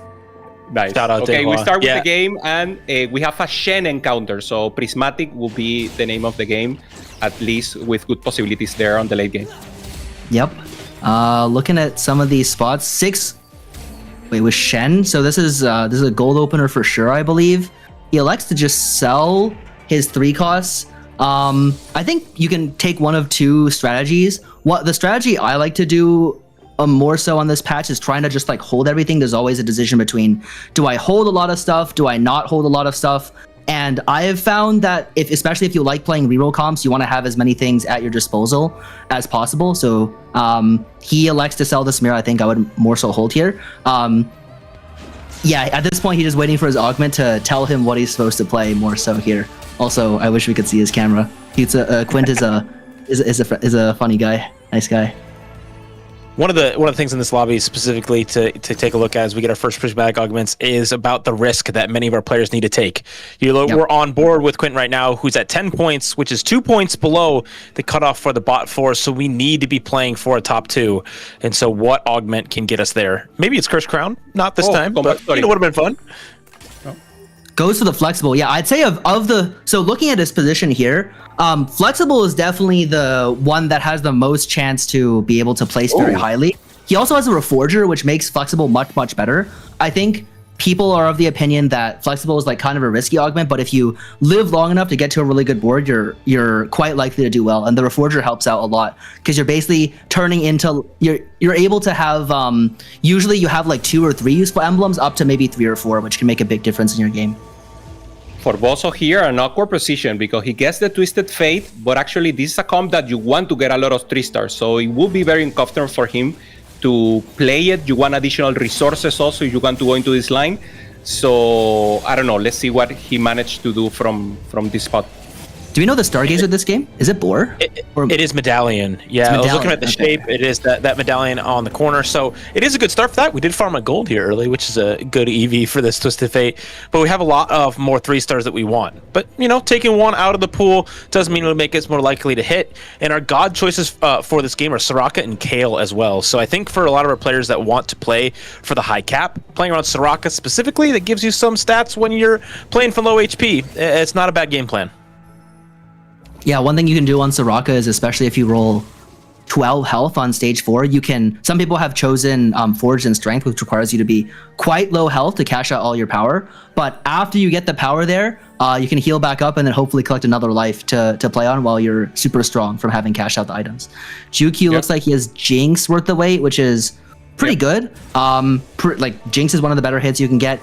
Nice. Shout out okay, Dehua. we start with the game, and we have a Shen encounter. So Prismatic will be the name of the game, at least with good possibilities there on the late game. Yep. Looking at some of these spots, with Shen. So this is a gold opener for sure, I believe. He elects to just sell his 3 costs. I think you can take one of 2 strategies. What the strategy I like to do more so on this patch is trying to just like hold everything. There's always a decision between, do I hold a lot of stuff? Do I not hold a lot of stuff? And I have found that especially if you like playing reroll comps, you want to have as many things at your disposal as possible. So he elects to sell the smear. I think I would more so hold here. At this point, he's just waiting for his augment to tell him what he's supposed to play more so here. Also, I wish we could see his camera. Quint is a funny guy, nice guy. One of the things in this lobby specifically to take a look at as we get our first prismatic augments is about the risk that many of our players need to take. We're on board with Quentin right now, who's at 10 points, which is 2 points below the cutoff for the bot 4. So we need to be playing for a top 2. And so what augment can get us there? Maybe it's Curse Crown, not this time, but it would have been fun. Goes for the flexible. Yeah, I'd say so looking at his position here, flexible is definitely the one that has the most chance to be able to place very highly. He also has a reforger, which makes flexible much, much better. I think people are of the opinion that flexible is like kind of a risky augment, but if you live long enough to get to a really good board, you're quite likely to do well. And the Reforger helps out a lot because you're basically turning into you're able to have usually you have like 2 or 3 useful emblems up to maybe 3 or 4, which can make a big difference in your game. For Bozo here, an awkward position because he gets the Twisted Fate, but actually this is a comp that you want to get a lot of 3-stars, so it would be very uncomfortable for him to play it. You want additional resources also if you want to go into this line. So I don't know. Let's see what he managed to do from this spot. Do we know the Stargazer of this game? Is it Boar? It is Medallion. Yeah, I was looking at the shape. It is that Medallion on the corner. So it is a good start for that. We did farm a gold here early, which is a good EV for this Twisted Fate. But we have a lot of more 3-stars that we want. But, taking one out of the pool doesn't mean it'll make us more likely to hit. And our god choices for this game are Soraka and Kale as well. So I think for a lot of our players that want to play for the high cap, playing around Soraka specifically, that gives you some stats when you're playing for low HP. It's not a bad game plan. Yeah, one thing you can do on Soraka is, especially if you roll 12 health on stage 4, some people have chosen Forged in Strength, which requires you to be quite low health to cash out all your power. But after you get the power there, you can heal back up and then hopefully collect another life to play on while you're super strong from having cashed out the items. Juki looks like he has Jinx worth the wait, which is pretty good. Jinx is one of the better hits you can get.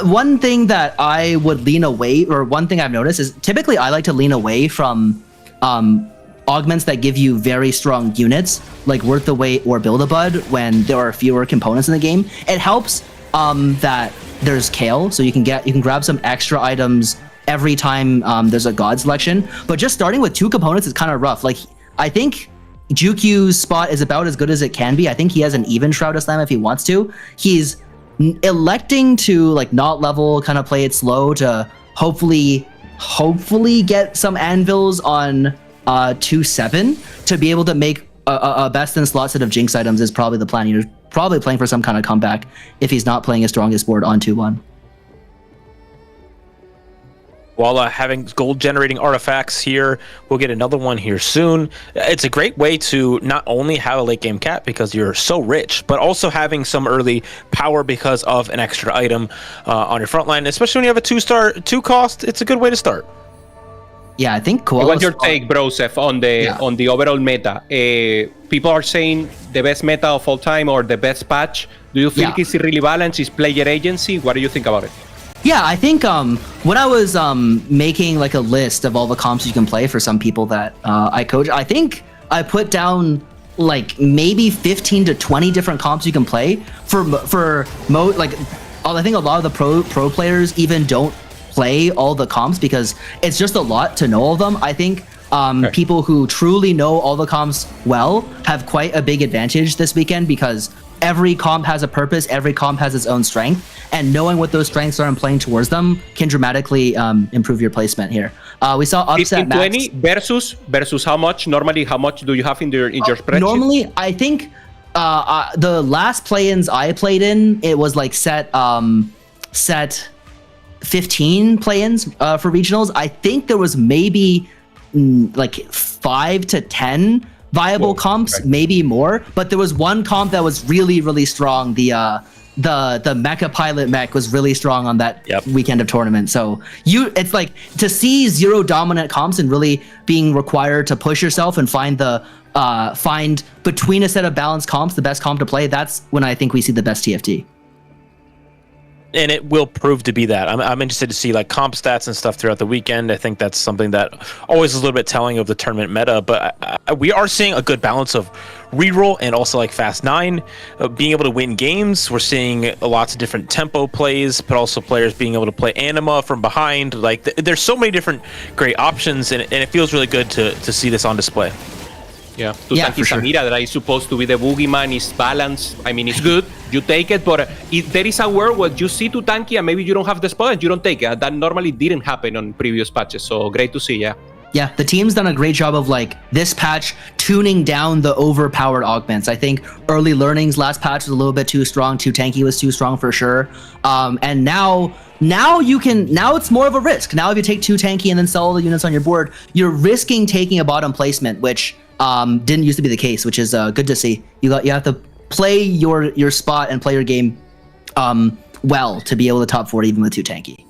One thing that I would lean away, or one thing I've noticed is typically I like to lean away from augments that give you very strong units, like Worth the Wait or Build-A-Bud, when there are fewer components in the game. It helps that there's Kale, so you can grab some extra items every time there's a god selection. But just starting with 2 components is kind of rough. Like, I think Jukyu's spot is about as good as it can be. I think he has an even Shroud of Slam if he wants to. He's electing to not level, kind of play it slow to hopefully get some anvils on 2-7 to be able to make a best in slot set of Jinx items is probably the plan. You're probably playing for some kind of comeback if he's not playing his strongest board on 2-1. While having gold generating artifacts here, we'll get another one here soon. It's a great way to not only have a late game cap because you're so rich, but also having some early power because of an extra item on your front line, especially when you have a 2-star 2 cost. It's a good way to start. Yeah, I think What's your take, Broseph, on the overall meta? People are saying the best meta of all time or the best patch. Do you think it's really balanced? Is player agency? What do you think about it? Yeah, I think when I was making a list of all the comps you can play for some people that I coach, I think I put down maybe 15 to 20 different comps you can play for I think a lot of the pro players even don't play all the comps because it's just a lot to know all of them. I think people who truly know all the comps well have quite a big advantage this weekend because every comp has a purpose, every comp has its own strength, and knowing what those strengths are and playing towards them can dramatically improve your placement here. We saw upset 20 versus how much? Normally, how much do you have in your spreadsheet? Normally, I think the last play-ins I played in, it was set 15 play-ins for regionals. I think there was maybe 5 to 10 viable comps, maybe more, but there was one comp that was really, really strong. The Mecha Pilot mech was really strong on that weekend of tournament. So it's to see 0 dominant comps and really being required to push yourself and find between a set of balanced comps the best comp to play. That's when I think we see the best TFT. And it will prove to be that. I'm interested to see comp stats and stuff throughout the weekend. I think that's something that always is a little bit telling of the tournament meta, but we are seeing a good balance of reroll and also Fast 9, being able to win games. We're seeing lots of different tempo plays, but also players being able to play anima from behind. There's so many different great options, and it feels really good to see this on display. Yeah, Tanky Samira, that is supposed to be the boogeyman, is balanced. I mean, it's good. You take it, but there is a world where you see Tanky and maybe you don't have the spot and you don't take it. That normally didn't happen on previous patches, so great to see, Yeah, the team's done a great job of this patch tuning down the overpowered augments. I think early learnings last patch was a little bit too strong, too tanky was too strong for sure. And now it's more of a risk. Now if you take 2 tanky and then sell all the units on your board, you're risking taking a bottom placement, which didn't used to be the case, which is good to see. You have to play your spot and play your game well to be able to top 40 even with 2 tanky.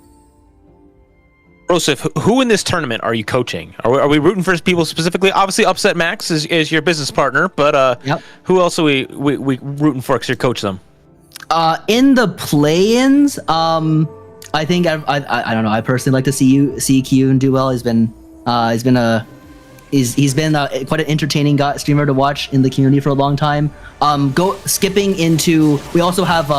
Joseph, who in this tournament are you coaching? Are we rooting for people specifically? Obviously, Upset Max is your business partner, but who else are we rooting for because you coach them? In the play-ins, I think I don't know. I personally like to see Q do well. He's been quite an entertaining streamer to watch in the community for a long time. Skipping into, we also have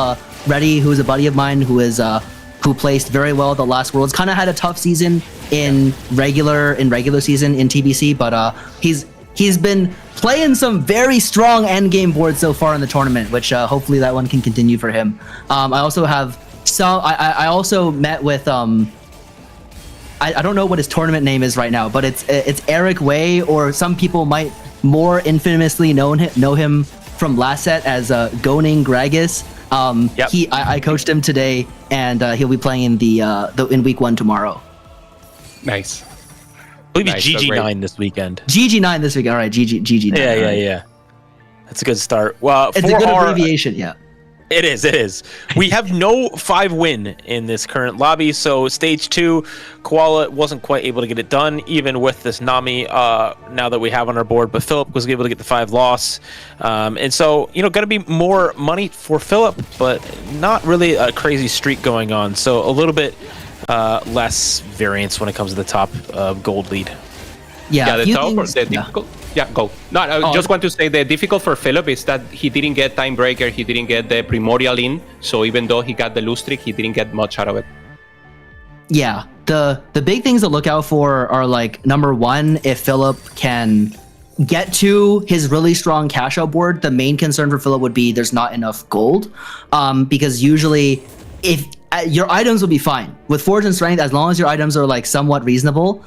Reddy, who is a buddy of mine, who placed very well at the last Worlds. Kind of had a tough season in regular season in TBC, but he's been playing some very strong endgame boards so far in the tournament, which hopefully that one can continue for him. I also have I also met with I don't know what his tournament name is right now, but it's Eric Way, or some people might more infamously know him from last set as Goning Gragas. I coached him today, and he'll be playing in week 1 tomorrow. Nice. I believe he's GG9 this weekend. GG9 this weekend. All right, GG9. Yeah. That's a good start. Well, it's a good abbreviation. Yeah. It is. We have no 5-win in this current lobby, so stage 2, Koala wasn't quite able to get it done, even with this Nami now that we have on our board, but Philip was able to get the 5 loss. And so, going to be more money for Philip, but not really a crazy streak going on. So a little bit less variance when it comes to the top gold lead. The difficult. Yeah, go. No, I just want to say the difficult for Philip is that he didn't get Timebreaker, he didn't get the Primordial in, so even though he got the lose streak, he didn't get much out of it. Yeah, the big things to look out for are, like, number 1, if Philip can get to his really strong cash out board. The main concern for Philip would be there's not enough gold, because usually if your items will be fine with Forge and Strength, as long as your items are like somewhat reasonable,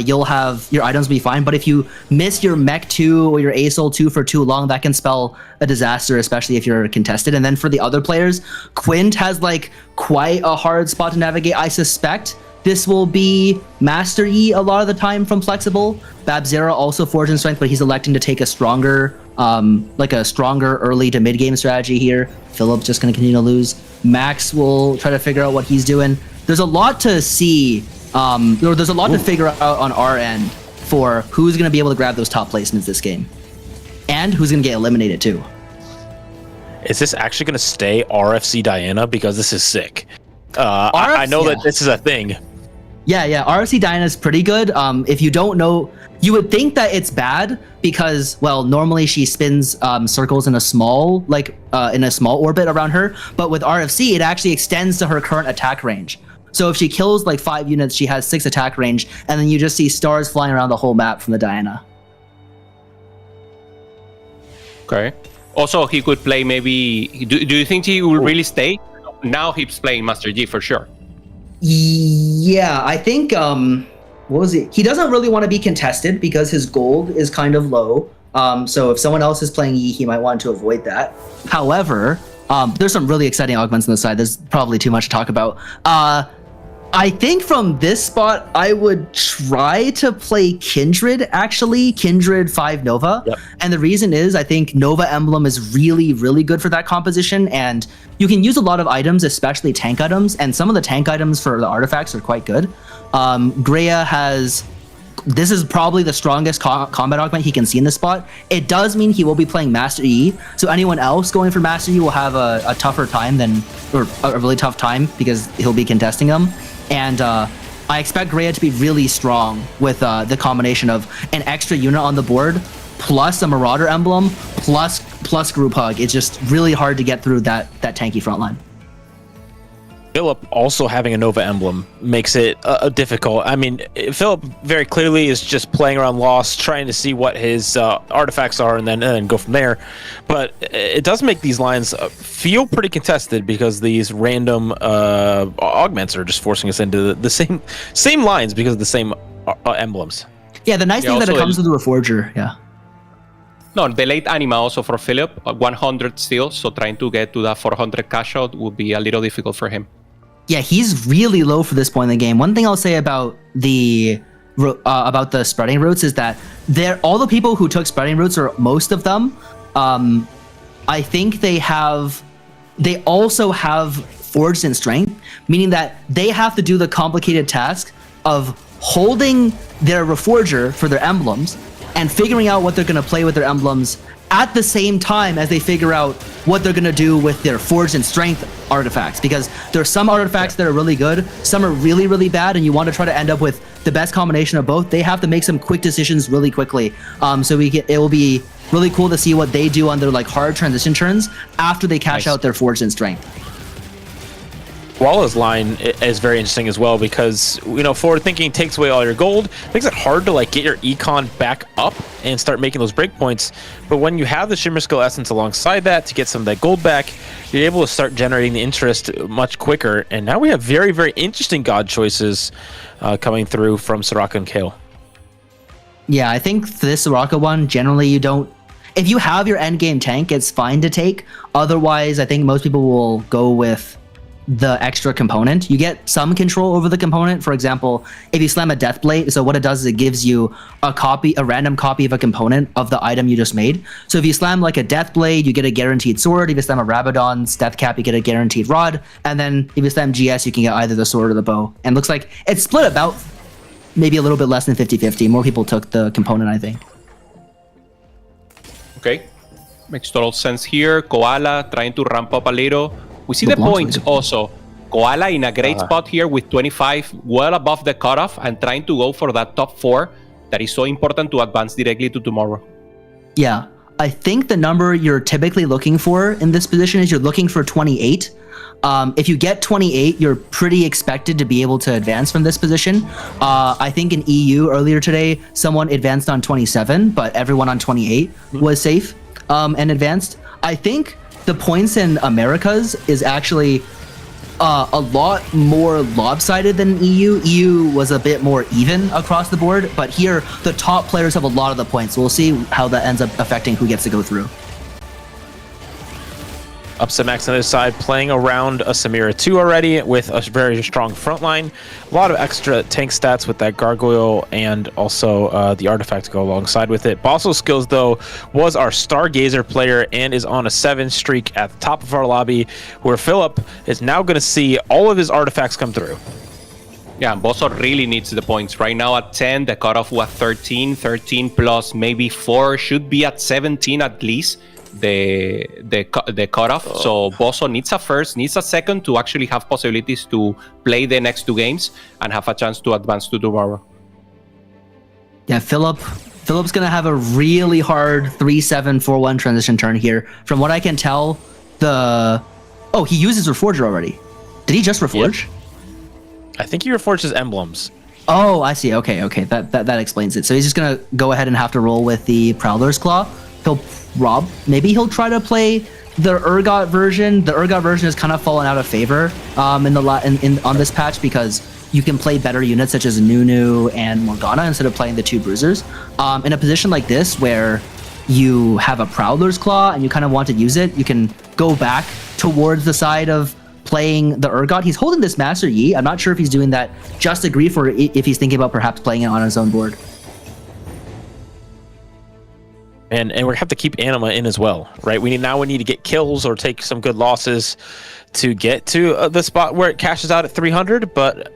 you'll have your items be fine. But if you miss your Mech 2 or your ASOL 2 for too long, that can spell a disaster, especially if you're contested. And then for the other players, Quint has like quite a hard spot to navigate. I suspect this will be Master E a lot of the time from Flexible. Babzera also Forge and Strength, but he's electing to take a stronger early to mid game strategy here. Philip's just going to continue to lose. Max will try to figure out what he's doing. There's a lot to see, there's a lot to figure out on our end for who's going to be able to grab those top placements this game, and who's going to get eliminated too. Is this actually going to stay RFC Diana? Because this is sick. I know that this is a thing. Yeah, RFC Diana is pretty good. If you don't know, you would think that it's bad because, well, normally she spins circles in a small orbit around her, but with RFC, it actually extends to her current attack range. So if she kills like 5 units, she has 6 attack range, and then you just see stars flying around the whole map from the Diana. Okay. Also, he could play maybe. Do you think he will really stay? Now he's playing Master G for sure. Yeah, I think what was it? He doesn't really want to be contested because his gold is kind of low. So if someone else is playing E, he might want to avoid that. However, there's some really exciting augments on the side. There's probably too much to talk about. I think from this spot, I would try to play Kindred, actually. Kindred 5 Nova. Yep. And the reason is, I think Nova Emblem is really, really good for that composition. And you can use a lot of items, especially tank items. And some of the tank items for the artifacts are quite good. Greya has... This is probably the strongest combat augment he can see in this spot. It does mean he will be playing Master E. So anyone else going for Master E will have a tougher time or a really tough time because he'll be contesting them. And I expect Greya to be really strong with the combination of an extra unit on the board, plus a Marauder emblem, plus group hug. It's just really hard to get through that tanky front line. Philip also having a Nova emblem makes it difficult. I mean, Philip very clearly is just playing around Lost, trying to see what his artifacts are and then go from there. But it does make these lines feel pretty contested because these random augments are just forcing us into the same lines because of the same emblems. Yeah, the nice thing that it comes with the Reforger, yeah. No, the late anima also for Philip, 100 still, so trying to get to that 400 cash out would be a little difficult for him. Yeah, he's really low for this point in the game. One thing I'll say about the spreading routes is that all the people who took spreading routes, or most of them, I think they also have forged in strength, meaning that they have to do the complicated task of holding their reforger for their emblems and figuring out what they're going to play with their emblems at the same time as they figure out what they're going to do with their forged in strength artifacts, because there are some artifacts that are really good, some are really, really bad, and you want to try to end up with the best combination of both. They have to make some quick decisions really quickly. It will be really cool to see what they do on their like hard transition turns after they cash out their forged in strength. Koala's line is very interesting as well, because forward thinking takes away all your gold, makes it hard to like get your econ back up and start making those breakpoints. But when you have the Shimmer Skill Essence alongside that to get some of that gold back, you're able to start generating the interest much quicker. And now we have very, very interesting god choices coming through from Soraka and Kale. Yeah, I think this Soraka one, generally you don't. If you have your endgame tank, it's fine to take. Otherwise, I think most people will go with the extra component. You get some control over the component. For example, if you slam a Deathblade, so what it does is it gives you a random copy of a component of the item you just made. So if you slam like a Deathblade, you get a guaranteed sword. If you slam a Rabadon's Deathcap, you get a guaranteed rod. And then if you slam GS, you can get either the sword or the bow. And it looks like it's split about maybe a little bit less than 50-50. More people took the component, I think. Okay, makes total sense here. Koala trying to ramp up a little. We see the points also. Koala in a great spot here with 25, well above the cutoff, and trying to go for that top 4 that is so important to advance directly to tomorrow. Yeah, I think the number you're typically looking for in this position is you're looking for 28. If you get 28, you're pretty expected to be able to advance from this position. I think in EU earlier today, someone advanced on 27, but everyone on 28 was safe and advanced. I think the points in Americas is actually a lot more lopsided than EU. EU was a bit more even across the board, but here the top players have a lot of the points. So we'll see how that ends up affecting who gets to go through. Upset Max on the other side, playing around a Samira 2 already with a very strong front line. A lot of extra tank stats with that Gargoyle and also the artifact to go alongside with it. Bosso Skills, though, was our Stargazer player and is on a 7 streak at the top of our lobby, where Philip is now going to see all of his artifacts come through. Yeah, Bosso really needs the points. Right now at 10, the cutoff was 13. 13 plus maybe 4 should be at 17 at least. The cutoff. So Bosso needs a first, needs a second to actually have possibilities to play the next 2 games and have a chance to advance to tomorrow. Yeah, Philip's gonna have a really hard 3-7-4-1 transition turn here. From what I can tell, he uses Reforger already. Did he just Reforge? Yep. I think he reforged his emblems. Oh, I see. Okay. That explains it. So he's just gonna go ahead and have to roll with the Prowler's Claw. Maybe he'll try to play the Urgot version. The Urgot version has kind of fallen out of favor on this patch, because you can play better units such as Nunu and Morgana instead of playing the 2 Bruisers. In a position like this where you have a Prowler's Claw and you kind of want to use it, you can go back towards the side of playing the Urgot. He's holding this Master Yi. I'm not sure if he's doing that just to grief or if he's thinking about perhaps playing it on his own board. And we have to keep Anima in as well, right? We need to get kills or take some good losses to get to the spot where it cashes out at 300, but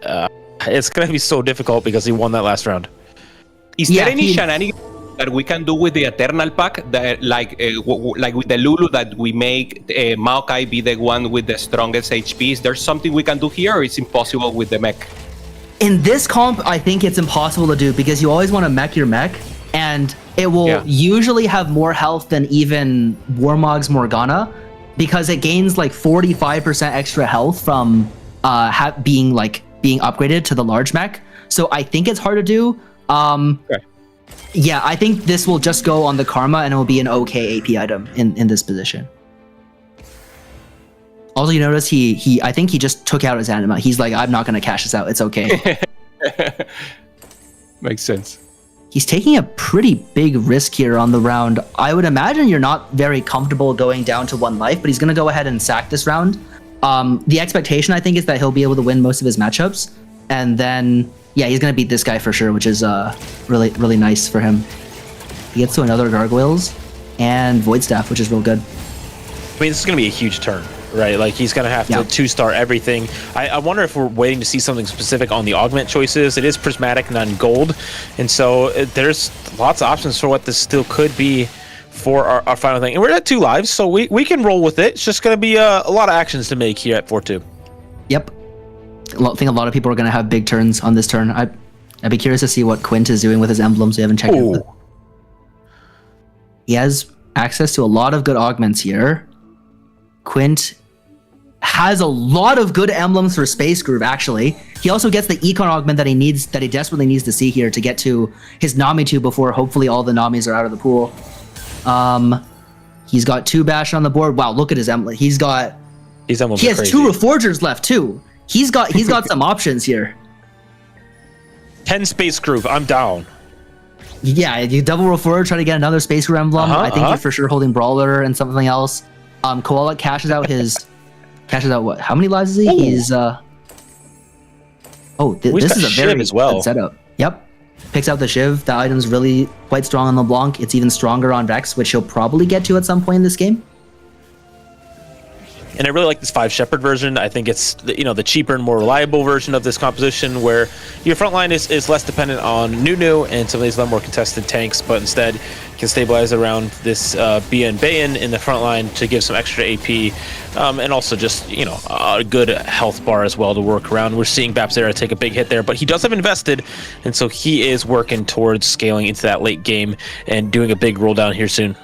it's going to be so difficult because he won that last round. Is there any shenanigans that we can do with the Eternal Pack, that like with the Lulu, that we make Maokai be the one with the strongest HP? Is there something we can do here, or it's impossible with the mech? In this comp, I think it's impossible to do, because you always want to mech your mech, and it will usually have more health than even Warmog's Morgana, because it gains like 45% extra health from being upgraded to the large mech. So I think it's hard to do. Yeah, I think this will just go on the Karma, and it will be an okay AP item in this position. Also, you notice I think he just took out his Anima. He's like, I'm not going to cash this out. It's okay. Makes sense. He's taking a pretty big risk here on the round. I would imagine you're not very comfortable going down to 1 life, but he's going to go ahead and sack this round. The expectation, I think, is that he'll be able to win most of his matchups. And then, yeah, he's going to beat this guy for sure, which is really, really nice for him. He gets to another Gargoyles and Void Staff, which is real good. I mean, this is going to be a huge turn, right? Like he's gonna have to 2-star everything. I wonder if we're waiting to see something specific on the augment choices. It is prismatic, none gold, and so there's lots of options for what this still could be for our final thing. And we're at 2 lives, so we can roll with it. It's just gonna be a lot of actions to make here at 4-2. Yep. I think a lot of people are gonna have big turns on this turn. I'd be curious to see what Quint is doing with his emblems. We haven't checked it. He has access to a lot of good augments here. Quint has a lot of good emblems for Space Groove, actually. He also gets the econ augment that he desperately needs to see here to get to his Nami 2 before hopefully all the Namis are out of the pool. He's got 2 Bash on the board. Wow, look at his emblem. He has crazy. 2 Reforgers left too. He's got some options here. 10 Space Groove, I'm down. Yeah, you double Reforger, try to get another Space Groove emblem. I think you're for sure holding Brawler and something else. Koala cashes out what? How many lives is he? He's this is a very as well. good setup. Yep. Picks out the Shiv. The item's really quite strong on LeBlanc. It's even stronger on Vex, which he'll probably get to at some point in this game. And I really like this 5 Shepherd version. I think it's the cheaper and more reliable version of this composition, where your front line is less dependent on Nunu and some of these more contested tanks, but instead can stabilize around this Bia and Bayon in the front line to give some extra AP, and also just a good health bar as well to work around. We're seeing Babzera take a big hit there, but he does have invested, and so he is working towards scaling into that late game and doing a big roll down here soon.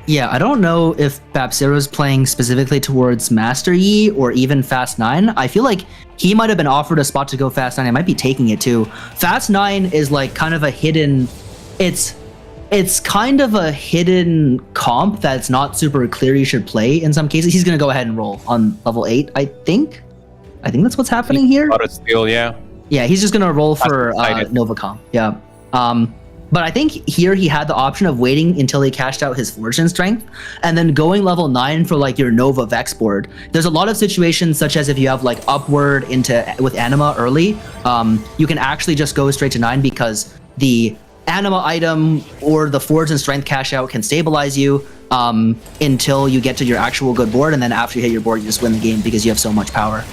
Yeah, I don't know if Babzera's playing specifically towards Master Yi or even Fast 9. I feel like he might have been offered a spot to go Fast 9. I might be taking it too. Fast 9 is like kind of a hidden... It's kind of a hidden comp that's not super clear you should play in some cases. He's going to go ahead and roll on level 8, I think. I think that's what's happening here. Still, yeah. Yeah, he's just going to roll for Novacom. Yeah. But I think here he had the option of waiting until he cashed out his Fortune Strength and then going level 9 for like your Nova Vex board. There's a lot of situations such as if you have like upward with Anima early, you can actually just go straight to 9 because the Anima item or the Fortune Strength cash out can stabilize you until you get to your actual good board, and then after you hit your board, you just win the game because you have so much power.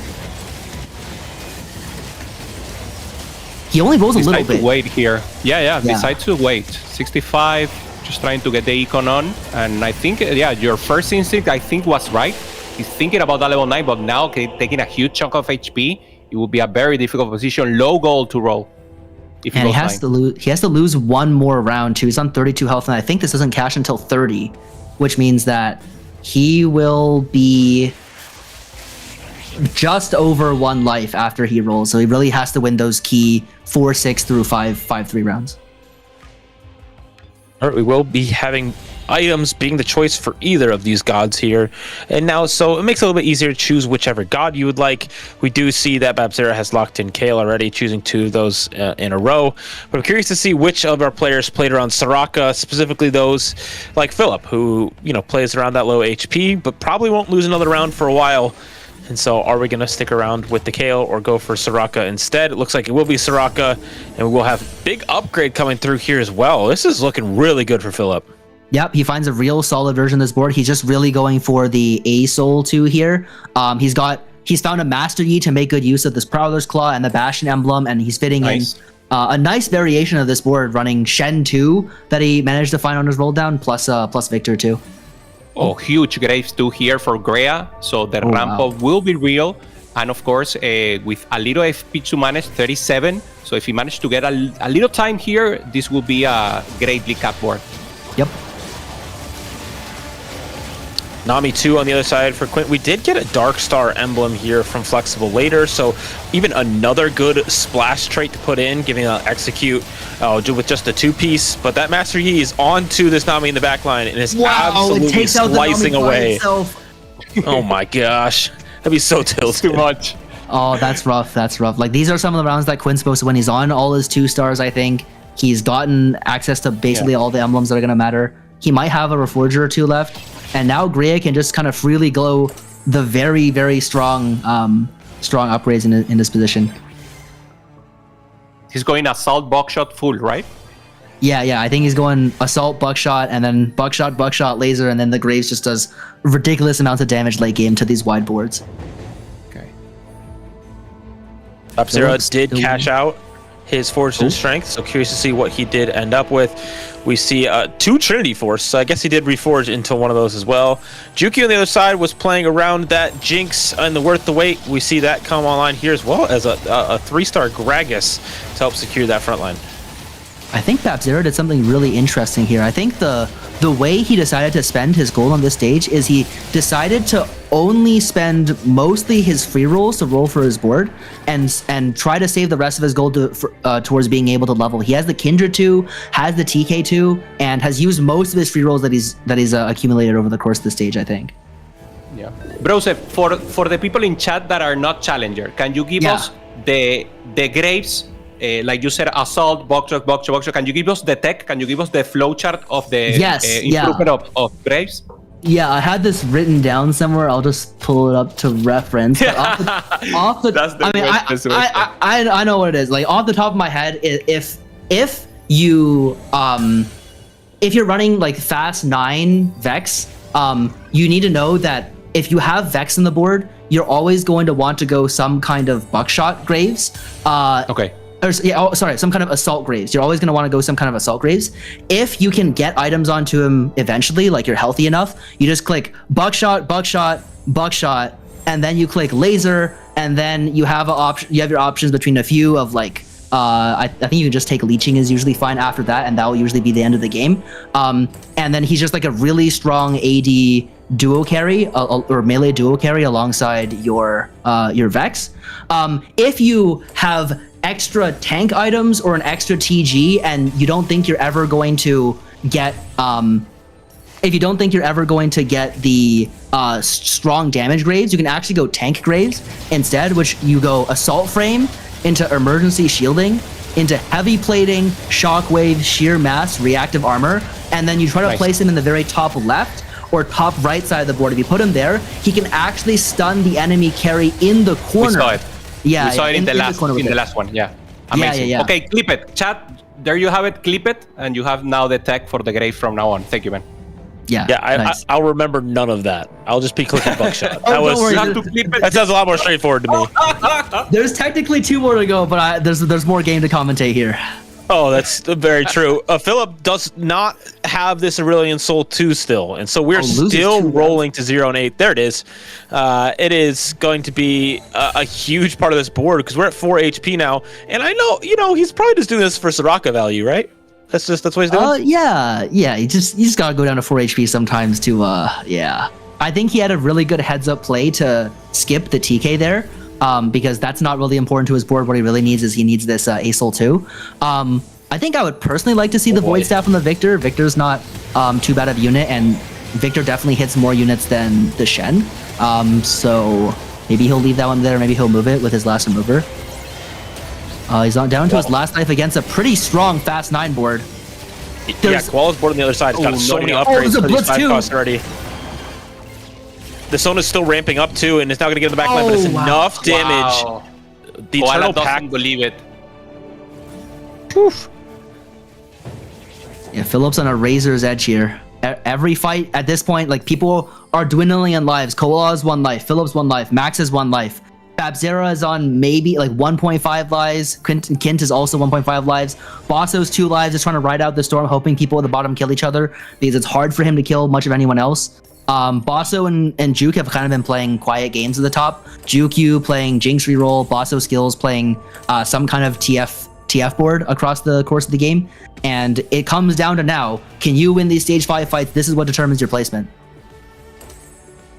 He only rolls a little bit. To wait here. Yeah. Decide to wait. 65, just trying to get the econ on. And I think, your first instinct, I think, was right. He's thinking about that level 9, but now taking a huge chunk of HP, it would be a very difficult position. Low gold to roll. If and he has to lose one more round, too. He's on 32 health, and I think this doesn't cash until 30, which means that he will be just over 1 life after he rolls, so he really has to win those key 4-6 through 5-3 rounds. All right, we will be having items being the choice for either of these gods here, and now so it makes it a little bit easier to choose whichever god you would like. We do see that Babzera has locked in Kale already, choosing 2 of those in a row, but I'm curious to see which of our players played around Soraka, specifically those like Philip, who plays around that low HP but probably won't lose another round for a while. And so are we going to stick around with the Kale or go for Soraka instead? It looks like it will be Soraka, and we will have big upgrade coming through here as well. This is looking really good for Philip. Yep, he finds a real solid version of this board. He's just really going for the A Soul 2 here. He's found a Master Yi to make good use of this Prowler's Claw and the Bastion emblem, and he's fitting in a nice variation of this board, running Shen 2 that he managed to find on his roll down, plus Victor 2. Oh, huge Graves 2 here for Grea, so the ramp up will be real. And of course, with a little FP to manage, 37. So if he managed to get a little time here, this will be a greatly capped board. Yep. Nami 2 on the other side for Quint. We did get a Dark Star emblem here from Flexible later, so even another good splash trait to put in, giving an execute with just a 2-piece. But that Master Yi is onto this Nami in the back line and is absolutely slicing away. Oh my gosh. That'd be so tilted. Too much. Oh, that's rough. That's rough. Like, these are some of the rounds that Quint's supposed to win. He's on all his 2 stars, I think. He's gotten access to basically all the emblems that are going to matter. He might have a Reforger or 2 left. And now Grea can just kind of freely glow the very, very strong upgrades in this position. He's going Assault Buckshot full, right? Yeah. I think he's going assault, buckshot, and then buckshot, laser, and then the Graves just does ridiculous amounts of damage late game to these wide boards. Okay. Up-Zero did cash out his Force and Strength, so curious to see what he did end up with. We see 2 Trinity Force, so I guess he did reforge into one of those as well. Juki on the other side was playing around that Jinx and the Worth the Wait. We see that come online here as well as a 3-star Gragas to help secure that front line. I think Up-Zero did something really interesting here. I think the way he decided to spend his gold on this stage is he decided to only spend mostly his free rolls to roll for his board and try to save the rest of his gold towards being able to level. He has the Kindred 2, has the TK 2, and has used most of his free rolls that he's accumulated over the course of the stage, I think. Yeah. Broseph, for the people in chat that are not Challenger, can you give us the Graves? Like you said, assault, boxer. Can you give us the tech? Can you give us the flowchart of the improvement of Graves? Yeah, I had this written down somewhere. I'll just pull it up to reference. But off the That's the I know what it is. Like off the top of my head, if you're running like fast 9 Vex, you need to know that if you have Vex on the board, you're always going to want to go some kind of buckshot Graves. Okay. Some kind of assault Graves. You're always going to want to go some kind of assault Graves. If you can get items onto him eventually, like you're healthy enough, you just click buckshot, and then you click laser, and then you have your options between a few of like, I think you can just take leeching is usually fine after that, and that will usually be the end of the game. And then he's just like a really strong AD duo carry or melee duo carry alongside your Vex. If you have extra tank items or an extra TG and you don't think you're ever going to get the strong damage Graves, you can actually go tank Graves instead, which you go assault frame into emergency shielding into heavy plating, shockwave, sheer mass, reactive armor, and then you try to place him in the very top left or top right side of the board. If you put him there, he can actually stun the enemy carry in the corner. We saw it. Yeah, we saw it in the last one. Yeah, amazing. Yeah. Okay, clip it, chat. There you have it. Clip it, and you have now the tech for the Grave from now on. Thank you, man. Yeah. Nice. I'll remember none of that. I'll just be clicking buckshot. That that sounds a lot more straightforward to me. There's technically 2 more to go, but there's more game to commentate here. Oh, that's very true. Philip does not have this Aurelion Soul 2 still, and so we're still rolling to 0 and 8. There it is. It is going to be a huge part of this board because we're at 4 HP now, and I know, he's probably just doing this for Soraka value, right? That's what he's doing? Yeah. You just gotta go down to 4 HP sometimes to, I think he had a really good heads-up play to skip the TK there. Because that's not really important to his board. What he really needs is he needs this ASOL 2. I think I would personally like to see the Void Staff on the Victor. Victor's not too bad of a unit, and Victor definitely hits more units than the Shen. So maybe he'll leave that one there. Maybe he'll move it with his last remover. He's on down to his last life against a pretty strong fast 9 board. Koala's board on the other side. It's got so many upgrades for these 5 costs already. The Sona's still ramping up too, and it's not going to get in the back line, but it's enough damage. Wow. The Eternal Pact. Doesn't believe it. Oof. Yeah, Philip's on a razor's edge here. Every fight at this point, like people are dwindling in lives. Koala has 1 life, Philip's 1 life, Max has 1 life. Up-Zero is on maybe like 1.5 lives. Kint is also 1.5 lives. Bosso's 2 lives, just trying to ride out the storm, hoping people at the bottom kill each other because it's hard for him to kill much of anyone else. Bosso and Juke have kind of been playing quiet games at the top. Juke playing Jinx reroll, Bosso skills playing some kind of TF board across the course of the game. And it comes down to now, can you win these stage 5 fights? This is what determines your placement.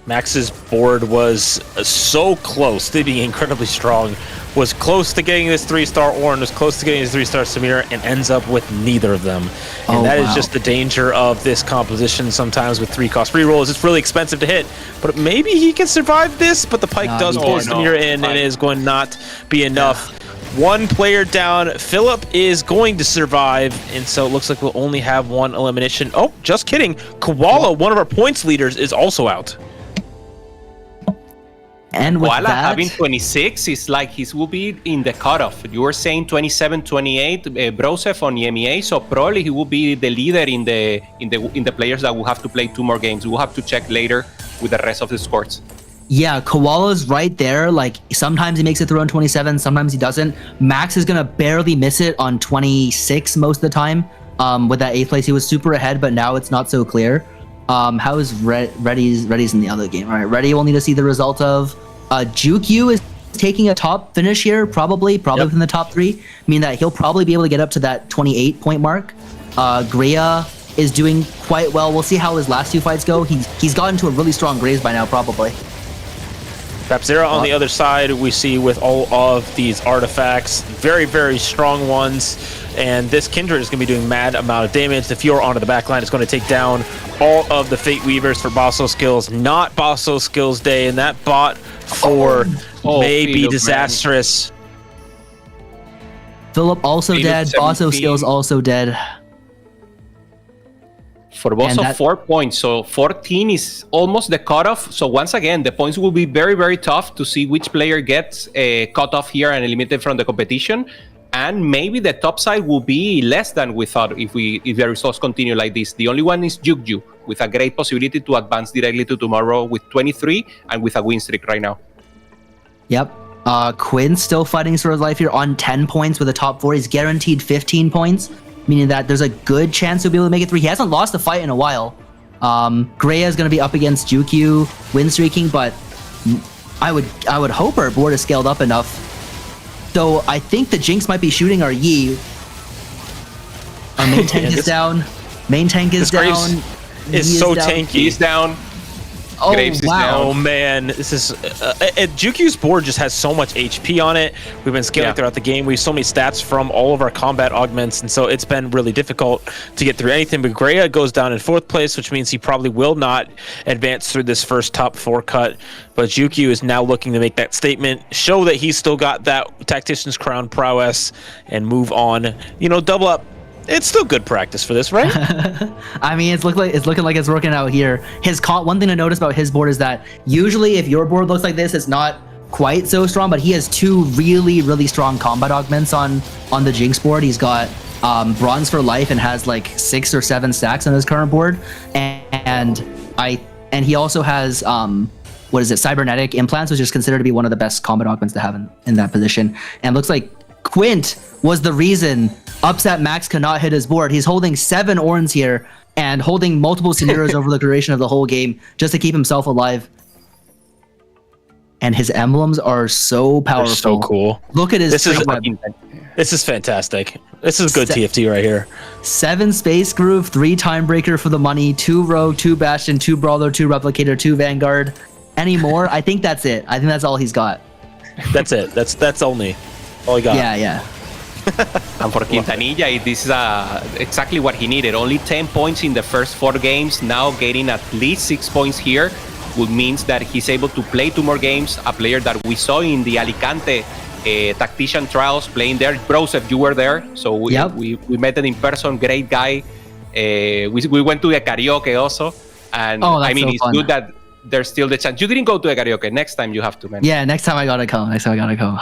Max's board was so close to being incredibly strong, was close to getting this 3-star Ornn, was close to getting his 3-star Samir, and ends up with neither of them. And that is just the danger of this composition sometimes with 3-cost rerolls. It's really expensive to hit, but maybe he can survive this, but the Pike does pull Samir in, and it is going to not be enough. 1 player down. Philip is going to survive, and so it looks like we'll only have 1 elimination. Oh, just kidding. Koala, one of our points leaders, is also out. And with Koala that, having 26 is like he will be in the cutoff. You were saying 27, 28, Brosev on EMEA, so probably he will be the leader in the players that will have to play 2 more games. We'll have to check later with the rest of the scores. yeah, Koala's right there. Like sometimes he makes it through on 27, sometimes he doesn't. Max is gonna barely miss it on 26 most of the time. With that 8th place, he was super ahead, but now it's not so clear. How is Reddy's in the other game? All right, Reddy will need to see the result of. Jukyu is taking a top finish here, probably within the top 3, meaning that he'll probably be able to get up to that 28 point mark. Greya is doing quite well. We'll see how his last 2 fights go. He's gotten to a really strong Graves by now, probably. Rapzera on the other side, we see with all of these artifacts, very, very strong ones. And this Kindred is going to be doing mad amount of damage. The Fiora onto the back line is going to take down all of the Fate Weavers for Basso skills. Not Basso skills day, and that bot for maybe disastrous. Philip also dead. Basso skills also dead. For Bosso, 4 points. So 14 is almost the cutoff. So once again, the points will be very, very tough to see which player gets cut off here and eliminated from the competition. And maybe the top side will be less than we thought if the results continue like this. The only one is Jukju, with a great possibility to advance directly to tomorrow with 23 and with a win streak right now. Yep. Quinn's still fighting for his life here on 10 points with a top 4. He's guaranteed 15 points, meaning that there's a good chance he'll be able to make it 3. He hasn't lost a fight in a while. Greya is going to be up against Jukyu, win streaking, but I would hope our board is scaled up enough. So I think the Jinx might be shooting our Yi. Our main tank is down. Main tank is down. It's so tanky. He's down. Oh, Graves is wow. down. Oh man, this is Jukyu's board just has so much HP on it. We've been scaling throughout the game. We have so many stats from all of our combat augments, and so it's been really difficult to get through anything. But Greya goes down in 4th place, which means he probably will not advance through this first top 4 cut. But Jukyu is now looking to make that statement, show that he's still got that Tactician's crown prowess, and move on. You know, double up. It's still good practice for this, right? I mean, it's looking like it's working out here. One thing to notice about his board is that usually if your board looks like this, it's not quite so strong, but he has 2 really, really strong combat augments on the Jinx board. He's got Bronze for Life and has like 6 or 7 stacks on his current board, and he also has cybernetic implants, which is considered to be one of the best combat augments to have in that position. And looks like Quint was the reason Upset Max could not hit his board. He's holding 7 Orns here and holding multiple Scenarios over the duration of the whole game just to keep himself alive. And his emblems are so powerful. They're so cool. Look at his This is fantastic. This is good TFT right here. 7 Space Groove, 3 Timebreaker for the money, 2 Rogue, 2 Bastion, 2 Brawler, 2 Replicator, 2 Vanguard. Any more? I think that's it. I think that's all he's got. That's it. That's only all he got. Yeah. And for Quintanilla, this is exactly what he needed. Only 10 points in the first 4 games. Now getting at least 6 points here would means that he's able to play 2 more games. A player that we saw in the Alicante Tactician trials playing there. Brosev, you were there, so we met him in person. Great guy. We went to a karaoke also, and I mean, it's good that there's still the chance. You didn't go to a karaoke. Next time you have to, man. Yeah, next time I gotta come.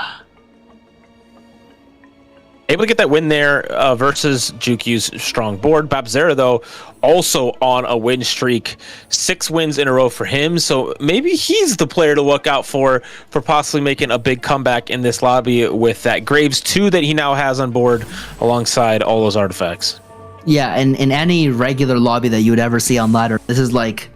Able to get that win there versus Jukyu's strong board. Babzera, though, also on a win streak. 6 wins in a row for him. So maybe he's the player to look out for possibly making a big comeback in this lobby with that Graves 2 that he now has on board alongside all those artifacts. Yeah, and in any regular lobby that you would ever see on ladder, this is like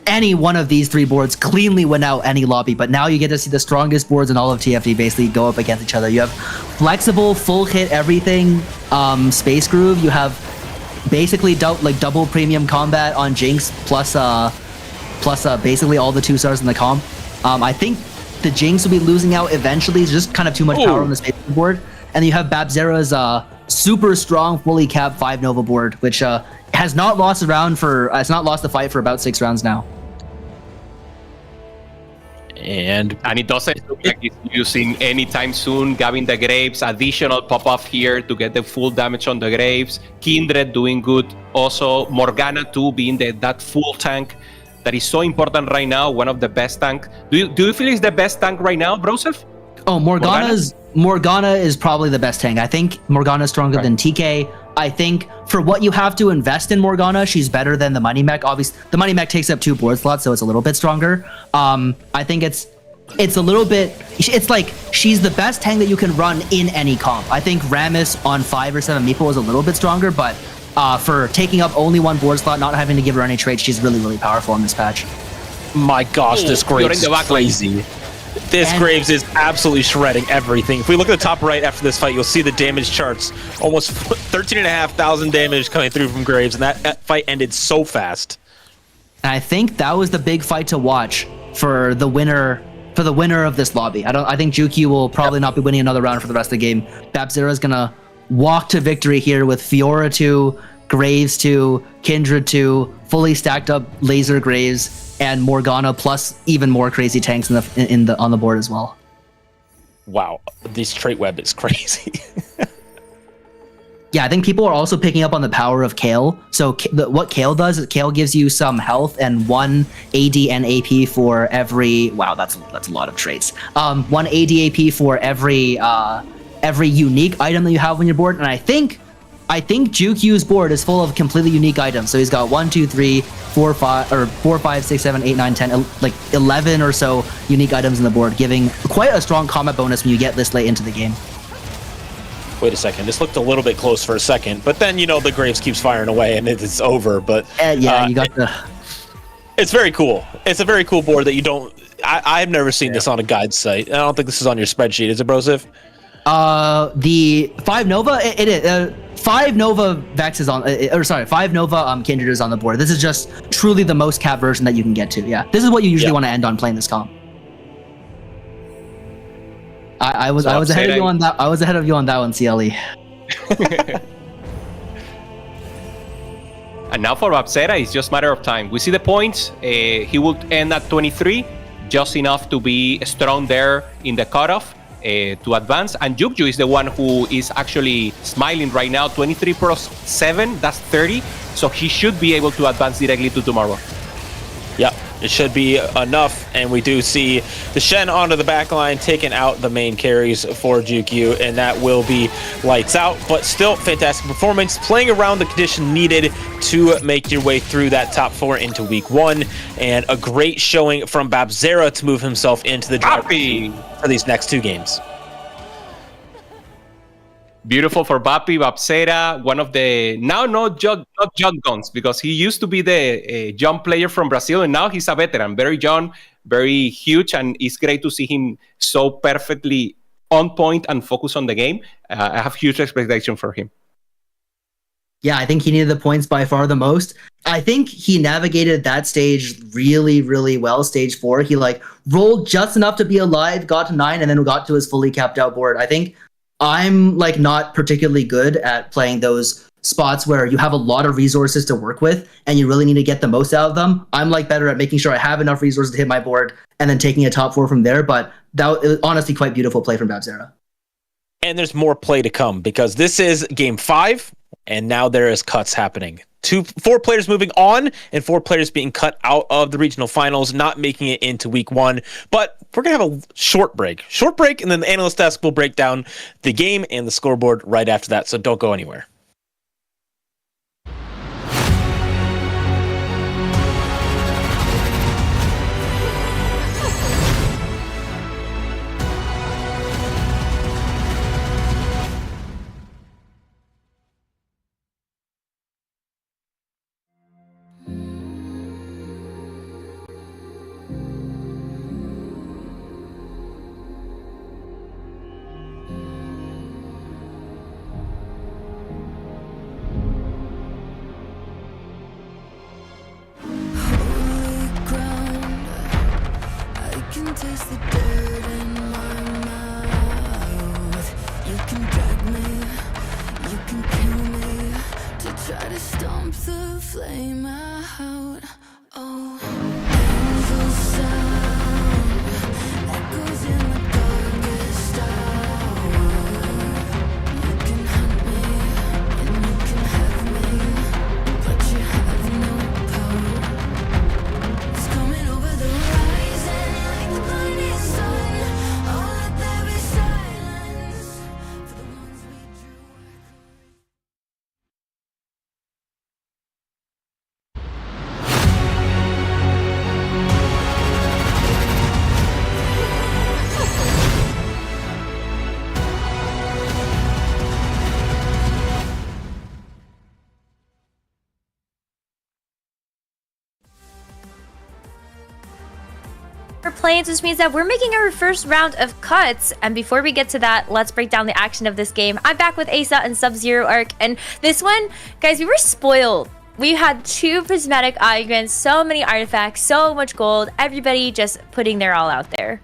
any one of these 3 boards cleanly win out any lobby, but now you get to see the strongest boards in all of TFT basically go up against each other. You have flexible, full hit everything, Space Groove. You have basically double premium combat on Jinx plus basically all the 2 stars in the comp. I think the Jinx will be losing out eventually. It's just kind of too much power on the Space Groove board. And you have Babzera's super strong, fully capped 5 Nova board, which has not lost the fight for about 6 rounds now. And it doesn't look like he's using anytime soon. Gavin the Graves, additional pop-off here to get the full damage on the Graves. Kindred doing good. Also, Morgana too being that full tank. that is so important right now. One of the best tank. Do you feel is the best tank right now, Broseph? Oh, Morgana is probably the best tank. I think Morgana is stronger than TK. I think for what you have to invest in Morgana, she's better than the Money Mech. Obviously, the Money Mech takes up 2 board slots, so it's a little bit stronger. I think it's a little bit. It's like she's the best tank that you can run in any comp. I think Rammus on 5 or 7 Meeple is a little bit stronger, but for taking up only 1 board slot, not having to give her any trades, she's really, really powerful in this patch. My gosh, this Graves is crazy. This Graves is absolutely shredding everything. If we look at the top right after this fight, you'll see the damage charts. Almost 13,500 damage coming through from Graves, and that fight ended so fast. And I think that was the big fight to watch for the winner of this lobby. I think Juki will probably not be winning another round for the rest of the game. BabZera is gonna walk to victory here with Fiora 2, Graves 2, Kindred 2, fully stacked up laser Graves, and Morgana plus even more crazy tanks on the board as well. Wow, this trait web is crazy. Yeah, I think people are also picking up on the power of Kale. So what Kale does is Kale gives you some health and 1 AD and AP for every. Wow, that's a lot of traits. 1 AD AP for every unique item that you have on your board, and I think Jukyu's board is full of completely unique items. So he's got 1, 2, 3, 4, 5, 6, 7, 8, 9, 10, like 11 or so unique items in the board, giving quite a strong combat bonus when you get this late into the game. Wait a second, this looked a little bit close for a second, but then, the Graves keeps firing away and it's over, but... you got the... It's very cool. It's a very cool board that you don't... I've never seen this on a guide site. I don't think this is on your spreadsheet, is it, Brosif? The 5 Nova, it is. 5 Nova Vex is on, 5 Nova Kindred is on the board. This is just truly the most cap version that you can get to. Yeah, this is what you usually want to end on playing this comp. I was ahead of you on that. I was ahead of you on that one, CLE. And now for BabZera, it's just a matter of time. We see the points. He will end at 23, just enough to be strong there in the cutoff. To advance, and Jukju is the one who is actually smiling right now. 23 plus 7, that's 30, so he should be able to advance directly to tomorrow. Yep, it should be enough, and we do see the Shen onto the back line, taking out the main carries for Jukyu, and that will be lights out, but still fantastic performance, playing around the condition needed to make your way through that top 4 into week 1, and a great showing from BabZera to move himself into the driver's seat for these next 2 games. Beautiful for BabZera, one of the now not jump guns, because he used to be the jump player from Brazil, and now he's a veteran, very young, very huge, and it's great to see him so perfectly on point and focused on the game. I have huge expectation for him. Yeah, I think he needed the points by far the most. I think he navigated that stage really, really well. Stage 4, he rolled just enough to be alive, got to 9, and then got to his fully capped out board. I think I'm not particularly good at playing those spots where you have a lot of resources to work with and you really need to get the most out of them. I'm better at making sure I have enough resources to hit my board and then taking a top 4 from there. But that was honestly quite beautiful play from BabZera. And there's more play to come, because this is game 5, and now there is cuts happening. 4 players moving on, and 4 players being cut out of the regional finals, not making it into week 1. But we're going to have a short break, and then the analyst desk will break down the game and the scoreboard right after that, so don't go anywhere. Taste the dirt in my mouth. You can drag me, you can kill me, to try to stomp the flame out. Oh, angel sound echoes in the darkest hour. You can hunt me and you can have me, but you have no power. For planes, which means that we're making our first round of cuts. And before we get to that, let's break down the action of this game. I'm back with Asa and Sub-Zero Arc. And this one, guys, we were spoiled. We had 2 prismatic augments, so many artifacts, so much gold. Everybody just putting their all out there.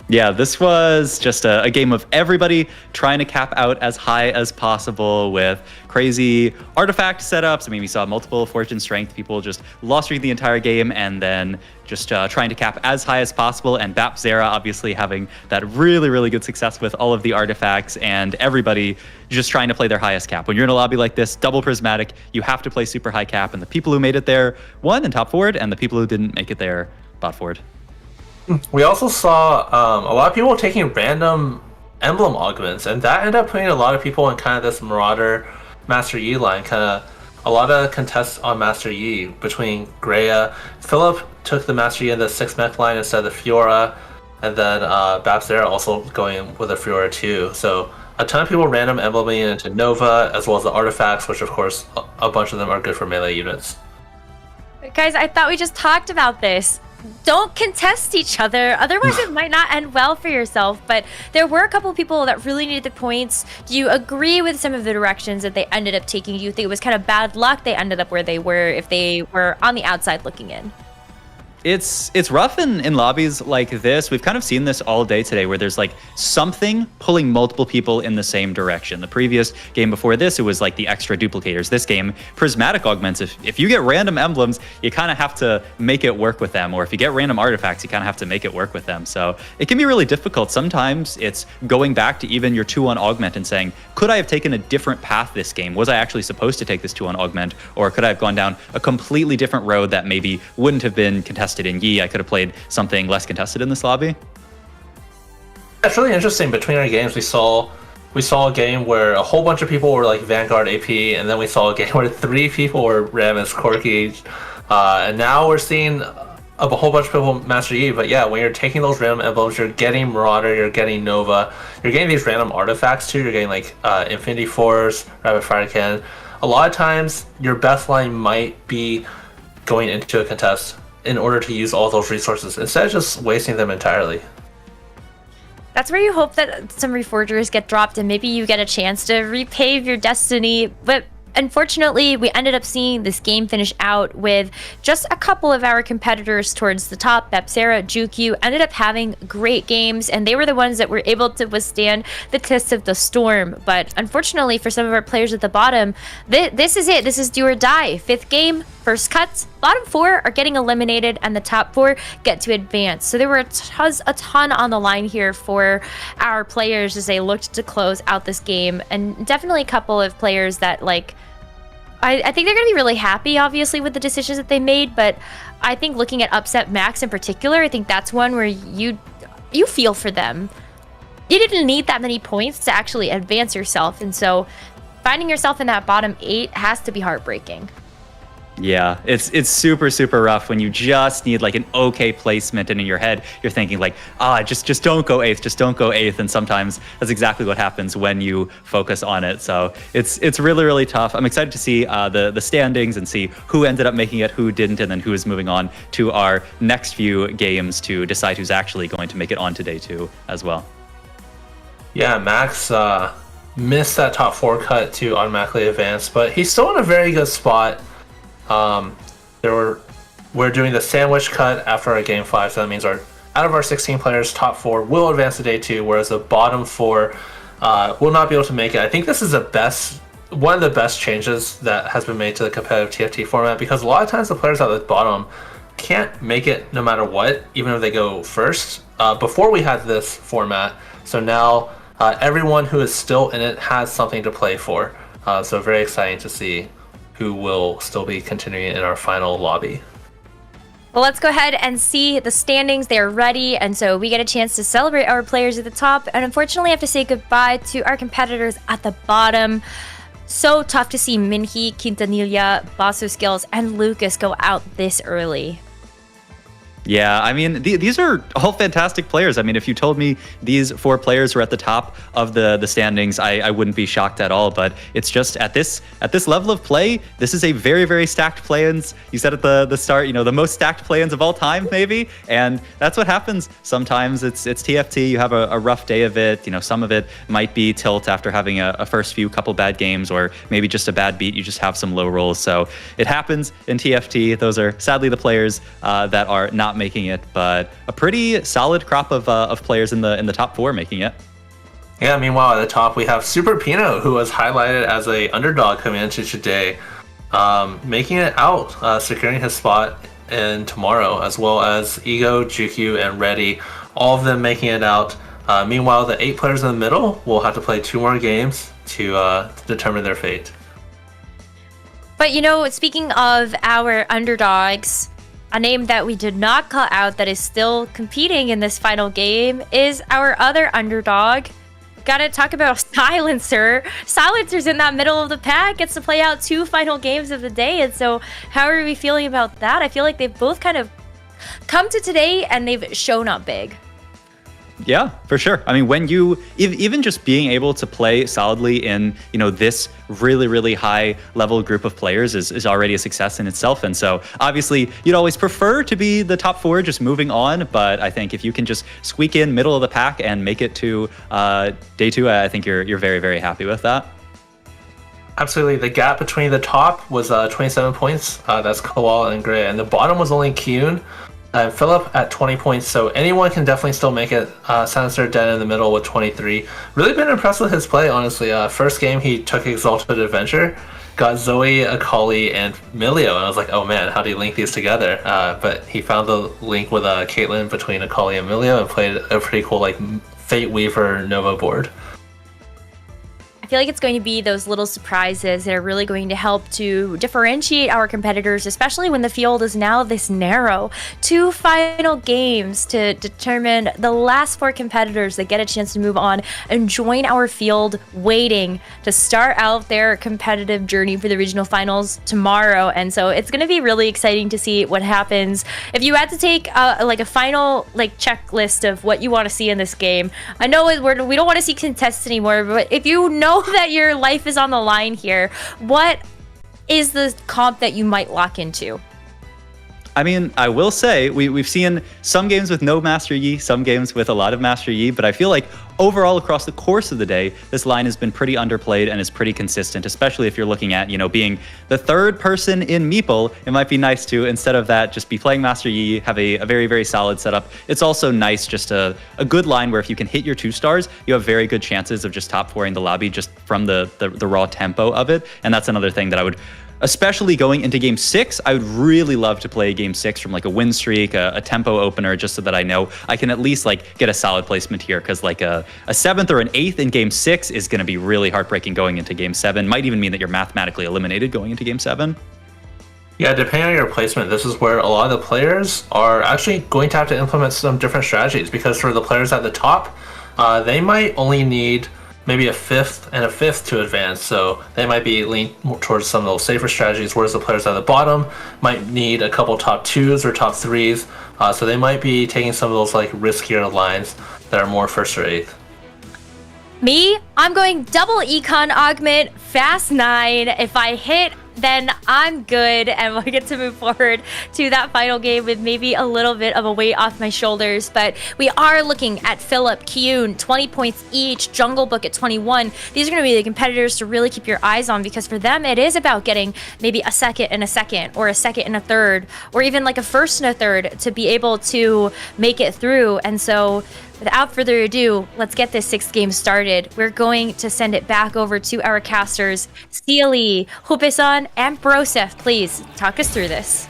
Yeah, this was just a game of everybody trying to cap out as high as possible with crazy artifact setups. I mean, we saw multiple Fortune Strength people just lost streak the entire game and then just trying to cap as high as possible. And Bapzera obviously having that really, really good success with all of the artifacts and everybody just trying to play their highest cap. When you're in a lobby like this, double prismatic, you have to play super high cap. And the people who made it there won and top forward, and the people who didn't make it there bot forward. We also saw a lot of people taking random emblem augments, and that ended up putting a lot of people in kind of this Marauder Master Yi line, kind of a lot of contests on Master Yi between Greya. Philip took the Master Yi in the 6-mech line instead of the Fiora, and then Bapzera also going with a Fiora too. So a ton of people random emblemating into Nova, as well as the artifacts, which of course a bunch of them are good for melee units. Guys, I thought we just talked about this. Don't contest each other, otherwise it might not end well for yourself. But there were a couple of people that really needed the points. Do you agree with some of the directions that they ended up taking? Do you think it was kind of bad luck they ended up where they were if they were on the outside looking in? It's rough in lobbies like this. We've kind of seen this all day today where there's like something pulling multiple people in the same direction. The previous game before this, it was like the extra duplicators. This game, prismatic augments. If you get random emblems, you kind of have to make it work with them. Or if you get random artifacts, you kind of have to make it work with them. So it can be really difficult. Sometimes it's going back to even your 2-1 augment and saying, could I have taken a different path this game? Was I actually supposed to take this 2-1 augment? Or could I have gone down a completely different road that maybe wouldn't have been contested in Yi? I could have played something less contested in this lobby. It's really interesting. Between our games, we saw a game where a whole bunch of people were like Vanguard AP, and then we saw a game where 3 people were Ram as Corki, and now we're seeing a whole bunch of people Master Yi. But yeah, when you're taking those random emblems, you're getting Marauder, you're getting Nova, you're getting these random artifacts too. You're getting like Infinity Force, Rapid Fire Cannon. A lot of times, your best line might be going into a contest in order to use all those resources instead of just wasting them entirely. That's where you hope that some reforgers get dropped and maybe you get a chance to repave your destiny. But unfortunately, we ended up seeing this game finish out with just a couple of our competitors towards the top. Bapzera, Jukyu ended up having great games, and they were the ones that were able to withstand the test of the storm. But unfortunately, for some of our players at the bottom, this is it. This is do or die. 5th game, first cuts. Bottom 4 are getting eliminated, and the top 4 get to advance. So there were a ton on the line here for our players as they looked to close out this game, and definitely a couple of players that like. I think they're going to be really happy, obviously, with the decisions that they made, but I think looking at Upset Max in particular, I think that's one where you feel for them. You didn't need that many points to actually advance yourself, and so finding yourself in that bottom 8 has to be heartbreaking. Yeah, it's super, super rough when you just need like an okay placement, and in your head you're thinking like, just don't go 8th, just don't go 8th, and sometimes that's exactly what happens when you focus on it. So it's really, really tough. I'm excited to see the standings and see who ended up making it, who didn't, and then who is moving on to our next few games to decide who's actually going to make it on to day 2 as well. Yeah, Max missed that top 4 cut to automatically advance, but he's still in a very good spot. We're doing the sandwich cut after our game 5, so that means out of our 16 players, top 4 will advance to day 2, whereas the bottom 4 will not be able to make it. I think this is one of the best changes that has been made to the competitive TFT format, because a lot of times the players at the bottom can't make it no matter what, even if they go first. Before we had this format, so now everyone who is still in it has something to play for. So very exciting to see who will still be continuing in our final lobby. Well, let's go ahead and see the standings. They are ready, and so we get a chance to celebrate our players at the top, and unfortunately have to say goodbye to our competitors at the bottom. So tough to see Minhee, Quintanilla, Basu Skills, and Lucas go out this early. Yeah, I mean, these are all fantastic players. I mean, if you told me these 4 players were at the top of the standings, I wouldn't be shocked at all. But it's just at this level of play, this is a very, very stacked play-ins. You said at the start, the most stacked play-ins of all time, maybe. And that's what happens. Sometimes it's TFT. You have a rough day of it. Some of it might be tilt after having a first couple bad games, or maybe just a bad beat. You just have some low rolls. So it happens in TFT. Those are sadly the players that are not making it, but a pretty solid crop of players in the top 4 making it. Yeah, meanwhile at the top we have Super Pino, who was highlighted as a underdog coming into today, making it out, securing his spot in tomorrow, as well as Ego, Jukyu, and Reddy, all of them making it out. Meanwhile, the 8 players in the middle will have to play 2 more games to determine their fate. But speaking of our underdogs, a name that we did not call out that is still competing in this final game is our other underdog. Gotta talk about Silencer. Silencer's in that middle of the pack, gets to play out 2 final games of the day. And so how are we feeling about that? I feel like they've both kind of come to today and they've shown up big. Yeah, for sure. I mean, when you even just being able to play solidly in, this really, really high level group of players is already a success in itself. And so obviously you'd always prefer to be the top 4 just moving on. But I think if you can just squeak in middle of the pack and make it to day 2, I think you're very, very happy with that. Absolutely. The gap between the top was 27 points. That's Kowal and Gray. And the bottom was only Kyun and Philip at 20 points, so anyone can definitely still make it. Silencer dead in the middle with 23. Really been impressed with his play, honestly. First game, he took Exalted Adventure, got Zoe, Akali, and Milio, and I was like, oh man, how do you link these together? But he found the link with Caitlyn between Akali and Milio and played a pretty cool Fate Weaver Nova board. I feel like it's going to be those little surprises that are really going to help to differentiate our competitors, especially when the field is now this narrow. 2 final games to determine the last 4 competitors that get a chance to move on and join our field, waiting to start out their competitive journey for the regional finals tomorrow. And so it's going to be really exciting to see what happens. If you had to take a final checklist of what you want to see in this game, I know we don't want to see contests anymore, but if you know that your life is on the line here, what is the comp that you might lock into? I mean, I will say we've seen some games with no Master Yi, some games with a lot of Master Yi, but I feel like overall across the course of the day, this line has been pretty underplayed and is pretty consistent, especially if you're looking at, being the 3rd person in Meeple. It might be nice to, instead of that, just be playing Master Yi, have a very, very solid setup. It's also nice, just a good line where if you can hit your 2 stars, you have very good chances of just top 4ing the lobby just from the raw tempo of it. And that's another thing that I would, especially going into game 6, I would really love to play game 6 from a win streak, a tempo opener, just so that I know I can at least get a solid placement here, because a 7th or an 8th in game 6 is going to be really heartbreaking going into game 7. Might even mean that you're mathematically eliminated going into game 7. Yeah, depending on your placement, this is where a lot of the players are actually going to have to implement some different strategies, because for the players at the top, they might only need maybe a 5th and a 5th to advance, so they might be leaning more towards some of those safer strategies, whereas the players at the bottom might need a couple top 2s or top 3s, so they might be taking some of those riskier lines that are more 1st or 8th. Me, I'm going double econ augment, fast 9. If I hit, then I'm good, and we'll get to move forward to that final game with maybe a little bit of a weight off my shoulders. But we are looking at Philip, Kyun, 20 points each, Jungle Book at 21. These are going to be the competitors to really keep your eyes on, because for them it is about getting maybe a 2nd and a 2nd, or a 2nd and a 3rd, or even a 1st and a 3rd to be able to make it through. And so without further ado, let's get this 6th game started. We're going to send it back over to our casters, Steely, Hupesan, and Brosef. Please talk us through this.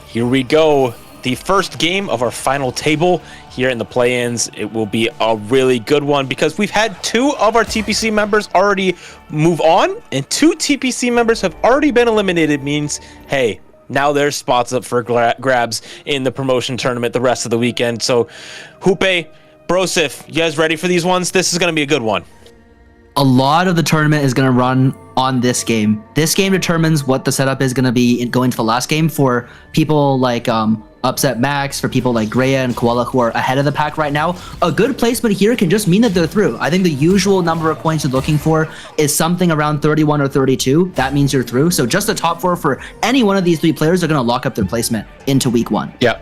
Here we go. The first game of our final table here in the play-ins. It will be a really good one, because we've had 2 of our TPC members already move on, and 2 TPC members have already been eliminated. Means, hey, now there's spots up for grabs in the promotion tournament the rest of the weekend. So, Hupe, Brosif, you guys ready for these ones? This is going to be a good one. A lot of the tournament is going to run on this game. This game determines what the setup is going to be going to the last game for people like Upset Max, for people like Greya and Koala who are ahead of the pack right now, a good placement here can just mean that they're through. I think the usual number of points you're looking for is something around 31 or 32. That means you're through. So just a top 4 for any one of these 3 players are going to lock up their placement into week 1. Yeah.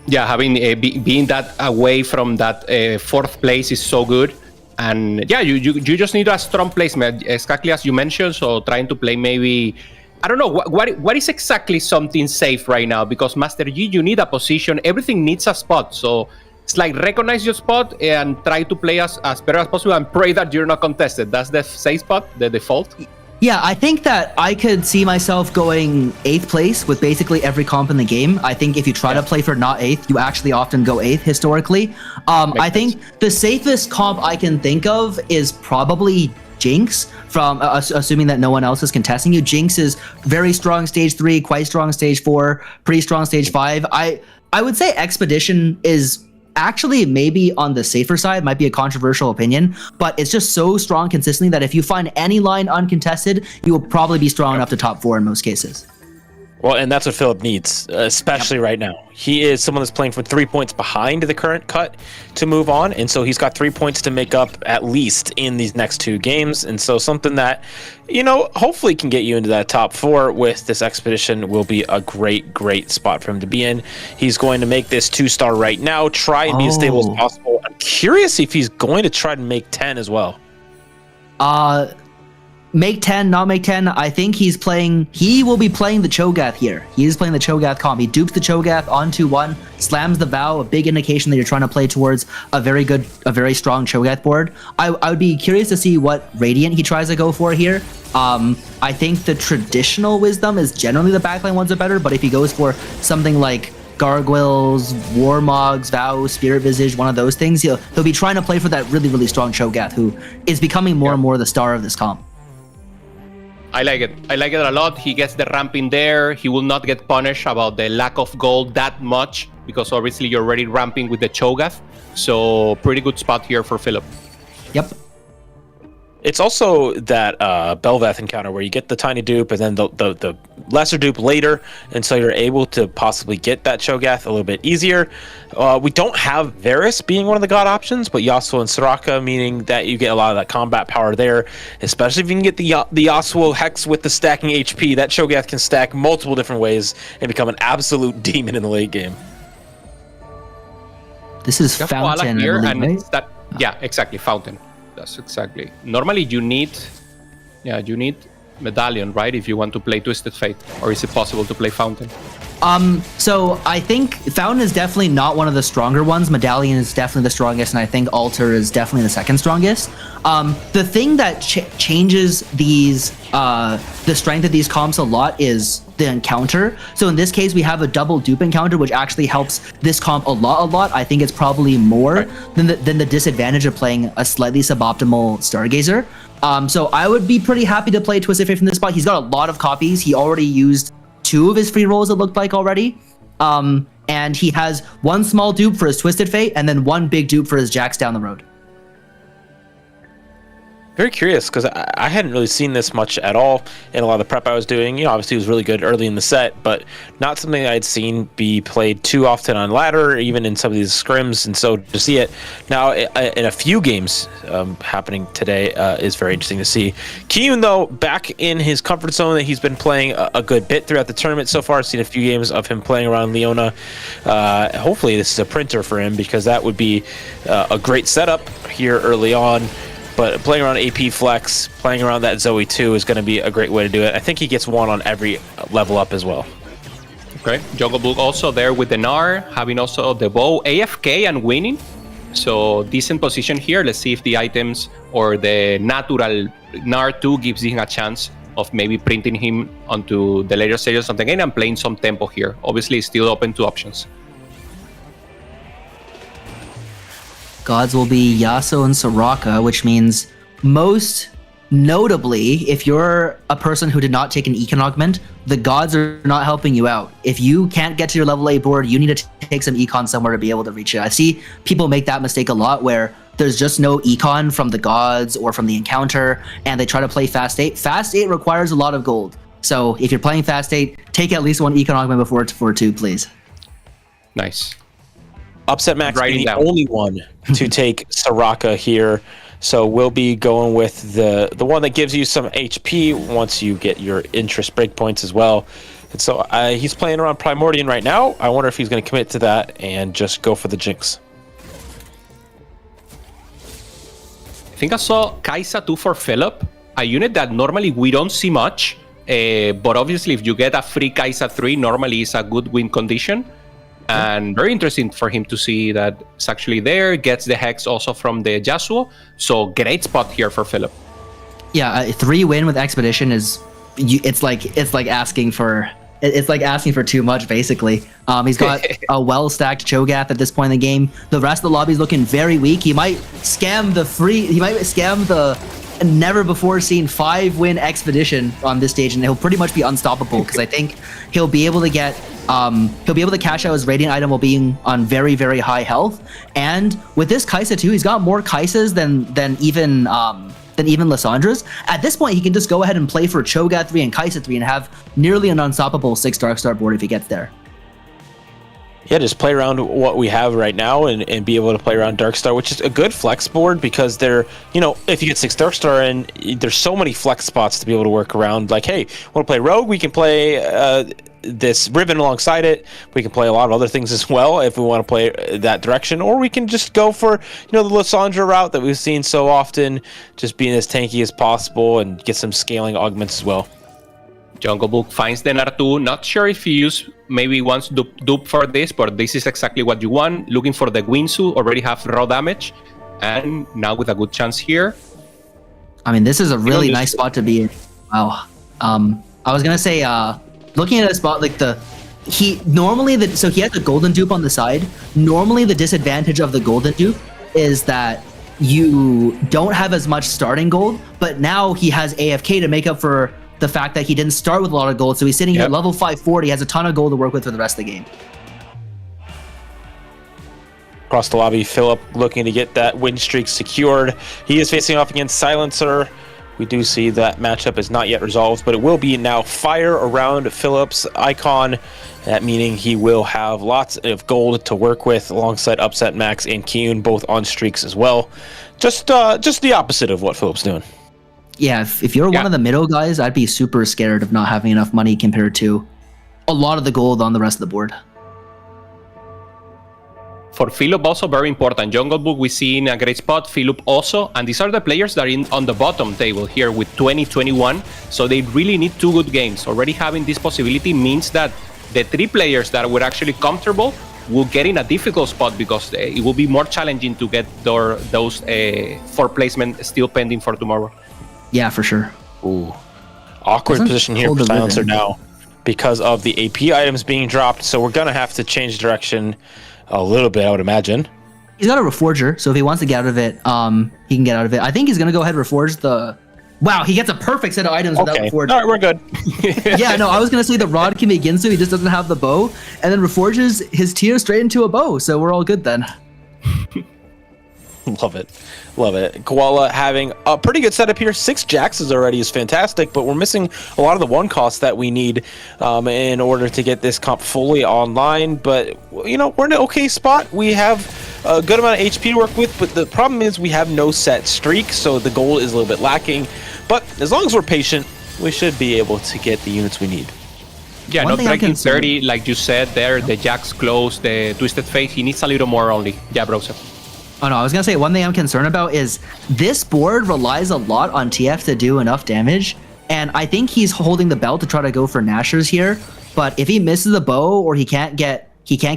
Yeah, having being that away from that 4th place is so good. And yeah, you just need a strong placement, exactly as you mentioned. So trying to play maybe, I don't know, what is exactly something safe right now? Because Master Yi, you need a position. Everything needs a spot. So it's like recognize your spot and try to play as better as possible and pray that you're not contested. That's the safe spot, the default. Yeah, I think that I could see myself going 8th place with basically every comp in the game. I think if you try to play for not 8th, you actually often go 8th historically. I think the safest comp I can think of is probably Jinx, from assuming that no one else is contesting you. Jinx is very strong stage 3, quite strong stage 4, pretty strong stage 5. I would say Expedition is actually maybe on the safer side, might be a controversial opinion, but it's just so strong consistently that if you find any line uncontested, you will probably be strong enough to top 4 in most cases. Well, and that's what Philip needs, especially right now. He is someone that's playing from 3 points behind the current cut to move on, and so he's got 3 points to make up at least in these next 2 games. And so something that, hopefully can get you into that top 4 with this Expedition will be a great spot for him to be in. He's going to make this 2-star right now, try and be as stable as possible. I'm curious if he's going to try to make 10 as well. Make 10, not make 10. I think he will be playing the Cho'Gath here. He is playing the Cho'Gath comp. He dupes the Cho'Gath on 2-1, slams the Vow, a big indication that you're trying to play towards a very strong Cho'Gath board. I would be curious to see what Radiant he tries to go for here. I think the traditional Wisdom is generally the backline ones are better, but if he goes for something like Gargoyles, Warmogs, Vow, Spirit Visage, one of those things, he'll be trying to play for that really strong Cho'Gath, who is becoming more and more the star of this comp. I like it. I like it a lot. He gets the ramp in there. He will not get punished about the lack of gold that much because obviously you're already ramping with the Cho'Gath. So pretty good spot here for Philip. Yep. It's also that Bel'Veth encounter where you get the tiny dupe and then the lesser dupe later, and so you're able to possibly get that Cho'Gath a little bit easier. We don't have Varus being one of the god options, but Yasuo and Soraka, meaning that you get a lot of that combat power there, especially if you can get the Yasuo Hex with the stacking HP. That Cho'Gath can stack multiple different ways and become an absolute demon in the late game. This is Fountain here, believe, and right? it's that, yeah, exactly, Fountain. That's exactly. Normally you need Medallion, right? If you want to play Twisted Fate, or is it possible to play Fountain? So I think Fountain is definitely not one of the stronger ones. Medallion is definitely the strongest, and I think Altar is definitely the second strongest. The thing that changes these, the strength of these comps a lot is the encounter. So in this case, we have a double dupe encounter, which actually helps this comp a lot. I think it's probably more than the disadvantage of playing a slightly suboptimal Stargazer. So I would be pretty happy to play Twisted Fate from this spot. He's got a lot of copies. He already used 2 of his free rolls, it looked like already. And he has 1 small dupe for his Twisted Fate and then 1 big dupe for his Jax down the road. Very curious, because I hadn't really seen this much at all in a lot of the prep I was doing. Obviously it was really good early in the set, but not something I'd seen be played too often on ladder, or even in some of these scrims. And so to see it now in a few games happening today is very interesting to see. Kiyun, though, back in his comfort zone that he's been playing a good bit throughout the tournament so far. I've seen a few games of him playing around Leona. Hopefully this is a printer for him, because that would be a great setup here early on. But playing around AP Flex, playing around that Zoe 2 is going to be a great way to do it. I think he gets 1 on every level up as well. Okay, Jungle Book also there with the Gnar, having also the bow, AFK and winning. So decent position here. Let's see if the items or the natural Gnar 2 gives him a chance of maybe printing him onto the later stages of the game and playing some tempo here. Obviously, still open to options. Gods will be Yasuo and Soraka, which means most notably, if you're a person who did not take an Econ Augment, the gods are not helping you out. If you can't get to your level 8 board, you need to take some Econ somewhere to be able to reach it. I see people make that mistake a lot where there's just no Econ from the gods or from the encounter, and they try to play Fast 8. Fast 8 requires a lot of gold. So if you're playing Fast 8, take at least 1 Econ Augment before 2, please. Nice. Upset Max Writing being the down. only one to take Soraka here. So we'll be going with the one that gives you some HP once you get your interest breakpoints as well. And so he's playing around Primordian right now. I wonder if he's going to commit to that and just go for the Jinx. I think I saw Kai'Sa 2 for Philip, a unit that normally we don't see much, but obviously if you get a free Kai'Sa 3, normally it's a good win condition. And very interesting for him to see that it's actually there, gets the Hex also from the Yasuo, so great spot here for Philip. Yeah, a 3-win with Expedition is, it's like asking for too much, basically. He's got a well-stacked Cho'Gath at this point in the game. The rest of the lobby is looking very weak. He might scam the never-before-seen 5-win Expedition on this stage, and he'll pretty much be unstoppable, because I think he'll be able to cash out his Radiant item while being on very, very high health. And with this Kai'Sa too, he's got more Kai'Sas than even Lyssandra's. At this point, he can just go ahead and play for Cho'Gath 3 and Kai'Sa 3 and have nearly an unstoppable 6 Darkstar board if he gets there. Yeah, just play around what we have right now and be able to play around Darkstar, which is a good flex board because if you get 6 Darkstar and there's so many flex spots to be able to work around. Like, hey, want to play Rogue? We can play this Riven alongside it. We can play a lot of other things as well if we want to play that direction, or we can just go for the Lysandra route that we've seen so often, just being as tanky as possible and get some scaling augments as well. Jungle Book finds the R2. Not sure if he maybe wants dupe for this, but this is exactly what you want. Looking for the Guinsoo, already have raw damage, and now with a good chance here. I mean, this is a really nice spot to be in. Wow. I was gonna say, looking at a spot like he has a golden dupe on the side. Normally, the disadvantage of the golden dupe is that you don't have as much starting gold, but now he has AFK to make up for the fact that he didn't start with a lot of gold, so he's sitting here at level 540, has a ton of gold to work with for the rest of the game. Across the lobby, Philip looking to get that win streak secured. He is facing off against Silencer. We do see that matchup is not yet resolved, but it will be now fire around Philip's icon. That meaning he will have lots of gold to work with alongside Upset Max and Kyun, both on streaks as well. Just the opposite of what Philip's doing. Yeah, if you're one of the middle guys, I'd be super scared of not having enough money compared to a lot of the gold on the rest of the board. For Philip, also very important. Jungle Book, we see in a great spot. Philip also. And these are the players that are on the bottom table here with 20-21. So they really need 2 good games. Already having this possibility means that the 3 players that were actually comfortable will get in a difficult spot because it will be more challenging to get those 4 placement still pending for tomorrow. Yeah, for sure. Ooh. Awkward position here for Silencer now because of the AP items being dropped. So we're going to have to change direction a little bit, I would imagine. He's got a Reforger, so if he wants to get out of it, he can get out of it. I think he's going to go ahead and Reforge the... Wow, he gets a perfect set of items without Reforge. All right, we're good. Yeah, no, I was going to say the Rod can be Ginsu, he just doesn't have the bow, and then Reforges his tier straight into a bow, so we're all good then. Love it. Koala having a pretty good setup here. 6 Jaxes already is fantastic, but we're missing a lot of the one costs that we need in order to get this comp fully online. But, we're in an okay spot. We have a good amount of HP to work with, but the problem is we have no set streak, so the goal is a little bit lacking. But as long as we're patient, we should be able to get the units we need. Yeah, not breaking 30, like you said there. The Jax close, the Twisted Fate. He needs a little more only. Yeah, bro. Oh no, I was gonna say one thing I'm concerned about is this board relies a lot on TF to do enough damage, and I think he's holding the belt to try to go for Nashers here. But if he misses the bow or he can't get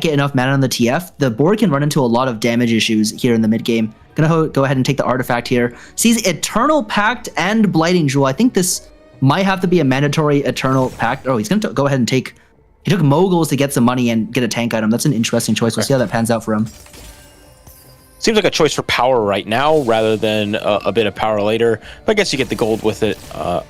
enough mana on the TF, the board can run into a lot of damage issues here in the mid game. Gonna go ahead and take the artifact here. Sees Eternal Pact and Blighting Jewel. I think this might have to be a mandatory Eternal Pact. Oh, he's gonna go ahead and take. He took Moguls to get some money and get a tank item. That's an interesting choice. We'll see how that pans out for him. Seems like a choice for power right now rather than a bit of power later. But I guess you get the gold with it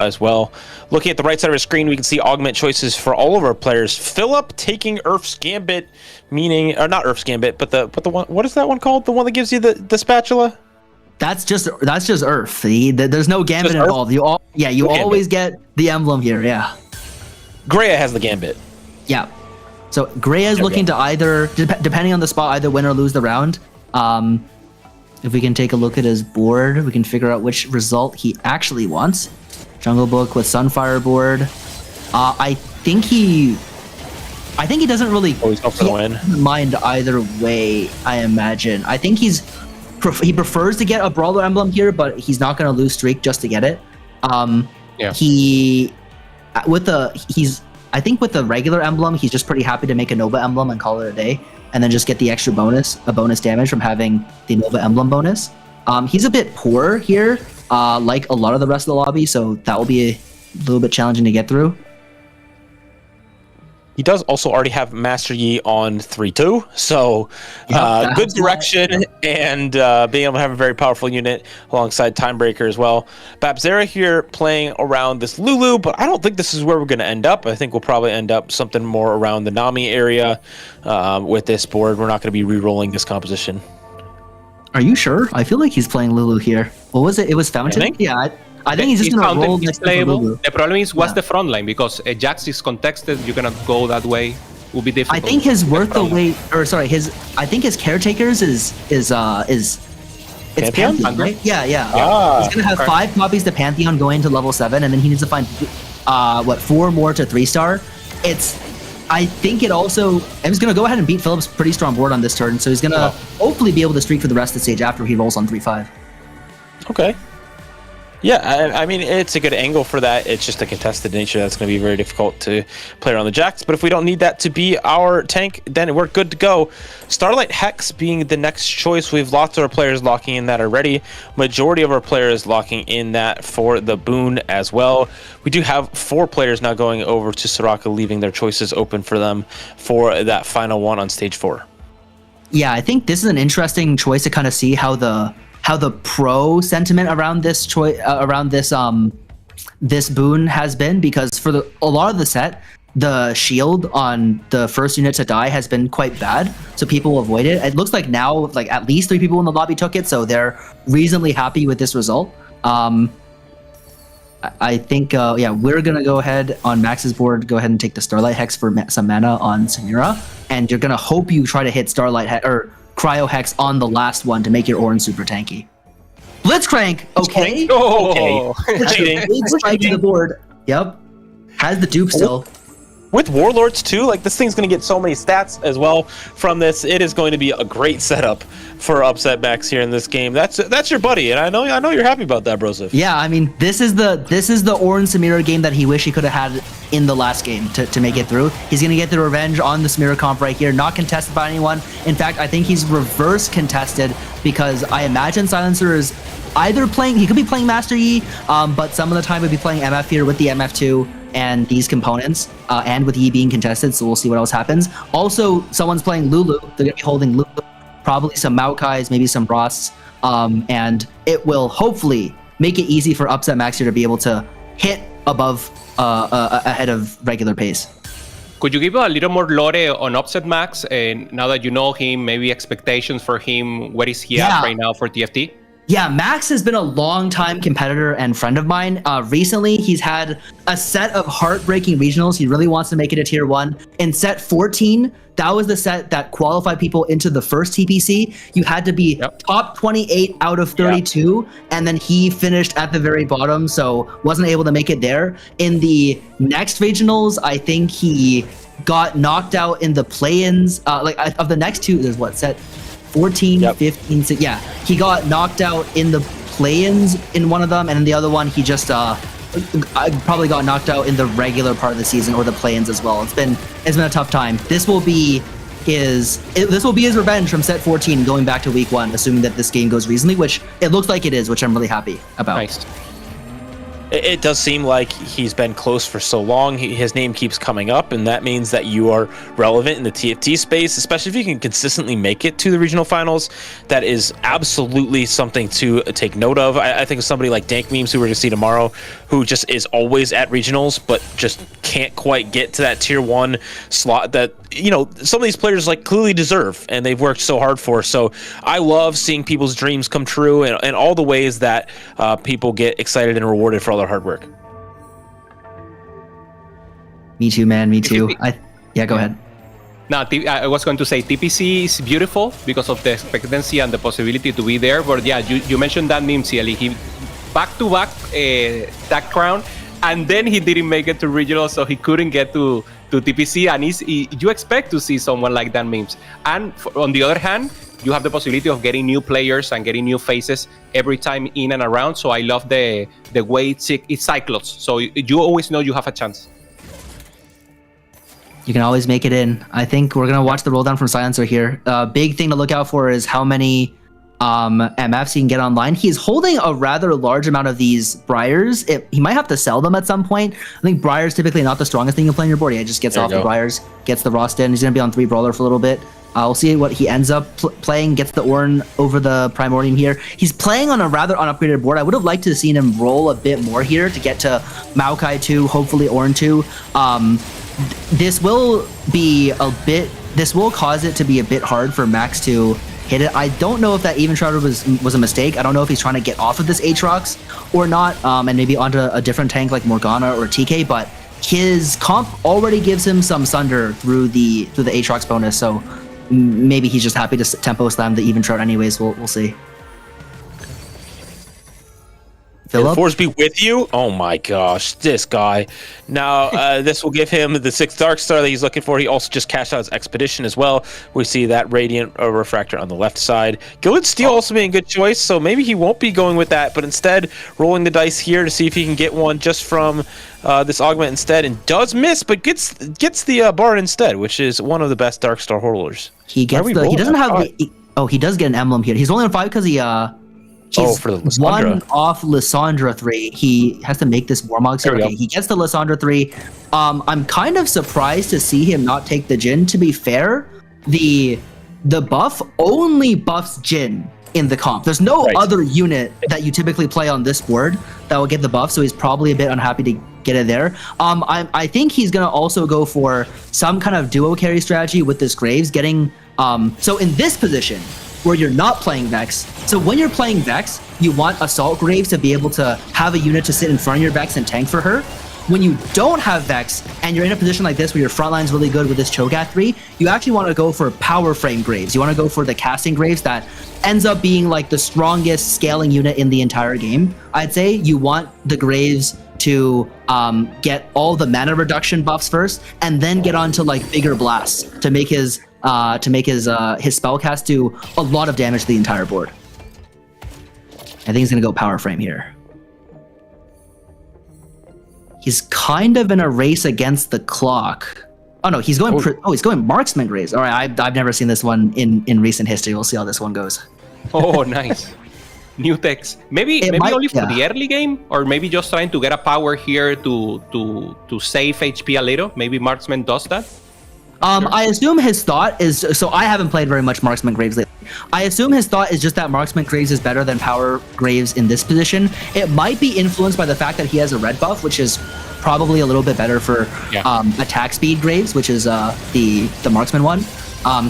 as well. Looking at the right side of the screen, we can see augment choices for all of our players. Philip taking Earth's Gambit, meaning, or not Earth's Gambit, but the one. What is that one called? The one that gives you the spatula? That's just Earth. There's no Gambit involved. You always get the emblem here. Yeah. Greya has the Gambit. Yeah. So Gray is looking to either, depending on the spot, either win or lose the round. If we can take a look at his board, we can figure out which result he actually wants. Jungle Book with Sunfire board. I think he doesn't really mind either way, I imagine. I think he prefers to get a Brawler emblem here, but he's not going to lose Streak just to get it. I think with the regular emblem, he's just pretty happy to make a Nova emblem and call it a day, and then just get the extra bonus damage from having the Nova emblem bonus. He's a bit poor here, like a lot of the rest of the lobby, so that will be a little bit challenging to get through. He does also already have Master Yi on 3-2, so good direction and being able to have a very powerful unit alongside Timebreaker as well. Babzera here playing around this Lulu, but I don't think this is where we're going to end up. I think we'll probably end up something more around the Nami area with this board. We're not going to be re-rolling this composition. Are you sure? I feel like he's playing Lulu here. What was it? It was Fountain? Yeah, I think he's just going to roll next to Lulu. The problem is, what's the front line? Because Jax is contested, you're going to go that way. It will be difficult. I think his worth the wait, or sorry, I think his Caretakers is it's Pantheon, right? Yeah. He's going to have 5 copies to Pantheon going to level 7, and then he needs to find 4 more to 3-star. I think it also, he's going to go ahead and beat Philip's pretty strong board on this turn, so he's going to hopefully be able to streak for the rest of the stage after he rolls on 3-5. Okay. Yeah, I mean, it's a good angle for that. It's just a contested nature that's going to be very difficult to play around the Jax. But if we don't need that to be our tank, then we're good to go. Starlight Hex being the next choice. We have lots of our players locking in that already. Majority of our players locking in that for the boon as well. We do have 4 players now going over to Soraka, leaving their choices open for them for that final one on stage 4. Yeah, I think this is an interesting choice to kind of see how the pro sentiment around this choice, this boon has been, because for a lot of the set, the shield on the first unit to die has been quite bad, so people avoid it. It looks like now, like at least 3 people in the lobby took it, so they're reasonably happy with this result. I think, we're gonna go ahead on Max's board, go ahead and take the Starlight Hex for some mana on Samira, and you're gonna hope you try to hit Starlight Hex or Cryo Hex on the last one to make your Orange super tanky. Blitzcrank, okay. Cheating. Big strike to the board. Yep. Has the dupe still. With Warlords too, like this thing's going to get so many stats as well from this. It is going to be a great setup for Upset Max here in this game. That's your buddy, and I know you're happy about that, Broseph. Yeah, I mean, this is the Orange Samira game that he wished he could have had in the last game to make it through. He's going to get the revenge on the Samira comp right here, not contested by anyone. In fact, I think he's reverse contested, because I imagine Silencer is either he could be playing Master Yi, but some of the time he'll be playing MF here with the MF2 and these components, and with Yi being contested, so we'll see what else happens. Also, someone's playing Lulu. They're going to be holding Lulu, probably some Maokais, maybe some Rosts, and it will hopefully make it easy for Upset Max here to be able to hit above, ahead of regular pace. Could you give a little more lore on Upset Max, and now that you know him, maybe expectations for him? Where is he at right now for TFT? Yeah, Max has been a long-time competitor and friend of mine. Recently, he's had a set of heartbreaking regionals. He really wants to make it a tier 1. In set 14, that was the set that qualified people into the first TPC. You had to be top 28 out of 32, and then he finished at the very bottom, so wasn't able to make it there. In the next regionals, I think he got knocked out in the play-ins. Of the next 2, there's what, set 14, 15, he got knocked out in the play-ins in one of them, and in the other one he just probably got knocked out in the regular part of the season, or the play-ins as well. It's been a tough time. This will be his revenge from set 14 going back to week 1, assuming that this game goes reasonably, which it looks like it is, which I'm really happy about. Nice. It does seem like he's been close for so long. His name keeps coming up, and that means that you are relevant in the TFT space, especially if you can consistently make it to the regional finals. That is absolutely something to take note of. I think of somebody like Dank Memes, who we're going to see tomorrow, who just is always at regionals, but just can't quite get to that tier 1 slot that, you know, some of these players like clearly deserve, and they've worked so hard for. So I love seeing people's dreams come true, and all the ways that people get excited and rewarded for all their hard work. Me too, man. Me too. Go ahead. Now, I was going to say TPC is beautiful because of the expectancy and the possibility to be there. But yeah, you mentioned that meme, Cieli. He back-to-back tag crown, and then he didn't make it to regional, so he couldn't get to TPC. And you expect to see someone like that memes. And on the other hand, you have the possibility of getting new players and getting new faces every time in and around. So I love the way it's Cyclops. So you always know you have a chance. You can always make it in. I think we're going to watch the roll down from Silencer here. Big thing to look out for is how many MFs he can get online. He's holding a rather large amount of these Briars. He might have to sell them at some point. I think Briar's typically not the strongest thing you can play in your board. He just gets off the Briars, gets the Rost in. He's going to be on 3 Brawler for a little bit. We'll see what he ends up playing. Gets the Ornn over the Primordium here. He's playing on a rather unupgraded board. I would have liked to have seen him roll a bit more here to get to Maokai 2, hopefully Ornn 2. This will cause it to be a bit hard for Max to hit it. I don't know if that Even Shrouder was a mistake. I don't know if he's trying to get off of this Aatrox or not, and maybe onto a different tank like Morgana or TK, but his comp already gives him some Sunder through the Aatrox bonus, so maybe he's just happy to tempo slam the Even Shroud anyways. We'll see. The force be with you. Oh my gosh, this guy. Now, this will give him the 6th Dark Star that he's looking for. He also just cashed out his Expedition as well. We see that Radiant Refractor on the left side. Gilded Steel also being a good choice, so maybe he won't be going with that, but instead rolling the dice here to see if he can get one just from this Augment instead, and does miss, but gets the Bard instead, which is one of the best Dark Star holders. He doesn't have he does get an emblem here. He's only on 5 because he's for the Lissandra. 1 off Lissandra 3. He has to make this Warmog. Okay, he gets the Lissandra 3. I'm kind of surprised to see him not take the Jhin. To be fair, the buff only buffs Jhin in the comp. There's no other unit that you typically play on this board that will get the buff, so he's probably a bit unhappy to get it there. I think he's gonna also go for some kind of duo carry strategy with this Graves, getting so in this position where you're not playing Vex. So when you're playing Vex, you want Assault Graves to be able to have a unit to sit in front of your Vex and tank for her. When you don't have Vex, and you're in a position like this where your front line's really good with this Cho'Gath 3, you actually want to go for Power Frame Graves. You want to go for the casting Graves that ends up being like the strongest scaling unit in the entire game. I'd say you want the Graves to get all the mana reduction buffs first, and then get onto like bigger blasts to make his spellcast do a lot of damage to the entire board. I think he's gonna go Power Frame here. He's kind of in a race against the clock. Oh no, he's going. He's going Marksman Graves. All right, I've never seen this one in recent history. We'll see how this one goes. Oh, nice. New text. Maybe only for the early game, or maybe just trying to get a power here to save HP a little. Maybe Marksman does that. I assume his thought is, so I haven't played very much Marksman Graves lately. I assume his thought is just that Marksman Graves is better than Power Graves in this position. It might be influenced by the fact that he has a red buff, which is probably a little bit better for attack speed Graves, which is the Marksman one.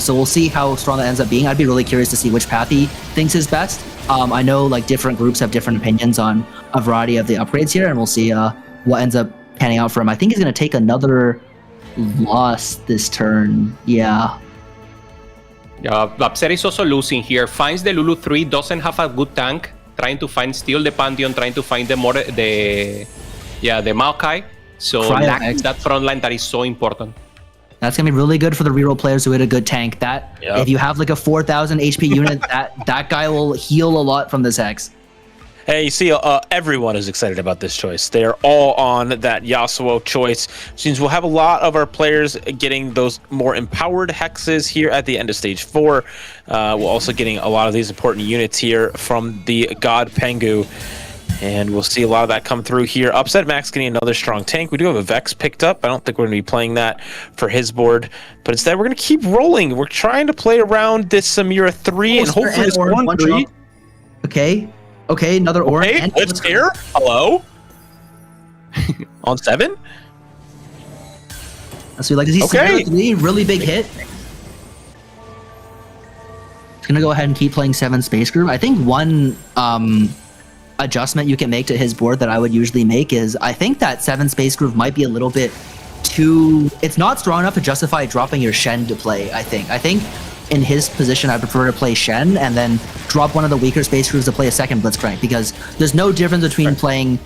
So we'll see how strong that ends up being. I'd be really curious to see which path he thinks is best. I know like different groups have different opinions on a variety of the upgrades here, and we'll see what ends up panning out for him. I think he's going to take another loss this turn. Yeah. Upset is also losing here. Finds the Lulu 3, doesn't have a good tank. Trying to find still the Pantheon, trying to find the Maokai. So lacks that front line that is so important. That's gonna be really good for the reroll players who hit a good tank. That if you have like a 4,000 HP unit, that guy will heal a lot from this Hex. Hey, you see, everyone is excited about this choice. They are all on that Yasuo choice. Seems we'll have a lot of our players getting those more empowered hexes here at the end of stage 4. We're also getting a lot of these important units here from the God Pengu. And we'll see a lot of that come through here. Upset Max getting another strong tank. We do have a Vex picked up. I don't think we're going to be playing that for his board. But instead, we're going to keep rolling. We're trying to play around this Samira 3 and hopefully this 1-3. Okay, another Ornn. Okay, let's hear. Hello? On 7? So we like to see Samira 3, really big hit. He's going to go ahead and keep playing 7 Space Groove. I think one adjustment you can make to his board that I would usually make is I think that 7 Space Groove might be a little bit it's not strong enough to justify dropping your Shen to play, I think in his position, I prefer to play Shen and then drop one of the weaker space crews to play a second Blitzcrank, because there's no difference between playing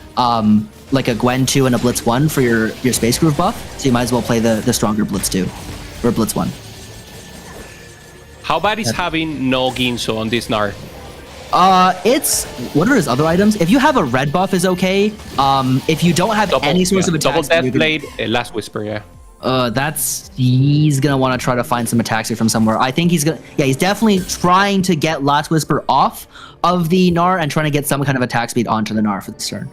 like a Gwen 2 and a Blitz 1 for your space crew buff, so you might as well play the stronger Blitz 2 or Blitz 1. How bad is having no Ginso on this Gnar? It's, what are his other items? If you have a red buff is okay. If you don't have any source of attacks, Double Death Blade, Last Whisper, yeah. He's gonna want to try to find some attacks here from somewhere. I think he's definitely trying to get Last Whisper off of the Gnar and trying to get some kind of attack speed onto the Gnar for this turn.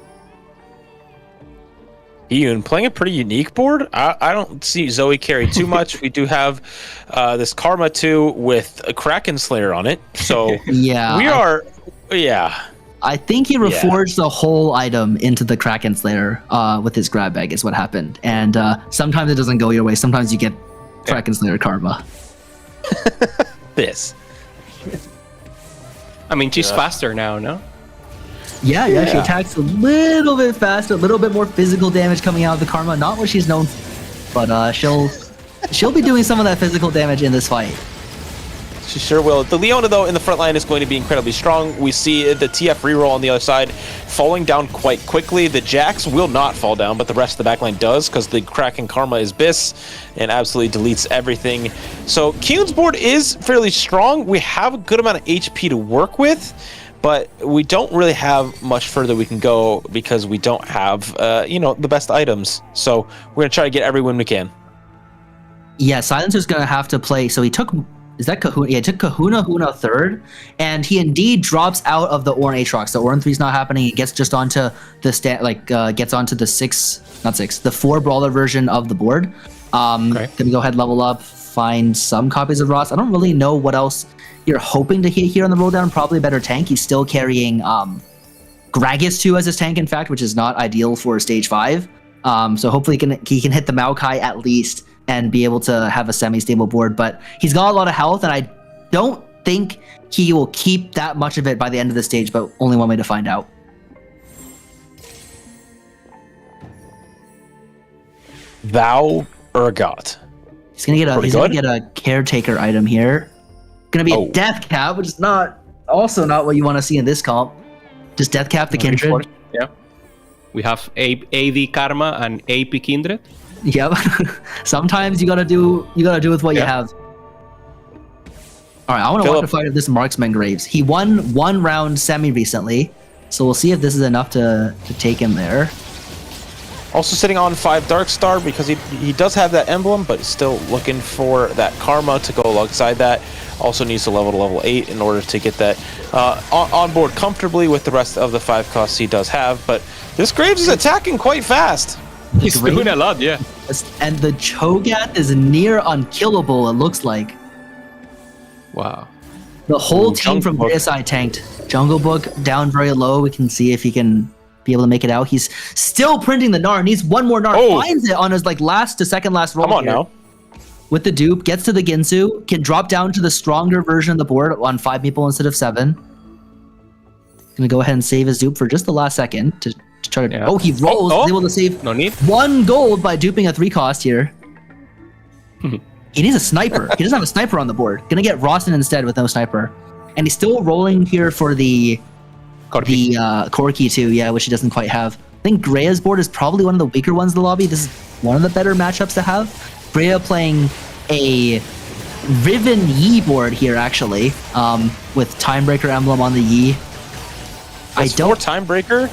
Ian, playing a pretty unique board. I don't see Zoe carry too much. We do have this Karma 2 with a Kraken Slayer on it. So I think he reforged the whole item into the Kraken Slayer with his grab bag is what happened. And sometimes it doesn't go your way. Sometimes you get Kraken Slayer Karma. This. I mean, she's faster now, no? Yeah, she attacks a little bit faster, a little bit more physical damage coming out of the Karma. Not what she's known for, but she'll be doing some of that physical damage in this fight. She sure will. The Leona, though, in the front line is going to be incredibly strong. We see the TF reroll on the other side falling down quite quickly. The Jax will not fall down, but the rest of the backline does, because the Kraken Karma is Biss and absolutely deletes everything. So Kyun's board is fairly strong. We have a good amount of HP to work with, but we don't really have much further we can go because we don't have, the best items. So we're going to try to get every win we can. Yeah, Silencer's going to have to play. So he took... Is that Kahuna? Yeah, he took Kahuna third, and he indeed drops out of the Ornn Aatrox. The Ornn 3's not happening. He gets just onto the gets onto the 4 brawler version of the board. Gonna go ahead, level up, find some copies of Ross. I don't really know what else you're hoping to hit here on the roll down. Probably a better tank. He's still carrying Gragas 2 as his tank, in fact, which is not ideal for stage 5. So hopefully he can hit the Maokai at least and be able to have a semi-stable board, but he's got a lot of health, and I don't think he will keep that much of it by the end of the stage, but only one way to find out. Thou Urgot. He's gonna get a caretaker item here. Gonna be a death cap, which is also not what you want to see in this comp. Just death cap the Kindred. Yeah. We have AD Karma and AP Kindred. Yep. Sometimes you gotta do with what you have. All right, I want to watch the fight of this Marksman Graves. He won 1 round semi recently, so we'll see if this is enough to take him there. Also sitting on 5 Darkstar because he does have that emblem, but still looking for that Karma to go alongside that. Also needs to level 8 in order to get that on board comfortably with the rest of the 5 costs he does have. But this Graves is attacking quite fast. He's doing a lot, yeah. And the Cho'Gath is near unkillable, it looks like. Wow. The whole team from KSI tanked. Jungle Book down very low. We can see if he can be able to make it out. He's still printing the Gnar. Needs one more Gnar. Finds it on his last to second last roll. Come on now. With the dupe, gets to the Ginsu, can drop down to the stronger version of the board on 5 people instead of 7. Gonna go ahead and save his dupe for just the last second to try to. Oh, he rolls. He's able to save 1 gold by duping a 3 cost here. He needs a sniper. He doesn't have a sniper on the board. Gonna get Rawson instead with no sniper, and he's still rolling here for the Corki too. Yeah, which he doesn't quite have. I think Grea's board is probably one of the weaker ones in the lobby. This is one of the better matchups to have. Grea playing a Riven Yi board here actually, with Timebreaker emblem on the Yi. That's 4 Timebreaker.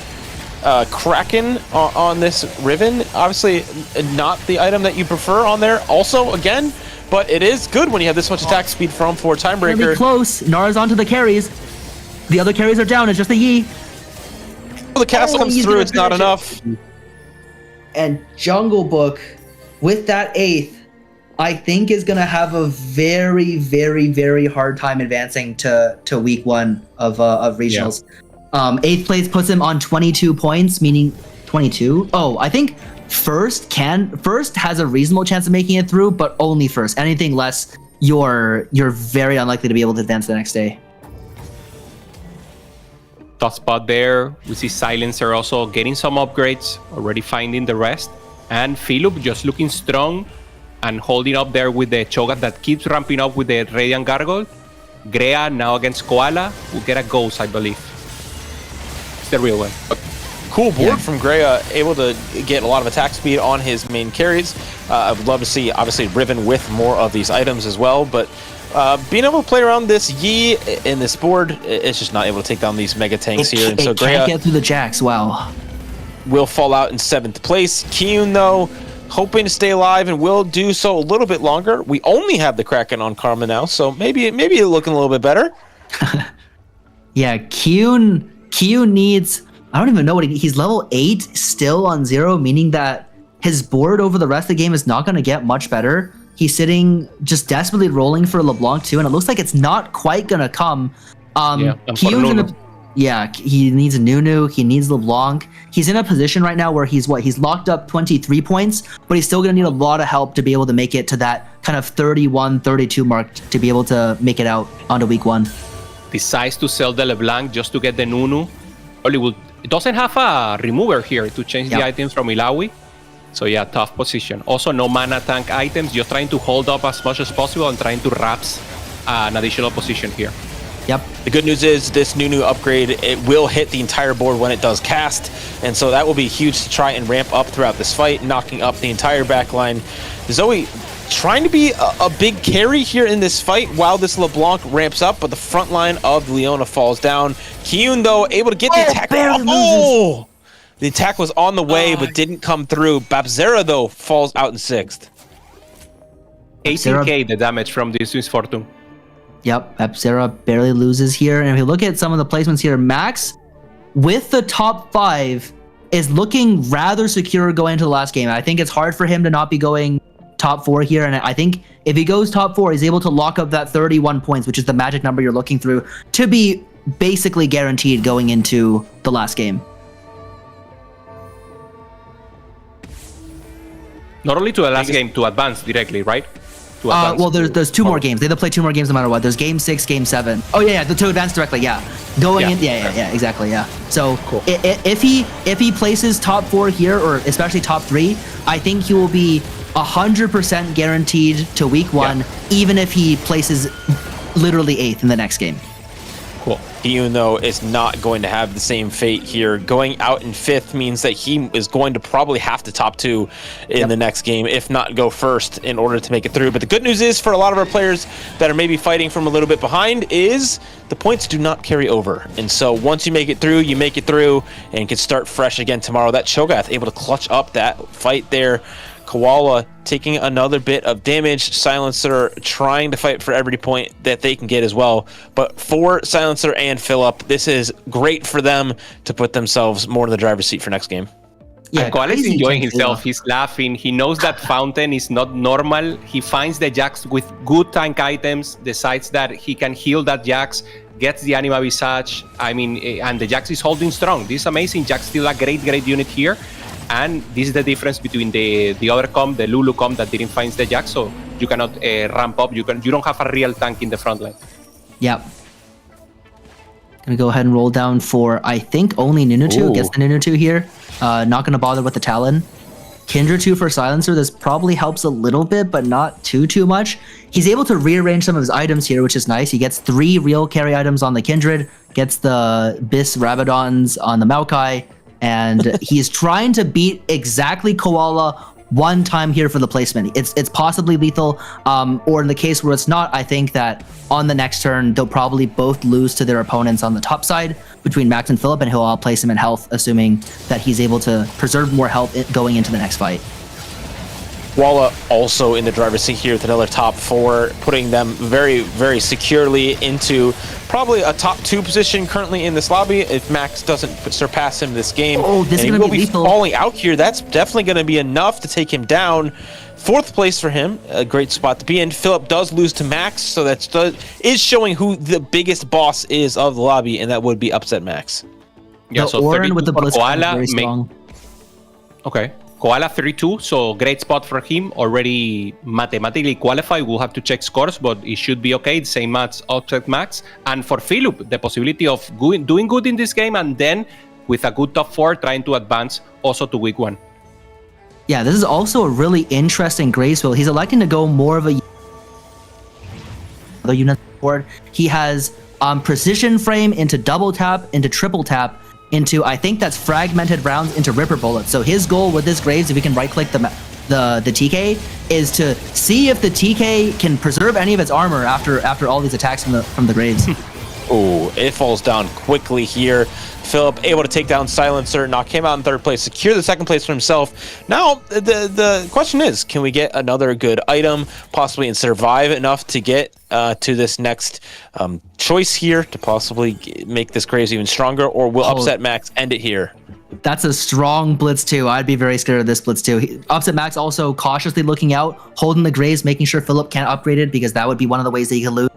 Kraken on this Riven, obviously not the item that you prefer on there also again, but it is good when you have this much attack speed from 4 Timebreaker. Really close. Nara's onto the carries. The other carries are down. It's just the Yi. Well, the cast comes through. It's not enough. And Jungle Book, with that 8th, I think is going to have a very, very, very hard time advancing to week 1 of regionals. Yeah. 8th place puts him on 22 points, meaning 22. Oh, I think first has a reasonable chance of making it through, but only first. Anything less, you're very unlikely to be able to advance the next day. Top spot there. We see Silencer also getting some upgrades, already finding the rest. And Philip just looking strong and holding up there with the Cho'Gath that keeps ramping up with the Radiant Gargoyle. Grea now against Koala will get a ghost, I believe. It's the real one. Cool board from Grea, able to get a lot of attack speed on his main carries. I would love to see, obviously, Riven with more of these items as well, but being able to play around this Yi in this board, it's just not able to take down these mega tanks here. And so It Grea can't get through the Jax, wow. will fall out in 7th place. Kyun, though, hoping to stay alive and will do so a little bit longer. We only have the Kraken on Karma now, so maybe looking a little bit better. Yeah, Kyun needs, I don't even know what he's level 8 still on 0, meaning that his board over the rest of the game is not going to get much better. He's sitting just desperately rolling for LeBlanc too, and it looks like it's not quite going to come. Kyun's he needs a Nunu, he needs LeBlanc. He's in a position right now where he's locked up 23 points, but he's still going to need a lot of help to be able to make it to that kind of 31, 32 mark to be able to make it out onto week 1. Decides to sell the LeBlanc just to get the Nunu. It doesn't have a remover here to change the items from Ilawi. So yeah, tough position. Also no mana tank items, just trying to hold up as much as possible and trying to wraps an additional position here. Yep. The good news is this Nunu upgrade, it will hit the entire board when it does cast, and so that will be huge to try and ramp up throughout this fight, knocking up the entire backline. Zoe trying to be a big carry here in this fight while this LeBlanc ramps up, but the front line of Leona falls down. Kyun, though, able to get the attack. The attack was on the way, but didn't come through. Babzera, though, falls out in 6th. 18k the damage from this misfortune. Yep, Babzera barely loses here. And if you look at some of the placements here, Max, with the top 5, is looking rather secure going into the last game. I think it's hard for him to not be going top 4 here. And I think if he goes top 4, he's able to lock up that 31 points, which is the magic number you're looking through, to be basically guaranteed going into the last game. Not only to the last game, to advance directly, right? Well, there's 2 more games. They have to play 2 more games no matter what. There's game 6, game 7. Oh yeah, to advance directly. Yeah, going in. Yeah, exactly. Yeah. So cool. If he places top 4 here, or especially top 3, I think he will be 100% guaranteed to week 1, even if he places literally 8th in the next game. Cool. Kyun, though, is not going to have the same fate here. Going out in 5th means that he is going to probably have to top 2 in the next game, if not go first, in order to make it through. But the good news is, for a lot of our players that are maybe fighting from a little bit behind, is the points do not carry over. And so once you make it through, you make it through, and can start fresh again tomorrow. That Cho'Gath able to clutch up that fight there. Koala taking another bit of damage. Silencer trying to fight for every point that they can get as well. But for Silencer and Philip, this is great for them to put themselves more in the driver's seat for next game. Yeah, and Koala is enjoying himself. He's laughing. He knows that Fountain is not normal. He finds the Jax with good tank items, decides that he can heal that Jax, gets the Anima Visage. I mean, and the Jax is holding strong. This is amazing. Jax still a great unit here. And this is the difference between the other comp, the Lulu comp that didn't find the Jax, so you cannot ramp up. You don't have a real tank in the front line. Yep. Gonna go ahead and roll down for, I think, only Nunu 2. Gets the Nunu 2 here. Not gonna bother with the Talon. Kindred 2 for Silencer. This probably helps a little bit, but not too much. He's able to rearrange some of his items here, which is nice. He gets 3 real carry items on the Kindred, gets the Bis Rabadons on the Maokai, and he's trying to beat exactly Koala 1 time here for the placement. It's possibly lethal, or in the case where it's not, I think that on the next turn, they'll probably both lose to their opponents on the top side between Max and Philip, and he'll outplace him in health, assuming that he's able to preserve more health going into the next fight. Walla also in the driver's seat here with another top 4, putting them very securely into probably a top 2 position currently in this lobby if Max doesn't surpass him this game. Oh, this is going to be lethal. Falling out here. That's definitely going to be enough to take him down. 4th place for him, a great spot to be in. Philip does lose to Max, so that is showing who the biggest boss is of the lobby, and that would be Upset Max. Yeah, the so Orin with the Blitz very strong. Okay. Koala 32, so great spot for him. Already mathematically qualified. We'll have to check scores, but it should be okay. Same as Offset Max. And for Philip, the possibility of doing good in this game, and then with a good top 4, trying to advance also to week 1. Yeah, this is also a really interesting Graves build. He's electing to go more of a the unit board. He has precision frame into double tap, into triple tap, into, I think that's fragmented rounds into ripper bullets. So his goal with this Graves, if we can right click the TK, is to see if the TK can preserve any of its armor after all these attacks from the Graves. Oh, it falls down quickly here. Philip able to take down Silencer, knock him out in third place, secure the second place for himself. Now, the question is, can we get another good item, possibly, and survive enough to get to this next choice here to possibly make this Graves even stronger, or will Upset Max end it here? That's a strong blitz too. I'd be very scared of this blitz too. Upset Max also cautiously looking out, holding the Graves, making sure Philip can't upgrade it, because that would be one of the ways that he could lose.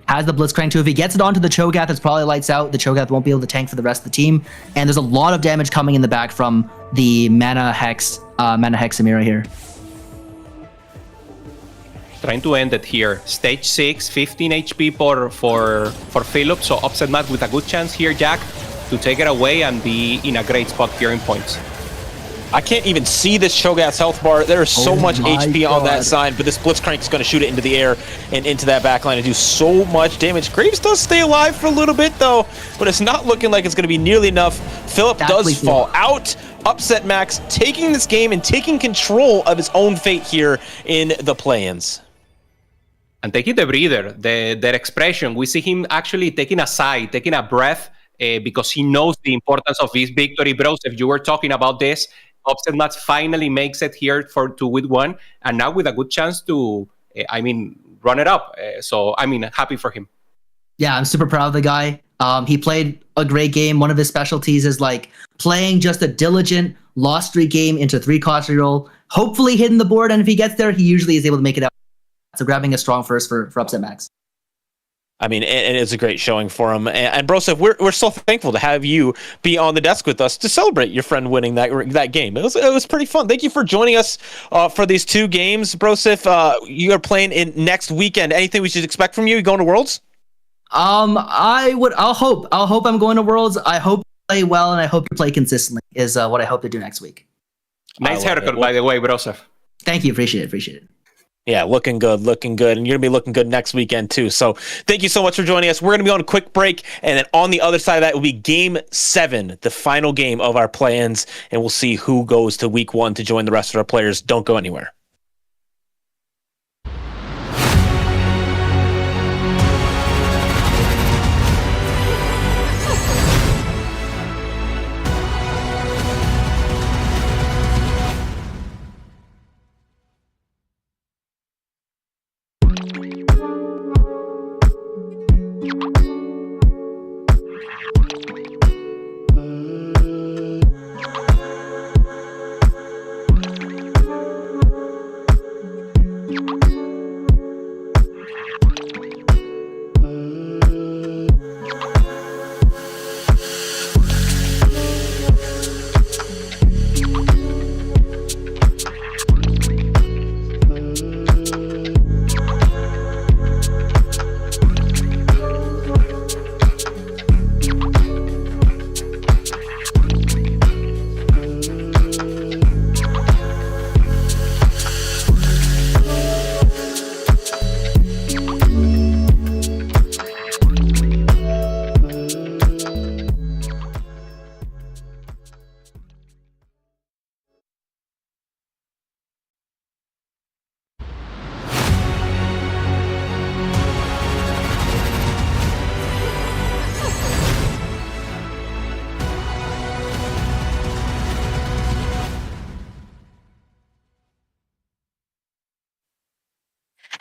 Has the Blitzcrank too. If he gets it onto the Cho'Gath, it's probably lights out. The Cho'Gath won't be able to tank for the rest of the team. And there's a lot of damage coming in the back from the Mana Hex AMER here. Trying to end it here. Stage 6, 15 HP for Philip. So Upset Max with a good chance here, Jack, to take it away and be in a great spot here in points. I can't even see this Cho'Gath's health bar. There is so much HP on that side, but this Blitzcrank is going to shoot it into the air and into that backline and do so much damage. Graves does stay alive for a little bit, though, but it's not looking like it's going to be nearly enough. Philip does fall out. Upset Max taking this game and taking control of his own fate here in the play-ins. And taking the breather, their expression. We see him actually taking a sigh, taking a breath, because he knows the importance of his victory. Bros, if you were talking about this, Upset Max finally makes it here to win one, and now with a good chance to, run it up. So, happy for him. Yeah, I'm super proud of the guy. He played a great game. One of his specialties is like playing just a diligent lost streak game into 3-cost reroll, hopefully hitting the board, and if he gets there, he usually is able to make it out. So grabbing a strong first for Upset Max. I mean, it is a great showing for him. And Broseph, we're so thankful to have you be on the desk with us to celebrate your friend winning that game. It was pretty fun. Thank you for joining us for these 2 games. Broseph, you are playing in next weekend. Anything we should expect from you? You going to Worlds? I'll hope I'm going to Worlds. I hope you play well, and I hope you play consistently is what I hope to do next week. Nice haircut, by the way, Broseph. Thank you. Appreciate it. Yeah, looking good. And you're going to be looking good next weekend, too. So thank you so much for joining us. We're going to be on a quick break. And then on the other side of that will be Game 7, the final game of our play-ins. And we'll see who goes to Week 1 to join the rest of our players. Don't go anywhere.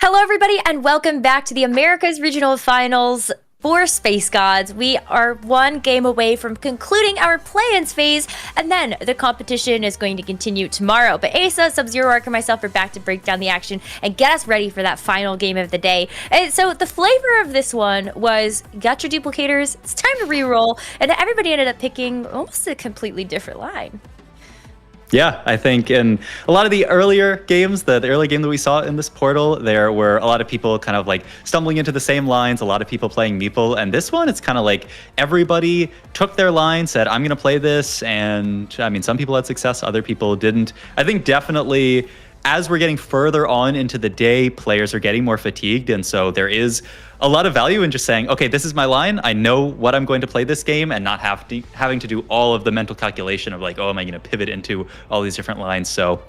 Hello, everybody, and welcome back to the Americas Regional Finals for Space Gods. We are 1 game away from concluding our play-ins phase, and then the competition is going to continue tomorrow. But Asa, Sub-Zero Arc, and myself are back to break down the action and get us ready for that final game of the day. And so the flavor of this one was, got your duplicators, it's time to reroll, and everybody ended up picking almost a completely different line. Yeah, I think in a lot of the earlier games, the early game that we saw in this portal, there were a lot of people kind of like stumbling into the same lines, a lot of people playing Meeple. And this one, it's kind of like everybody took their line, said, I'm going to play this. And I mean, some people had success, other people didn't. I think definitely as we're getting further on into the day, players are getting more fatigued. And so there is a lot of value in just saying, okay, this is my line. I know what I'm going to play this game, and not having to do all of the mental calculation of like, oh, am I going to pivot into all these different lines? So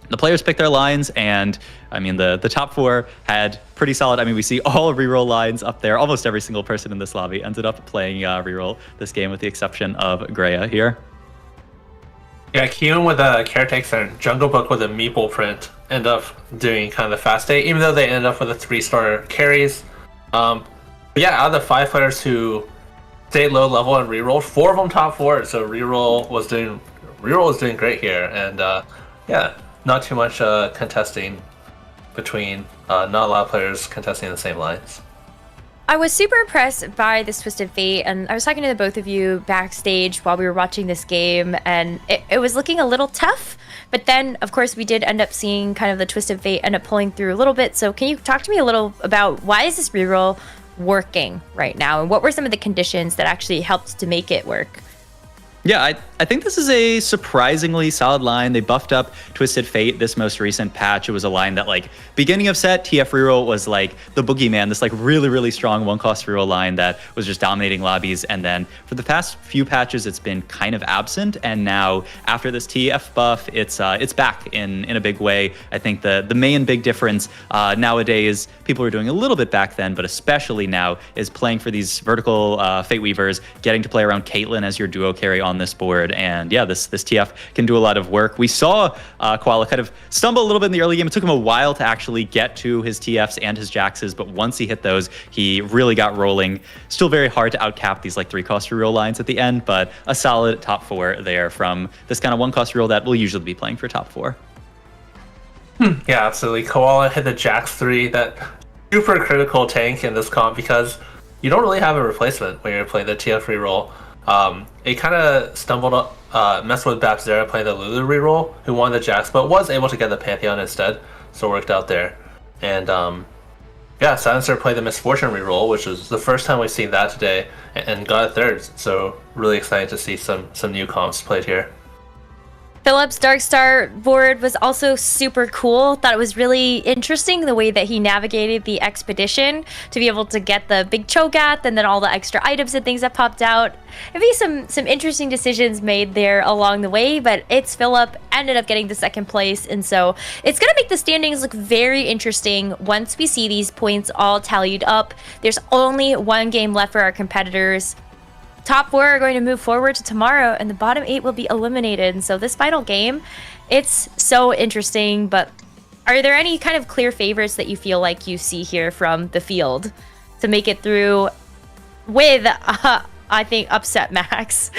the players pick their lines, and I mean, the top four had pretty solid. I mean, we see all reroll lines up there. Almost every single person in this lobby ended up playing reroll this game, with the exception of Greya here. Yeah, Kyun with a Caretaker and Jungle Book with a Meeple print end up doing kind of the fast day, even though they end up with a 3-star carries. But yeah, out of the 5 players who stayed low level and rerolled, 4 of them top 4. So reroll was doing great here, and yeah, not too much contesting between not a lot of players contesting the same lines. I was super impressed by this Twisted Fate, and I was talking to the both of you backstage while we were watching this game, and it was looking a little tough, but then, of course, we did end up seeing kind of the Twisted Fate end up pulling through a little bit. So can you talk to me a little about why is this reroll working right now, and what were some of the conditions that actually helped to make it work? Yeah, I think this is a surprisingly solid line. They buffed up Twisted Fate this most recent patch. It was a line that, like, beginning of set, TF reroll was like the boogeyman, this like really, really strong 1-cost reroll line that was just dominating lobbies. And then for the past few patches, it's been kind of absent. And now after this TF buff, it's back in a big way. I think the main big difference nowadays, people were doing a little bit back then, but especially now, is playing for these vertical Fate Weavers, getting to play around Caitlyn as your duo carry on this board. And yeah, this TF can do a lot of work. We saw Koala kind of stumble a little bit in the early game. It took him a while to actually get to his TFs and his Jaxes, but once he hit those, he really got rolling. Still very hard to outcap these like 3-cost reroll lines at the end, but a solid top 4 there from this kind of 1-cost reroll that we'll usually be playing for top 4. Yeah, absolutely. Koala hit the Jax 3, that super critical tank in this comp, because you don't really have a replacement when you're playing the TF reroll. It kind of stumbled up, messed with Babzera playing the Lulu reroll, who won the Jax, but was able to get the Pantheon instead, so it worked out there. And yeah, Silencer played the Misfortune reroll, which is the first time we've seen that today, and got a 3rd, so really excited to see some new comps played here. Philip's Darkstar board was also super cool. Thought it was really interesting the way that he navigated the expedition to be able to get the big Cho'Gath and then all the extra items and things that popped out. It'd be some interesting decisions made there along the way, but it's Philip ended up getting the 2nd place, and so it's gonna make the standings look very interesting once we see these points all tallied up. There's only 1 game left for our competitors. Top 4 are going to move forward to tomorrow, and the bottom 8 will be eliminated. And so this final game, it's so interesting. But are there any kind of clear favorites that you feel like you see here from the field to make it through with, I think, upset Max?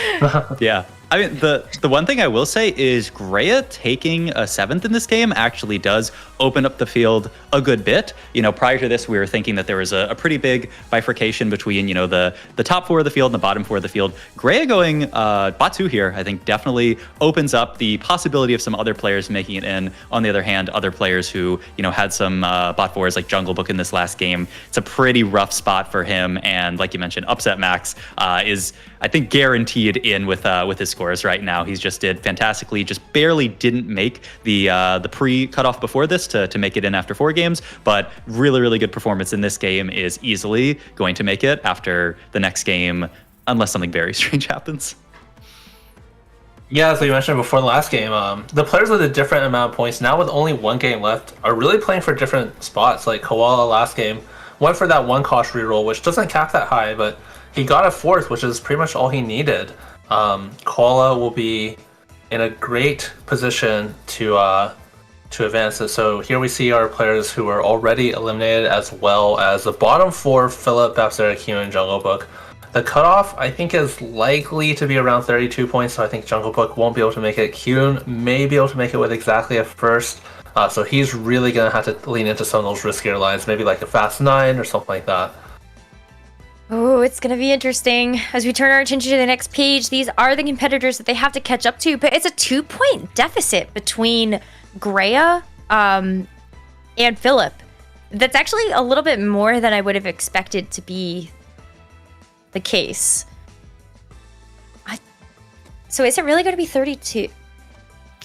Yeah. I mean, the one thing I will say is Greya taking a 7th in this game actually does open up the field a good bit. You know, prior to this, we were thinking that there was a pretty big bifurcation between, you know, the top 4 of the field and the bottom 4 of the field. Greya going bot 2 here, I think, definitely opens up the possibility of some other players making it in. On the other hand, other players who, you know, had some bot 4s like Jungle Book in this last game. It's a pretty rough spot for him. And like you mentioned, upset Max is, I think, guaranteed in with his scores right now. He's just did fantastically, just barely didn't make the pre-cutoff before this to make it in after 4 games, but really, really good performance in this game is easily going to make it after the next game, unless something very strange happens. Yeah, as we mentioned before the last game, the players with a different amount of points, now with only 1 game left, are really playing for different spots. Like Koala last game went for that 1-cost reroll, which doesn't cap that high, but he got a 4th, which is pretty much all he needed. Koala will be in a great position to advance it. So here we see our players who are already eliminated, as well as the bottom 4, Philip, Babzera, Kyun, and Jungle Book. The cutoff, I think, is likely to be around 32 points, so I think Jungle Book won't be able to make it. Kyun may be able to make it with exactly a 1st, so he's really going to have to lean into some of those riskier lines, maybe like a fast 9 or something like that. Oh, it's going to be interesting. As we turn our attention to the next page, these are the competitors that they have to catch up to, but it's a 2-point deficit between Greya and Philip. That's actually a little bit more than I would have expected to be the case. So is it really going to be 32?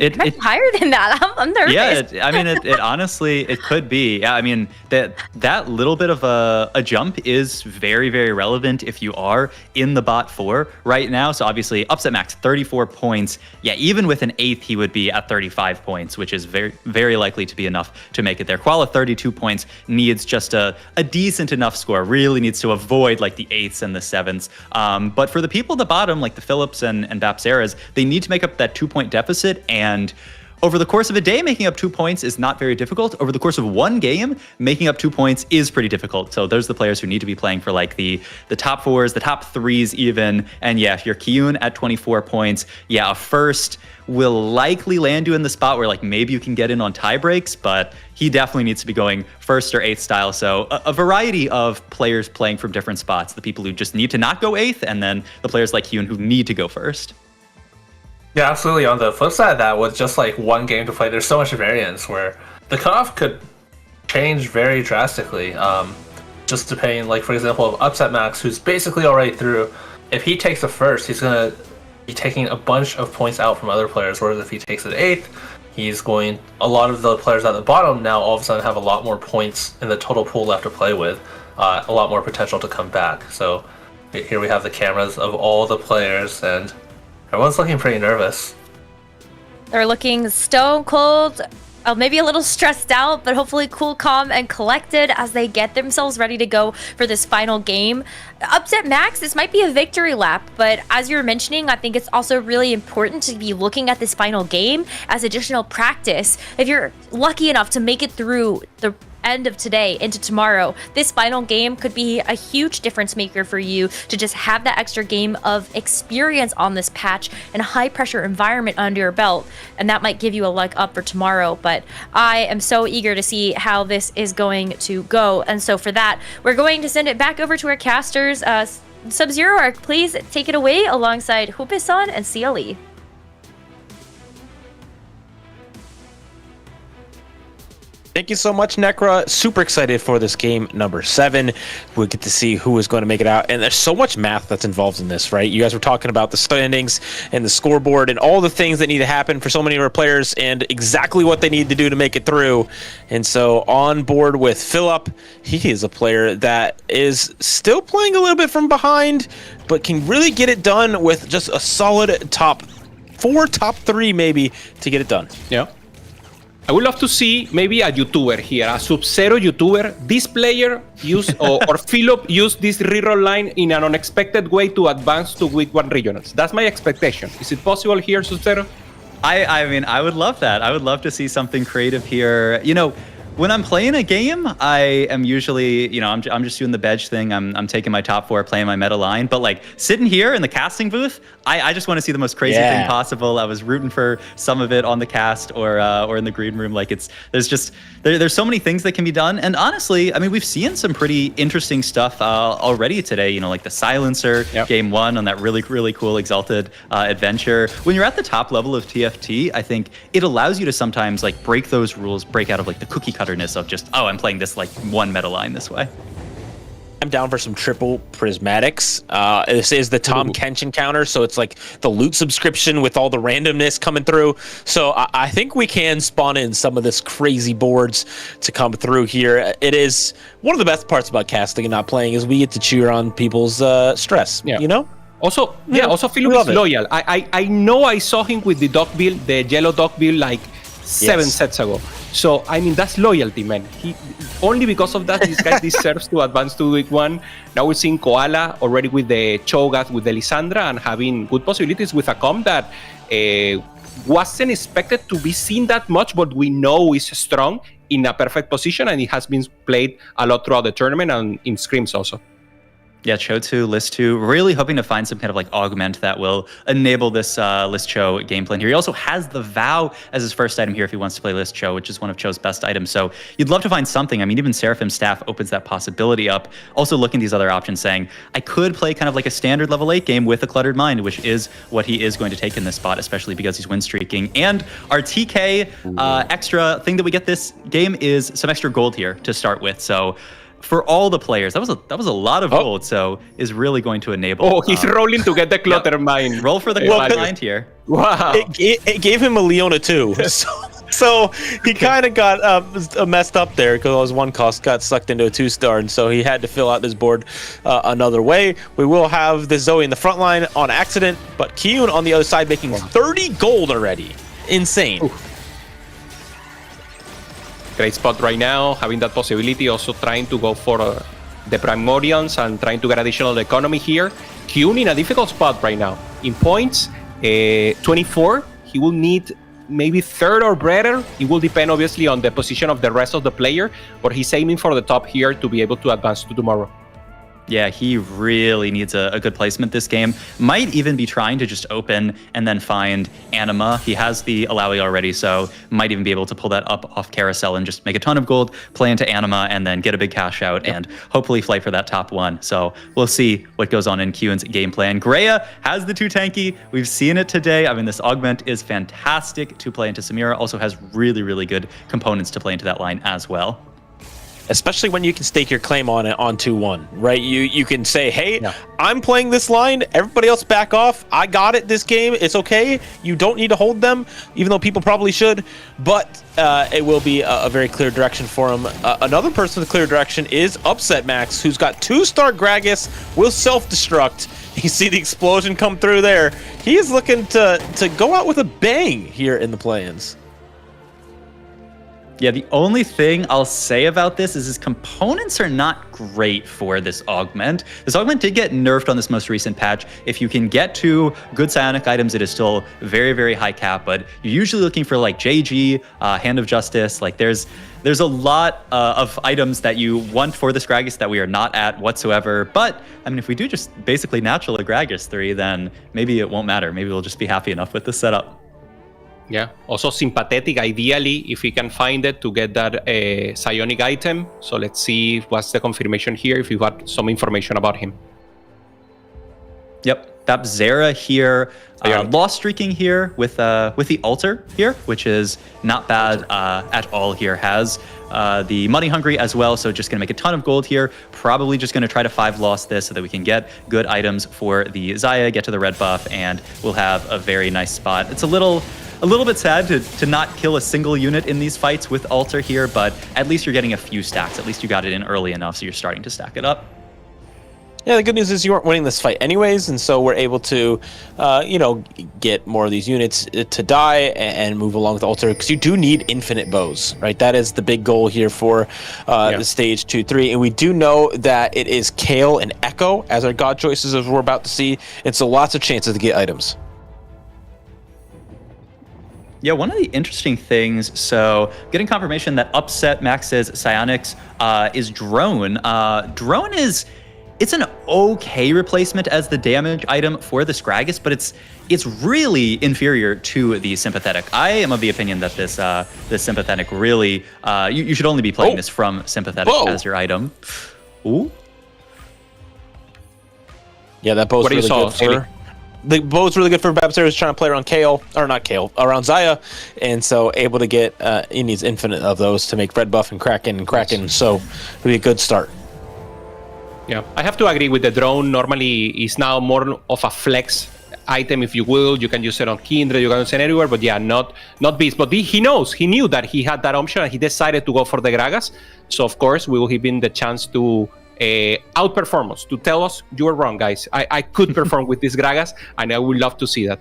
It might be higher than that. I'm nervous. Yeah, I mean, it honestly, it could be. Yeah, I mean, that little bit of a jump is very, very relevant if you are in the bot 4 right now. So obviously, upset max 34 points. Yeah, even with an 8th, he would be at 35 points, which is very, very likely to be enough to make it there. Qual at 32 points needs just a decent enough score. Really needs to avoid like the 8ths and the 7ths. But for the people at the bottom, like the Phillips and Bapseras, they need to make up that 2-point deficit. And over the course of a day, making up 2 points is not very difficult. Over the course of one game, making up 2 points is pretty difficult. So there's the players who need to be playing for like the top 4s, the top 3s even. And yeah, if you're Kyun at 24 points, yeah, a first will likely land you in the spot where like maybe you can get in on tie breaks, but he definitely needs to be going 1st or 8th style. So a variety of players playing from different spots. The people who just need to not go 8th, and then the players like Kyun who need to go 1st. Yeah, absolutely. On the flip side of that, with just like one game to play, there's so much variance where the cutoff could change very drastically. Just depending, like for example, of upset max, who's basically already through. If he takes the first, he's gonna be taking a bunch of points out from other players. Whereas if he takes an 8th, he's going. A lot of the players at the bottom now all of a sudden have a lot more points in the total pool left to play with, a lot more potential to come back. So here we have the cameras of all the players, and everyone's looking pretty nervous. They're looking stone cold, maybe a little stressed out, but hopefully cool, calm, and collected as they get themselves ready to go for this final game. Upset max, this might be a victory lap, but as you were mentioning, I think it's also really important to be looking at this final game as additional practice. If you're lucky enough to make it through the end of today into tomorrow, this final game could be a huge difference maker for you to just have that extra game of experience on this patch and a high pressure environment under your belt, and that might give you a leg up for tomorrow. But I am so eager to see how this is going to go, and so for that we're going to send it back over to our casters. Sub-Zero, please take it away alongside Hupe-san and CLE. Thank you so much, Necra. Super excited for this game number 7. We'll get to see who is going to make it out. And there's so much math that's involved in this, right? You guys were talking about the standings and the scoreboard and all the things that need to happen for so many of our players and exactly what they need to do to make it through. And so on board with Philip, he is a player that is still playing a little bit from behind, but can really get it done with just a solid top 4, top 3 maybe to get it done. Yeah. I would love to see maybe a YouTuber here, a Sub-Zero YouTuber. This player use or Philip use this reroll line in an unexpected way to advance to week 1 regionals. That's my expectation. Is it possible here, Sub-Zero? I mean, I would love that. I would love to see something creative here. You know, when I'm playing a game, I am usually, you know, I'm just doing the bedge thing. I'm taking my top 4, playing my meta line. But like sitting here in the casting booth, I just want to see the most crazy thing possible. I was rooting for some of it on the cast or in the green room. Like there's so many things that can be done. And honestly, I mean, we've seen some pretty interesting stuff already today. You know, like the silencer, game 1 on that really, really cool Exalted adventure. When you're at the top level of TFT, I think it allows you to sometimes like break those rules, break out of like the cookie cutterness of just, oh, I'm playing this like one meta line this way. I'm down for some triple prismatics. This is the Tom Kenshin counter, so it's like the loot subscription with all the randomness coming through. So I think we can spawn in some of this crazy boards to come through here. It is one of the best parts about casting and not playing is we get to cheer on people's stress, you know? Also, also Philip is loyal. I know I saw him with the dog build, the yellow dog build, like 7 sets ago. So, I mean, that's loyalty, man. He only because of that, this guy deserves to advance to week 1. Now we're seeing Koala already with the Cho'Gath, with the Lysandra, and having good possibilities with a comp that wasn't expected to be seen that much, but we know is strong in a perfect position, and it has been played a lot throughout the tournament and in scrims also. Yeah, Cho 2, List 2, really hoping to find some kind of like augment that will enable this List Cho game plan here. He also has the Vow as his first item here if he wants to play List Cho, which is one of Cho's best items. So you'd love to find something. I mean, even Seraphim Staff opens that possibility up. Also looking at these other options saying, I could play kind of like a standard level 8 game with a Cluttered Mind, which is what he is going to take in this spot, especially because he's win streaking. And our TK extra thing that we get this game is some extra gold here to start with. So for all the players, that was a lot of gold, so is really going to enable. Oh, he's rolling to get the Clutter Mine. Roll for the Clutter Mind here. Wow. It gave him a Leona too. So he kind of got messed up there because his 1 cost got sucked into a 2-star, and so he had to fill out this board another way. We will have this Zoe in the front line on accident, but Kyun on the other side making 30 gold already. Insane. Ooh. Great spot right now, having that possibility, also trying to go for the Primordials and trying to get additional economy here. Kyun in a difficult spot right now. In points, 24, he will need maybe 3rd or better. It will depend obviously on the position of the rest of the player, but he's aiming for the top here to be able to advance to tomorrow. Yeah, he really needs a good placement this game. Might even be trying to just open and then find Anima. He has the Alawi already, so might even be able to pull that up off Carousel and just make a ton of gold, play into Anima, and then get a big cash out and hopefully fight for that top 1. So we'll see what goes on in Kyun's game plan. Greya has the 2 tanky. We've seen it today. I mean, this augment is fantastic to play into Samira. Also has really, really good components to play into that line as well. Especially when you can stake your claim on it on 2-1, right? You can say, hey, I'm playing this line. Everybody else back off. I got it this game. It's okay. You don't need to hold them, even though people probably should. But it will be a very clear direction for him. Another person with clear direction is Upset Max, who's got 2-star Gragas, will self-destruct. You see the explosion come through there. He is looking to go out with a bang here in the play-ins. Yeah, the only thing I'll say about this is his components are not great for this augment. This augment did get nerfed on this most recent patch. If you can get to good psionic items, it is still very, very high cap, but you're usually looking for like JG, Hand of Justice. Like there's a lot of items that you want for this Gragas that we are not at whatsoever. But I mean, if we do just basically natural a Gragas 3, then maybe it won't matter. Maybe we'll just be happy enough with this setup. Yeah, also sympathetic, ideally, if we can find it to get that psionic item. So let's see what's the confirmation here, if you got some information about him. Yep, that Zera here, lost streaking here with the altar here, which is not bad at all here. Has the Money Hungry as well, so just going to make a ton of gold here. Probably just going to try to 5-loss this so that we can get good items for the Xayah, get to the red buff, and we'll have a very nice spot. It's a little bit sad to not kill a single unit in these fights with Altar here, but at least you're getting a few stacks. At least you got it in early enough, so you're starting to stack it up. Yeah, the good news is you weren't winning this fight anyways, and so we're able to, get more of these units to die and move along with Altar, because you do need infinite bows, right? That is the big goal here for the stage 2-3, and we do know that it is Kale and Echo as our god choices, as we're about to see, and so lots of chances to get items. Yeah, one of the interesting things, so getting confirmation that Upset Max's Psionics is Drone. Drone it's an okay replacement as the damage item for the Gragas, but it's really inferior to the Sympathetic. I am of the opinion that this Sympathetic really, you should only be playing this from Sympathetic as your item. Ooh. Yeah, that bow's really good for... The bow's really good for Babser, who's trying to play around Kale, or not Kale, around Xayah, and so able to get, he needs infinite of those to make Red Buff and Kraken, so it'll be a good start. Yeah, I have to agree with the drone. Normally, it's now more of a flex item, if you will. You can use it on Kindred, you can use it anywhere, but yeah, not Beast. But he knew that he had that option, and he decided to go for the Gragas. So, of course, we will give him the chance to outperform us, to tell us you were wrong, guys. I could perform with this Gragas, and I would love to see that.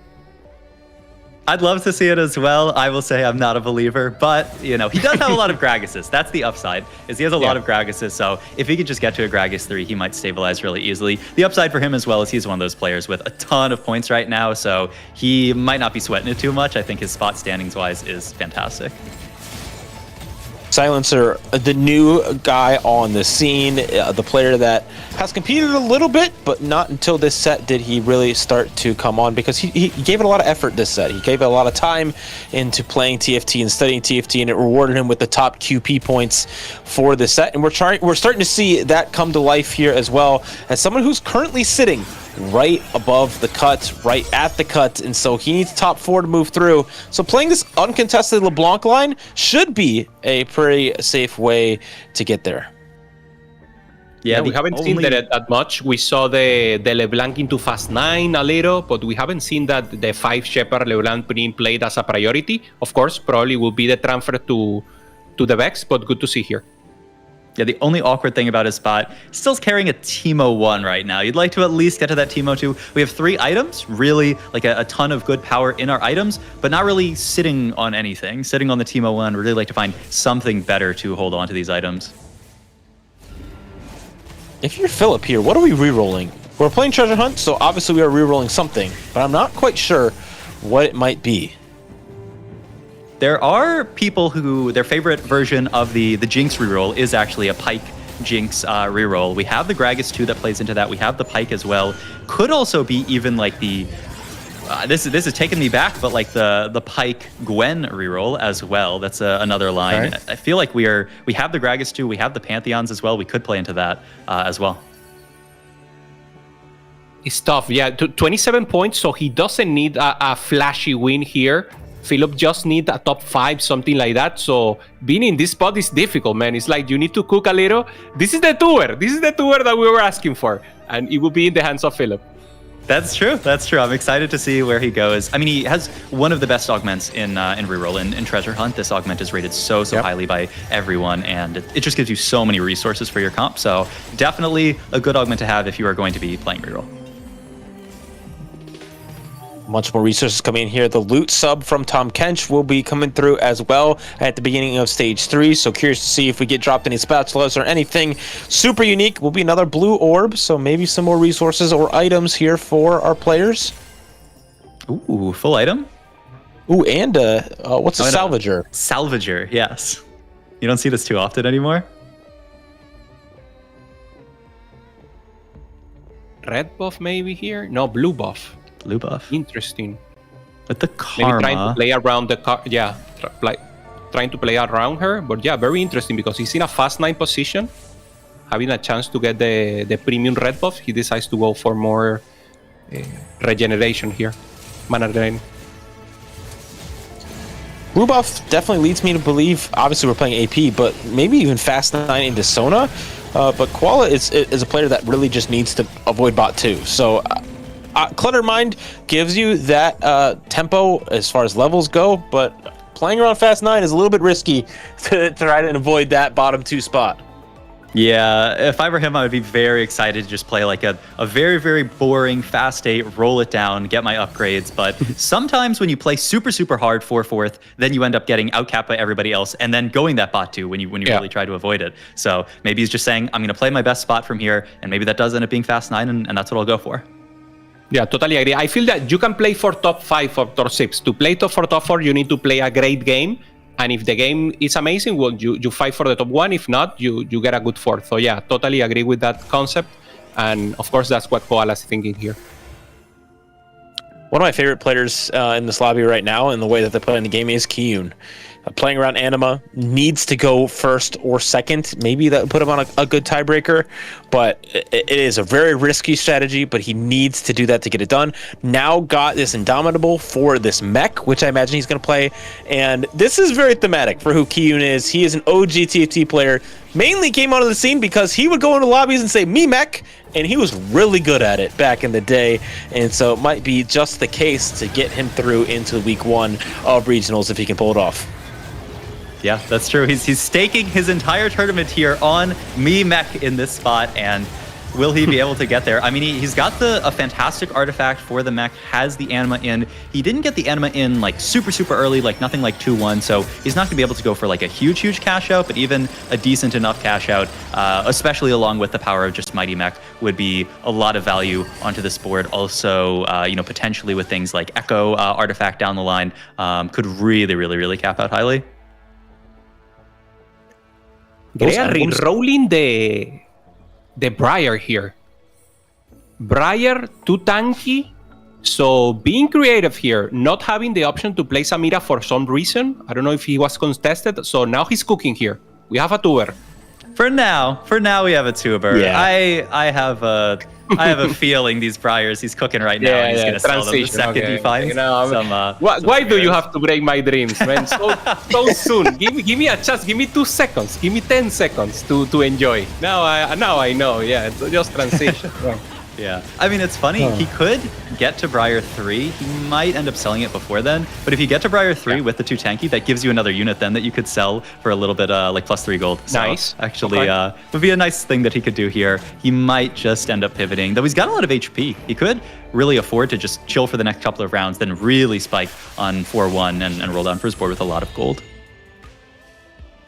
I'd love to see it as well. I will say I'm not a believer, but he does have a lot of Gragases. That's the upside, is he has a lot of Gragases. So if he could just get to a Gragas 3, he might stabilize really easily. The upside for him as well is he's one of those players with a ton of points right now, so he might not be sweating it too much. I think his spot standings wise is fantastic. Silencer, the new guy on the scene, the player that has competed a little bit, but not until this set did he really start to come on, because he gave it a lot of effort this set. He gave it a lot of time into playing TFT and studying TFT, and it rewarded him with the top QP points for this set. And we're starting to see that come to life here as well, as someone who's currently sitting right above the cut, right at the cut, and so he needs top 4 to move through. So playing this uncontested LeBlanc line should be a pretty safe way to get there. Yeah, we haven't seen that much. We saw the LeBlanc into Fast 9 a little, but we haven't seen that the 5 Shepard LeBlanc being played as a priority. Of course, probably will be the transfer to the Vex, but good to see here. Yeah, the only awkward thing about his spot, still carrying a Teemo 1 right now. You'd like to at least get to that Teemo 2. We have 3 items, really like a ton of good power in our items, but not really sitting on anything. Sitting on the Teemo 1, we'd really like to find something better to hold on to these items. If you're Philip here, what are we re-rolling? We're playing Treasure Hunt, so obviously we are re-rolling something, but I'm not quite sure what it might be. There are people who their favorite version of the Jinx reroll is actually a Pike Jinx reroll. We have the Gragas 2 that plays into that. We have the Pike as well. Could also be even like the this is taking me back, but like the Pike Gwen reroll as well. That's another line. Right. I feel like we have the Gragas 2, we have the Pantheons as well. We could play into that as well. It's tough, yeah. 27 points, so he doesn't need a flashy win here. Philip just need a top 5, something like that. So being in this spot is difficult, man. It's like you need to cook a little. This is the tour. This is the tour that we were asking for, and it will be in the hands of Philip. That's true. That's true. I'm excited to see where he goes. I mean, he has one of the best augments in reroll in Treasure Hunt. This augment is rated so highly by everyone, and it just gives you so many resources for your comp. So definitely a good augment to have if you are going to be playing reroll. Much more resources coming in here. The loot sub from Tom Kench will be coming through as well at the beginning of stage 3. So curious to see if we get dropped any spatulas or anything super unique. Will be another blue orb, so maybe some more resources or items here for our players. Ooh, full item. Ooh, and what's a salvager? Salvager, yes. You don't see this too often anymore. Red buff maybe here? No, blue buff. Blue buff. Interesting. With the karma. Maybe trying to play around the car. Yeah, trying to play around her. But yeah, very interesting because he's in a fast 9 position, having a chance to get the premium red buff. He decides to go for more regeneration here. Mana drain. Blue buff definitely leads me to believe, obviously we're playing AP, but maybe even fast 9 into Sona. But Koala is a player that really just needs to avoid bot 2. So Clutter Mind gives you that tempo as far as levels go, but playing around Fast 9 is a little bit risky to try to avoid that bottom 2 spot. Yeah, if I were him, I would be very excited to just play like a very, very boring Fast 8, roll it down, get my upgrades. But sometimes when you play super, super hard 4/4, then you end up getting outcapped by everybody else and then going that bot 2 when you really try to avoid it. So maybe he's just saying, I'm going to play my best spot from here, and maybe that does end up being Fast 9, and that's what I'll go for. Yeah, totally agree. I feel that you can play for top 5 or top 6. To play for top 4, you need to play a great game. And if the game is amazing, well, you fight for the top 1. If not, you get a good 4th. So yeah, totally agree with that concept. And of course, that's what Koala's thinking here. One of my favorite players in this lobby right now, and the way that they play in the game, is Kiyun. Playing around Anima, needs to go first or second. Maybe that would put him on a good tiebreaker, but it is a very risky strategy, but he needs to do that to get it done. Now got this Indomitable for this mech, which I imagine he's going to play, and this is very thematic for who Kiyun is. He is an OG TFT player, mainly came onto the scene because he would go into lobbies and say, me mech, and he was really good at it back in the day, and so it might be just the case to get him through into week 1 of regionals if he can pull it off. Yeah, that's true. He's staking his entire tournament here on me mech in this spot, and will he be able to get there? I mean, he's got a fantastic artifact for the mech, has the anima in. He didn't get the anima in like super, super early, like nothing like 2-1, so he's not going to be able to go for like a huge, huge cash out, but even a decent enough cash out, especially along with the power of just Mighty Mech, would be a lot of value onto this board. Also, potentially with things like Echo artifact down the line, could really, really, really cap out highly. Those Grea emblems- re-rolling the Briar here. Briar, too tanky. So being creative here, not having the option to play Samira for some reason. I don't know if he was contested. So now he's cooking here. We have a tuber. For now, we have a tuber. Yeah. I have a feeling these Briars he's cooking right now. And he's gonna sell them the second he finds some. Why do you have to break my dreams, man? So soon. Give me a chance. Give me 2 seconds. Give me 10 seconds to enjoy. Now I know. Yeah, it's just transition. Yeah, I mean, it's funny. He could get to Briar 3. He might end up selling it before then. But if you get to Briar 3 with the 2 tanky, that gives you another unit then that you could sell for a little bit, like +3 gold. So Nice. Actually, would be a nice thing that he could do here. He might just end up pivoting, though he's got a lot of HP. He could really afford to just chill for the next couple of rounds, then really spike on 4-1 and roll down for his board with a lot of gold.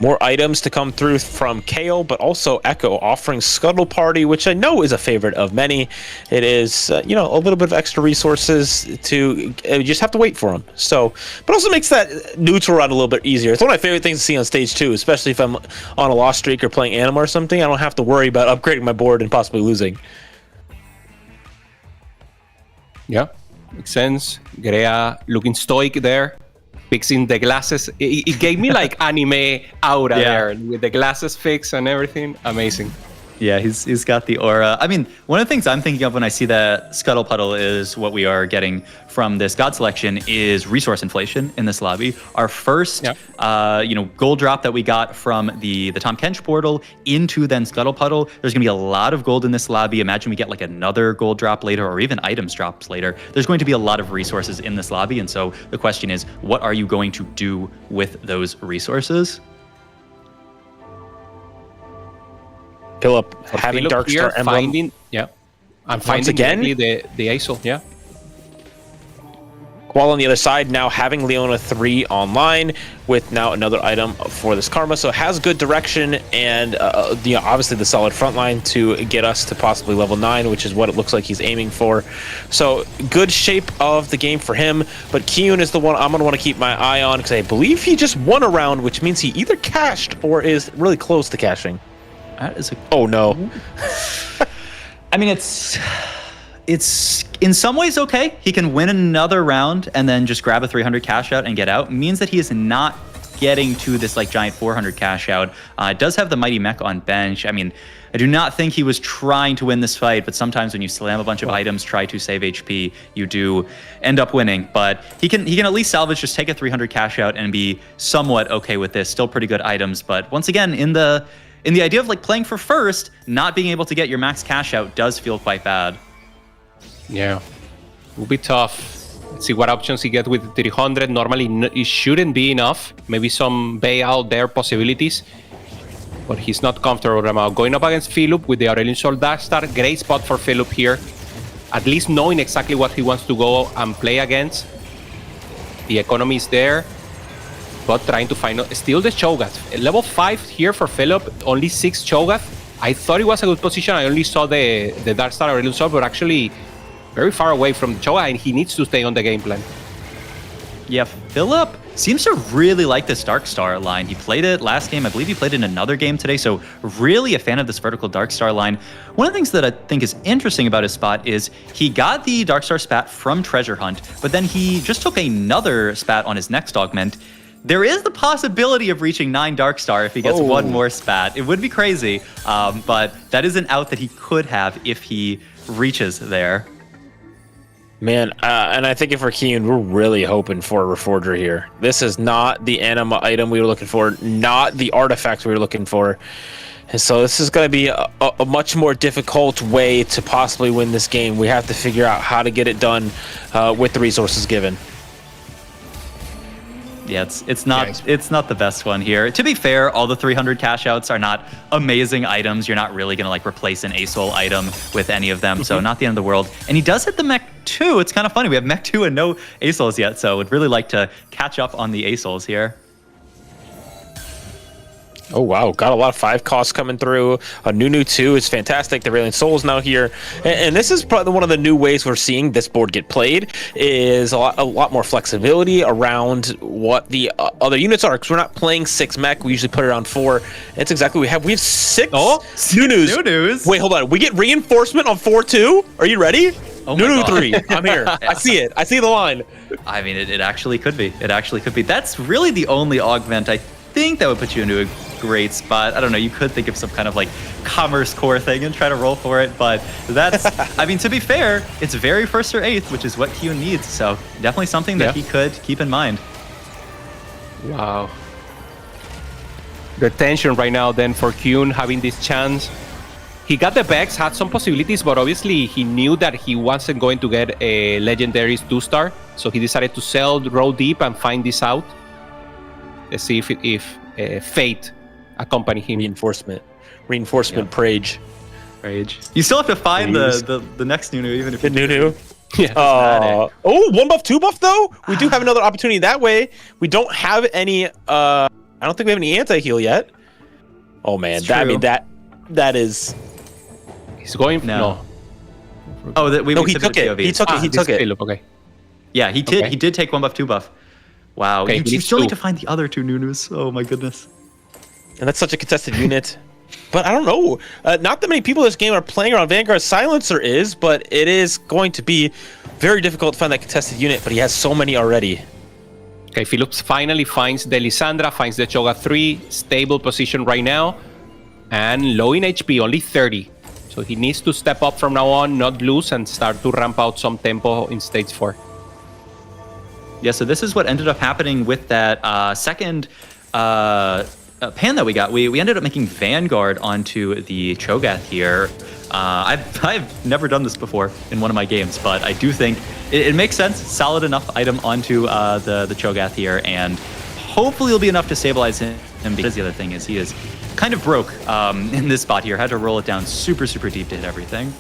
More items to come through from Kale, but also Echo offering Scuttle Party, which I know is a favorite of many. It is, a little bit of extra resources to you just have to wait for them. So, but also makes that neutral run a little bit easier. It's one of my favorite things to see on stage 2, especially if I'm on a lost streak or playing Anima or something. I don't have to worry about upgrading my board and possibly losing. Yeah, makes sense. Grea looking stoic there. Fixing the glasses. It gave me like anime aura there with the glasses fixed and everything. Amazing. Yeah, he's got the aura. I mean, one of the things I'm thinking of when I see that Scuttle Puddle is what we are getting from this God selection is resource inflation in this lobby. Our first, gold drop that we got from the Tom Kench portal into then Scuttle Puddle. There's going to be a lot of gold in this lobby. Imagine we get like another gold drop later or even items drops later. There's going to be a lot of resources in this lobby. And so the question is, what are you going to do with those resources? Philip having Philip Dark here, Star Emblem. I'm finding again? the ASOL, yeah. Qual on the other side now having Leona 3 online with now another item for this Karma. So it has good direction and obviously the solid front line to get us to possibly level 9, which is what it looks like he's aiming for. So good shape of the game for him. But Kyun is the one I'm going to want to keep my eye on because I believe he just won a round, which means he either cashed or is really close to cashing. That is oh no. I mean, it's in some ways okay. He can win another round and then just grab a 300 cash out and get out. It means that he is not getting to this like giant 400 cash out. It does have the Mighty Mech on bench. I mean, I do not think he was trying to win this fight, but sometimes when you slam a bunch of items, try to save HP, you do end up winning. But he can at least salvage, just take a 300 cash out and be somewhat okay with this. Still pretty good items, but once again, in the idea of like playing for first, not being able to get your max cash out does feel quite bad. Yeah, it will be tough. Let's see what options he gets with 300. Normally, it shouldn't be enough. Maybe some bayout there possibilities. But he's not comfortable about going up against Philip with the Aurelion Sol Dark Star. Great spot for Philip here. At least knowing exactly what he wants to go and play against. The economy is there. But trying to find still the Cho'Gath. Level 5 here for Philip, only 6 Cho'Gath. I thought it was a good position. I only saw the Dark Star Aurelion Sol, but actually very far away from the Cho'Gath, and he needs to stay on the game plan. Yeah, Philip seems to really like this Dark Star line. He played it last game. I believe he played it in another game today, so really a fan of this vertical Dark Star line. One of the things that I think is interesting about his spot is he got the Dark Star spat from Treasure Hunt, but then he just took another spat on his next augment. There is the possibility of reaching 9 Dark Star if he gets one more spat. It would be crazy, but that is an out that he could have if he reaches there. Man, and I think if we're Kyun, we're really hoping for a Reforger here. This is not the anima item we were looking for, not the artifact we were looking for. And so this is going to be a much more difficult way to possibly win this game. We have to figure out how to get it done with the resources given. Yeah, it's not the best one here. To be fair, all the 300 cash outs are not amazing items. You're not really going to like replace an ASOL item with any of them, so not the end of the world. And he does hit the Mech 2. It's kind of funny. We have Mech 2 and no ASOLs yet, so would really like to catch up on the ASOLs here. Oh, wow. Got a lot of 5 costs coming through. Nunu 2 is fantastic. The Railing Soul is now here. And this is probably one of the new ways we're seeing this board get played is a lot more flexibility around what the other units are. Because we're not playing 6 mech. We usually put it around 4. It's exactly what we have. We have 6 Nunus. Nunus. Wait, hold on. We get reinforcement on 4-2? Are you ready? Oh my Nunu God. 3. I'm here. I see it. I see the line. I mean, it actually could be. It actually could be. That's really the only augment I think that would put you into a great spot. I don't know. You could think of some kind of like commerce core thing and try to roll for it, but that's, I mean, to be fair, it's very first or eighth, which is what Kyun needs. So definitely something that he could keep in mind. Wow. The tension right now then for Kyun having this chance. He got the Vex, had some possibilities, but obviously he knew that he wasn't going to get a legendary 2-star, so he decided to sell, roll deep, and find this out. Let's see if fate accompany him. Reinforcement, Prage. You still have to find the next Nunu, even if you Nunu. Yeah. Oh, 1 buff, 2 buff though. We do have another opportunity that way. We don't have any. I don't think we have any anti-heal yet. Oh man, I mean that is. He's going. No. Oh, we he took it. He took it. He took it. Okay. Yeah, he did. Okay. He did take 1 buff, 2 buff. Wow. Okay, you still need to find the other 2 Nunus. Oh my goodness. And that's such a contested unit. But I don't know. Not that many people in this game are playing around Vanguard. Silencer is, but it is going to be very difficult to find that contested unit. But he has so many already. Okay, Phillips finally finds the Lysandra, finds the Choga 3, stable position right now, and low in HP, only 30. So he needs to step up from now on, not lose, and start to ramp out some tempo in stage 4. Yeah, so this is what ended up happening with that second pan that we got. We ended up making Vanguard onto the Cho'Gath here. I've never done this before in one of my games, but I do think it makes sense. Solid enough item onto the Cho'Gath here, and hopefully it'll be enough to stabilize him, because the other thing is he is kind of broke in this spot here. Had to roll it down super deep to hit everything.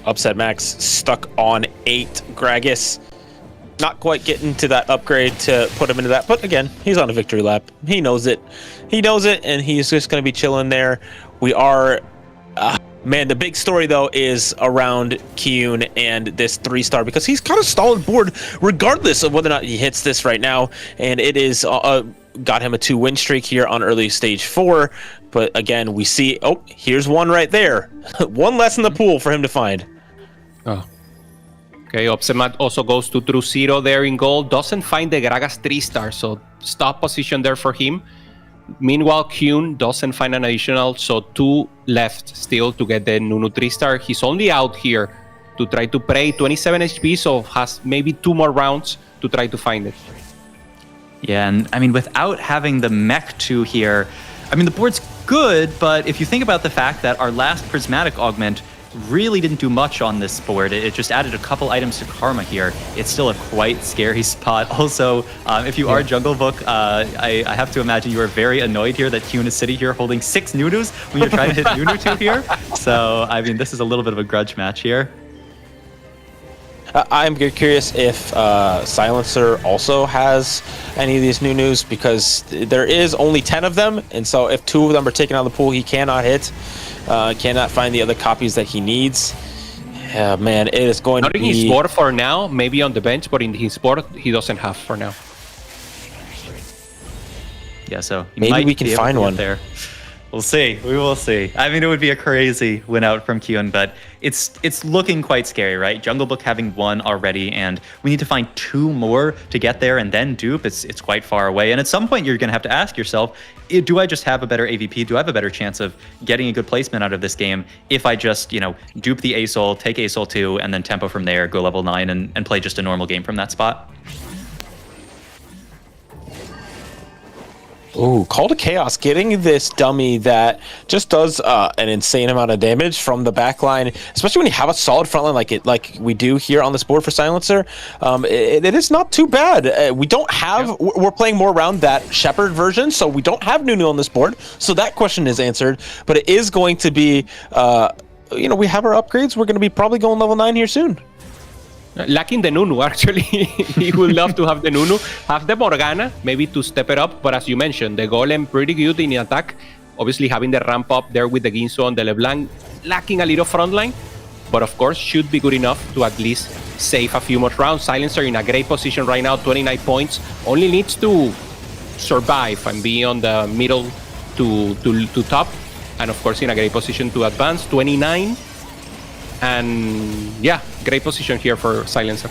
Upset Max stuck on 8. Gragas not quite getting to that upgrade to put him into that, but again, he's on a victory lap. He knows it, and he's just going to be chilling there. We are man, the big story though is around Kyun and this 3-star, because he's got a solid board regardless of whether or not he hits this right now, and it is got him a 2-win streak here on early stage 4. But again, we see, oh, here's one right there. One less in the pool for him to find. Oh. Okay, Opsemat also goes to True Zero there in gold. Doesn't find the Gragas 3-star, so stop position there for him. Meanwhile, Kyun doesn't find an additional, so 2 left still to get the Nunu 3-star. He's only out here to try to pray 27 HP, so has maybe 2 more rounds to try to find it. Yeah, and I mean, without having the Mech 2 here, I mean, the board's good, but if you think about the fact that our last Prismatic Augment really didn't do much on this board. It just added a couple items to Karma here. It's still a quite scary spot. Also, if you are Jungle Book, I have to imagine you are very annoyed here that Kyun is sitting here holding 6 Nunus when you're trying to hit Nunu 2 here. So, I mean, this is a little bit of a grudge match here. I'm curious if Silencer also has any of these Nunus, because there is only 10 of them, and so if 2 of them are taken out of the pool, he cannot hit. Cannot find the other copies that he needs. Yeah, man, it is going not to be... Not in his board for now, maybe on the bench, but in his board, he doesn't have for now. Yeah, so maybe we can find one there. We'll see. We will see. I mean, it would be a crazy win out from Kyun, but it's looking quite scary, right? Jungle Book having 1 already, and we need to find 2 more to get there, and then dupe. It's quite far away, and at some point you're going to have to ask yourself, do I just have a better AVP? Do I have a better chance of getting a good placement out of this game if I just, dupe the ASOL, take ASOL 2, and then tempo from there, go level 9, and play just a normal game from that spot? Ooh, Call to Chaos, getting this dummy that just does an insane amount of damage from the backline, especially when you have a solid frontline like we do here on this board for Silencer. It is not too bad. We don't have, we're playing more around that Shepherd version, so we don't have Nunu on this board, so that question is answered, but it is going to be, we have our upgrades. We're going to be probably going level 9 here soon. Lacking the Nunu, actually. He would love to have the Nunu. Have the Morgana, maybe to step it up. But as you mentioned, the Golem pretty good in the attack. Obviously, having the ramp up there with the Ginso and the LeBlanc, lacking a little frontline. But of course, should be good enough to at least save a few more rounds. Silencer in a great position right now, 29 points. Only needs to survive and be on the middle to top. And of course, in a great position to advance, 29. And yeah, great position here for Silencer.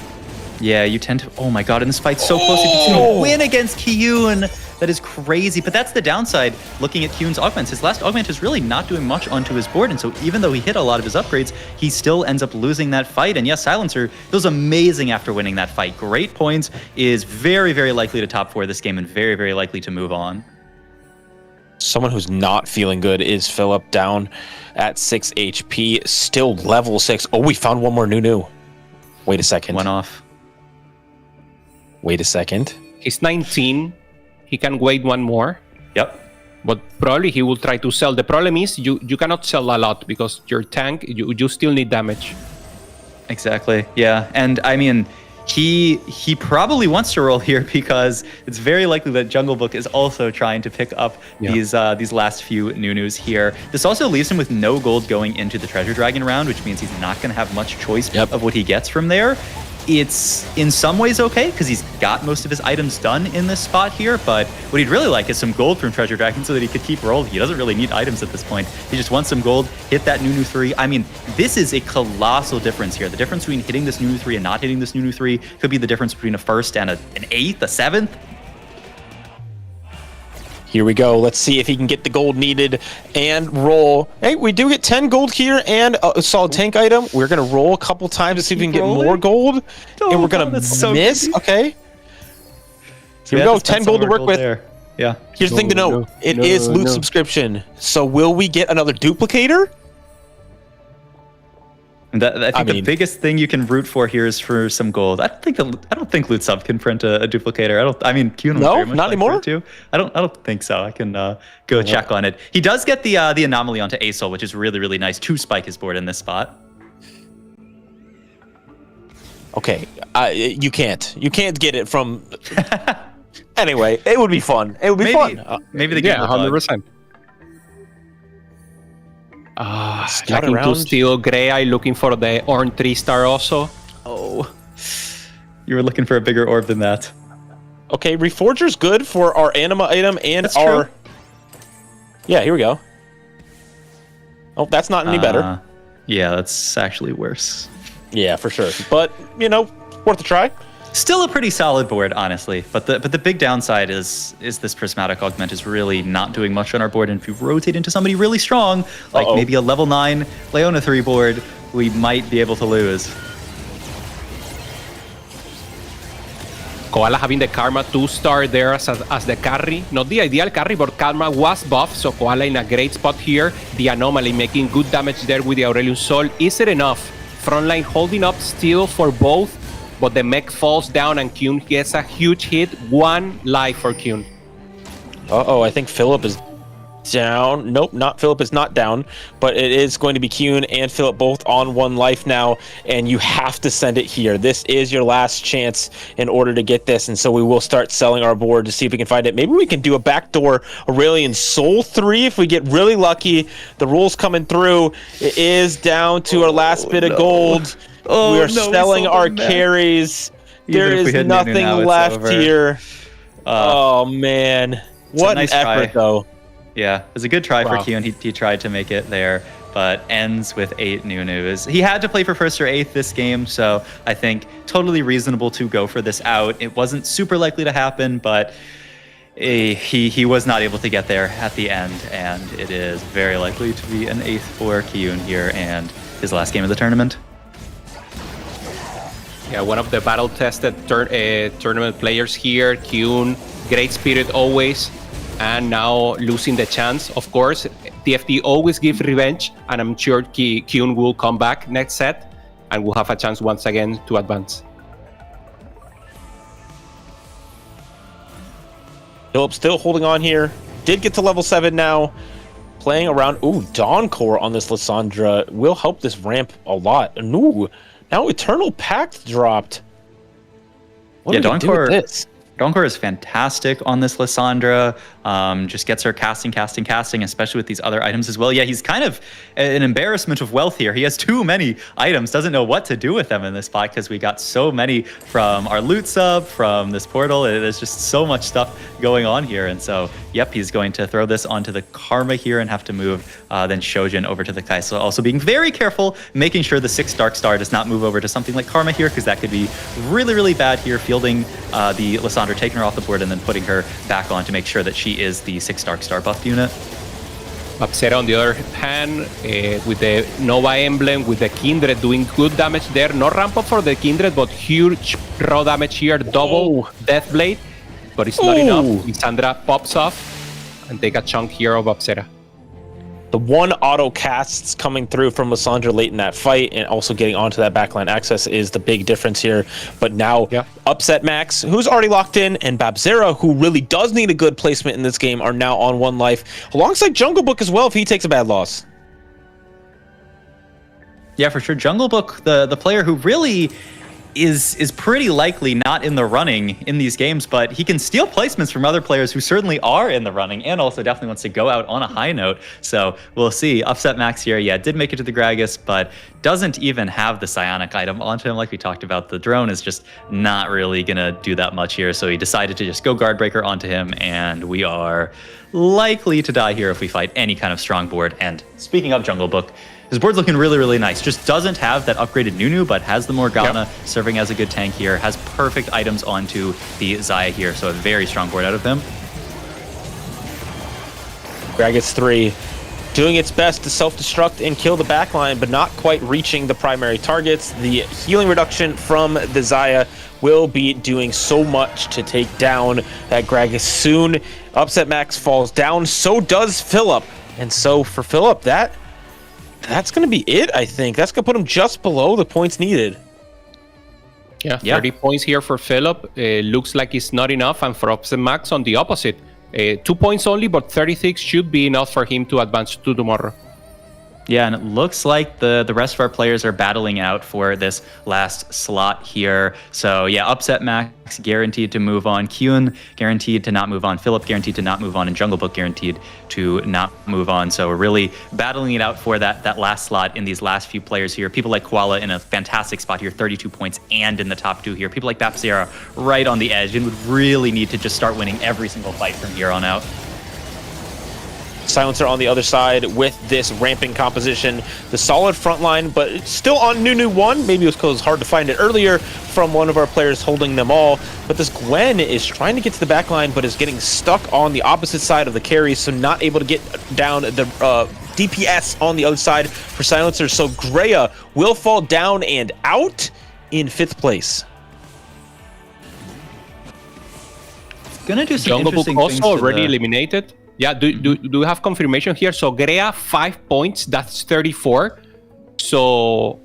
Yeah, you tend to... Oh my god, and this fight's so close. If you can win against Kyun, that is crazy. But that's the downside, looking at Kyun's augments. His last augment is really not doing much onto his board, and so even though he hit a lot of his upgrades, he still ends up losing that fight. And yes, Silencer feels amazing after winning that fight. Great points, is very, very likely to top 4 this game, and very, very likely to move on. Someone who's not feeling good is Philip, down at 6 HP, still level 6. Oh, we found one more Nunu. Wait a second. Went off. Wait a second. He's 19. He can wait one more. Yep. But probably he will try to sell. The problem is you cannot sell a lot because your tank, you still need damage. Exactly. Yeah. And I mean, he probably wants to roll here because it's very likely that Jungle Book is also trying to pick up these last few Nunus here. This also leaves him with no gold going into the Treasure Dragon round, which means he's not going to have much choice of what he gets from there. It's in some ways okay because he's got most of his items done in this spot here, but what he'd really like is some gold from Treasure Dragon so that he could keep rolling. He doesn't really need items at this point. He just wants some gold, hit that Nunu 3. I mean, this is a colossal difference here. The difference between hitting this Nunu 3 and not hitting this Nunu 3 could be the difference between a first and an 8th, a 7th. Here we go. Let's see if he can get the gold needed and roll. Hey, we do get 10 gold here and a solid tank item. We're going to roll a couple times to see if we can get more gold. And we're going to miss. Okay. Here we go. 10 gold to work with. There. Yeah. Here's the thing to know. It is loot subscription. So will we get another duplicator? And I think the biggest thing you can root for here is for some gold. I don't think Loot Sub can print a duplicator. I mean, Kyun will very much not anymore. Too. I don't think so. I can go check on it. He does get the anomaly onto Asol, which is really, really nice to spike his board in this spot. Okay, you can't get it from. Anyway, it would be fun. It would be fun. Maybe the game. Yeah, 100%. Looking to steal Grey, looking for the Orn 3-star also. Oh, you were looking for a bigger orb than that. Okay, Reforger's good for our anima item and that's our... True. Yeah, here we go. Oh, that's not any better. Yeah, that's actually worse. Yeah, for sure. But, worth a try. Still a pretty solid board, honestly. But the big downside is this Prismatic Augment is really not doing much on our board. And if you rotate into somebody really strong, like maybe a level 9 Leona 3 board, we might be able to lose. Koala having the Karma 2-star there as the carry. Not the ideal carry, but Karma was buffed, so Koala in a great spot here. The Anomaly making good damage there with the Aurelion Sol. Is it enough? Frontline holding up still for both, but the mech falls down and Kyun gets a huge hit. 1 life for Kyun. Uh-oh, I think Philip is down. Nope, Philip is not down, but it is going to be Kyun and Philip both on 1 life now, and you have to send it here. This is your last chance in order to get this, and so we will start selling our board to see if we can find it. Maybe we can do a backdoor Aurelion Soul 3 if we get really lucky. The rules coming through. It is down to our last bit of gold. We are selling our carries. There is nothing left here. Oh, man. What an effort, though. Yeah, it was a good try for Kyun. He tried to make it there, but ends with 8 Nunus. He had to play for 1st or 8th this game, so I think totally reasonable to go for this out. It wasn't super likely to happen, but he was not able to get there at the end, and it is very likely to be an 8th for Kyun here and his last game of the tournament. Yeah, one of the battle-tested tournament players here. Kyun, great spirit always. And now losing the chance. Of course, TFT always give revenge, and I'm sure Kyun will come back next set, and we'll have a chance once again to advance. Philip still holding on here. Did get to level 7 now. Playing around. Ooh, Dawn Core on this Lissandra will help this ramp a lot. Ooh, Now Eternal Pact dropped. What Yeah, do we do with this? Donkor is fantastic on this Lissandra. Just gets her casting, especially with these other items as well. Yeah, he's kind of an embarrassment of wealth here. He has too many items, doesn't know what to do with them in this spot because we got so many from our loot sub, from this portal. There's just so much stuff going on here. And so, yep, he's going to throw this onto the Karma here and have to move then Shojin over to the Kaisa. Also being very careful, making sure the 6 Dark Star does not move over to something like Karma here because that could be really, really bad here, fielding the Lissandra, taking her off the board and then putting her back on to make sure that she is the 6 Dark Star buffed unit. Babsera, on the other hand, with the Nova emblem, with the Kindred doing good damage there. No ramp up for the Kindred, but huge raw damage here. Double Death Blade, but it's not enough. Lissandra pops off and take a chunk here of Babsera. The one auto casts coming through from Lissandra late in that fight and also getting onto that backline access is the big difference here. But now Upset Max, who's already locked in, and Babsera, who really does need a good placement in this game, are now on 1 life, alongside Jungle Book as well if he takes a bad loss. Yeah, for sure. Jungle Book, the player who really is pretty likely not in the running in these games, but he can steal placements from other players who certainly are in the running and also definitely wants to go out on a high note. So we'll see. Upset Max here, yeah, did make it to the Gragas, but doesn't even have the Psionic item onto him like we talked about. The drone is just not really going to do that much here, so he decided to just go Guardbreaker onto him, and we are likely to die here if we fight any kind of strong board. And speaking of Jungle Book, his board's looking really, really nice. Just doesn't have that upgraded Nunu, but has the Morgana serving as a good tank here. Has perfect items onto the Xayah here, so a very strong board out of him. Gragas 3 doing its best to self-destruct and kill the backline, but not quite reaching the primary targets. The healing reduction from the Xayah will be doing so much to take down that Gragas soon. Upset Max falls down, so does Philip. And so for Philip, that's going to be it, I think. That's going to put him just below the points needed. Yeah, 30 points here for Philip. Looks like it's not enough. And for Upset Max, on the opposite. 2 points only, but 36 should be enough for him to advance to tomorrow. Yeah, and it looks like the rest of our players are battling out for this last slot here. So yeah, Upset Max guaranteed to move on. Kyun guaranteed to not move on. Philip guaranteed to not move on. And Jungle Book guaranteed to not move on. So we're really battling it out for that last slot in these last few players here. People like Koala in a fantastic spot here, 32 points and in the top 2 here. People like Babsera right on the edge and would really need to just start winning every single fight from here on out. Silencer on the other side with this ramping composition. The solid front line, but it's still on Nunu 1. Maybe it was because it's hard to find it earlier from one of our players holding them all. But this Gwen is trying to get to the back line, but is getting stuck on the opposite side of the carry, so not able to get down the DPS on the other side for Silencer. So Greya will fall down and out in 5th place. Gonna do some Jungle Book interesting also things already eliminated. Yeah, do you have confirmation here? So Greya 5 points, that's 34. So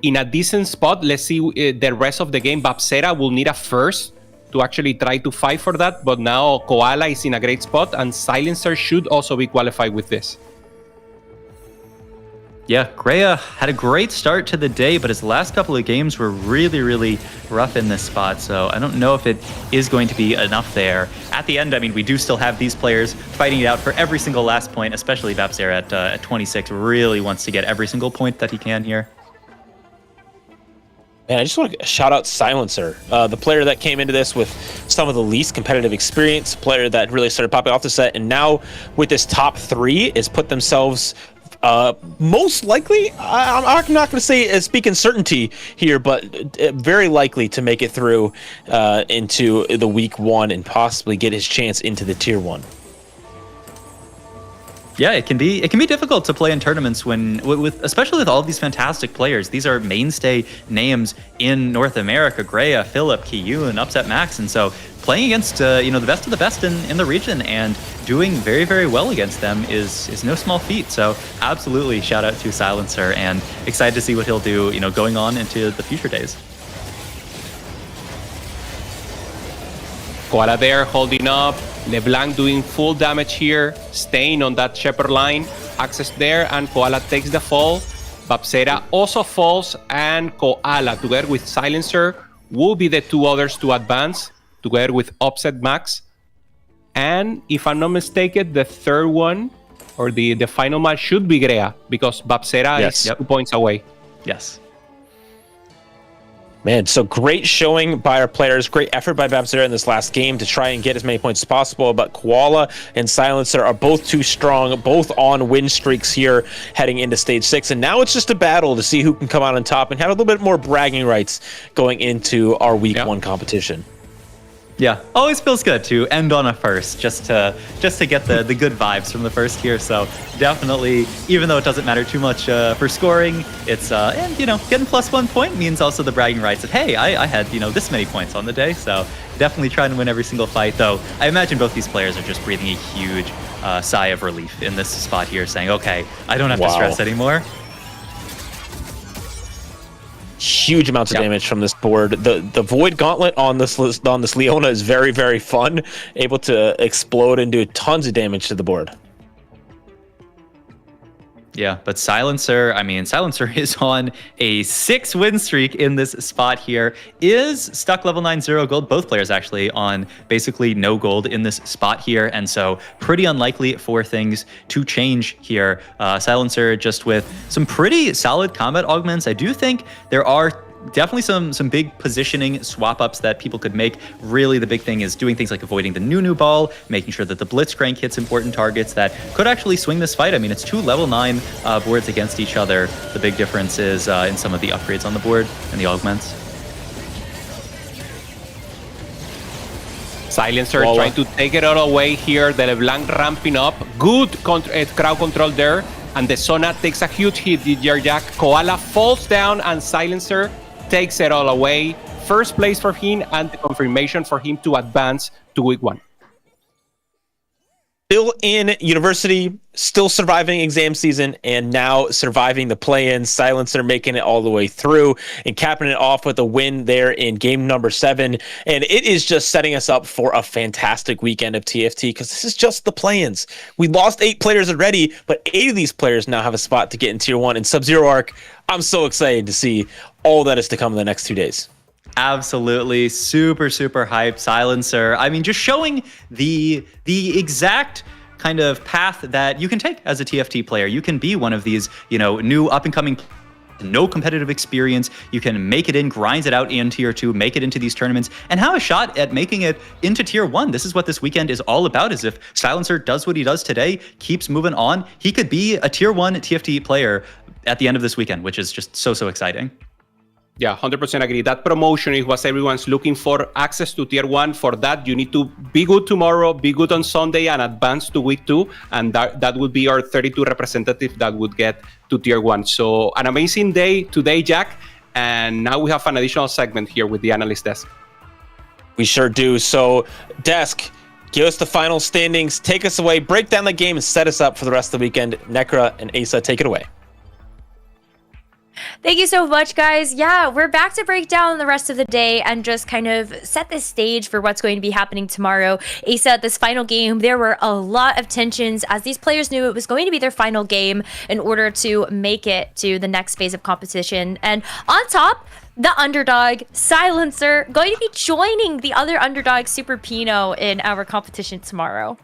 in a decent spot, let's see the rest of the game. Babsera will need a first to actually try to fight for that. But now Koala is in a great spot, and Silencer should also be qualified with this. Yeah, Greya had a great start to the day, but his last couple of games were really, really rough in this spot. So I don't know if it is going to be enough there. At the end, I mean, we do still have these players fighting it out for every single last point, especially Babsera at 26 really wants to get every single point that he can here. Man, I just want to shout out Silencer, the player that came into this with some of the least competitive experience, player that really started popping off the set, and now with this top 3 is put themselves most likely, I'm not going to say speak in certainty here, but very likely to make it through into the week 1 and possibly get his chance into the tier 1. Yeah, it can be difficult to play in tournaments especially with all of these fantastic players. These are mainstay names in North America: Greya, Philip, Kyun, Upset Max, and so playing against the best of the best in the region and doing very, very well against them is no small feat. So absolutely shout out to Silencer and excited to see what he'll do, going on into the future days. Koala there holding up. LeBlanc doing full damage here, staying on that Shepherd line. Access there, and Koala takes the fall. Babsera also falls, and Koala, together with Silencer, will be the two others to advance, together with Upset Max. And if I'm not mistaken, the third one, or the final match, should be Grea, because Babsera is 2 points away. Yes. Man, so great showing by our players, great effort by Babsera in this last game to try and get as many points as possible, but Koala and Silencer are both too strong, both on win streaks here heading into Stage 6, and now it's just a battle to see who can come out on top and have a little bit more bragging rights going into our Week 1 competition. Yeah, always feels good to end on a first, just to get the good vibes from the first here. So definitely, even though it doesn't matter too much for scoring, it's and getting +1 point means also the bragging rights of, hey, I had this many points on the day. So definitely trying to win every single fight. Though I imagine both these players are just breathing a huge sigh of relief in this spot here, saying, okay, I don't have to stress anymore. Huge amounts of damage from this board. The Void Gauntlet on this Leona is very, very fun, able to explode and do tons of damage to the board. Yeah, but Silencer is on a 6-win streak in this spot here, is stuck level 9 0 gold. Both players actually on basically no gold in this spot here, and so pretty unlikely for things to change here. Silencer just with some pretty solid combat augments. I do think there are definitely some big positioning swap ups that people could make. Really, the big thing is doing things like avoiding the Nunu ball, making sure that the Blitzcrank hits important targets that could actually swing this fight. I mean, it's 2 level 9 boards against each other. The big difference is in some of the upgrades on the board and the augments. Silencer trying to take it all away here. The LeBlanc ramping up. Good crowd control there. And the Sona takes a huge hit. DJ Jack. Koala falls down, and Silencer takes it all away. First place for him, and the confirmation for him to advance to Week 1. Still in university, still surviving exam season, and now surviving the play-in. Silencer making it all the way through and capping it off with a win there in game number 7. And it is just setting us up for a fantastic weekend of TFT, because this is just the play-ins. We lost 8 players already, but 8 of these players now have a spot to get in Tier 1. In Sub-Zero Arc, I'm so excited to see all that is to come in the next 2 days. Absolutely, super hyped. Silencer, I mean, just showing the exact kind of path that you can take as a TFT player. You can be one of these, new up-and-coming, no competitive experience. You can make it in, grind it out in Tier 2, make it into these tournaments, and have a shot at making it into Tier 1. This is what this weekend is all about, is if Silencer does what he does today, keeps moving on, he could be a Tier 1 TFT player at the end of this weekend, which is just so exciting. Yeah, 100% agree. That promotion is what everyone's looking for. Access to Tier 1. For that, you need to be good tomorrow, be good on Sunday, and advance to Week 2. And that would be our 32 representative that would get to Tier 1. So an amazing day today, Jack. And now we have an additional segment here with the Analyst Desk. We sure do. So, Desk, give us the final standings, take us away, break down the game, and set us up for the rest of the weekend. Necra and Asa, take it away. Thank you so much, guys. Yeah, we're back to break down the rest of the day and just kind of set the stage for what's going to be happening tomorrow. Asa, this final game, there were a lot of tensions as these players knew it was going to be their final game in order to make it to the next phase of competition. And on top, the underdog, Silencer, going to be joining the other underdog, Super Pino, in our competition tomorrow.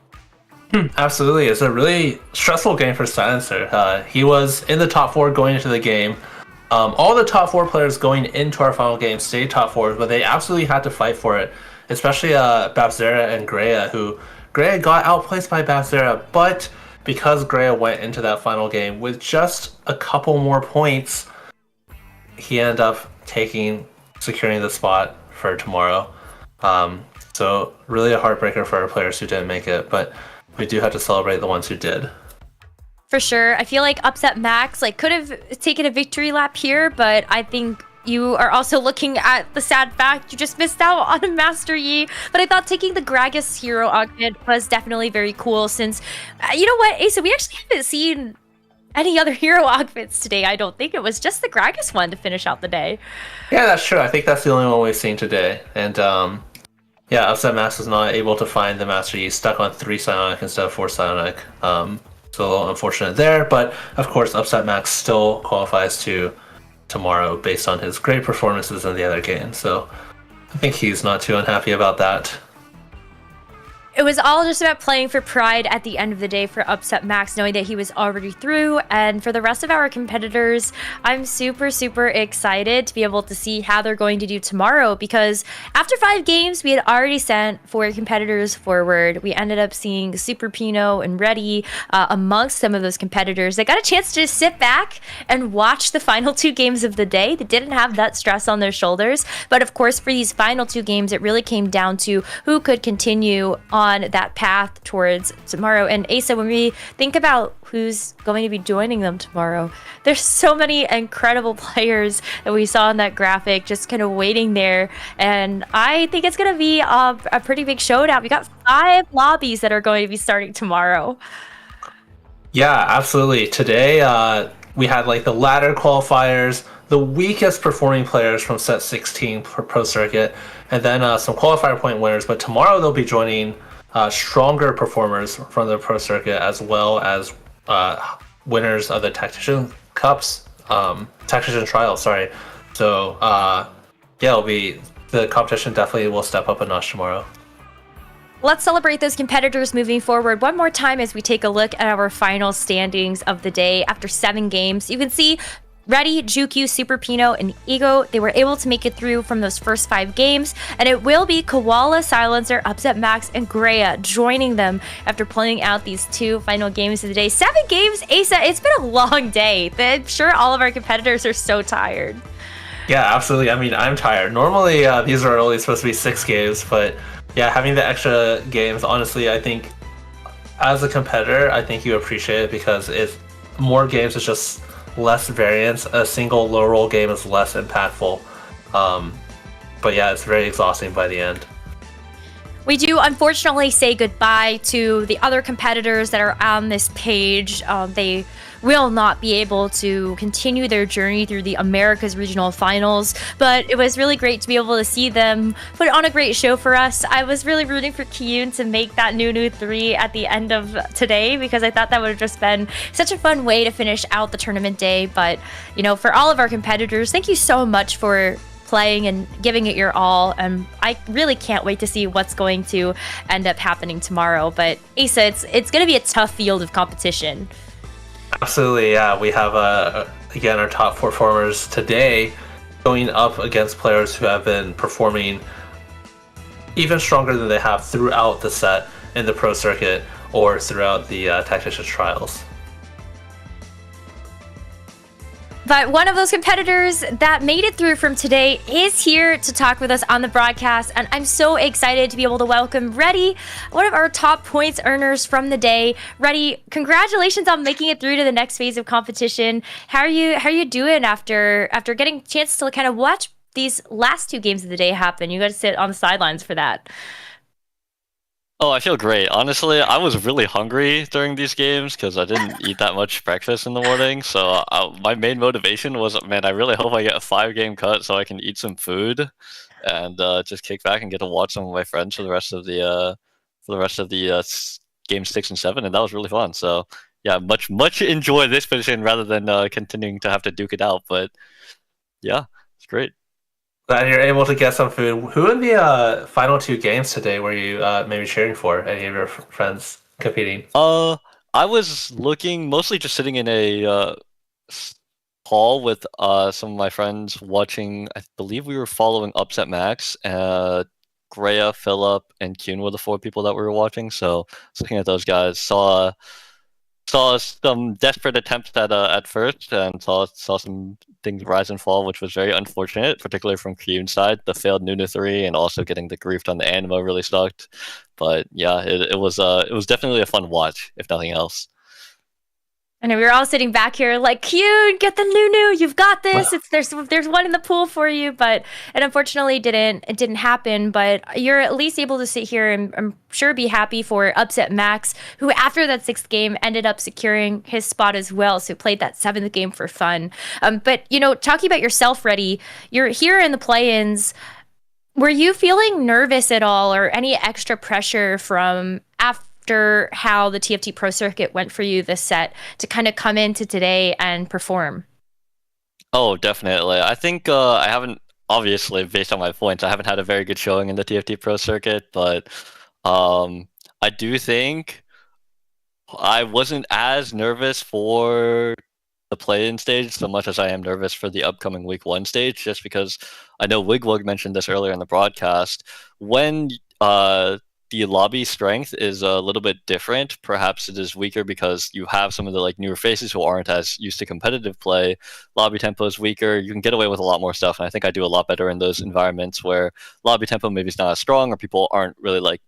Absolutely. It's a really stressful game for Silencer. He was in the top 4 going into the game. All the top 4 players going into our final game stayed top 4, but they absolutely had to fight for it, especially Babsera and Grea, who Grea got outplaced by Babsera, but because Grea went into that final game with just a couple more points, he ended up securing the spot for tomorrow. So really a heartbreaker for our players who didn't make it, but we do have to celebrate the ones who did. For sure. I feel like Upset Max could have taken a victory lap here, but I think you are also looking at the sad fact you just missed out on a Master Yi. But I thought taking the Gragas hero augment was definitely very cool, since, you know what, Asa, we actually haven't seen any other hero augments today. I don't think it was just the Gragas one to finish out the day. Yeah, that's true. I think that's the only one we've seen today. And yeah, Upset Max was not able to find the Master Yi, stuck on 3 Psionic instead of 4 Psionic. So a little unfortunate there, but of course, Upset Max still qualifies to tomorrow based on his great performances in the other games. So I think he's not too unhappy about that. It was all just about playing for pride at the end of the day for Upset Max, knowing that he was already through. And for the rest of our competitors, I'm super, super excited to be able to see how they're going to do tomorrow, because after 5 games, we had already sent 4 competitors forward. We ended up seeing Super Pino and Reddy amongst some of those competitors. They got a chance to just sit back and watch the final 2 games of the day. They didn't have that stress on their shoulders. But of course, for these final 2 games, it really came down to who could continue on that path towards tomorrow. And Asa, when we think about who's going to be joining them tomorrow, there's so many incredible players that we saw in that graphic just kind of waiting there, and I think it's going to be a pretty big showdown. We got 5 lobbies that are going to be starting tomorrow. Yeah, absolutely. Today we had like the ladder qualifiers, the weakest performing players from set 16 pro circuit, and then some qualifier point winners. But tomorrow they'll be joining stronger performers from the pro circuit, as well as winners of the Tactician Cups, Tactician Trials, sorry. So yeah, the competition definitely will step up a notch tomorrow. Let's celebrate those competitors moving forward one more time as we take a look at our final standings of the day after 7 games. You can see Reddy, Juku, Super Pino, and Ego, they were able to make it through from those first 5 games, and it will be Koala, Silencer, Upset Max, and Greya joining them after playing out these 2 final games of the day. 7 games, Asa, it's been a long day. I'm sure all of our competitors are so tired. Yeah, absolutely. I mean, I'm tired. Normally, these are only supposed to be 6 games, but yeah, having the extra games, honestly, I think as a competitor, I think you appreciate it, because if more games is just less variance. A single low roll game is less impactful. But yeah, it's very exhausting by the end. We do unfortunately say goodbye to the other competitors that are on this page. They will not be able to continue their journey through the Americas Regional Finals, but it was really great to be able to see them put on a great show for us. I was really rooting for Kyun to make that Nunu 3 at the end of today, because I thought that would have just been such a fun way to finish out the tournament day. But, you know, for all of our competitors, thank you so much for playing and giving it your all, and I really can't wait to see what's going to end up happening tomorrow. But Asa, it's going to be a tough field of competition. Absolutely, yeah. We have again our top 4 performers today going up against players who have been performing even stronger than they have throughout the set in the pro circuit or throughout the Tactician Trials. But one of those competitors that made it through from today is here to talk with us on the broadcast, and I'm so excited to be able to welcome Reddy, one of our top points earners from the day. Reddy, congratulations on making it through to the next phase of competition. How are you doing after getting a chance to kind of watch these last 2 games of the day happen? You got to sit on the sidelines for that. Oh, I feel great. Honestly, I was really hungry during these games because I didn't eat that much breakfast in the morning. So my main motivation was, man, I really hope I get a 5-game cut so I can eat some food and just kick back and get to watch some of my friends for the rest of the games 6 and 7, and that was really fun. So yeah, much enjoy this position rather than continuing to have to duke it out. But yeah, it's great. Glad you're able to get some food. Who in the final 2 games today were you maybe cheering for? Any of your friends competing? I was looking, mostly just sitting in a hall with some of my friends watching. I believe we were following Upset Max. Greya, Philip, and Kuhn were the 4 people that we were watching. So I was looking at those guys, saw some desperate attempts at first, and saw some things rise and fall, which was very unfortunate, particularly from Kyun's side. The failed Nunu 3 and also getting the griefed on the Anima really sucked. But yeah, it was definitely a fun watch, if nothing else. I know we were all sitting back here like, Kyun, get the Nunu, you've got this. There's one in the pool for you, but it unfortunately didn't happen. But you're at least able to sit here and I'm sure be happy for Upset Max, who after that 6th game ended up securing his spot as well. So played that 7th game for fun. But you know, talking about yourself, Reddy, you're here in the play-ins. Were you feeling nervous at all, or any extra pressure from after how the TFT Pro Circuit went for you this set to kind of come into today and perform? Oh, definitely. I think I haven't, obviously, based on my points, I haven't had a very good showing in the TFT Pro Circuit, but I do think I wasn't as nervous for the play-in stage so much as I am nervous for the upcoming Week 1 stage, just because I know Wigwug mentioned this earlier in the broadcast. When the lobby strength is a little bit different, perhaps it is weaker because you have some of the newer faces who aren't as used to competitive play. Lobby tempo is weaker. You can get away with a lot more stuff, and I think I do a lot better in those environments where lobby tempo maybe is not as strong, or people aren't really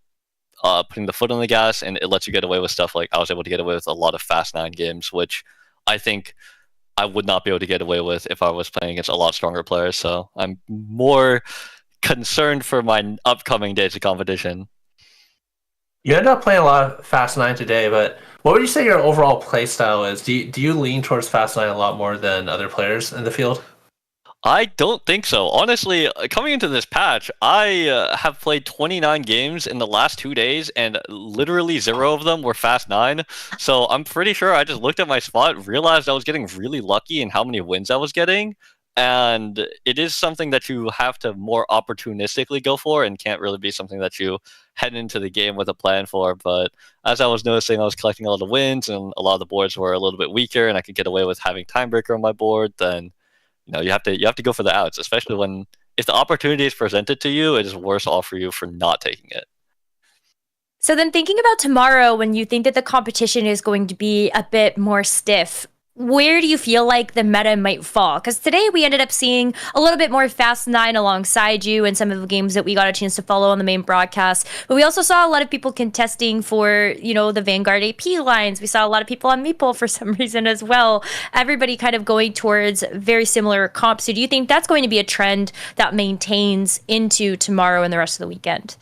putting the foot on the gas, and it lets you get away with stuff like I was able to get away with a lot of Fast 9 games, which I think I would not be able to get away with if I was playing against a lot stronger players. So I'm more concerned for my upcoming days of competition. You ended up playing a lot of Fast 9 today, but what would you say your overall play style is? Do you lean towards Fast 9 a lot more than other players in the field? I don't think so. Honestly, coming into this patch, I have played 29 games in the last 2 days, and literally 0 of them were Fast 9. So I'm pretty sure I just looked at my spot, realized I was getting really lucky in how many wins I was getting, and it is something that you have to more opportunistically go for and can't really be something that you head into the game with a plan for. But as I was noticing, I was collecting a lot of wins, and a lot of the boards were a little bit weaker, and I could get away with having Timebreaker on my board, then you have to go for the outs, especially if the opportunity is presented to you, it is worse off for you for not taking it. So then thinking about tomorrow, when you think that the competition is going to be a bit more stiff, where do you feel like the meta might fall? Because today we ended up seeing a little bit more Fast 9 alongside you in some of the games that we got a chance to follow on the main broadcast. But we also saw a lot of people contesting for, the Vanguard AP lines. We saw a lot of people on Meeple for some reason as well. Everybody kind of going towards very similar comps. So do you think that's going to be a trend that maintains into tomorrow and the rest of the weekend?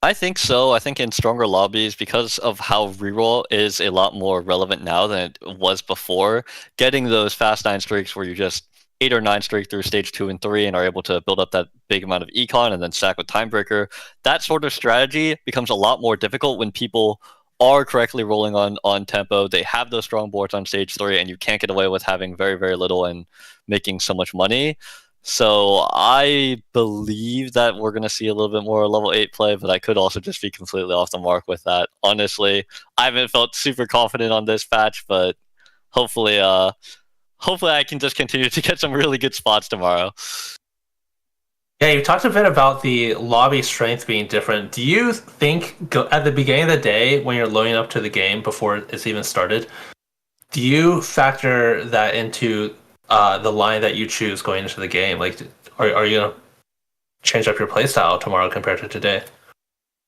I think so. I think in stronger lobbies, because of how reroll is a lot more relevant now than it was before, getting those Fast 9 streaks where you just 8 or 9 streak through stage 2 and 3 and are able to build up that big amount of econ and then stack with Timebreaker, that sort of strategy becomes a lot more difficult when people are correctly rolling on tempo. They have those strong boards on stage 3, and you can't get away with having very, very little and making so much money. So I believe that we're going to see a little bit more level 8 play, but I could also just be completely off the mark with that. Honestly, I haven't felt super confident on this patch, but hopefully I can just continue to get some really good spots tomorrow. Yeah, you talked a bit about the lobby strength being different. Do you think at the beginning of the day, when you're loading up to the game before it's even started, do you factor that into the line that you choose going into the game? Are you gonna change up your playstyle tomorrow compared to today?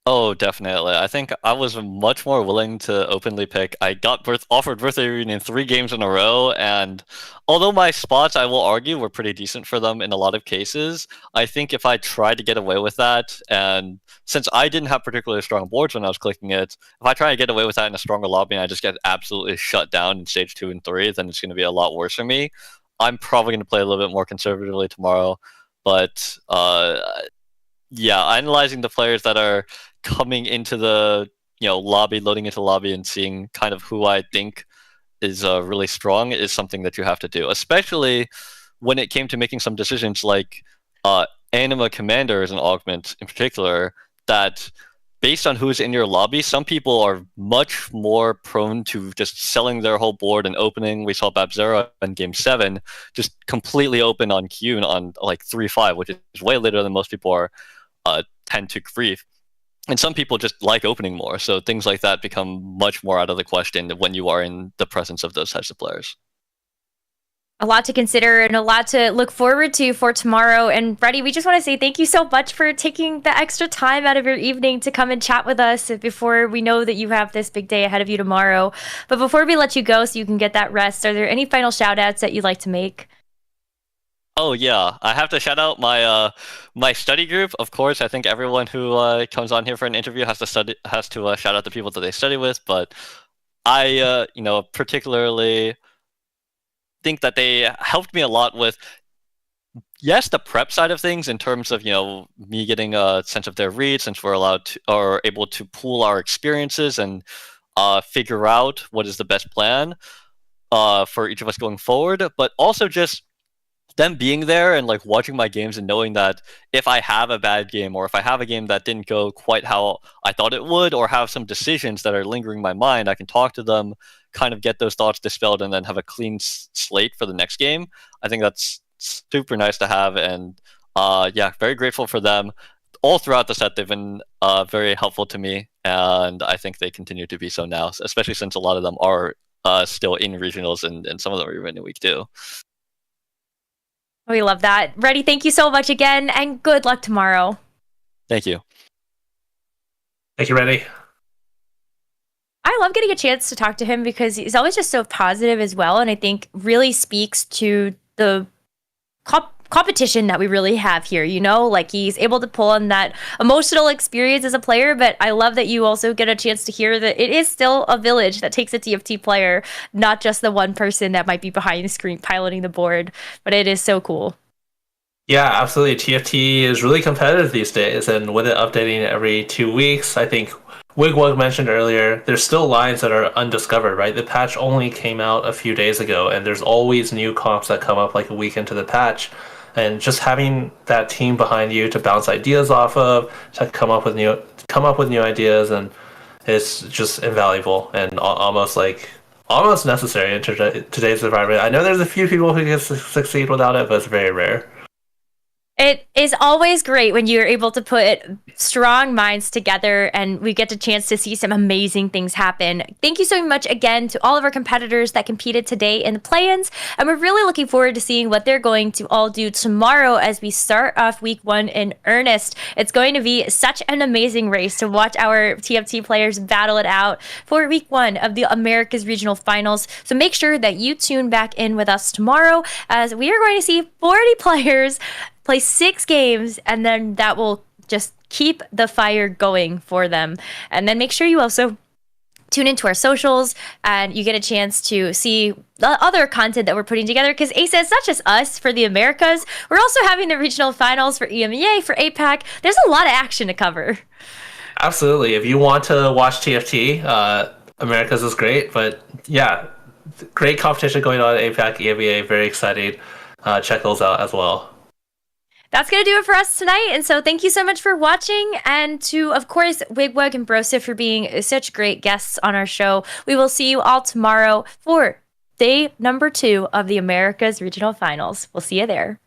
Oh, definitely. I think I was much more willing to openly pick. I got offered Birthday Reunion 3 games in a row, and although my spots, I will argue, were pretty decent for them in a lot of cases, I think if I tried to get away with that, and since I didn't have particularly strong boards when I was clicking it, if I try to get away with that in a stronger lobby and I just get absolutely shut down in stage 2 and 3, then it's going to be a lot worse for me. I'm probably going to play a little bit more conservatively tomorrow, but yeah, analyzing the players that are coming into the lobby, loading into lobby, and seeing kind of who I think is really strong is something that you have to do, especially when it came to making some decisions like Anima Commander is an augment in particular that, based on who's in your lobby, some people are much more prone to just selling their whole board and opening. We saw Babzera in Game 7 just completely open on Qn on 3-5, which is way later than most people tend to grief. And some people just like opening more, so things like that become much more out of the question when you are in the presence of those types of players. A lot to consider and a lot to look forward to for tomorrow. And Freddie, we just want to say thank you so much for taking the extra time out of your evening to come and chat with us before we know that you have this big day ahead of you tomorrow. But before we let you go so you can get that rest, are there any final shout outs that you'd like to make? Oh yeah, I have to shout out my my study group. Of course, I think everyone who comes on here for an interview has to shout out the people that they study with. But I particularly think that they helped me a lot with yes, the prep side of things in terms of, me getting a sense of their read, since we're allowed to or able to pool our experiences and figure out what is the best plan for each of us going forward, but also just them being there and like watching my games and knowing that if I have a bad game or if I have a game that didn't go quite how I thought it would, or have some decisions that are lingering in my mind, I can talk to them, kind of get those thoughts dispelled, and then have a clean slate for the next game. I think that's super nice to have, and yeah, very grateful for them. All throughout the set, they've been very helpful to me, and I think they continue to be so now, especially since a lot of them are still in regionals, and some of them are even in week 2. We love that. Reddy, thank you so much again, and good luck tomorrow. Thank you. Thank you, Reddy. I love getting a chance to talk to him because he's always just so positive as well, and I think really speaks to the competition that we really have here, like he's able to pull on that emotional experience as a player. But I love that you also get a chance to hear that it is still a village that takes a TFT player, not just the one person that might be behind the screen piloting the board. But it is so cool. Yeah, absolutely. TFT is really competitive these days, and with it updating every 2 weeks, I think Wigwug mentioned earlier, there's still lines that are undiscovered, right? The patch only came out a few days ago, and there's always new comps that come up like a week into the patch. And just having that team behind you to bounce ideas off of, to come up with new ideas, and it's just invaluable and almost necessary in today's environment. I know there's a few people who can succeed without it, but it's very rare. It is always great when you're able to put strong minds together and we get the chance to see some amazing things happen. Thank you so much again to all of our competitors that competed today in the play-ins, and we're really looking forward to seeing what they're going to all do tomorrow as we start off week 1 in earnest. It's going to be such an amazing race to watch our TFT players battle it out for week 1 of the Americas Regional Finals. So make sure that you tune back in with us tomorrow as we are going to see 40 players play 6 games, and then that will just keep the fire going for them. And then make sure you also tune into our socials and you get a chance to see the other content that we're putting together, because Asa, it's not just us for the Americas. We're also having the regional finals for EMEA, for APAC. There's a lot of action to cover. Absolutely. If you want to watch TFT, Americas is great, but yeah, great competition going on at APAC, EMEA. Very excited. Check those out as well. That's going to do it for us tonight. And so thank you so much for watching. And to, of course, Wigwug and Brosa for being such great guests on our show. We will see you all tomorrow for day number 2 of the Americas Regional Finals. We'll see you there.